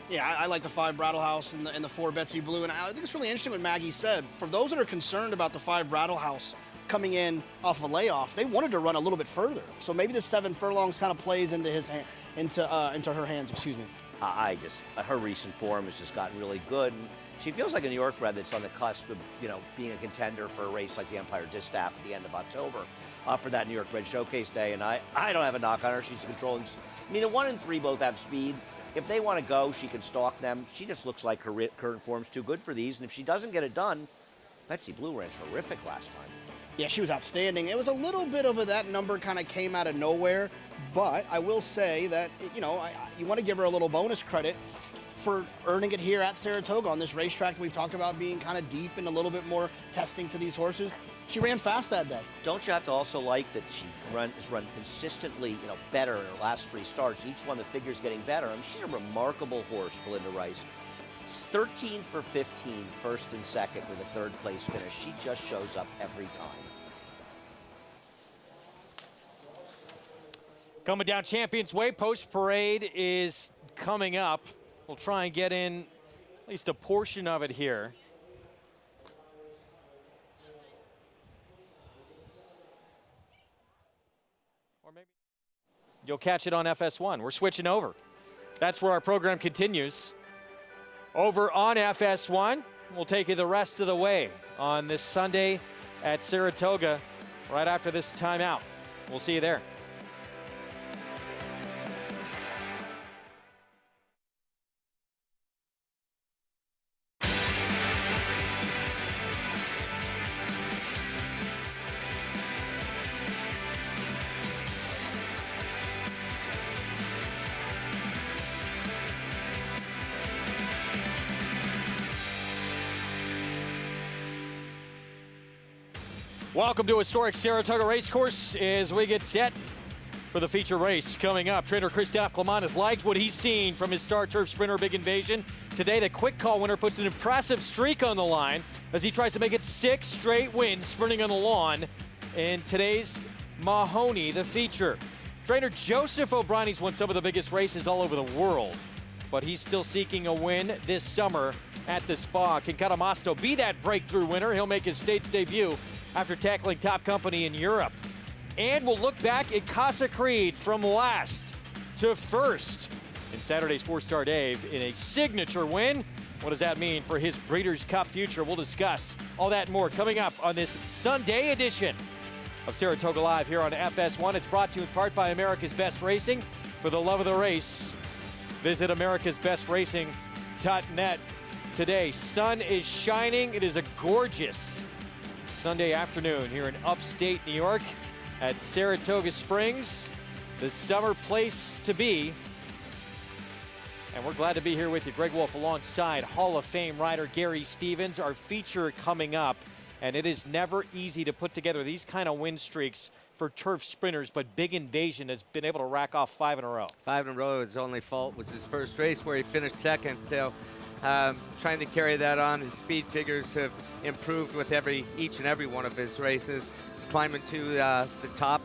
Yeah, I like the 5 Brattle House and the 4 Betsy Blue, and I think it's really interesting what Maggie said. For those that are concerned about the 5 Brattle House coming in off of a layoff, they wanted to run a little bit further. So maybe the 7 furlongs kind of plays into his hand, into her hands. Excuse me. Her recent form has just gotten really good. And she feels like a New York bred that's on the cusp of, being a contender for a race like the Empire Distaff at the end of October for that New York bred showcase day. And I don't have a knock on her. She's controlling. I mean, the 1 and 3 both have speed. If they want to go, she can stalk them. She just looks like her current form's too good for these. And if she doesn't get it done, Betsy Blue ran terrific last time. Yeah, she was outstanding. It was a little bit of that number kind of came out of nowhere, but I will say that, you want to give her a little bonus credit for earning it here at Saratoga on this racetrack that we've talked about being kind of deep and a little bit more testing to these horses. She ran fast that day. Don't you have to also like that she has run consistently, better in her last 3 starts? Each one, the figure's getting better. I mean, she's a remarkable horse, Belinda Rice. 13 for 15, first and second with a 3rd place finish. She just shows up every time. Coming down Champions Way, post parade is coming up. We'll try and get in at least a portion of it here. Or maybe you'll catch it on FS1. We're switching over. That's where our program continues. Over on FS1, we'll take you the rest of the way on this Sunday at Saratoga right after this timeout. We'll see you there. Welcome to historic Saratoga Racecourse as we get set for the feature race coming up. Trainer Christophe Clement has liked what he's seen from his Star Turf Sprinter Big Invasion. Today, the quick call winner puts an impressive streak on the line as he tries to make it 6 straight wins sprinting on the lawn in today's Mahoney, the feature. Trainer Joseph O'Brien's won some of the biggest races all over the world, but he's still seeking a win this summer at the Spa. Can Catamasto be that breakthrough winner? He'll make his state's debut after tackling top company in Europe. And we'll look back at Casa Creed from last to first in Saturday's 4-Star Dave in a signature win. What does that mean for his Breeders' Cup future? We'll discuss all that and more coming up on this Sunday edition of Saratoga Live here on FS1. It's brought to you in part by America's Best Racing. For the love of the race, Visit americasbestracing.net today. Sun is shining. It is a gorgeous Sunday afternoon here in upstate New York at Saratoga Springs, the summer place to be. And we're glad to be here with you. Greg Wolf alongside Hall of Fame rider Gary Stevens. Our feature coming up, and it is never easy to put together these kind of win streaks for turf sprinters, but Big Invasion has been able to rack off 5 in a row. 5 in a row. His only fault was his first race where he finished second. So trying to carry that on. His speed figures have improved with each and every one of his races. He's climbing to the top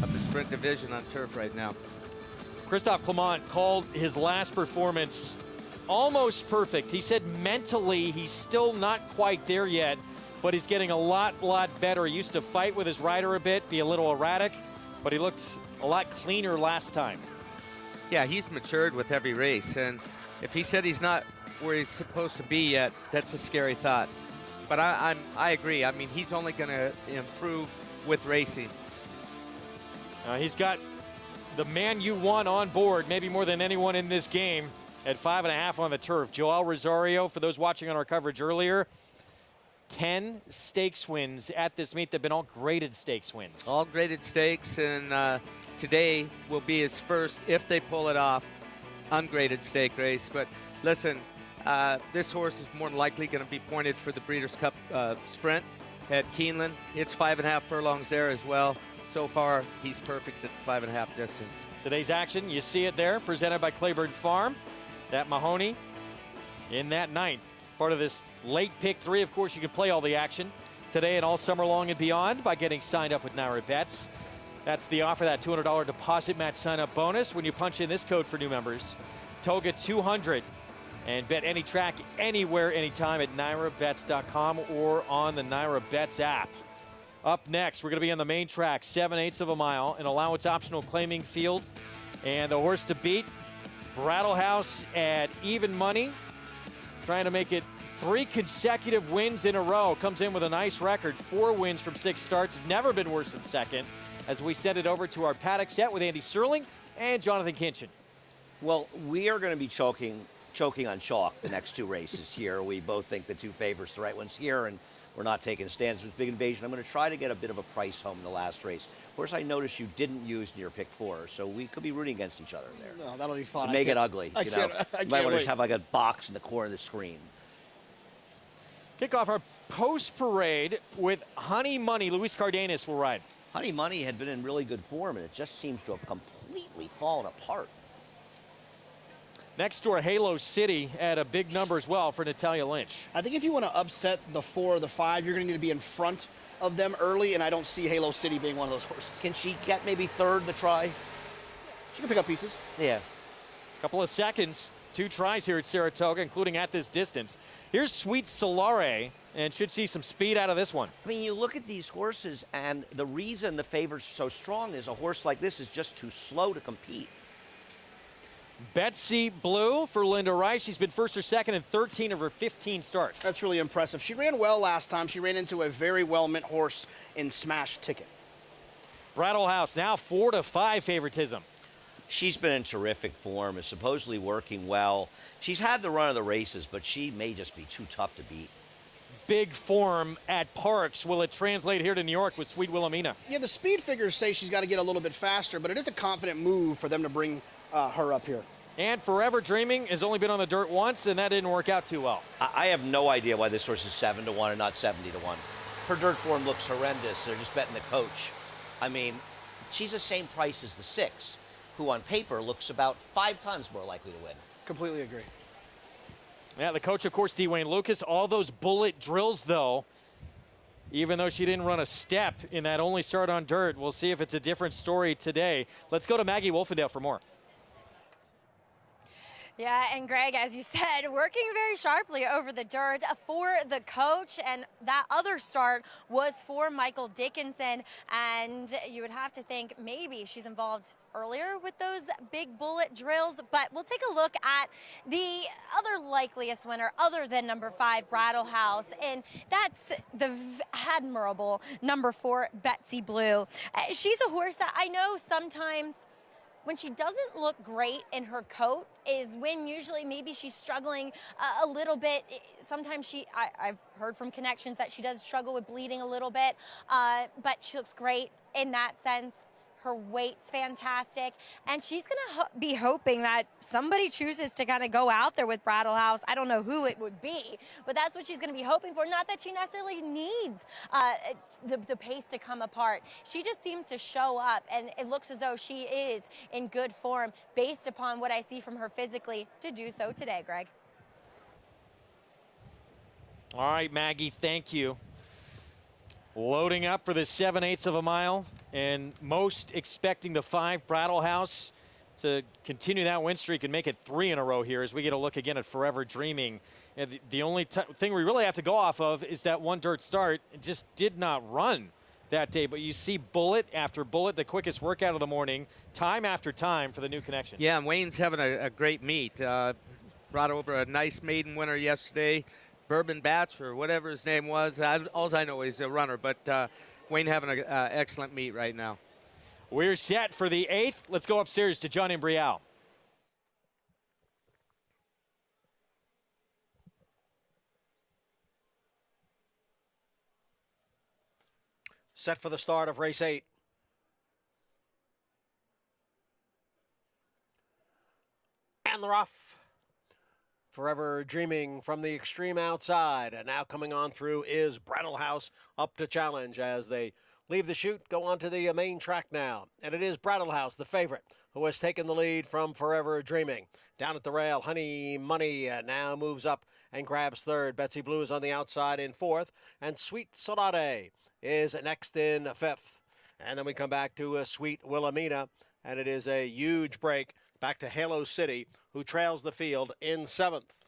of the sprint division on turf right now. Christophe Clement called his last performance almost perfect. He said mentally he's still not quite there yet, but he's getting a lot better. He used to fight with his rider a bit, be a little erratic, but he looked a lot cleaner last time. Yeah, he's matured with every race, and if he said he's not where he's supposed to be yet, that's a scary thought. But I agree. I mean, he's only going to improve with racing. He's got the man you want on board, maybe more than anyone in this game, at 5.5 on the turf. Joel Rosario, for those watching on our coverage earlier, 10 stakes wins at this meet. They've been all graded stakes wins. All graded stakes, and today will be his first, if they pull it off, ungraded stake race. But listen, this horse is more than likely going to be pointed for the Breeders' Cup Sprint at Keeneland. It's 5.5 furlongs there as well. So far, he's perfect at the 5.5 distance. Today's action, you see it there, presented by Claiborne Farm. That Mahoney in that 9th. Part of this late pick 3. Of course, you can play all the action today and all summer long and beyond by getting signed up with Naira Bets. That's the offer, that $200 deposit match sign-up bonus when you punch in this code for new members, Toga 200, and bet any track, anywhere, anytime at NairaBets.com or on the Naira Bets app. Up next, we're going to be on the main track, 7/8 of a mile, an allowance optional claiming field. And the horse to beat, Brattle House at even money, trying to make it 3 consecutive wins in a row. Comes in with a nice record, 4 wins from 6 starts, never been worse than second. As we send it over to our paddock set with Andy Serling and Jonathan Kinchin. Well, we are going to be choking on chalk the next 2 races here. We both think the 2 favorites, the right ones here, and we're not taking stands with Big Invasion. I'm going to try to get a bit of a price home in the last race. Of course, I noticed you didn't use near pick 4, so we could be rooting against each other there. No, that'll be fun. Make it ugly. You know? I You might can't want wait. to have like a box in the corner of the screen. Kick off our post parade with Honey Money. Luis Cardenas will ride. Honey Money had been in really good form, and it just seems to have completely fallen apart. Next door, Halo City at a big number as well for Natalia Lynch. I think if you want to upset the 4 or the 5, you're going to need to be in front of them early, and I don't see Halo City being one of those horses. Can she get maybe 3rd the try? She can pick up pieces. Yeah. Couple of seconds, 2 tries here at Saratoga, including at this distance. Here's Sweet Solare, and should see some speed out of this one. I mean, you look at these horses, and the reason the favorite's so strong is a horse like this is just too slow to compete. Betsy Blue for Linda Rice. She's been 1st or 2nd in 13 of her 15 starts. That's really impressive. She ran well last time. She ran into a very well-meant horse in Smash Ticket. Brattle House now 4-5 favoritism. She's been in terrific form, is supposedly working well. She's had the run of the races, but she may just be too tough to beat. Big form at Parks. Will it translate here to New York with Sweet Wilhelmina? Yeah, the speed figures say she's got to get a little bit faster, but it is a confident move for them to bring her up here. And Forever Dreaming has only been on the dirt once, and that didn't work out too well. I have no idea why this horse is 7-1 and not 70-1. Her dirt form looks horrendous. They're just betting the coach. I mean, she's the same price as the 6, who on paper looks about 5 times more likely to win. Completely agree. Yeah, the coach, of course, Dwayne Lucas. All those bullet drills, though, even though she didn't run a step in that only start on dirt. We'll see if it's a different story today. Let's go to Maggie Wolfendale for more. Yeah, and Greg, as you said, working very sharply over the dirt for the coach, and that other start was for Michael Dickinson, and you would have to think maybe she's involved earlier with those big bullet drills, but we'll take a look at the other likeliest winner other than number 5, Brattle House, and that's the admirable number 4, Betsy Blue. She's a horse that I know sometimes when she doesn't look great in her coat is when usually maybe she's struggling a little bit. Sometimes I've heard from connections that she does struggle with bleeding a little bit, but she looks great in that sense. Her weight's fantastic, and she's going to be hoping that somebody chooses to kind of go out there with Brattle House. I don't know who it would be, but that's what she's going to be hoping for. Not that she necessarily needs the pace to come apart. She just seems to show up, and it looks as though she is in good form based upon what I see from her physically to do so today, Greg. All right, Maggie, thank you. Loading up for the 7/8 of a mile, and most expecting the 5 Brattle House to continue that win streak and make it 3 in a row here as we get a look again at Forever Dreaming. And the only thing we really have to go off of is that one dirt start. It just did not run that day, but you see bullet after bullet, the quickest workout of the morning, time after time for the new connection. Yeah, and Wayne's having a great meet. Brought over a nice maiden winner yesterday. Bourbon Batch or whatever his name was. All I know is a runner, but Wayne having an excellent meet right now. We're set for the 8th. Let's go upstairs to John Imbrial. Set for the start of race 8. And the rough. Forever Dreaming from the extreme outside, and now coming on through is Brattle House up to challenge as they leave the chute, go onto the main track now. And it is Brattle House, the favorite, who has taken the lead from Forever Dreaming. Down at the rail, Honey Money now moves up and grabs third. Betsy Blue is on the outside in fourth, and Sweet Solade is next in 5th. And then we come back to Sweet Wilhelmina, and it is a huge break back to Halo City, who trails the field in 7th.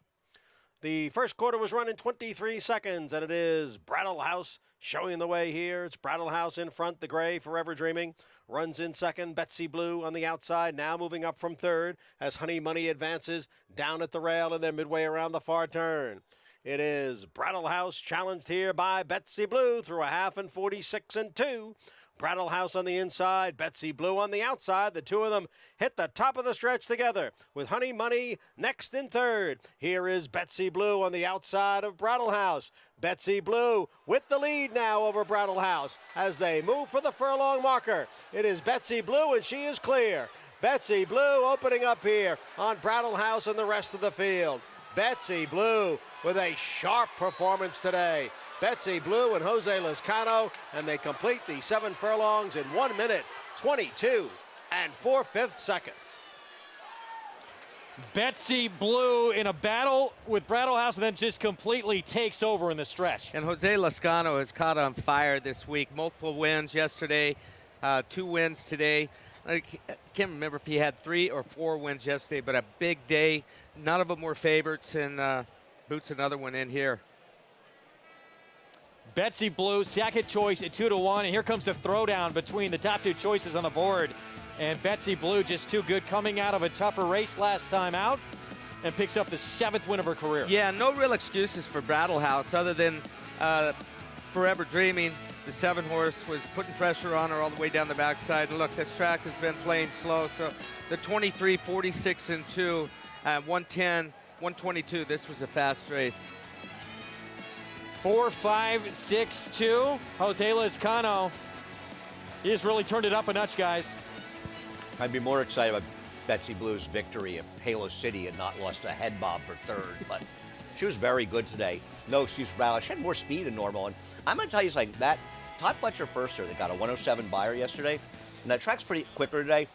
The first quarter was run in 23 seconds, and it is Brattle House showing the way here. It's Brattle House in front, the gray, Forever Dreaming. Runs in second, Betsy Blue on the outside, now moving up from third as Honey Money advances down at the rail and then midway around the far turn. It is Brattle House challenged here by Betsy Blue through a half in 46 and 2. Brattle House on the inside, Betsy Blue on the outside. The two of them hit the top of the stretch together with Honey Money next in third. Here is Betsy Blue on the outside of Brattle House. Betsy Blue with the lead now over Brattle House as they move for the furlong marker. It is Betsy Blue, and she is clear. Betsy Blue opening up here on Brattle House and the rest of the field. Betsy Blue with a sharp performance today. Betsy Blue and Jose Lezcano, and they complete the 7 furlongs in 1 minute, 22 and 4/5 seconds. Betsy Blue in a battle with Brattle House and then just completely takes over in the stretch. And Jose Lezcano has caught on fire this week. Multiple wins yesterday, 2 wins today. I can't remember if he had 3 or 4 wins yesterday, but a big day. None of them were favorites, and boots another one in here. Betsy Blue, second choice at 2-1, and here comes the throwdown between the top 2 choices on the board. And Betsy Blue just too good, coming out of a tougher race last time out, and picks up the 7th win of her career. Yeah, no real excuses for Brattle House other than Forever Dreaming. The 7-horse was putting pressure on her all the way down the backside. And look, this track has been playing slow. So the 23, 46 and 2, 110, 122. This was a fast race. 4, 5, 6, 2. Jose Lezcano. He has really turned it up a notch, guys. I'd be more excited about Betsy Blue's victory if Halo City had not lost a head bob for third, but she was very good today. No excuse for Brattle. She had more speed than normal, and I'm going to tell you something. That Todd Fletcher Firster that got a 107 buyer yesterday, and that track's pretty quicker today.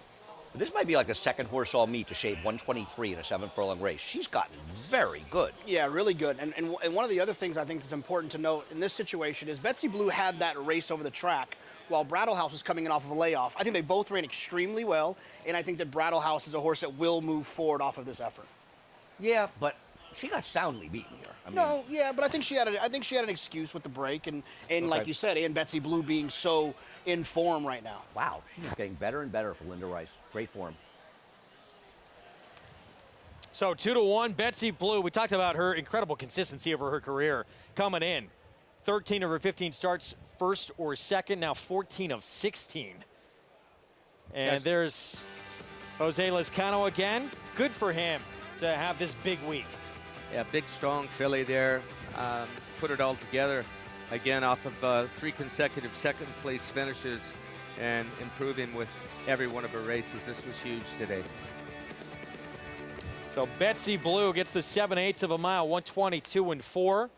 This might be like a second horse all meet to shape 123 in a 7 furlong race. She's gotten very good. Yeah, really good. And one of the other things I think is important to note in this situation is Betsy Blue had that race over the track while Brattle House was coming in off of a layoff. I think they both ran extremely well, and I think that Brattle House is a horse that will move forward off of this effort. Yeah, but she got soundly beaten here. I mean, no, yeah, but I think she had an excuse with the break, and okay, like you said, and Betsy Blue being so in form right now. Wow, she's getting better and better for Linda Rice. Great form. So 2-1, Betsy Blue. We talked about her incredible consistency over her career coming in. 13 of her 15 starts, first or second, now 14 of 16. And there's Jose Lezcano again. Good for him to have this big week. Yeah, big, strong filly there. Put it all together again off of 3 consecutive second-place finishes and improving with every one of her races. This was huge today. So Betsy Blue gets the 7/8 of a mile, 122-4.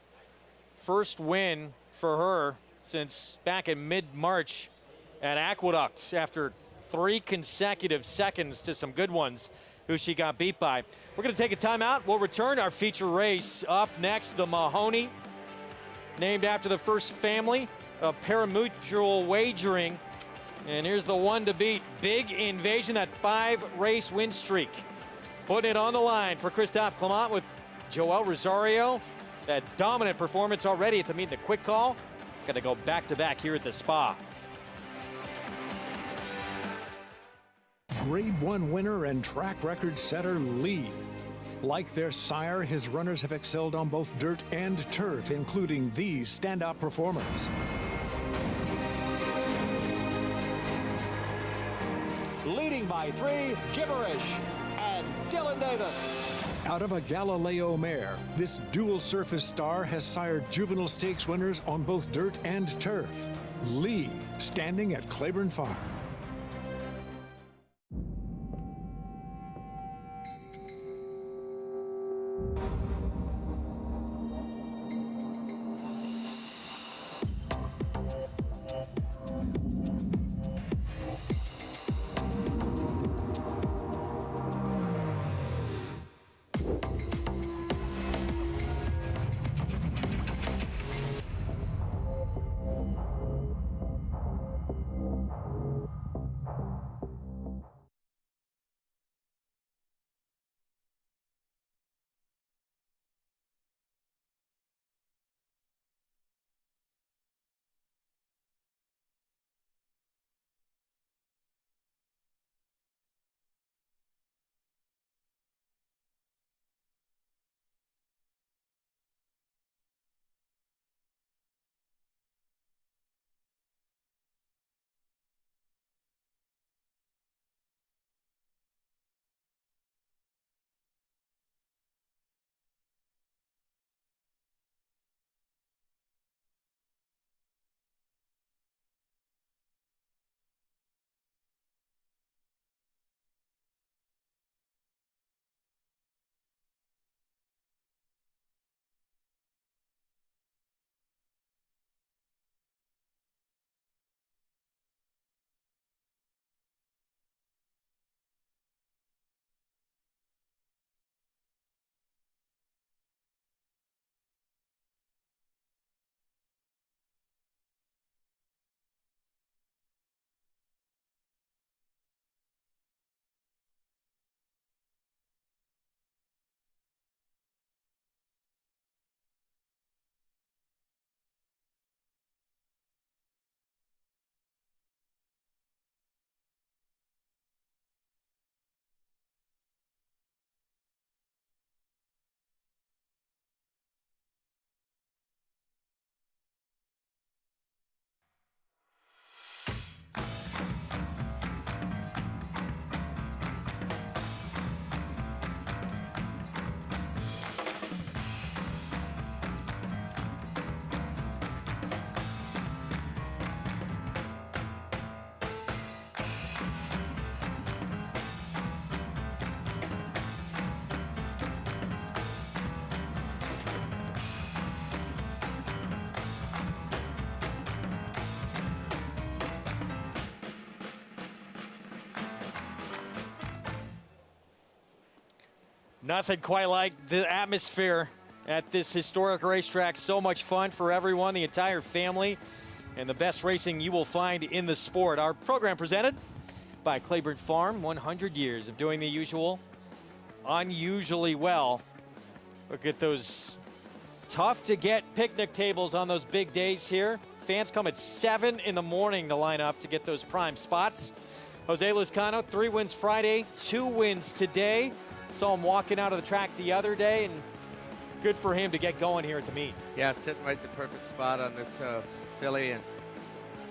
First win for her since back in mid-March at Aqueduct after 3 consecutive seconds to some good ones who she got beat by. We're going to take a timeout. We'll return our feature race. Up next, the Mahoney, named after the first family of parimutuel wagering. And here's the one to beat. Big Invasion, that 5-race win streak. Putting it on the line for Christophe Clement with Joel Rosario. That dominant performance already at the meet in the quick call. Going to go back-to-back here at the Spa. Grade 1 winner and track record setter Lee. Like their sire, his runners have excelled on both dirt and turf, including these standout performers. Leading by 3, Gibberish and Dylan Davis. Out of a Galileo mare, this dual surface star has sired juvenile stakes winners on both dirt and turf. Lee, standing at Claiborne Farm. Nothing quite like the atmosphere at this historic racetrack. So much fun for everyone, the entire family, and the best racing you will find in the sport. Our program presented by Claiborne Farm, 100 years of doing the usual, unusually well. Look at those tough to get picnic tables on those big days here. Fans come at 7 in the morning to line up to get those prime spots. Jose Lezcano, 3 wins Friday, 2 wins today. Saw him walking out of the track the other day, and good for him to get going here at the meet. Yeah, sitting right in the perfect spot on this filly and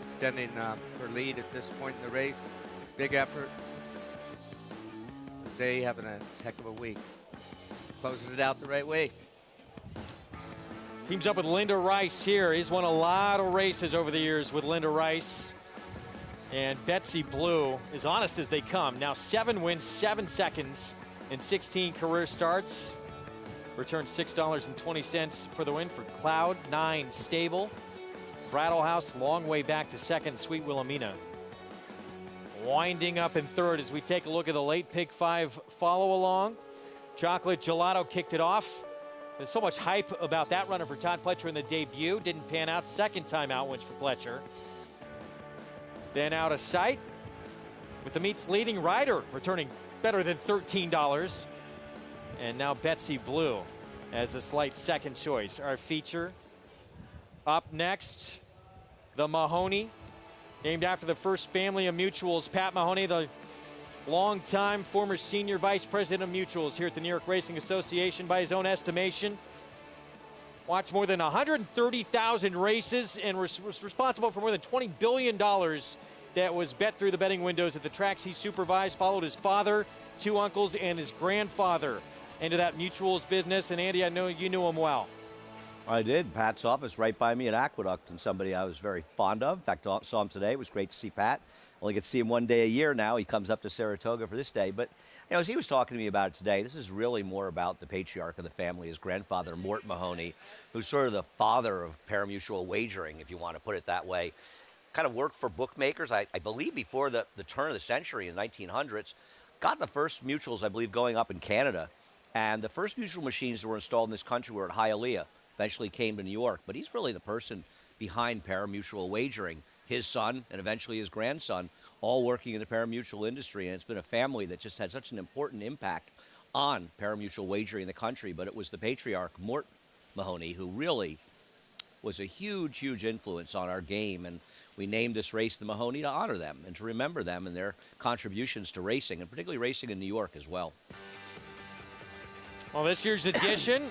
extending her lead at this point in the race. Big effort. Jose having a heck of a week. Closing it out the right way. Teams up with Linda Rice here. He's won a lot of races over the years with Linda Rice. And Betsy Blue, as honest as they come. Now 7 wins, 7 seconds in 16 career starts. Returned $6.20 for the win for Cloud 9 Stable. Brattle House, long way back to second, Sweet Wilhelmina. Winding up in third as we take a look at the late pick 5 follow along. Chocolate Gelato kicked it off. There's so much hype about that runner for Todd Pletcher in the debut. Didn't pan out. Second time out wins for Pletcher. Then out of sight with the meet's leading rider returning better than $13. And now Betsy Blue as a slight second choice. Our feature up next, the Mahoney, named after the first family of mutuals. Pat Mahoney, the longtime former senior vice president of mutuals here at the New York Racing Association by his own estimation. Watched more than 130,000 races and was responsible for more than $20 billion that was bet through the betting windows at the tracks he supervised. Followed his father, 2 uncles, and his grandfather into that mutuals business. And Andy, I know you knew him well. I did. Pat's office right by me at Aqueduct, and somebody I was very fond of. In fact, I saw him today. It was great to see Pat. Only get to see him one day a year now. He comes up to Saratoga for this day. But you know, as he was talking to me about it today, this is really more about the patriarch of the family, his grandfather, Mort Mahoney, who's sort of the father of parimutuel wagering, if you want to put it that way. Kind of worked for bookmakers, I believe, before the turn of the century in the 1900s. Got the first mutuals, I believe, going up in Canada. And the first mutual machines that were installed in this country were at Hialeah. Eventually came to New York. But he's really the person behind parimutuel wagering. His son and eventually his grandson, all working in the parimutuel industry. And it's been a family that just had such an important impact on parimutuel wagering in the country. But it was the patriarch, Mort Mahoney, who really was a huge, huge influence on our game. And we named this race the Mahoney to honor them and to remember them and their contributions to racing, and particularly racing in New York as well. Well, this year's edition,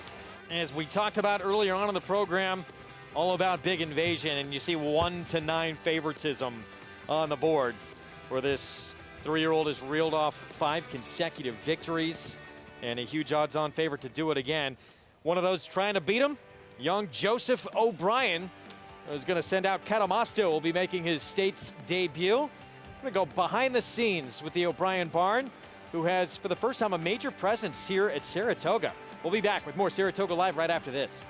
as we talked about earlier on in the program, all about Big Invasion, and you see 1-9 favoritism on the board where this 3-year-old has reeled off 5 consecutive victories and a huge odds-on favorite to do it again. One of those trying to beat him, young Joseph O'Brien, who's going to send out Catamosto, will be making his state's debut. Going to go behind the scenes with the O'Brien barn, who has, for the first time, a major presence here at Saratoga. We'll be back with more Saratoga Live right after this.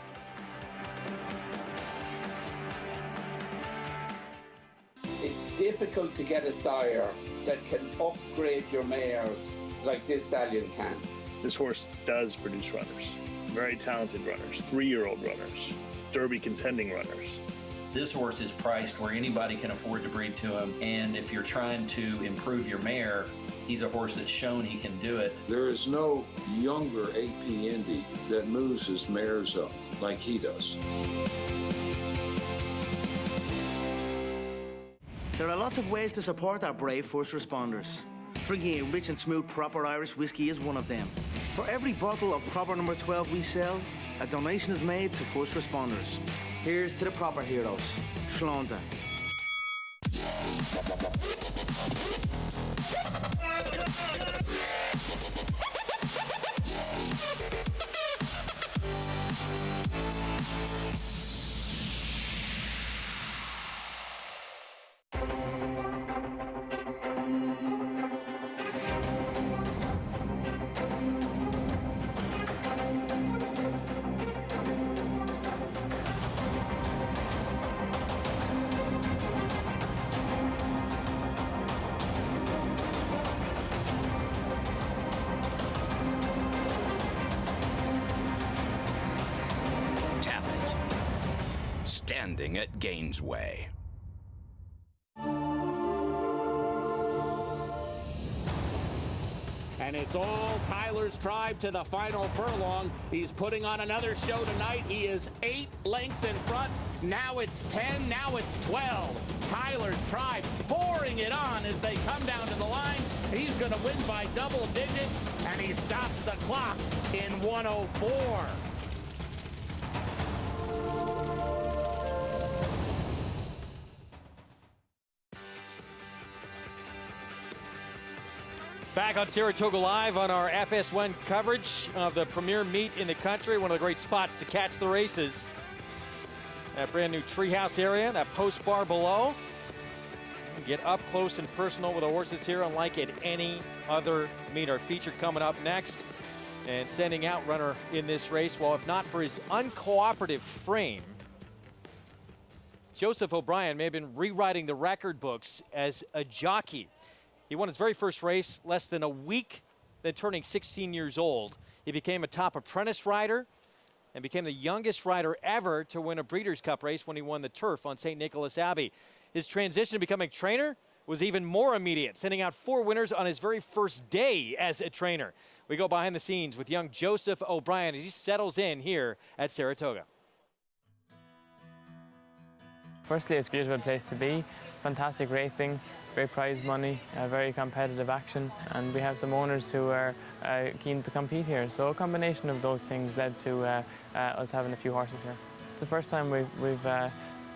It's difficult to get a sire that can upgrade your mares like this stallion can. This horse does produce runners, very talented runners, 3-year-old runners, Derby contending runners. This horse is priced where anybody can afford to breed to him, and if you're trying to improve your mare, he's a horse that's shown he can do it. There is no younger AP Indy that moves his mares up like he does. There are lots of ways to support our brave first responders. Drinking a rich and smooth proper Irish whiskey is one of them. For every bottle of proper number 12 we sell, a donation is made to first responders. Here's to the proper heroes. Shlonda. Standing at Gainesway. And it's all Tyler's Tribe to the final furlong. He's putting on another show tonight. He is 8 lengths in front. Now it's 10, now it's 12. Tyler's Tribe pouring it on as they come down to the line. He's going to win by double digits, and he stops the clock in 104. Back on Saratoga Live on our FS1 coverage of the premier meet in the country. One of the great spots to catch the races. That brand new treehouse area, that post bar below. Get up close and personal with the horses here, unlike at any other meet. Our feature coming up next. And sending out runner in this race, well, if not for his uncooperative frame, Joseph O'Brien may have been rewriting the record books as a jockey. He won his very first race less than a week then turning 16 years old. He became a top apprentice rider and became the youngest rider ever to win a Breeders' Cup race when he won the Turf on St. Nicholas Abbey. His transition to becoming a trainer was even more immediate, sending out 4 winners on his very first day as a trainer. We go behind the scenes with young Joseph O'Brien as he settles in here at Saratoga. Firstly, it's a beautiful place to be. Fantastic racing, great prize money, very competitive action, and we have some owners who are keen to compete here. So a combination of those things led to us having a few horses here. It's the first time we've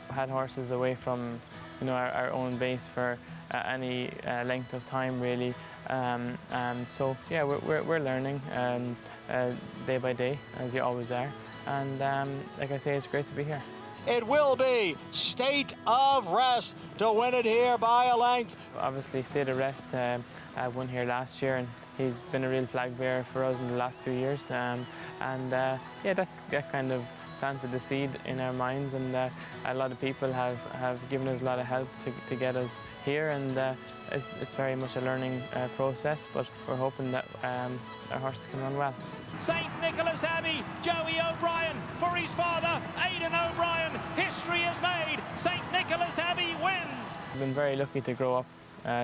had horses away from our own base for any length of time, really. So yeah, we're learning day by day, as you always are. And like I say, it's great to be here. It will be State of Rest to win it here by a length. Obviously, State of Rest won here last year, and he's been a real flag bearer for us in the last few years. Yeah, that kind of planted the seed in our minds, and a lot of people have given us a lot of help to get us here, and it's very much a learning process, but we're hoping that our horses can run well. St. Nicholas Abbey, Joey O'Brien for his father, Aidan O'Brien. History is made. St. Nicholas Abbey wins. I've been very lucky to grow up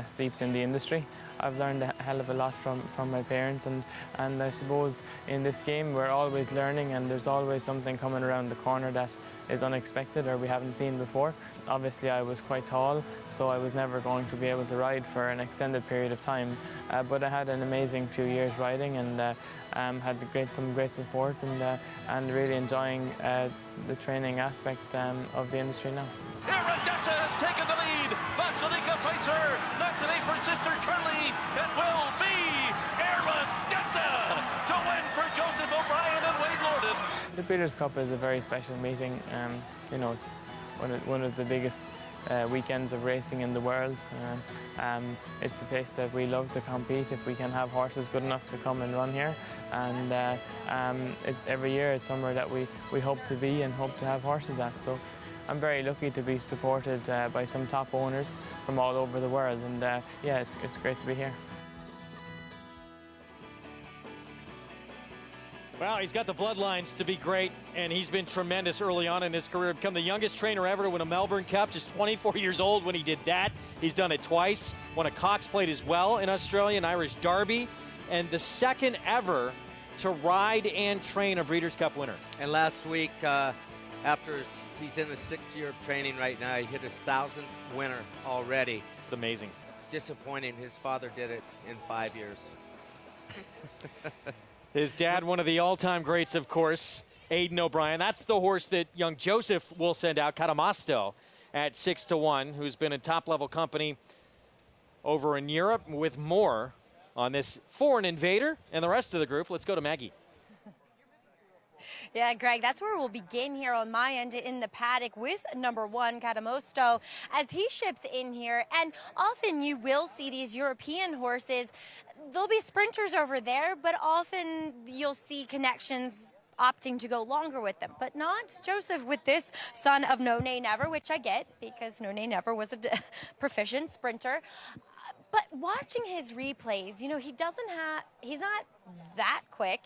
steeped in the industry. I've learned a hell of a lot from my parents, and I suppose in this game we're always learning, and there's always something coming around the corner that is unexpected or we haven't seen before. Obviously I was quite tall, so I was never going to be able to ride for an extended period of time, but I had an amazing few years riding, and had some great support, and really enjoying the training aspect of the industry now. Iridessa has taken the lead. Vasilika fights her. Not today for sister Charlie. It will be Iridessa to win for Joseph O'Brien and Wade Lorden. The Breeders' Cup is a very special meeting. One of the biggest weekends of racing in the world. It's a place that we love to compete if we can have horses good enough to come and run here. And every year it's somewhere that we hope to be and hope to have horses at. So I'm very lucky to be supported by some top owners from all over the world, and yeah, it's great to be here. Well, he's got the bloodlines to be great, and he's been tremendous early on in his career. Become the youngest trainer ever to win a Melbourne Cup, just 24 years old when he did that. He's done it twice. Won a Cox Plate as well in Australia, an Irish Derby, and the second ever to ride and train a Breeders' Cup winner. And last week, after he's in the 6th year of training right now, he hit his 1,000th winner already. It's amazing. Disappointing. His father did it in 5 years. His dad, one of the all-time greats, of course, Aidan O'Brien. That's the horse that young Joseph will send out, Catamasto, at 6-1, who's been in top-level company over in Europe. With more on this foreign invader and the rest of the group, let's go to Maggie. Yeah, Greg, that's where we'll begin here on my end in the paddock with number 1, Catamosto, as he ships in here. And often you will see these European horses. There'll be sprinters over there, but often you'll see connections opting to go longer with them, but not Joseph with this son of No Nay Never, which I get because No Nay Never was a proficient sprinter. But watching his replays, he's not that quick,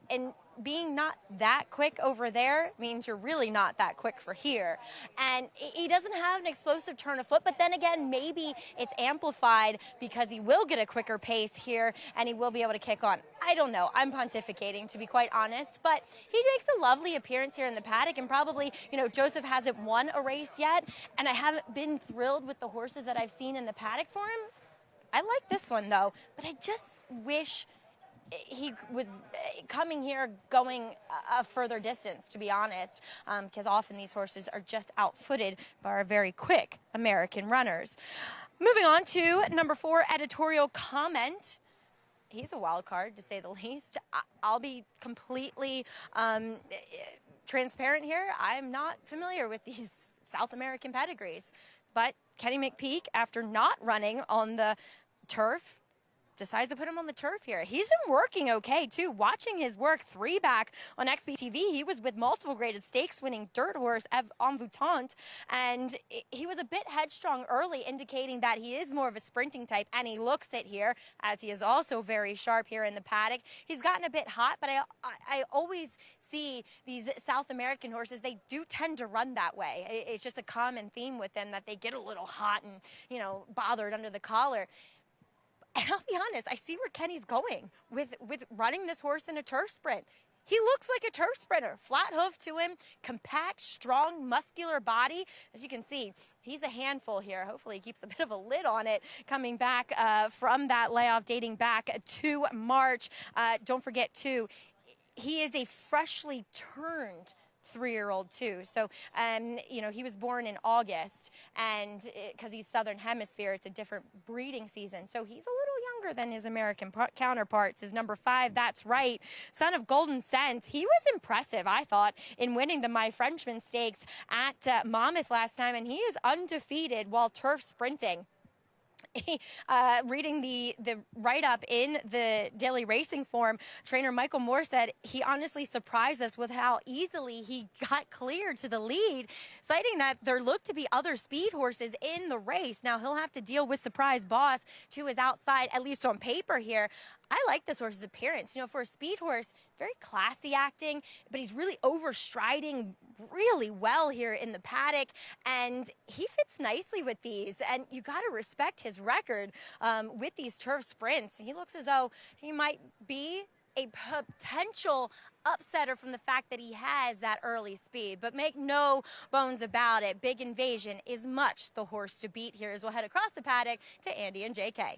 and being not that quick over there means you're really not that quick for here. And he doesn't have an explosive turn of foot, but then again, maybe it's amplified because he will get a quicker pace here and he will be able to kick on. I don't know. I'm pontificating, to be quite honest, but he makes a lovely appearance here in the paddock, and probably, Joseph hasn't won a race yet, and I haven't been thrilled with the horses that I've seen in the paddock for him. I like this one, though, but I just wish he was coming here going a further distance, to be honest, because often these horses are just outfooted by our very quick American runners. Moving on to number 4, editorial comment. he's a wild card, to say the least. I'll be completely transparent here. I'm not familiar with these South American pedigrees. But Kenny McPeak, after not running on the turf, decides to put him on the turf here. He's been working okay, too. Watching his work 3 back on XBTV, he was with multiple graded stakes winning dirt horse en Voutante, and he was a bit headstrong early, indicating that he is more of a sprinting type, and he looks it here, as he is also very sharp here in the paddock. He's gotten a bit hot, but I always see these South American horses, they do tend to run that way. It's just a common theme with them that they get a little hot and, you know, bothered under the collar. And I'll be honest, I see where Kenny's going with running this horse in a turf sprint. He looks like a turf sprinter. Flat hoof to him, compact, strong, muscular body. As you can see, he's a handful here. Hopefully he keeps a bit of a lid on it coming back from that layoff dating back to March. Don't forget, too, he is a freshly turned 3-year-old too. So, you know, he was born in August, and because he's Southern Hemisphere, it's a different breeding season. So he's a little younger than his American counterparts. His number 5, that's right, son of Golden Sense. He was impressive, I thought, in winning the My Frenchman Stakes at Monmouth last time, and he is undefeated while turf sprinting. Reading the write-up in the Daily Racing Form, trainer Michael Moore said he honestly surprised us with how easily he got cleared to the lead, citing that there looked to be other speed horses in the race. Now he'll have to deal with Surprise Boss to his outside, at least on paper here. I like this horse's appearance. You know, for a speed horse, very classy acting, but he's really overstriding really well here in the paddock, and he fits nicely with these, and you got to respect his record with these turf sprints. He looks as though he might be a potential upsetter from the fact that he has that early speed, but make no bones about it, Big Invasion is much the horse to beat here, as we'll head across the paddock to Andy and JK.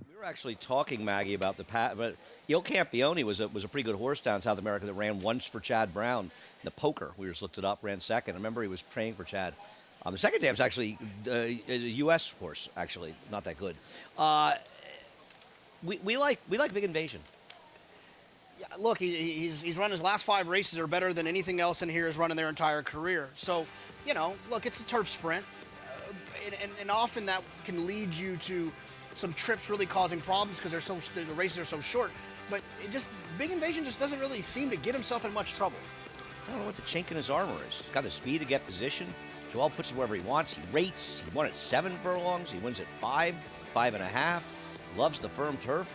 We were actually talking, Maggie, about the but Il Campione was a pretty good horse down South America that ran once for Chad Brown. The Poker, we just looked it up, ran second. I remember he was training for Chad. The second dam's actually a U.S. horse, actually, not that good. We like Big Invasion. Yeah, look, he's run his last 5 races are better than anything else in here has run in their entire career. So, you know, look, it's a turf sprint, and often that can lead you to some trips really causing problems because the races are so short. But Big Invasion just doesn't really seem to get himself in much trouble. I don't know what the chink in his armor is. He's got the speed to get position. Joel puts it wherever he wants. He rates. He won at 7 furlongs. He wins at 5, 5.5. Loves the firm turf.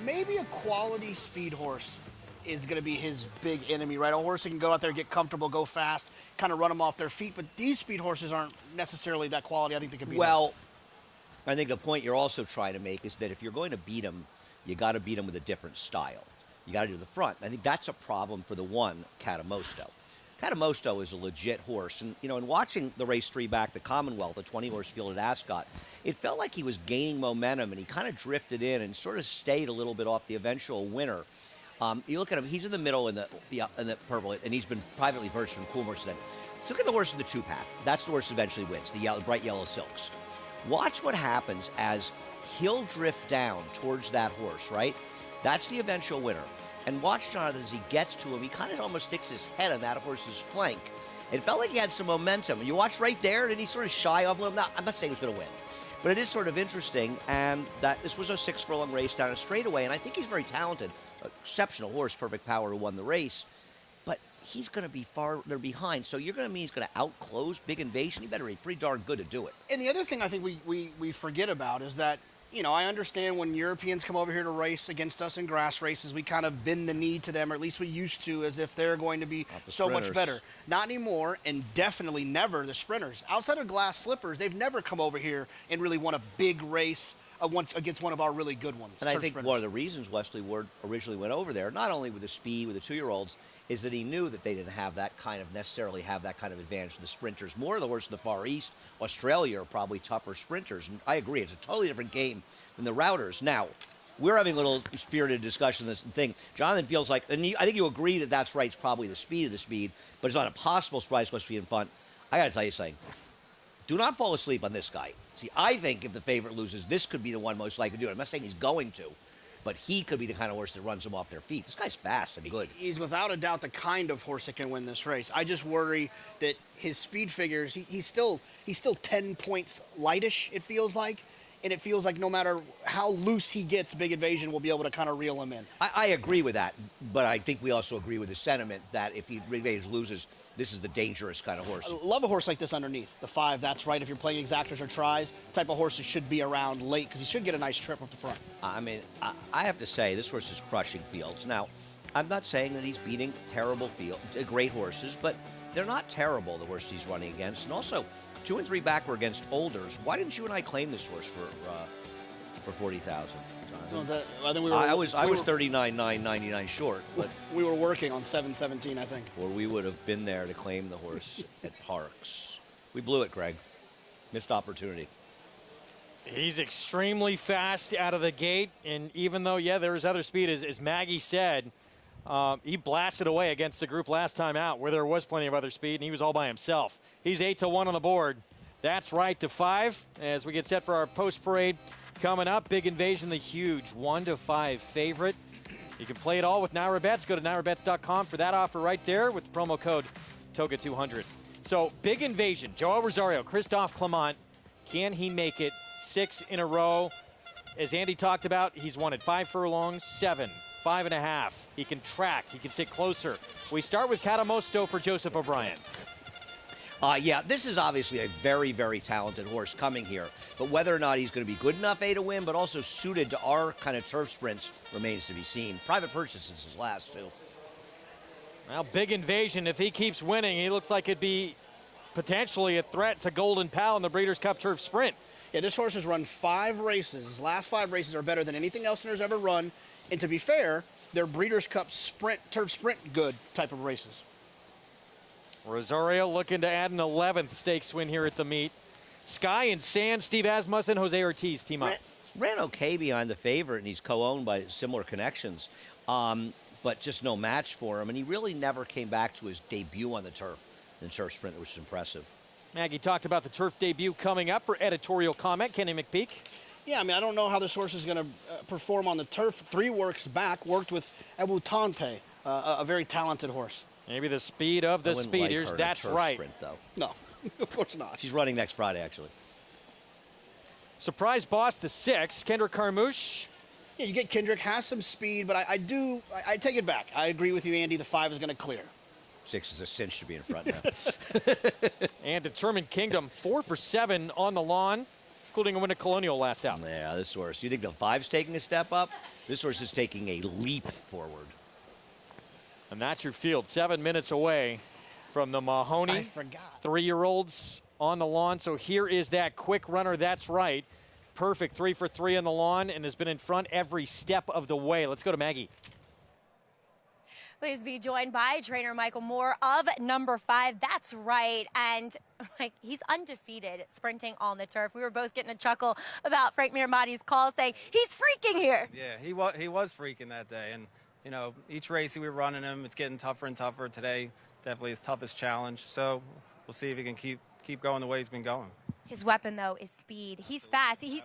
Maybe a quality speed horse is going to be his big enemy, right? A horse that can go out there, get comfortable, go fast, kind of run them off their feet. But these speed horses aren't necessarily that quality. I think they could beat him. I think the point you're also trying to make is that if you're going to beat him, you got to beat him with a different style. You got to do the front. I think that's a problem for the one, Catamosto. Catamosto is a legit horse. And, you know, in watching the race 3 back, the Commonwealth, the 20-horse field at Ascot, it felt like he was gaining momentum, and he kind of drifted in and sort of stayed a little bit off the eventual winner. You look at him, he's in the middle in the purple, and he's been privately purchased from Cool Horses. So look at the horse in the 2-path. That's the horse that eventually wins, the bright yellow silks. Watch what happens as he'll drift down towards that horse, right? That's the eventual winner. And watch, Jonathan, as he gets to him, he kind of almost sticks his head on that horse's flank. It felt like he had some momentum. And you watch right there, and he's sort of shy off him. I'm not saying he was going to win, but it is sort of interesting. And that this was a 6-furlong race down a straightaway, and I think he's very talented. Exceptional horse, Perfect Power, who won the race. But he's going to be farther behind. So you're going to mean he's going to outclose Big Invasion? He better be pretty darn good to do it. And the other thing I think we forget about is that, you know, I understand when Europeans come over here to race against us in grass races, we kind of bend the knee to them, or at least we used to, as if they're going to be so much better. Not anymore, and definitely never the sprinters. Outside of Glass Slippers, they've never come over here and really won a big race against one of our really good ones. And I think one of the reasons Wesley Ward originally went over there, not only with the speed with the 2-year-olds, is that he knew that they didn't have that kind of advantage to the sprinters. More of the horses in the Far East, Australia, are probably tougher sprinters. And I agree, it's a totally different game than the routers. Now, we're having a little spirited discussion on this thing. Jonathan feels like, and I think you agree that that's right, it's probably the speed of the speed, but it's not a possible surprise supposed to be in front. I got to tell you something. Do not fall asleep on this guy. See, I think if the favorite loses, this could be the one most likely to do it. I'm not saying he's going to, but he could be the kind of horse that runs them off their feet. This guy's fast and good. He's without a doubt the kind of horse that can win this race. I just worry that his speed figures, he's still 10 points lightish, it feels like. And it feels like no matter how loose he gets, Big Invasion will be able to kind of reel him in. I agree with that, but I think we also agree with the sentiment that if Big Invasion loses, this is the dangerous kind of horse. I love a horse like this underneath, the 5, that's right. If you're playing exactors or tries, the type of horse that should be around late because he should get a nice trip up the front. I mean, I have to say, this horse is crushing fields. Now, I'm not saying that he's beating terrible great horses, but they're not terrible, the horses he's running against. And also, 2 and 3 back were against olders. Why didn't you and I claim this horse for 40,000? I think I was 39,999 short, but we were working on 717, I think. Or we would have been there to claim the horse at Parks. We blew it, Greg. Missed opportunity. He's extremely fast out of the gate, and even though, yeah, there was other speed, as Maggie said, he blasted away against the group last time out where there was plenty of other speed, and he was all by himself. He's 8-1 on the board. That's right to 5 as we get set for our post-parade coming up. Big Invasion, the huge 1-5 favorite. You can play it all with Naira Bets. Go to nairabets.com for that offer right there with the promo code TOGA200. So Big Invasion, Joel Rosario, Christophe Clement, can he make it 6 in a row? As Andy talked about, he's won at 5 furlongs, 7, 5.5. He can track. He can sit closer. We start with Catamosto for Joseph O'Brien. Yeah, this is obviously a very, very talented horse coming here. But whether or not he's going to be good enough, A, to win, but also suited to our kind of turf sprints remains to be seen. Private Purchase is his last, too. Well, Big Invasion, if he keeps winning, he looks like it'd be potentially a threat to Golden Pal in the Breeders' Cup Turf Sprint. Yeah, this horse has run 5 races. His last 5 races are better than anything else there's ever run. And to be fair, they're Breeders' Cup Sprint, Turf Sprint good type of races. Rosario looking to add an 11th stakes win here at the meet. Sky and Sand, Steve Asmussen, Jose Ortiz team up. Ran okay behind the favorite, and he's co-owned by similar connections, but just no match for him. And he really never came back to his debut on the turf in Turf Sprint, which is impressive. Maggie talked about the turf debut coming up for editorial comment. Kenny McPeak. Yeah, I mean, I don't know how this horse is going to perform on the turf. 3 works back, worked with Ebutante, a very talented horse. Maybe the speed of the speeders. Like that's right. Sprint, though. No, of course not. She's running next Friday, actually. Surprise boss, the 6, Kendrick Carmouche. Yeah, you get Kendrick, has some speed, but I take it back. I agree with you, Andy. The 5 is going to clear. 6 is a cinch to be in front now. And Determined Kingdom, 4 for 7 on the lawn, including a win at Colonial last out. Yeah, this horse. You think the 5's taking a step up? This horse is taking a leap forward. And that's your field, 7 minutes away from the Mahoney. I forgot. 3-year-olds on the lawn. So here is that quick runner. That's right. Perfect 3 for 3 on the lawn and has been in front every step of the way. Let's go to Maggie. Please be joined by trainer Michael Moore of number 5. That's right. And he's undefeated sprinting on the turf. We were both getting a chuckle about Frank Miramati's call saying he's freaking here. Yeah, he was freaking that day. And, you know, each race we were running him, it's getting tougher and tougher. Today, definitely his toughest challenge. So we'll see if he can keep going the way he's been going. His weapon, though, is speed. He's fast. He's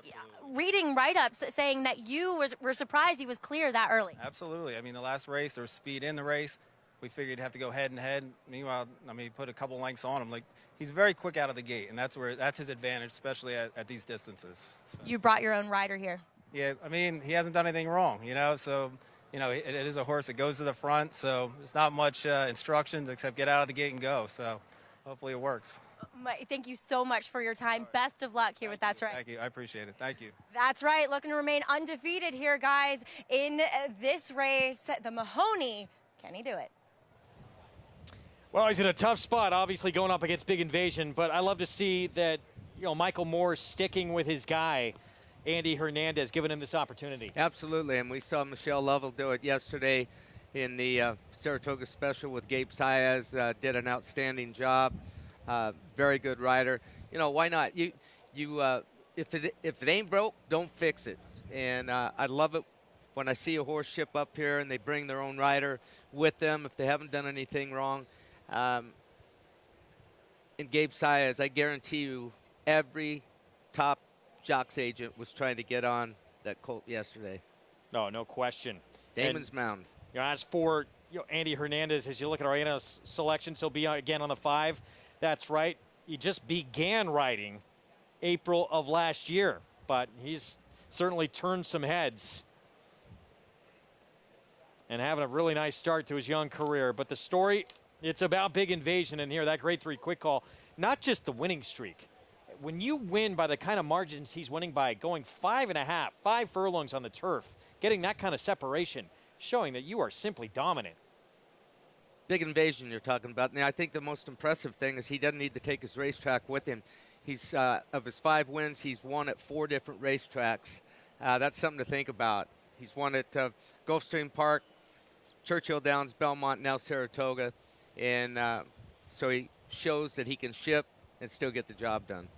reading write-ups saying that you were surprised he was clear that early. Absolutely. I mean, the last race, there was speed in the race. We figured he'd have to go head-and-head. Meanwhile, I mean, he put a couple lengths on him. Like, he's very quick out of the gate, and that's his advantage, especially at these distances. So. You brought your own rider here. Yeah, I mean, he hasn't done anything wrong, you know, so, you know, it is a horse that goes to the front, so there's not much instructions except get out of the gate and go, so hopefully it works. Thank you so much for your time. Best of luck here with That's Right. Thank you. I appreciate it. Thank you. That's right. Looking to remain undefeated here, guys, in this race. The Mahoney, can he do it? Well, he's in a tough spot, obviously, going up against Big Invasion, but I love to see that, you know, Michael Moore sticking with his guy, Andy Hernandez, giving him this opportunity. Absolutely, and we saw Michelle Lovell do it yesterday in the Saratoga Special with Gabe Saez. Did an outstanding job. Very good rider. You know, why not? If it ain't broke, don't fix it. And I love it when I see a horse ship up here and they bring their own rider with them if they haven't done anything wrong. And Gabe Saez, I guarantee you, every top jocks agent was trying to get on that colt yesterday. No question. Damon's Mound. You know, as for Andy Hernandez, as you look at Arena's selections, he'll be again on the 5. That's right. He just began riding April of last year, but he's certainly turned some heads and having a really nice start to his young career. But the story, it's about Big Invasion in here, that grade 3 quick call, not just the winning streak. When you win by the kind of margins he's winning by, going 5.5, 5 furlongs on the turf, getting that kind of separation, showing that you are simply dominant. Big Invasion you're talking about. Now, I think the most impressive thing is he doesn't need to take his racetrack with him. He's of his 5 wins, he's won at 4 different racetracks. That's something to think about. He's won at Gulfstream Park, Churchill Downs, Belmont, now Saratoga. And so he shows that he can ship and still get the job done.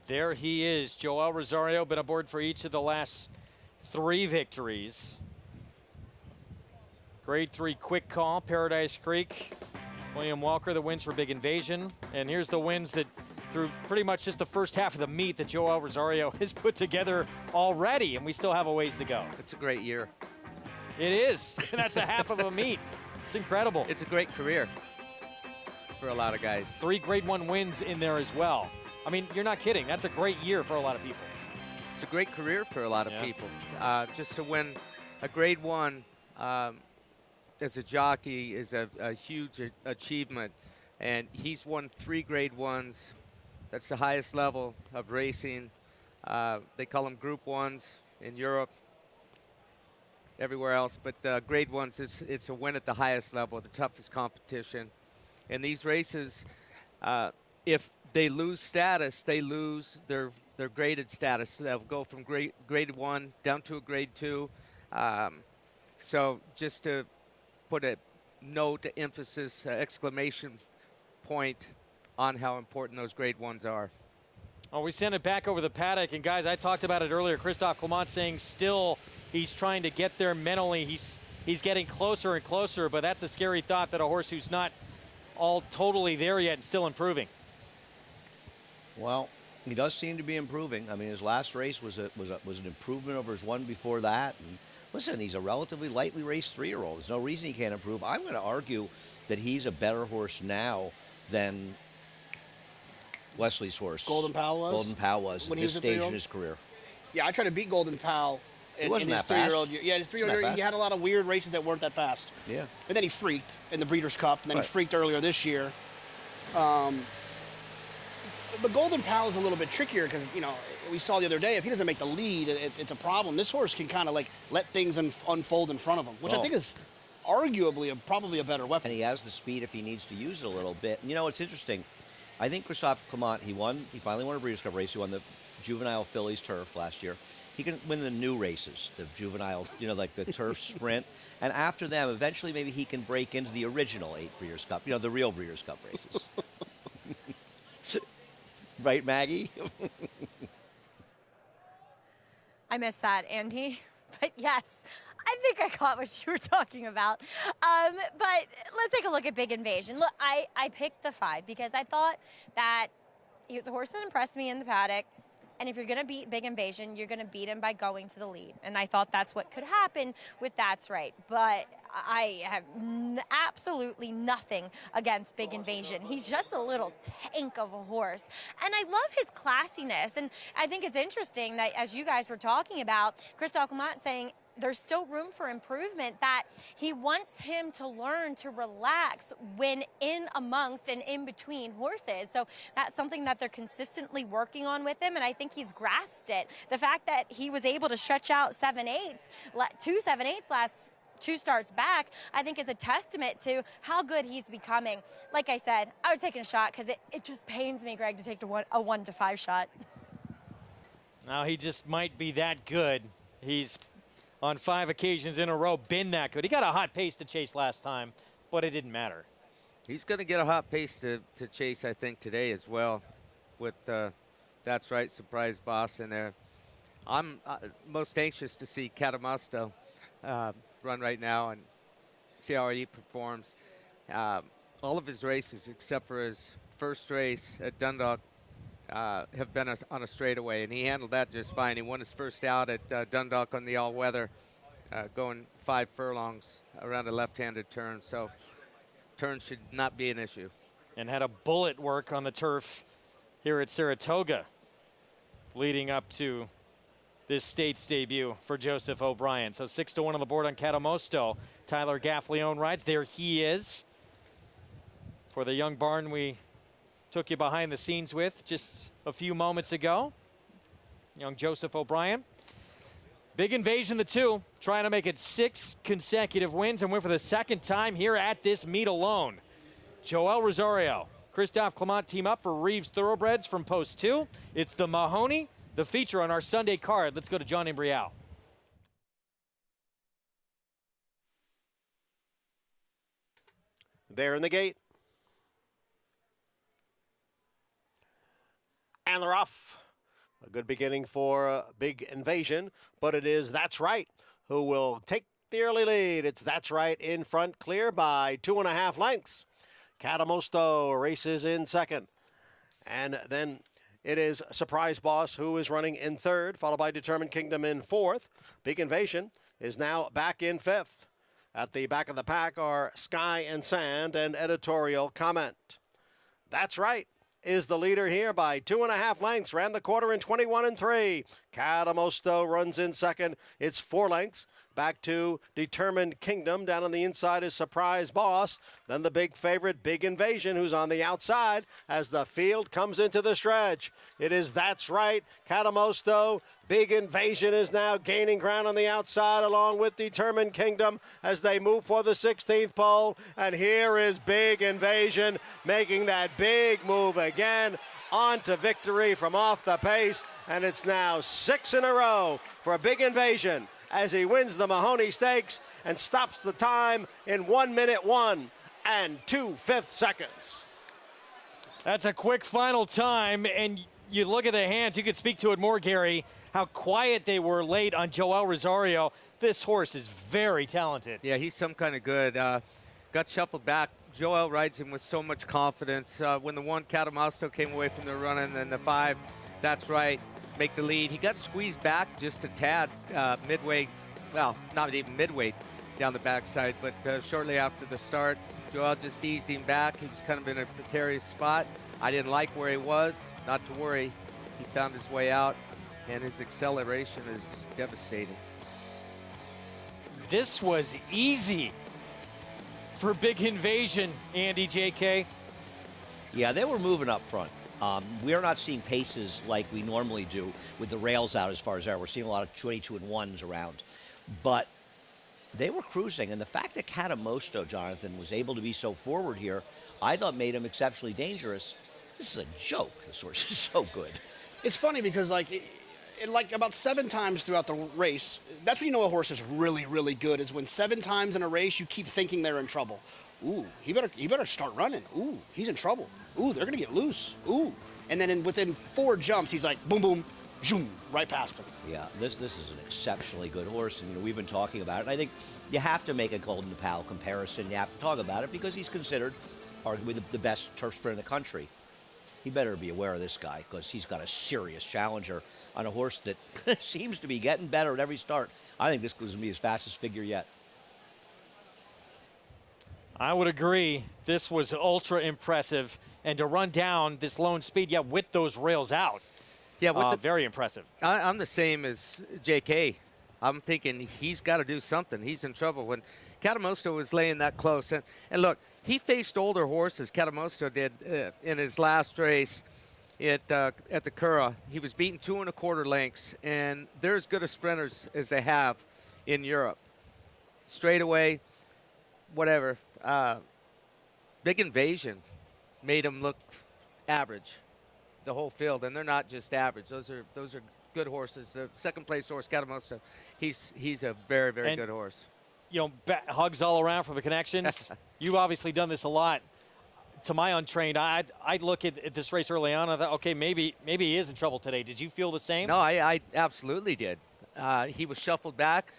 There he is, Joel Rosario, been aboard for each of the last 3 victories. Grade 3 quick call, Paradise Creek. William Walker, the wins for Big Invasion. And here's the wins that through pretty much just the first half of the meet that Joel Rosario has put together already, and we still have a ways to go. It's a great year. It is, and that's a half of a meet. It's incredible. It's a great career for a lot of guys. 3 grade 1 wins in there as well. I mean, you're not kidding. That's a great year for a lot of people. It's a great career for a lot of people. Just to win a grade 1 as a jockey is a huge achievement. And he's won 3 grade 1s. That's the highest level of racing. They call them group 1s in Europe, everywhere else. But grade 1s, it's a win at the highest level, the toughest competition. And these races, if they lose status, they lose their graded status. So they'll go from grade 1 down to a grade 2. So just to put a note, emphasis, exclamation point on how important those grade 1s are. Oh, we send it back over the paddock, and guys, I talked about it earlier. Christophe Clement saying still he's trying to get there mentally. He's getting closer and closer, but that's a scary thought that a horse who's not all totally there yet and still improving. Well, he does seem to be improving. I mean, his last race was an improvement over his one before that. And listen, he's a relatively lightly raced 3-year-old. There's no reason he can't improve. I'm going to argue that he's a better horse now than Wesley's horse. Golden Pal was? Golden Pal was When at he this was a stage in 3-year-old? his career. Yeah, I tried to beat Golden Pal in his 3-year-old year. Yeah, his 3-year-old year, he had a lot of weird races that weren't that fast. Yeah. And then he freaked in the Breeders' Cup, and then he freaked earlier this year. But Golden Pal is a little bit trickier because, you know, we saw the other day, if he doesn't make the lead, it's a problem. This horse can kind of like let things unfold in front of him, which I think is arguably probably a better weapon. And he has the speed if he needs to use it a little bit. And you know, it's interesting. I think Christophe Clement, he finally won a Breeders' Cup race. He won the juvenile Phillies turf last year. He can win the new races, the juvenile, you know, like the turf sprint. And after them, eventually maybe he can break into the original 8 Breeders' Cup, you know, the real Breeders' Cup races. Right, Maggie? I missed that, Andy. But yes, I think I caught what you were talking about. But let's take a look at Big Invasion. Look, I picked the 5 because I thought that he was a horse that impressed me in the paddock. And if you're going to beat Big Invasion, you're going to beat him by going to the lead. And I thought that's what could happen with That's Right. But I have absolutely nothing against Big Invasion. He's just a little tank of a horse. And I love his classiness. And I think it's interesting that, as you guys were talking about, Christophe Clement saying there's still room for improvement, that he wants him to learn to relax when in amongst and in between horses. So that's something that they're consistently working on with him, and I think he's grasped it. The fact that he was able to stretch out 2 7/8 last 2 starts back, I think is a testament to how good he's becoming. Like I said, I was taking a shot because it just pains me, Greg, to take a 1 to 5 shot. Now he just might be that good. He's on 5 occasions in a row been that good. He got a hot pace to chase last time, but it didn't matter. He's going to get a hot pace to chase, I think, today as well with That's Right, Surprise Boss in there. I'm most anxious to see Catamusto run right now and see how he performs. All of his races, except for his first race at Dundalk, have been on a straightaway, and he handled that just fine. He won his first out at Dundalk on the all-weather, going 5 furlongs around a left-handed turn. So turn should not be an issue. And had a bullet work on the turf here at Saratoga leading up to this States debut for Joseph O'Brien. So 6-1 on the board on Catamosto. Tyler Gaffleone rides. There he is. For the young barn we took you behind the scenes with just a few moments ago. Young Joseph O'Brien. Big Invasion, the 2, trying to make it 6 consecutive wins and win for the second time here at this meet alone. Joel Rosario, Christophe Clement team up for Reeves Thoroughbreds from Post 2. It's the Mahoney, the feature on our Sunday card. Let's go to John Imbrial. There in the gate. And they're off. A good beginning for Big Invasion, but it is That's Right who will take the early lead. It's That's Right in front, clear by 2.5 lengths. Catamosto races in second. And then it is Surprise Boss who is running in third, followed by Determined Kingdom in fourth. Big Invasion is now back in fifth. At the back of the pack are Sky and Sand and Editorial Comment. That's Right is the leader here by 2.5 lengths. Ran the quarter in 21-3. Catamosto runs in second. It's 4 lengths. Back to Determined Kingdom. Down on the inside is Surprise Boss. Then the big favorite, Big Invasion, who's on the outside as the field comes into the stretch. It is That's Right. Catamosto. Big Invasion is now gaining ground on the outside along with Determined Kingdom as they move for the 16th pole. And here is Big Invasion making that big move again on to victory from off the pace. And it's now 6 in a row for Big Invasion as he wins the Mahoney Stakes and stops the time in 1 minute 1 and 2/5 seconds. That's a quick final time, and you look at the hands, you could speak to it more, Gary, how quiet they were late on Joel Rosario. This horse is very talented. Yeah, he's some kind of good. Got shuffled back. Joel rides him with so much confidence. When the 1 Catamosto came away from the run, and then the 5, That's Right, make the lead. He got squeezed back just a tad midway, well, not even midway down the backside, but shortly after the start, Joel just eased him back. He was kind of in a precarious spot. I didn't like where he was. Not to worry. He found his way out, and his acceleration is devastating. This was easy for Big Invasion, Andy, JK. Yeah, they were moving up front. We're not seeing paces like we normally do with the rails out as far as there. We're seeing a lot of 22-1s around. But they were cruising, and the fact that Catamosto, Jonathan, was able to be so forward here, I thought made him exceptionally dangerous. This is a joke. This horse is so good. It's funny because, like about 7 times throughout the race, that's when you know a horse is really, really good, is when 7 times in a race you keep thinking they're in trouble. Ooh, he better start running. Ooh, he's in trouble. Ooh, they're going to get loose. Ooh. And then within 4 jumps, he's like, boom, boom, zoom, right past him. Yeah, this is an exceptionally good horse, and we've been talking about it. And I think you have to make a Golden Pal comparison. You have to talk about it because he's considered arguably the best turf sprinter in the country. He better be aware of this guy because he's got a serious challenger on a horse that seems to be getting better at every start. I think this was going to be his fastest figure yet. I would agree. This was ultra impressive. And to run down this lone speed, yeah, with those rails out. Yeah, very impressive. I'm the same as JK. I'm thinking he's got to do something. He's in trouble. When Catamosto was laying that close. And look, he faced older horses, Catamosto did, in his last race at the Curragh. He was beaten 2 1/4 lengths, and they're as good a sprinters as they have in Europe. Straight away, whatever. Big Invasion made him look average, the whole field, and they're not just average. Those are good horses. The second place horse, Catamosto, he's a very, very good horse. You know, hugs all around from the connections. You've obviously done this a lot. To my untrained, I'd look at this race early on. I thought, okay, maybe he is in trouble today. Did you feel the same? No, I absolutely did. He was shuffled back.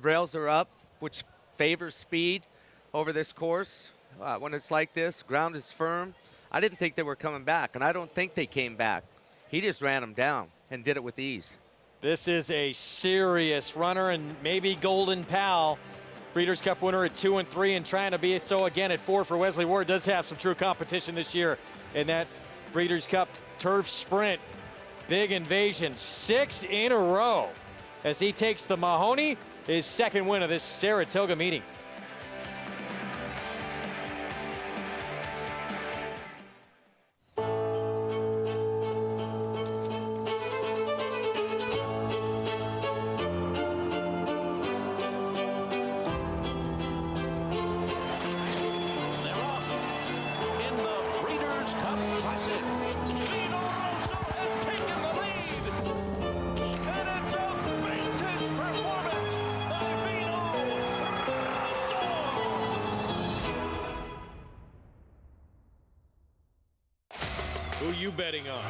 Rails are up, which favors speed over this course. When it's like this, ground is firm. I didn't think they were coming back, and I don't think they came back. He just ran them down and did it with ease. This is a serious runner, and maybe Golden Pal, Breeders' Cup winner at 2 and 3, and trying to be so again at 4 for Wesley Ward, does have some true competition this year in that Breeders' Cup Turf Sprint. Big Invasion, 6 in a row as he takes the Mahoney, his second win of this Saratoga meeting. Who you betting on?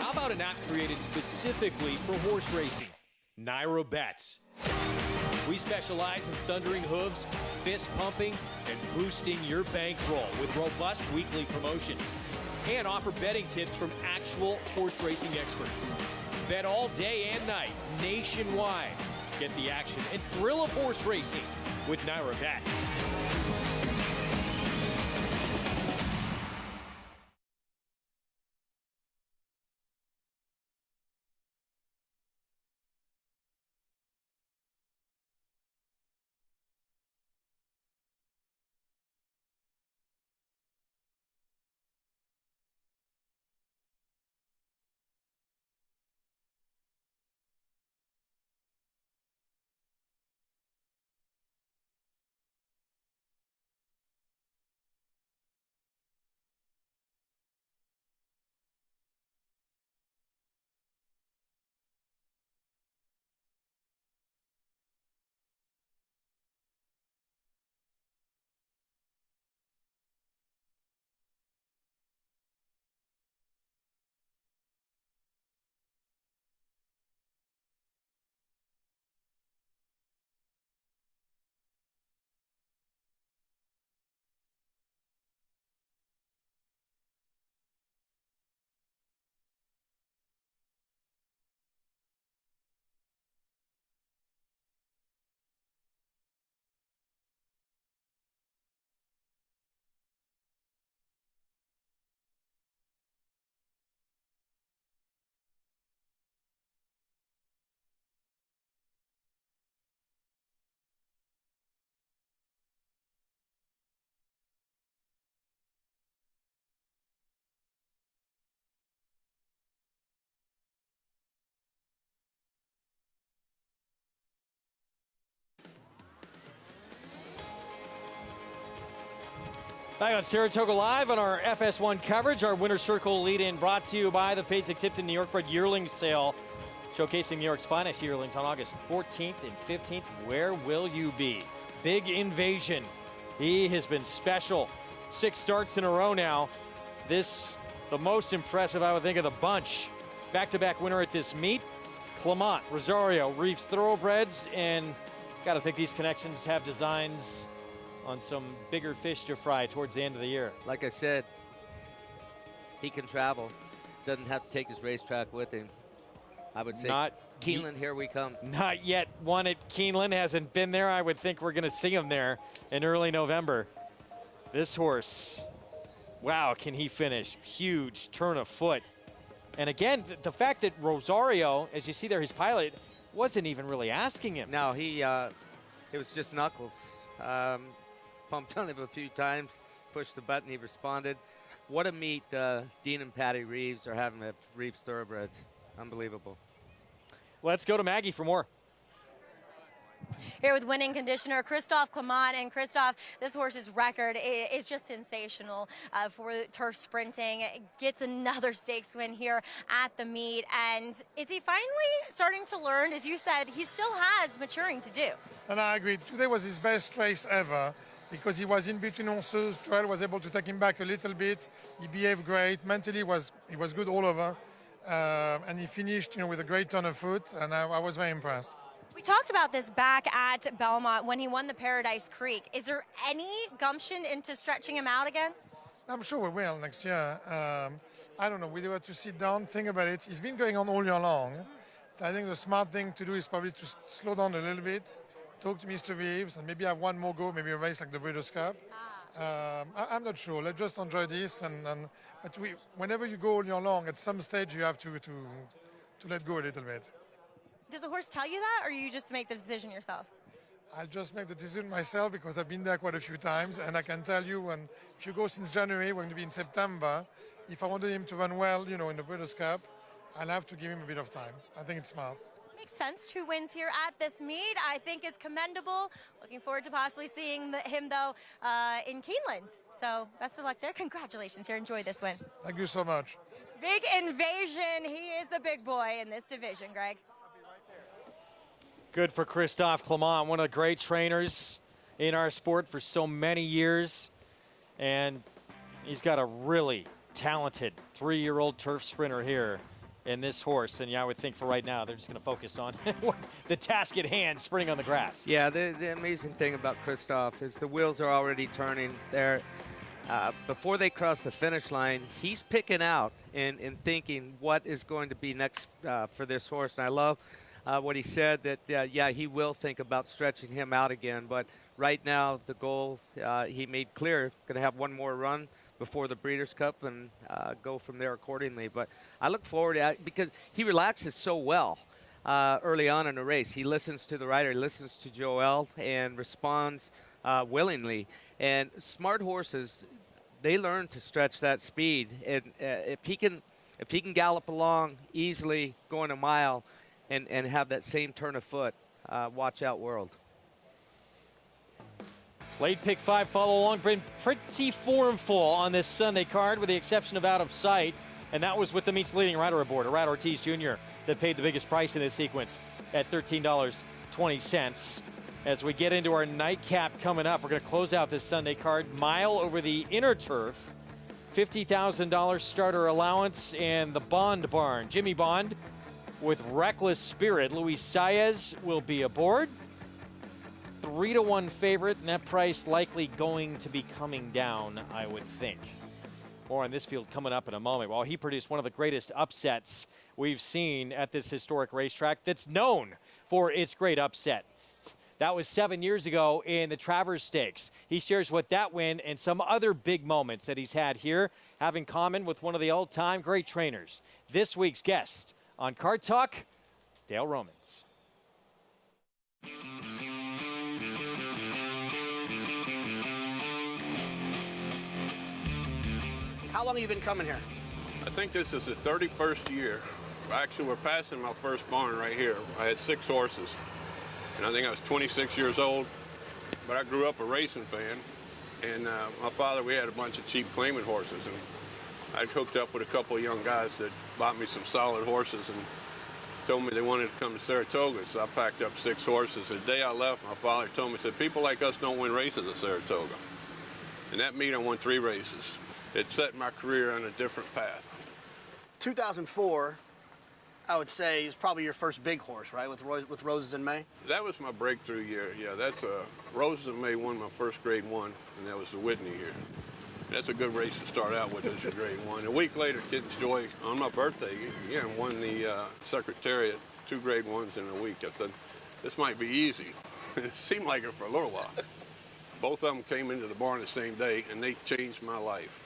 How about an app created specifically for horse racing? Naira Bets. We specialize in thundering hooves, fist pumping, and boosting your bankroll with robust weekly promotions. And offer betting tips from actual horse racing experts. Bet all day and night, nationwide. Get the action and thrill of horse racing with Naira Bets. Back on Saratoga Live on our FS1 coverage, our Winter Circle lead-in brought to you by the Fasig-Tipton New York Bred Yearling Sale, showcasing New York's finest yearlings on August 14th and 15th. Where will you be? Big Invasion. He has been special. 6 starts in a row now. This, the most impressive, I would think, of the bunch. Back-to-back winner at this meet. Clement, Rosario, Reeves Thoroughbreds, and got to think these connections have designs on some bigger fish to fry towards the end of the year. Like I said, he can travel. Doesn't have to take his racetrack with him. I would say Keeneland, here we come. Not yet one at Keeneland, hasn't been there. I would think we're gonna see him there in early November. This horse, wow, can he finish? Huge turn of foot. And again, the fact that Rosario, as you see there, his pilot, wasn't even really asking him. No, it was just knuckles. Pumped on him a few times, pushed the button, he responded. What a meet Dean and Patty Reeves are having at Reeves Thoroughbreds. Unbelievable. Let's go to Maggie for more. Here with winning conditioner Christophe Clement. And Christophe, this horse's record is just sensational for turf sprinting. Gets another stakes win here at the meet. And is he finally starting to learn? As you said, he still has maturing to do. And I agree. Today was his best race ever because he was in between horses. Joel was able to take him back a little bit. He behaved great. Mentally, he was good all over. And he finished, with a great turn of foot. And I was very impressed. We talked about this back at Belmont when he won the Paradise Creek. Is there any gumption into stretching him out again? I'm sure we will next year. I don't know. We have to sit down, think about it. He's been going on all year long. I think the smart thing to do is probably to slow down a little bit, talk to Mr. Reeves, and maybe have one more go, maybe a race like the Breeders' Cup. I'm not sure. Let's just enjoy this, but whenever you go all year long, at some stage you have to let go a little bit. Does the horse tell you that, or you just make the decision yourself? I'll just make the decision myself because I've been there quite a few times, and I can tell you, if you go since January, we're going to be in September. If I wanted him to run well, in the Breeders' Cup, I'll have to give him a bit of time. I think it's smart. Makes sense. 2 wins here at this meet, I think, is commendable. Looking forward to possibly seeing him, though, in Keeneland. So best of luck there. Congratulations here. Enjoy this win. Thank you so much. Big Invasion. He is the big boy in this division, Greg. Good for Christophe Clement, one of the great trainers in our sport for so many years. And he's got a really talented 3-year-old turf sprinter here in this horse. And yeah, I would think for right now, they're just going to focus on the task at hand, sprinting on the grass. Yeah, the amazing thing about Christophe is the wheels are already turning there. Before they cross the finish line, he's picking out and thinking what is going to be next for this horse. And I love what he said, that, yeah, he will think about stretching him out again. But right now, the goal he made clear, going to have one more run before the Breeders' Cup and go from there accordingly. But I look forward to it because he relaxes so well early on in the race. He listens to the rider, he listens to Joel, and responds willingly. And smart horses, they learn to stretch that speed. And if he can gallop along easily, going a mile, and have that same turn of foot, watch out, world. Late pick 5 follow along, been pretty formful on this Sunday card with the exception of Out of Sight, and that was with the meet's leading rider aboard, Arad Ortiz Jr., that paid the biggest price in this sequence at $13.20. As we get into our nightcap coming up, we're going to close out this Sunday card. Mile over the inner turf, $50,000 starter allowance, and the Bond Barn. Jimmy Bond with Reckless Spirit. Luis Saez will be aboard. 3-1 favorite, and that price likely going to be coming down, I would think. More on this field coming up in a moment. While he produced one of the greatest upsets we've seen at this historic racetrack that's known for its great upset. That was 7 years ago in the Travers Stakes. He shares what that win and some other big moments that he's had here have in common with one of the all-time great trainers. This week's guest on Card Talk, Dale Romans. How long have you been coming here? I think this is the 31st year. Actually, we're passing my first barn right here. I had 6 horses, and I think I was 26 years old, but I grew up a racing fan, and my father, we had a bunch of cheap claimant horses, and I hooked up with a couple of young guys that bought me some solid horses and told me they wanted to come to Saratoga, so I packed up 6 horses. The day I left, my father told me, he said, people like us don't win races at Saratoga. And that meet, I won 3 races. It set my career on a different path. 2004, I would say, is probably your first big horse, right, with Roses in May? That was my breakthrough year. Yeah, that's Roses in May won my first Grade 1, and that was the Whitney year. That's a good race to start out with as your Grade 1. A week later, Kitten's Joy, on my birthday, again, won the Secretariat, 2 Grade 1s in a week. I said, this might be easy. It seemed like it for a little while. Both of them came into the barn the same day, and they changed my life.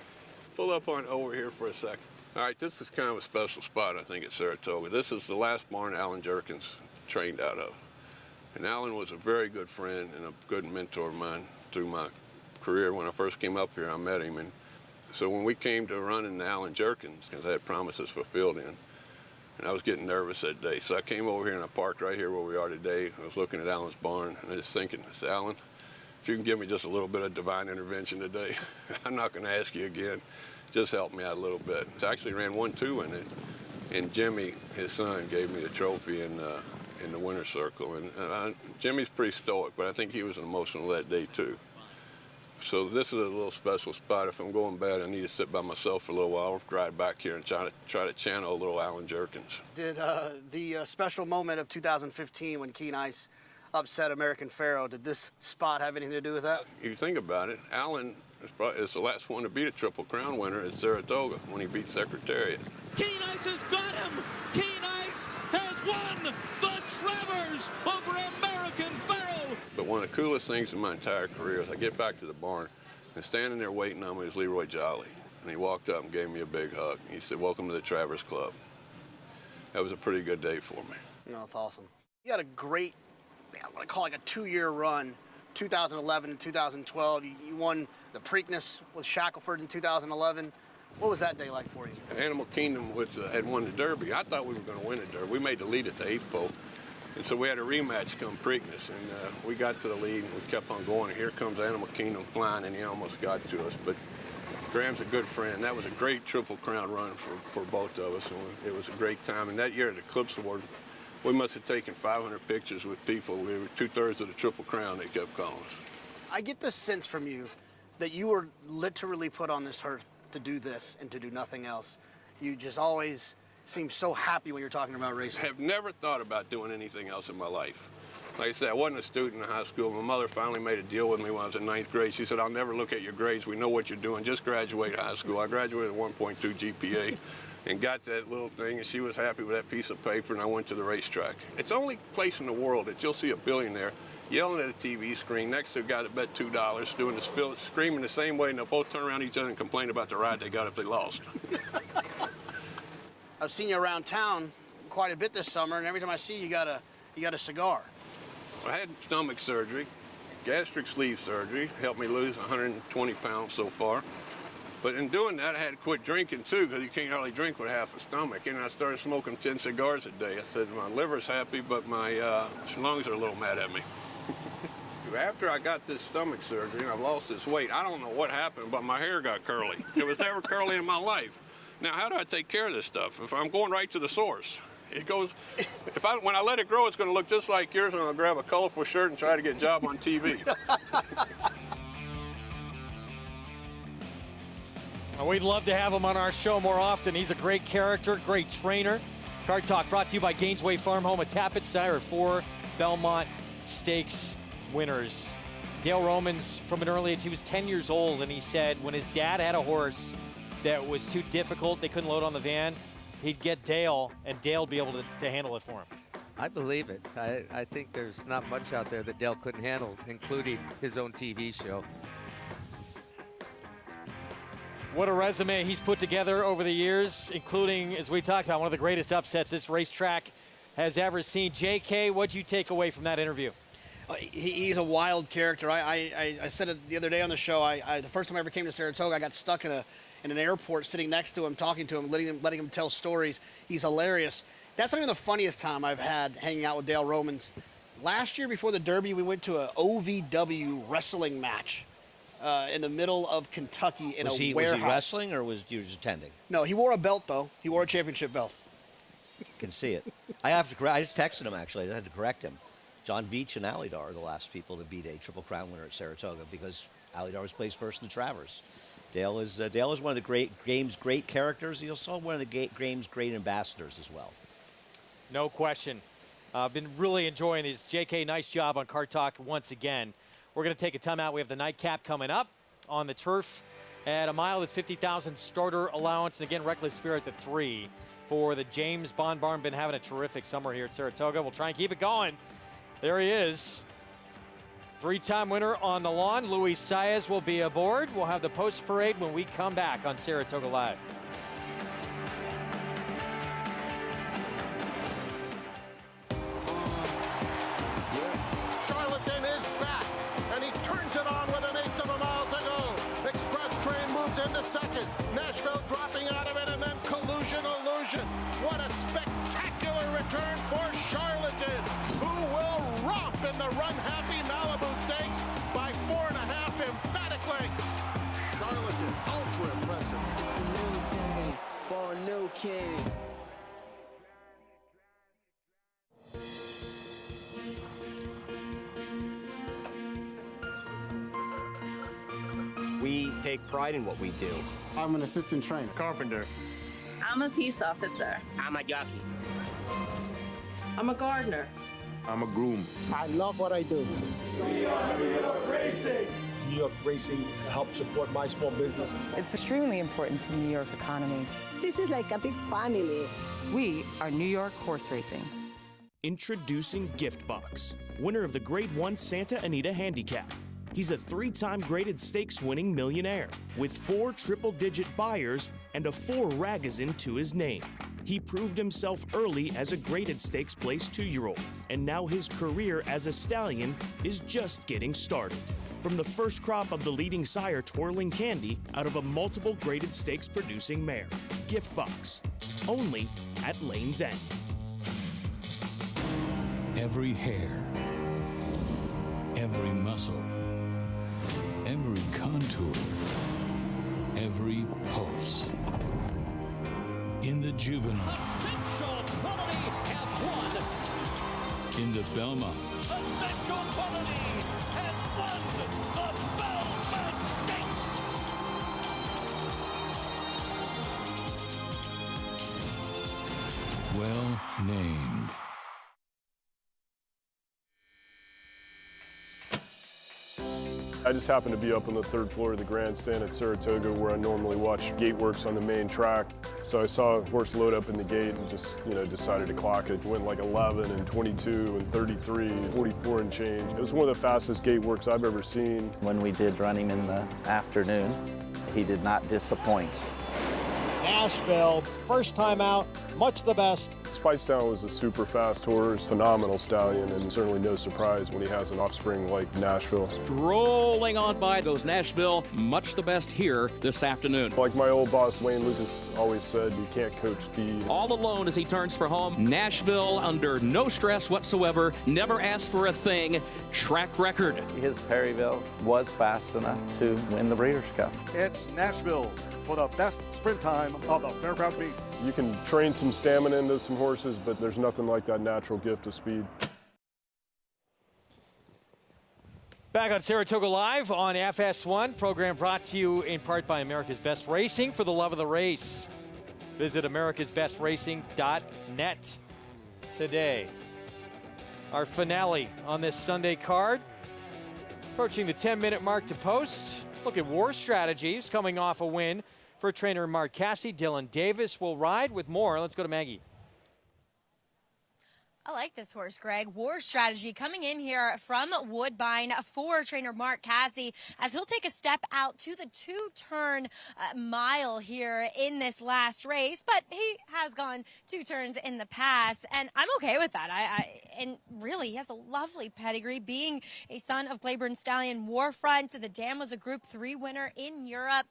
Pull up on over here for a second. All right, this is kind of a special spot, I think, at Saratoga. This is the last barn Alan Jerkins trained out of. And Alan was a very good friend and a good mentor of mine through my career. When I first came up here, I met him. And so when we came to running Alan Jerkins, because I had promises fulfilled in, and I was getting nervous that day. So I came over here and I parked right here where we are today. I was looking at Alan's barn and I was thinking, I said, Alan, if you can give me just a little bit of divine intervention today, I'm not going to ask you again. Just help me out a little bit. I actually ran 1-2 in it, and Jimmy, his son, gave me the trophy in the winner's circle. And Jimmy's pretty stoic, but I think he was emotional that day too. So this is a little special spot. If I'm going bad, I need to sit by myself for a little while, ride back here and try to channel a little Alan Jerkins. Did the special moment of 2015 when Keen Ice upset American Pharaoh, did this spot have anything to do with that? You think about it, Alan is the last one to beat a Triple Crown winner at Saratoga when he beat Secretariat. Keen Ice has got him! Keen Ice has won the Travers over American Pharoah. But one of the coolest things in my entire career is I get back to the barn, and standing there waiting on me is Leroy Jolly. And he walked up and gave me a big hug. He said, "Welcome to the Travers Club." That was a pretty good day for me. No, that's awesome. You had a great, what I call like a 2-year run, 2011 and 2012. You won the Preakness with Shackelford in 2011. What was that day like for you? Animal Kingdom had won the Derby. I thought we were going to win the Derby. We made the lead at the 8th pole. And so we had a rematch come Preakness, and we got to the lead, and we kept on going. And here comes Animal Kingdom flying, and he almost got to us. But Graham's a good friend. That was a great Triple Crown run for both of us, and it was a great time. And that year at the Eclipse Award, we must have taken 500 pictures with people. We were 2/3 of the Triple Crown, they kept calling us. I get the sense from you that you were literally put on this earth to do this and to do nothing else. You just always seem so happy when you're talking about racing. I have never thought about doing anything else in my life. Like I said, I wasn't a student in high school. My mother finally made a deal with me when I was in 9th grade. She said, "I'll never look at your grades. We know what you're doing. Just graduate high school." I graduated with 1.2 GPA and got that little thing, and she was happy with that piece of paper, and I went to the racetrack. It's the only place in the world that you'll see a billionaire yelling at a TV screen next to a guy that bet $2, doing this, screaming the same way, and they'll both turn around each other and complain about the ride they got if they lost. I've seen you around town quite a bit this summer, and every time I see you, you got a cigar. I had stomach surgery, gastric sleeve surgery, helped me lose 120 pounds so far. But in doing that, I had to quit drinking too, because you can't hardly drink with half a stomach. And I started smoking 10 cigars a day. I said, my liver's happy, but my lungs are a little mad at me. After I got this stomach surgery and I've lost this weight, I don't know what happened, but my hair got curly. It was never curly in my life. Now, how do I take care of this stuff? If I'm going right to the source, it goes, when I let it grow, it's going to look just like yours, and I'll grab a colorful shirt and try to get a job on TV. We'd love to have him on our show more often. He's a great character, great trainer. Car Talk brought to you by Gainesway Farm Home at Tappet, sire of 4 Belmont Stakes winners. Dale Romans, from an early age, he was 10 years old, and he said when his dad had a horse that was too difficult, they couldn't load on the van, he'd get Dale, and Dale would be able to handle it for him. I believe it. I think there's not much out there that Dale couldn't handle, including his own TV show. What a resume he's put together over the years, including, as we talked about, one of the greatest upsets this racetrack has ever seen. JK, what'd you take away from that interview? He's a wild character. I said it the other day on the show. The first time I ever came to Saratoga, I got stuck in an airport sitting next to him, talking to him, letting him tell stories. He's hilarious. That's not even the funniest time I've had hanging out with Dale Romans. Last year before the Derby, we went to a OVW wrestling match in the middle of Kentucky in a warehouse. Was he wrestling or was you just attending? No, he wore a belt, though. He wore a championship belt. Can see it. I just texted him, actually. I had to correct him. John Veach and Alydar are the last people to beat a Triple Crown winner at Saratoga because Alydar was placed first in the Travers. Dale is one of the game's great characters. He's also one of the game's great ambassadors as well. No question. I've been really enjoying these. JK, nice job on Car Talk once again. We're going to take a timeout. We have the nightcap coming up on the turf at a mile. It's 50,000 starter allowance. And again, Reckless Spirit at 3 for the James Bond Barn. Been having a terrific summer here at Saratoga. We'll try and keep it going. There he is. 3-time winner on the lawn. Luis Saez will be aboard. We'll have the post parade when we come back on Saratoga Live. Charlatan is back, and he turns it on with 1/8 of a mile to go. Express Train moves into second. Nashville dropping out of it, and then Collusion Illusion. What a spectacular return for Charlatan, who will romp in the run-happy Malibu Stakes by 4.5 emphatic lengths. Charlatan, ultra impressive. It's a new day for a new king. We take pride in what we do. I'm an assistant trainer. Carpenter. I'm a peace officer. I'm a jockey. I'm a gardener. I'm a groom. I love what I do. We are New York Racing. New York racing to help support my small business. It's extremely important to the New York economy. This is like a big family. We are New York horse racing. Introducing Gift Box, winner of the Grade 1 Santa Anita Handicap. He's a 3-time graded stakes winning millionaire with 4 triple-digit buyers and a 4 Ragazin to his name. He proved himself early as a graded stakes place 2-year-old, and now his career as a stallion is just getting started. From the first crop of the leading sire Twirling Candy out of a multiple graded stakes producing mare. Gift Box, only at Lane's End. Every hair, every muscle, every contour, every pulse. In the juvenile, Essential Quality have won. in the Belmont, Essential Quality has won the Belmont Stakes. well named. I just happened to be up on the 3rd floor of the grandstand at Saratoga where I normally watch gate works on the main track. So I saw a horse load up in the gate and just, decided to clock it. Went like 11 and 22 and 33, 44 and change. It was one of the fastest gate works I've ever seen. When we did run him in the afternoon, he did not disappoint. Nashville, first time out, much the best. Spicedown was a super fast horse, phenomenal stallion, and certainly no surprise when he has an offspring like Nashville. Rolling on by those Nashville, much the best here this afternoon. Like my old boss Wayne Lucas always said, you can't coach speed. All alone as he turns for home. Nashville under no stress whatsoever, never asked for a thing, track record. His Perryville was fast enough to win the Breeders' Cup. It's Nashville for the best sprint time of the Fairgrounds meet. You can train some stamina into some horses, but there's nothing like that natural gift of speed. Back on Saratoga Live on FS1, program brought to you in part by America's Best Racing, for the love of the race. Visit americasbestracing.net today. Our finale on this Sunday card, approaching the 10-minute mark to post. Look at war strategies coming off a win for trainer Mark Casse. Dylan Davis will ride with more. Let's go to Maggie. I like this horse, Greg. War Strategy coming in here from Woodbine for trainer Mark Casse, as he'll take a step out to the 2-turn mile here in this last race, but he has gone 2 turns in the past, and I'm okay with that. And really, he has a lovely pedigree, being a son of Claiborne Stallion Warfront. The dam was a Group 3 winner in Europe,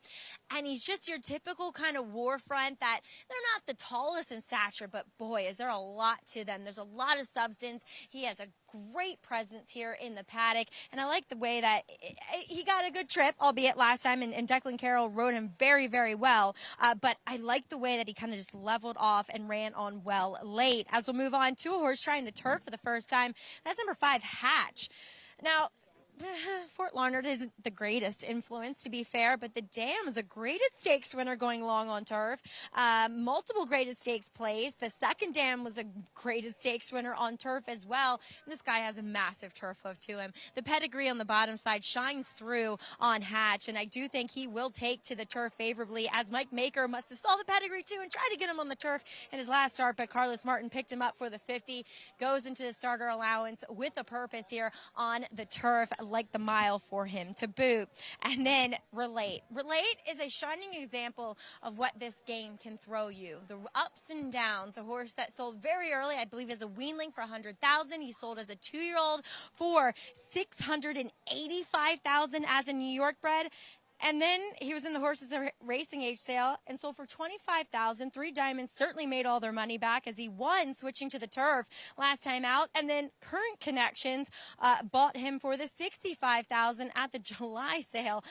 and he's just your typical kind of Warfront that they're not the tallest in stature, but boy, is there a lot to them. There's a lot of substance. He has a great presence here in the paddock, and I like the way that he got a good trip, albeit last time, and Declan Carroll rode him very, very well, but I like the way that he kind of just leveled off and ran on well late. As we'll move on to a horse trying the turf for the first time, that's number 5, Hatch. Now, Fort Larned isn't the greatest influence, to be fair, but the dam is a graded stakes winner going long on turf. Multiple graded stakes plays. The second dam was a graded stakes winner on turf as well. And this guy has a massive turf hoof to him. The pedigree on the bottom side shines through on Hatch, and I do think he will take to the turf favorably, as Mike Maker must have saw the pedigree too and tried to get him on the turf in his last start, but Carlos Martin picked him up for the 50, goes into the starter allowance with a purpose here on the turf, like the mile for him to boot. And then Relate. Relate is a shining example of what this game can throw you. The ups and downs. A horse that sold very early, I believe, as a weanling for $100,000. He sold as a 2-year-old for $685,000 as a New York bred. And then he was in the horses racing age sale and sold for $25,000. 3 Diamonds certainly made all their money back, as he won switching to the turf last time out. And then Current Connections bought him for the $65,000 at the July sale.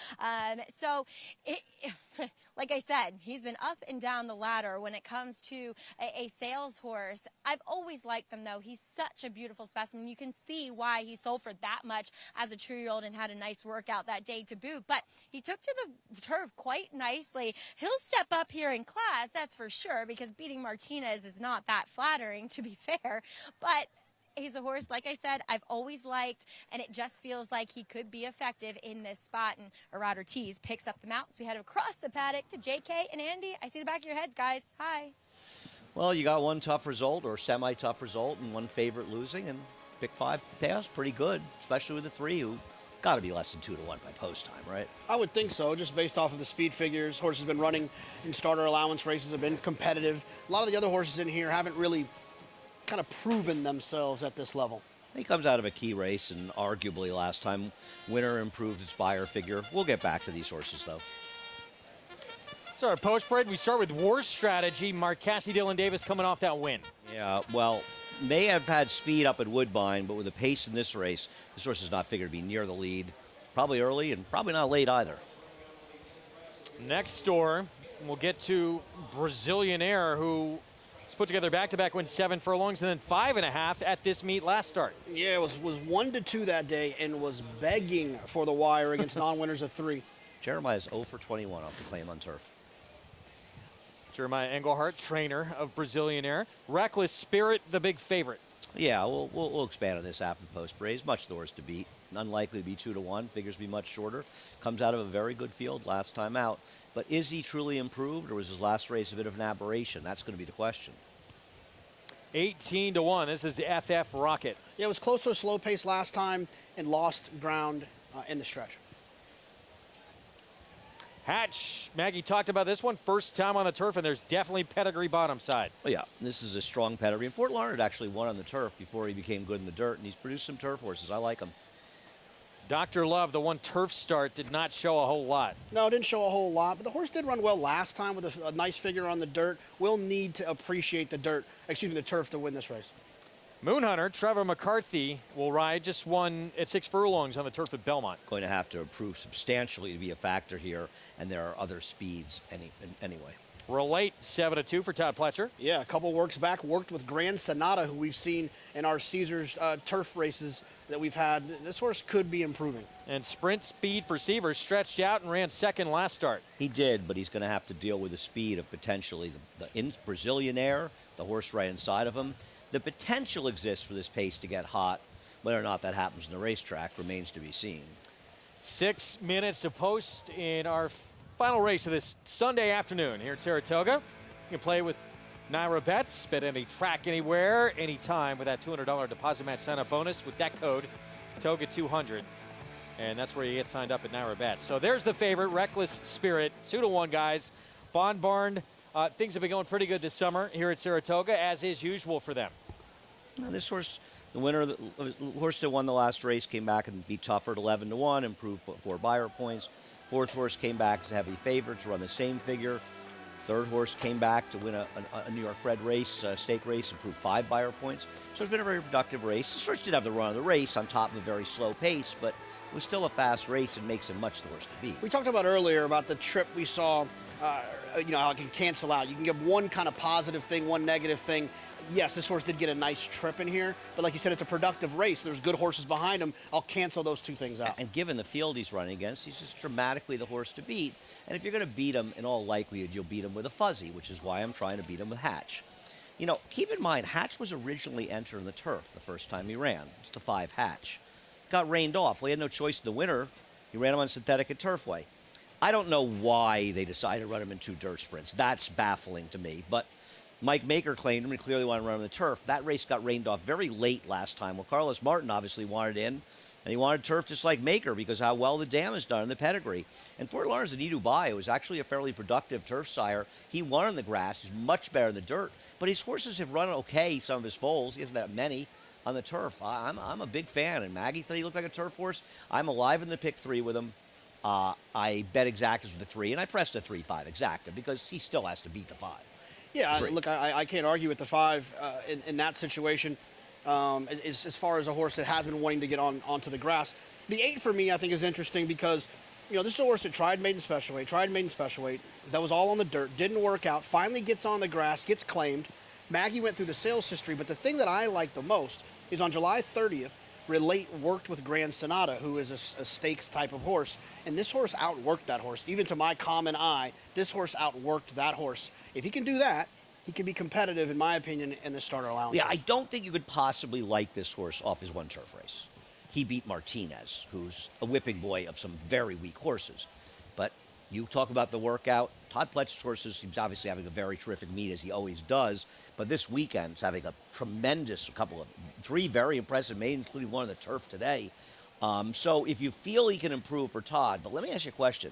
Like I said, he's been up and down the ladder when it comes to a sales horse. I've always liked them, though. He's such a beautiful specimen. You can see why he sold for that much as a 2-year-old and had a nice workout that day to boot. But he took to the turf quite nicely. He'll step up here in class, that's for sure, because beating Martinez is not that flattering, to be fair. But He's a horse, like I said, I've always liked, and it just feels like he could be effective in this spot. And a rider tease picks up the mount. So we head across the paddock to JK and Andy. I see the back of your heads, guys. Hi. Well, you got one tough result or semi-tough result and one favorite losing, and pick 5 pass, pretty good, especially with the 3 who got to be less than 2-1 by post time, right? I would think so, just based off of the speed figures. Horses have been running in starter allowance races, have been competitive. A lot of the other horses in here haven't really kind of proven themselves at this level. He comes out of a key race, and arguably last time, winner improved its buyer figure. We'll get back to these horses, though. So our post parade, we start with war strategy. Marcassi Dylan Davis coming off that win. Yeah, well, may have had speed up at Woodbine, but with the pace in this race, this horse is not figured to be near the lead. Probably early and probably not late either. Next door, we'll get to Brazilian Air, who put together back-to-back wins, 7 furlongs and then 5.5 at this meet last start. Yeah, it was 1-2 that day and was begging for the wire against non-winners of 3. Jeremiah's 0 for 21 off the claim on turf. Jeremiah Engelhardt, trainer of Brazilian Air. Reckless Spirit, the big favorite. Yeah, we'll expand on this after the post parade. Much the horse to beat. Unlikely to be 2-1. Figures to be much shorter. Comes out of a very good field last time out. But is he truly improved, or was his last race a bit of an aberration? That's going to be the question. 18-1. This is the FF Rocket. Yeah, it was close to a slow pace last time and lost ground in the stretch. Hatch, Maggie talked about this one, first time on the turf, and there's definitely pedigree bottom side. Well, yeah, this is a strong pedigree. And Fort Larned actually won on the turf before he became good in the dirt, and he's produced some turf horses. I like him. Dr. Love, the one turf start, did not show a whole lot. No, it didn't show a whole lot, but the horse did run well last time with a nice figure on the dirt. We'll need to appreciate the turf to win this race. Moonhunter, Trevor McCarthy, will ride, just won at 6 furlongs on the turf at Belmont. Going to have to improve substantially to be a factor here, and there are other speeds anyway. Relate, 7-2 for Todd Pletcher. Yeah, a couple works back, worked with Grand Sonata, who we've seen in our Caesars turf races that we've had. This horse could be improving. And sprint speed for Seavers, stretched out and ran second last start. He did, but he's going to have to deal with the speed of potentially the Brazilian Air, the horse right inside of him. The potential exists for this pace to get hot. Whether or not that happens in the racetrack remains to be seen. 6 minutes to post in our final race of this Sunday afternoon here at Saratoga. You can play with Naira Bets, bet any track, anywhere, anytime with that $200 deposit match sign-up bonus with that code, TOGA200. And that's where you get signed up at Naira Bets. So there's the favorite, Reckless Spirit, 2-1, guys. Bond Barn, things have been going pretty good this summer here at Saratoga, as is usual for them. Now, this horse, the winner, the horse that won the last race, came back and beat Tougher at 11-1, improved 4 buyer points. Fourth horse came back as a heavy favorite to run the same figure. Third horse came back to win a New York bred race, stake race, improved 5 buyer points. So it's been a very productive race. This horse did have the run of the race on top of a very slow pace, but it was still a fast race and makes him much the horse to beat. We talked about earlier about the trip we saw, how it can cancel out. You can give one kind of positive thing, one negative thing. Yes, this horse did get a nice trip in here, but like you said, it's a productive race. There's good horses behind him. I'll cancel those 2 things out. And given the field he's running against, he's just dramatically the horse to beat. And if you're going to beat him, in all likelihood, you'll beat him with a fuzzy, which is why I'm trying to beat him with Hatch. You know, keep in mind, Hatch was originally entered in the turf the first time he ran. It's the 5 Hatch. Got rained off. Well, he had no choice in the winter. He ran him on synthetic at Turfway. I don't know why they decided to run him in 2 dirt sprints. That's baffling to me. But Mike Maker claimed him and clearly wanted to run him in the turf. That race got rained off very late last time. Well, Carlos Martin obviously wanted in, and he wanted turf just like Maker because how well the dam is done in the pedigree. And Fort Lawrence and Dubai was actually a fairly productive turf sire. He won in the grass. He's much better in the dirt. But his horses have run okay, some of his foals. He hasn't that many on the turf. I'm a big fan, and Maggie thought he looked like a turf horse. I'm alive in the pick 3 with him. I bet Exactas with the 3, and I pressed a 3-5 Exacta because he still has to beat the 5. Yeah, look, I can't argue with the 5 in that situation. As far as a horse that has been wanting to get onto the grass. The 8 for me, I think, is interesting because, this is a horse that tried maiden special weight. That was all on the dirt, didn't work out, finally gets on the grass, gets claimed. Maggie went through the sales history, but the thing that I like the most is on July 30th, Relate worked with Grand Sonata, who is a stakes type of horse, and this horse outworked that horse. Even to my common eye, this horse outworked that horse. If he can do that, he can be competitive, in my opinion, in the starter allowance. Yeah, I don't think you could possibly like this horse off his one turf race. He beat Martinez, who's a whipping boy of some very weak horses. But you talk about the workout. Todd Pletcher's horses, he's obviously having a very terrific meet, as he always does. But this weekend's having a tremendous three very impressive maidens, including one on the turf today. So if you feel he can improve for Todd, but let me ask you a question.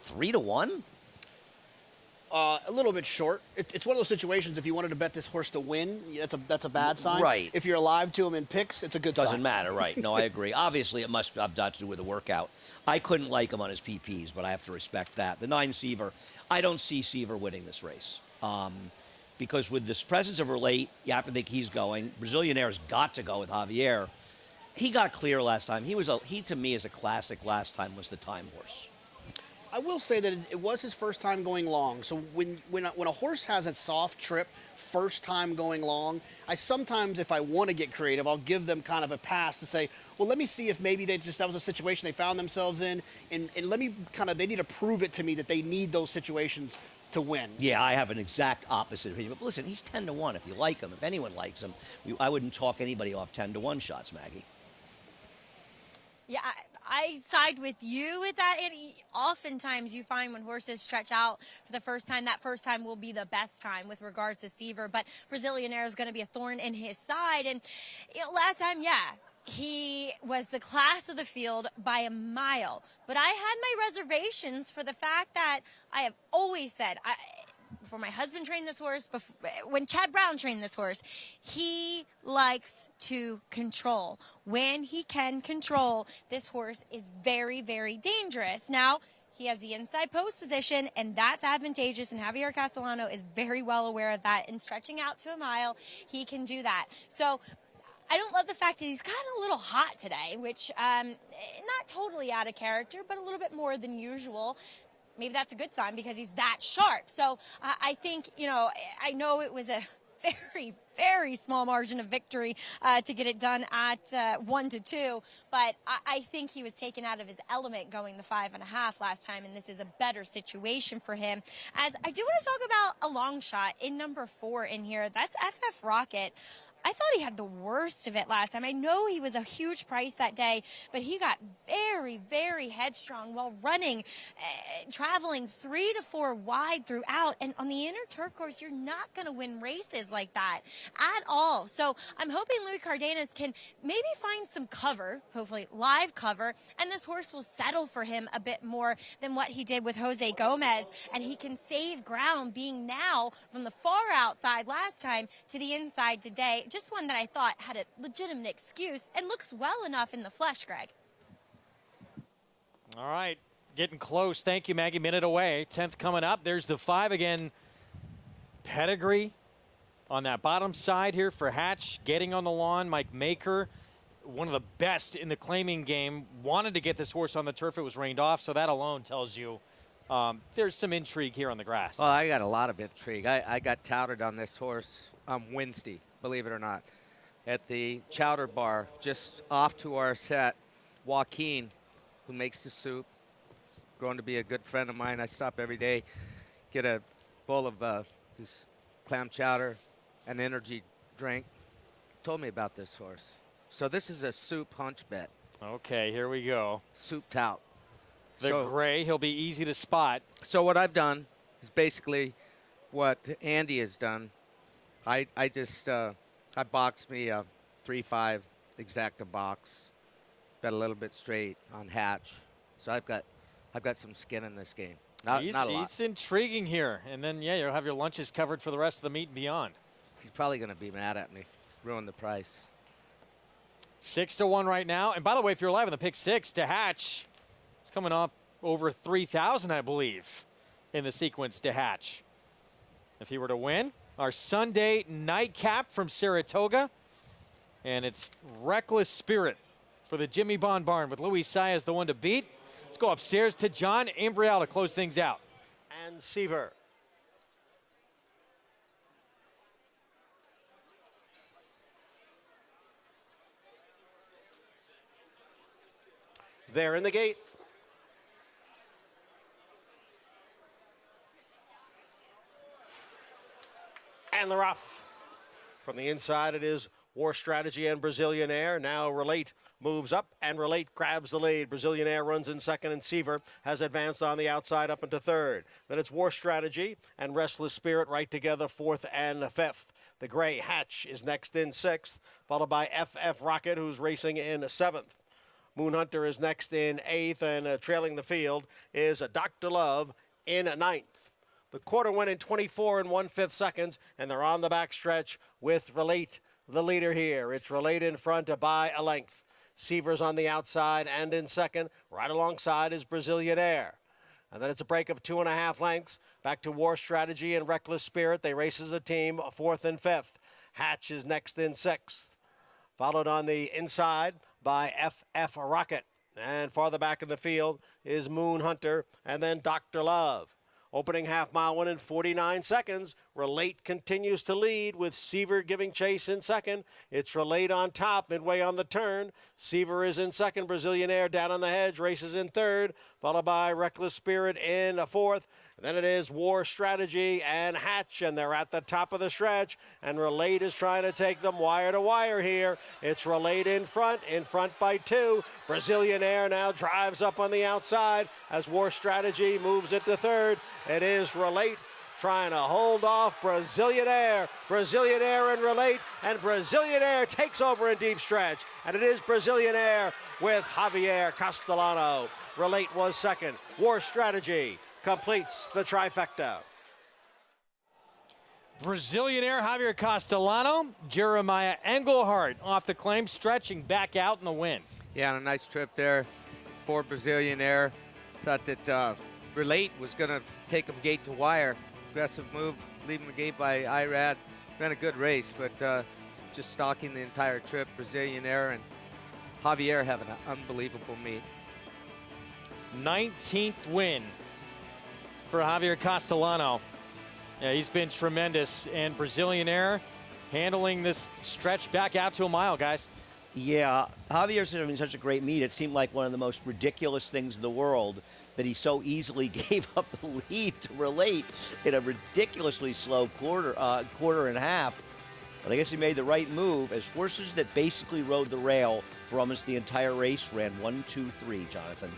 3-1? A little bit short. It's one of those situations, if you wanted to bet this horse to win, that's a bad sign. Right. If you're alive to him in picks, it's a good sign. Doesn't matter, right. No, I agree. Obviously, it must have got to do with the workout. I couldn't like him on his PPs, but I have to respect that. The 9 Seaver, I don't see Seaver winning this race. Because with this presence of Relate, you have to think he's going. Brazilianaire's got to go with Javier. He got clear last time. He to me, is a classic last time, was the time horse. I will say that it was his first time going long. So when a horse has a soft trip, first time going long, I sometimes, if I want to get creative, I'll give them kind of a pass to say, well, let me see if maybe that was a situation they found themselves in, and let me they need to prove it to me that they need those situations to win. Yeah, I have an exact opposite opinion. But listen, he's 10-1 if you like him. If anyone likes him, I wouldn't talk anybody off 10-1 shots, Maggie. Yeah, I side with you with that. And oftentimes you find when horses stretch out for the first time, that first time will be the best time with regards to Seaver. But Brazilianaire is going to be a thorn in his side. And, last time, he was the class of the field by a mile. But I had my reservations for the fact that I have always said, before my husband trained this horse, when Chad Brown trained this horse, he likes to control. When he can control, this horse is very, very dangerous. Now, he has the inside post position, and that's advantageous, and Javier Castellano is very well aware of that. And stretching out to a mile, he can do that. So I don't love the fact that he's gotten a little hot today, which not totally out of character, but a little bit more than usual. Maybe that's a good sign because he's that sharp. So I think, I know it was a very, very small margin of victory to get it done at 1-2, but I think he was taken out of his element going the 5.5 last time, and this is a better situation for him. As I do want to talk about a long shot in number 4 in here. That's FF Rocket. I thought he had the worst of it last time. I know he was a huge price that day, but he got very, very headstrong while running, traveling 3 to 4 wide throughout. And on the inner turf course, you're not going to win races like that at all. So I'm hoping Louis Cardenas can maybe find some cover, hopefully live cover, and this horse will settle for him a bit more than what he did with Jose Gomez, and he can save ground being now from the far outside last time to the inside today. Just one that I thought had a legitimate excuse and looks well enough in the flesh, Greg. All right, getting close. Thank you, Maggie. Minute away. 10th coming up. There's the 5 again. Pedigree on that bottom side here for Hatch. Getting on the lawn. Mike Maker, one of the best in the claiming game, wanted to get this horse on the turf. It was rained off, so that alone tells you there's some intrigue here on the grass. Well, I got a lot of intrigue. I got touted on this horse Wednesday, believe it or not, at the Chowder Bar, just off to our set. Joaquin, who makes the soup, going to be a good friend of mine. I stop every day, get a bowl of his clam chowder, an energy drink. Told me about this horse. So this is a soup hunch bet. Okay, here we go. Soup tout. The gray, he'll be easy to spot. So what I've done is basically what Andy has done. I boxed me a 3-5 exacta box, bet a little bit straight on Hatch. So I've got some skin in this game. Not a lot. He's intriguing here, and then you'll have your lunches covered for the rest of the meet and beyond. He's probably going to be mad at me, ruin the price. 6-1 right now. And by the way, if you're live in the pick 6 to Hatch, it's coming off over 3,000, I believe, in the sequence to Hatch. If he were to win, our Sunday nightcap from Saratoga, and it's Reckless Spirit for the Jimmy Bond Barn with Luis Saez the one to beat. Let's go upstairs to John Imbrial to close things out. And Seaver. There in the gate. and the rough. From the inside, it is War Strategy and Brazilian Air. Now Relate moves up, and Relate grabs the lead. Brazilian Air runs in second, and Seaver has advanced on the outside up into third. Then it's War Strategy and Restless Spirit right together, fourth and fifth. The Gray Hatch is next in sixth, followed by FF Rocket, who's racing in seventh. Moon Hunter is next in eighth, and trailing the field is Dr. Love in ninth. The quarter went in 24 1/5 seconds, and they're on the backstretch with Relate, the leader here. It's Relate in front by a length. Seaver's on the outside and in second. Right alongside is Brazilian Air. And then it's a break of 2.5 lengths. Back to War Strategy and Reckless Spirit. They race as a team, fourth and fifth. Hatch is next in sixth. Followed on the inside by FF Rocket. And farther back in the field is Moon Hunter and then Dr. Love. Opening half mile 1 in 49 seconds. Relate continues to lead with Seaver giving chase in second. It's Relate on top midway on the turn. Seaver is in second. Brazilian Air down on the hedge races in third, followed by Reckless Spirit in fourth. And then it is War Strategy and Hatch, and they're at the top of the stretch, and Relate is trying to take them wire to wire here. It's Relate in front by 2. Brazilian Air now drives up on the outside as War Strategy moves it to third. It is Relate trying to hold off Brazilian Air. Brazilian Air and Relate, and Brazilian Air takes over in deep stretch. And it is Brazilian Air with Javier Castellano. Relate was second. War Strategy completes the trifecta. Brazilian Air, Javier Castellano, Jeremiah Engelhardt off the claim, stretching back out in the win. Yeah, and a nice trip there for Brazilian Air. Thought that Relate was going to take him gate to wire. Aggressive move, leaving the gate by Irad. Ran a good race, but just stalking the entire trip. Brazilian Air and Javier having an unbelievable meet. 19th win for Javier Castellano. Yeah, he's been tremendous, and Brazilian Air handling this stretch back out to a mile, guys. Yeah, Javier's having such a great meet. It seemed like one of the most ridiculous things in the world that he so easily gave up the lead to Relate in a ridiculously slow quarter and a half. But I guess he made the right move as horses that basically rode the rail for almost the entire race ran 1, 2, 3, Jonathan.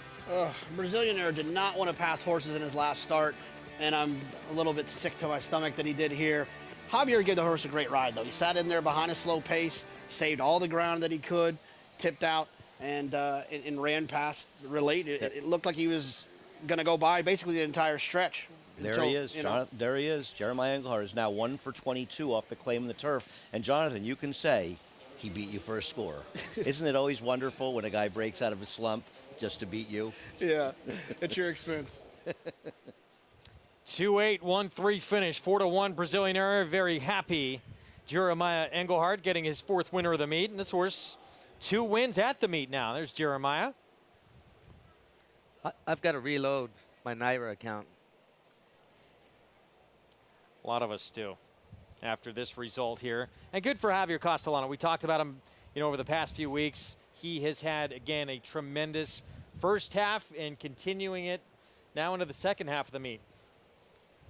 Brazilian Air did not want to pass horses in his last start, and I'm a little bit sick to my stomach that he did here. Javier gave the horse a great ride, though. He sat in there behind a slow pace, saved all the ground that he could, tipped out, and ran past Relate. It looked like he was going to go by basically the entire stretch. There he is. There he is. Jeremiah Engelhardt is now 1 for 22 off the claim in the turf. And, Jonathan, you can say he beat you for a score. Isn't it always wonderful when a guy breaks out of a slump just to beat you? Yeah, at your expense. 2-8-1-3 finish, 4-1 Brazilian Air. Very happy. Jeremiah Engelhardt getting his 4th winner of the meet, and this horse 2 wins at the meet now. There's Jeremiah. I've got to reload my Naira account. A lot of us do after this result here. And good for Javier Castellano. We talked about him, over the past few weeks. He has had, again, a tremendous first half and continuing it now into the second half of the meet.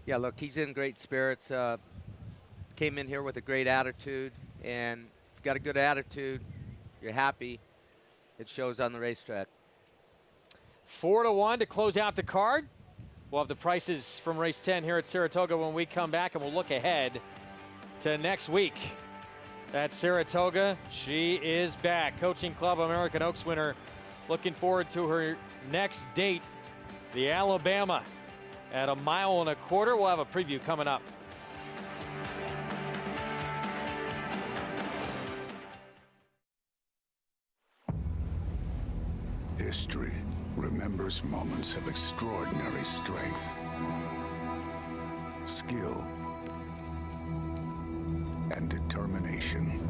Yeah, look, he's in great spirits. Came in here with a great attitude, and if you've got a good attitude, you're happy. It shows on the racetrack. 4-1 to close out the card. We'll have the prices from race 10 here at Saratoga when we come back, and we'll look ahead to next week at Saratoga. She is back. Coaching Club American Oaks winner. Looking forward to her next date, the Alabama, at 1.25 miles. We'll have a preview coming up. History remembers moments of extraordinary strength, skill, and determination.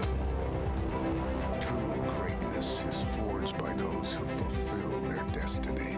True greatness is forged by those who fulfill their destiny.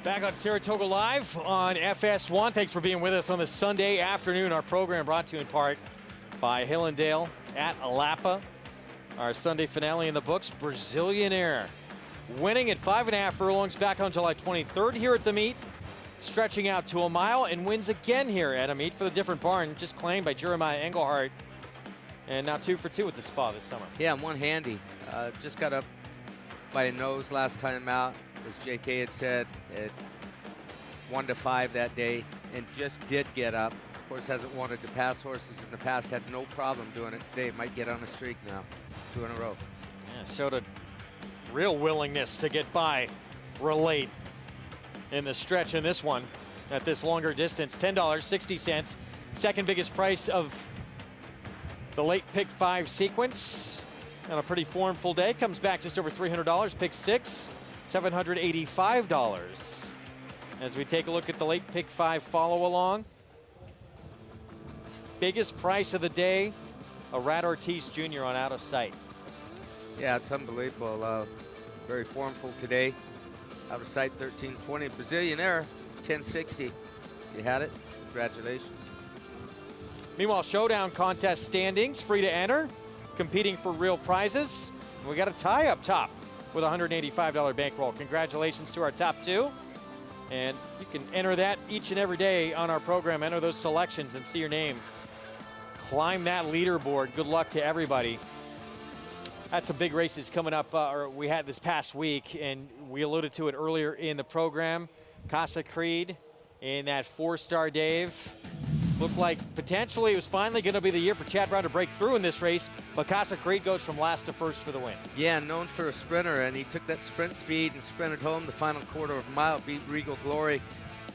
Back on Saratoga Live on FS1. Thanks for being with us on this Sunday afternoon. Our program brought to you in part by Hillendale at Alapa. Our Sunday finale in the books, Brazilian Air. Winning at 5.5 furlongs back on July 23rd here at the meet. Stretching out to a mile and wins again here at a meet for the different barn. Just claimed by Jeremiah Engelhardt. And now 2 for 2 at the Spa this summer. Yeah, one handy. Just got up by a nose last time out. As JK had said, at 1-5 that day, and just did get up. Of course, hasn't wanted to pass horses in the past, had no problem doing it today. Might get on a streak now, 2 in a row. Yeah, showed a real willingness to get by Relate in the stretch in this one at this longer distance. $10.60, second biggest price of the late pick 5 sequence. On a pretty formful day, comes back just over $300. Pick 6. $785. As we take a look at the late pick 5 follow along. Biggest price of the day, a Rat Ortiz Jr. on Out of Sight. Yeah, it's unbelievable. Very formful today. Out of Sight 1320. Brazilian Air 1060. If you had it, congratulations. Meanwhile, showdown contest standings, free to enter, competing for real prizes. And we got a tie up top with a $185 bankroll. Congratulations to our top 2. And you can enter that each and every day on our program. Enter those selections and see your name climb that leaderboard. Good luck to everybody. Had some big races coming up, or we had this past week, and we alluded to it earlier in the program. Casa Creed in that 4-star Dave. Looked like potentially it was finally going to be the year for Chad Brown to break through in this race, but Casa Creed goes from last to first for the win. Yeah, known for a sprinter, and he took that sprint speed and sprinted home the final quarter of a mile, beat Regal Glory,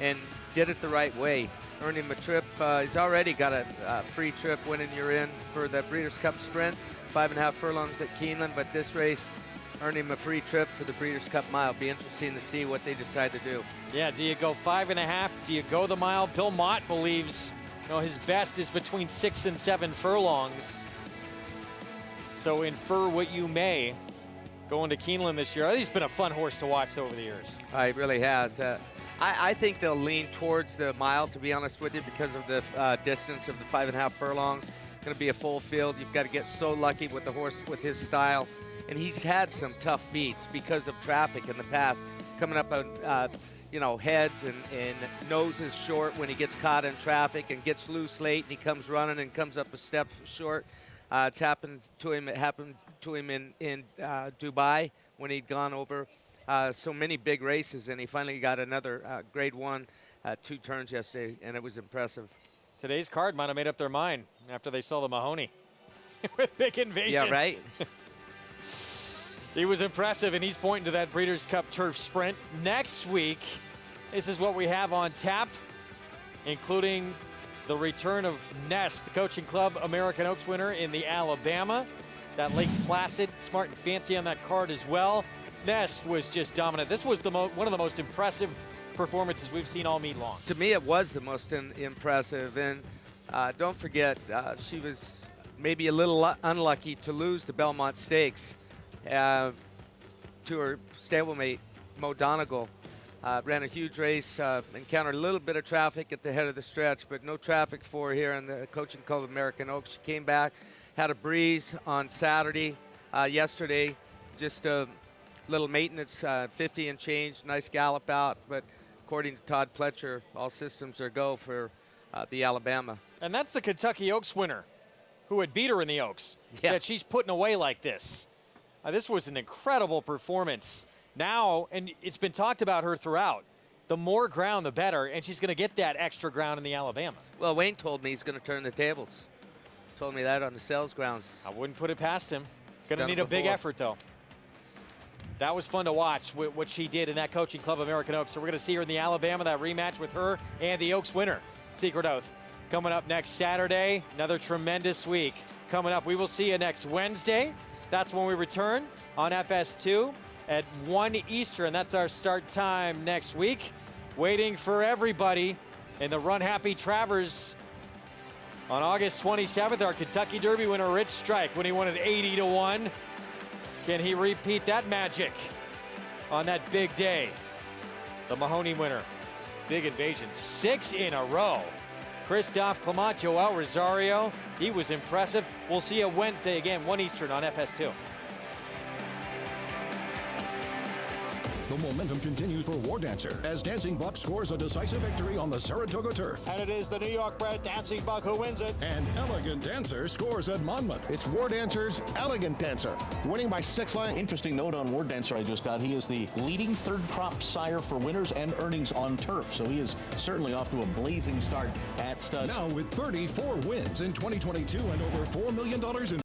and did it the right way. Earned him a trip. He's already got a free trip winning you're in for the Breeders' Cup Sprint, 5.5 furlongs at Keeneland, but this race earned him a free trip for the Breeders' Cup Mile. Be interesting to see what they decide to do. Yeah, do you go 5.5? Do you go the mile? Bill Mott believes his best is between 6 and 7 furlongs. So infer what you may going to Keeneland this year. He's been a fun horse to watch over the years. He really has. I think they'll lean towards the mile, to be honest with you, because of the distance of the 5.5 furlongs. Going to be a full field. You've got to get so lucky with the horse with his style. And he's had some tough beats because of traffic in the past, coming up on heads and noses short when he gets caught in traffic and gets loose late and he comes running and comes up a step short. It's happened to him. It happened to him in Dubai when he'd gone over so many big races, and he finally got another grade 1 2 turns yesterday, and it was impressive. Today's card might have made up their mind after they saw the Mahoney with Big Invasion. Yeah, right. He was impressive, and he's pointing to that Breeders' Cup Turf Sprint. Next week, this is what we have on tap, including the return of Nest, the Coaching Club American Oaks winner in the Alabama. That Lake Placid, Smart and Fancy on that card as well. Nest was just dominant. This was one of the most impressive performances we've seen all meet long. To me, it was the most impressive, and don't forget, she was maybe a little unlucky to lose the Belmont Stakes to her stablemate, Mo Donegal. Ran a huge race, encountered a little bit of traffic at the head of the stretch, but no traffic for her here in the Coaching Club American Oaks. She came back, had a breeze on Saturday. Yesterday, just a little maintenance, 50 and change, nice gallop out, but according to Todd Pletcher, all systems are go for the Alabama. And that's the Kentucky Oaks winner who had beat her in the Oaks, that she's putting away like this. This was an incredible performance. Now, and it's been talked about her throughout, the more ground, the better, and she's going to get that extra ground in the Alabama. Well, Wayne told me he's going to turn the tables. Told me that on the sales grounds. I wouldn't put it past him. Going to need a big effort, though. That was fun to watch, what she did in that Coaching Club American Oaks. So we're going to see her in the Alabama, that rematch with her and the Oaks winner, Secret Oath. Coming up next Saturday, another tremendous week. Coming up, we will see you next Wednesday. That's when we return on FS2 at 1 Eastern. That's our start time next week. Waiting for everybody in the Run Happy Travers on August 27th. Our Kentucky Derby winner, Rich Strike, when he won it 80-1. Can he repeat that magic on that big day? the Mahoney winner. Big Invasion, 6 in a row. Christophe Clement, Joel Rosario, he was impressive. We'll see you Wednesday again, 1 Eastern on FS2. The momentum continues for War Dancer as Dancing Buck scores a decisive victory on the Saratoga turf. And it is the New York-bred Dancing Buck who wins it. And Elegant Dancer scores at Monmouth. It's War Dancer's Elegant Dancer, winning by 6 lengths. Interesting note on War Dancer I just got. He is the leading third crop sire for winners and earnings on turf. So he is certainly off to a blazing start at stud. Now with 34 wins in 2022 and over $4 million in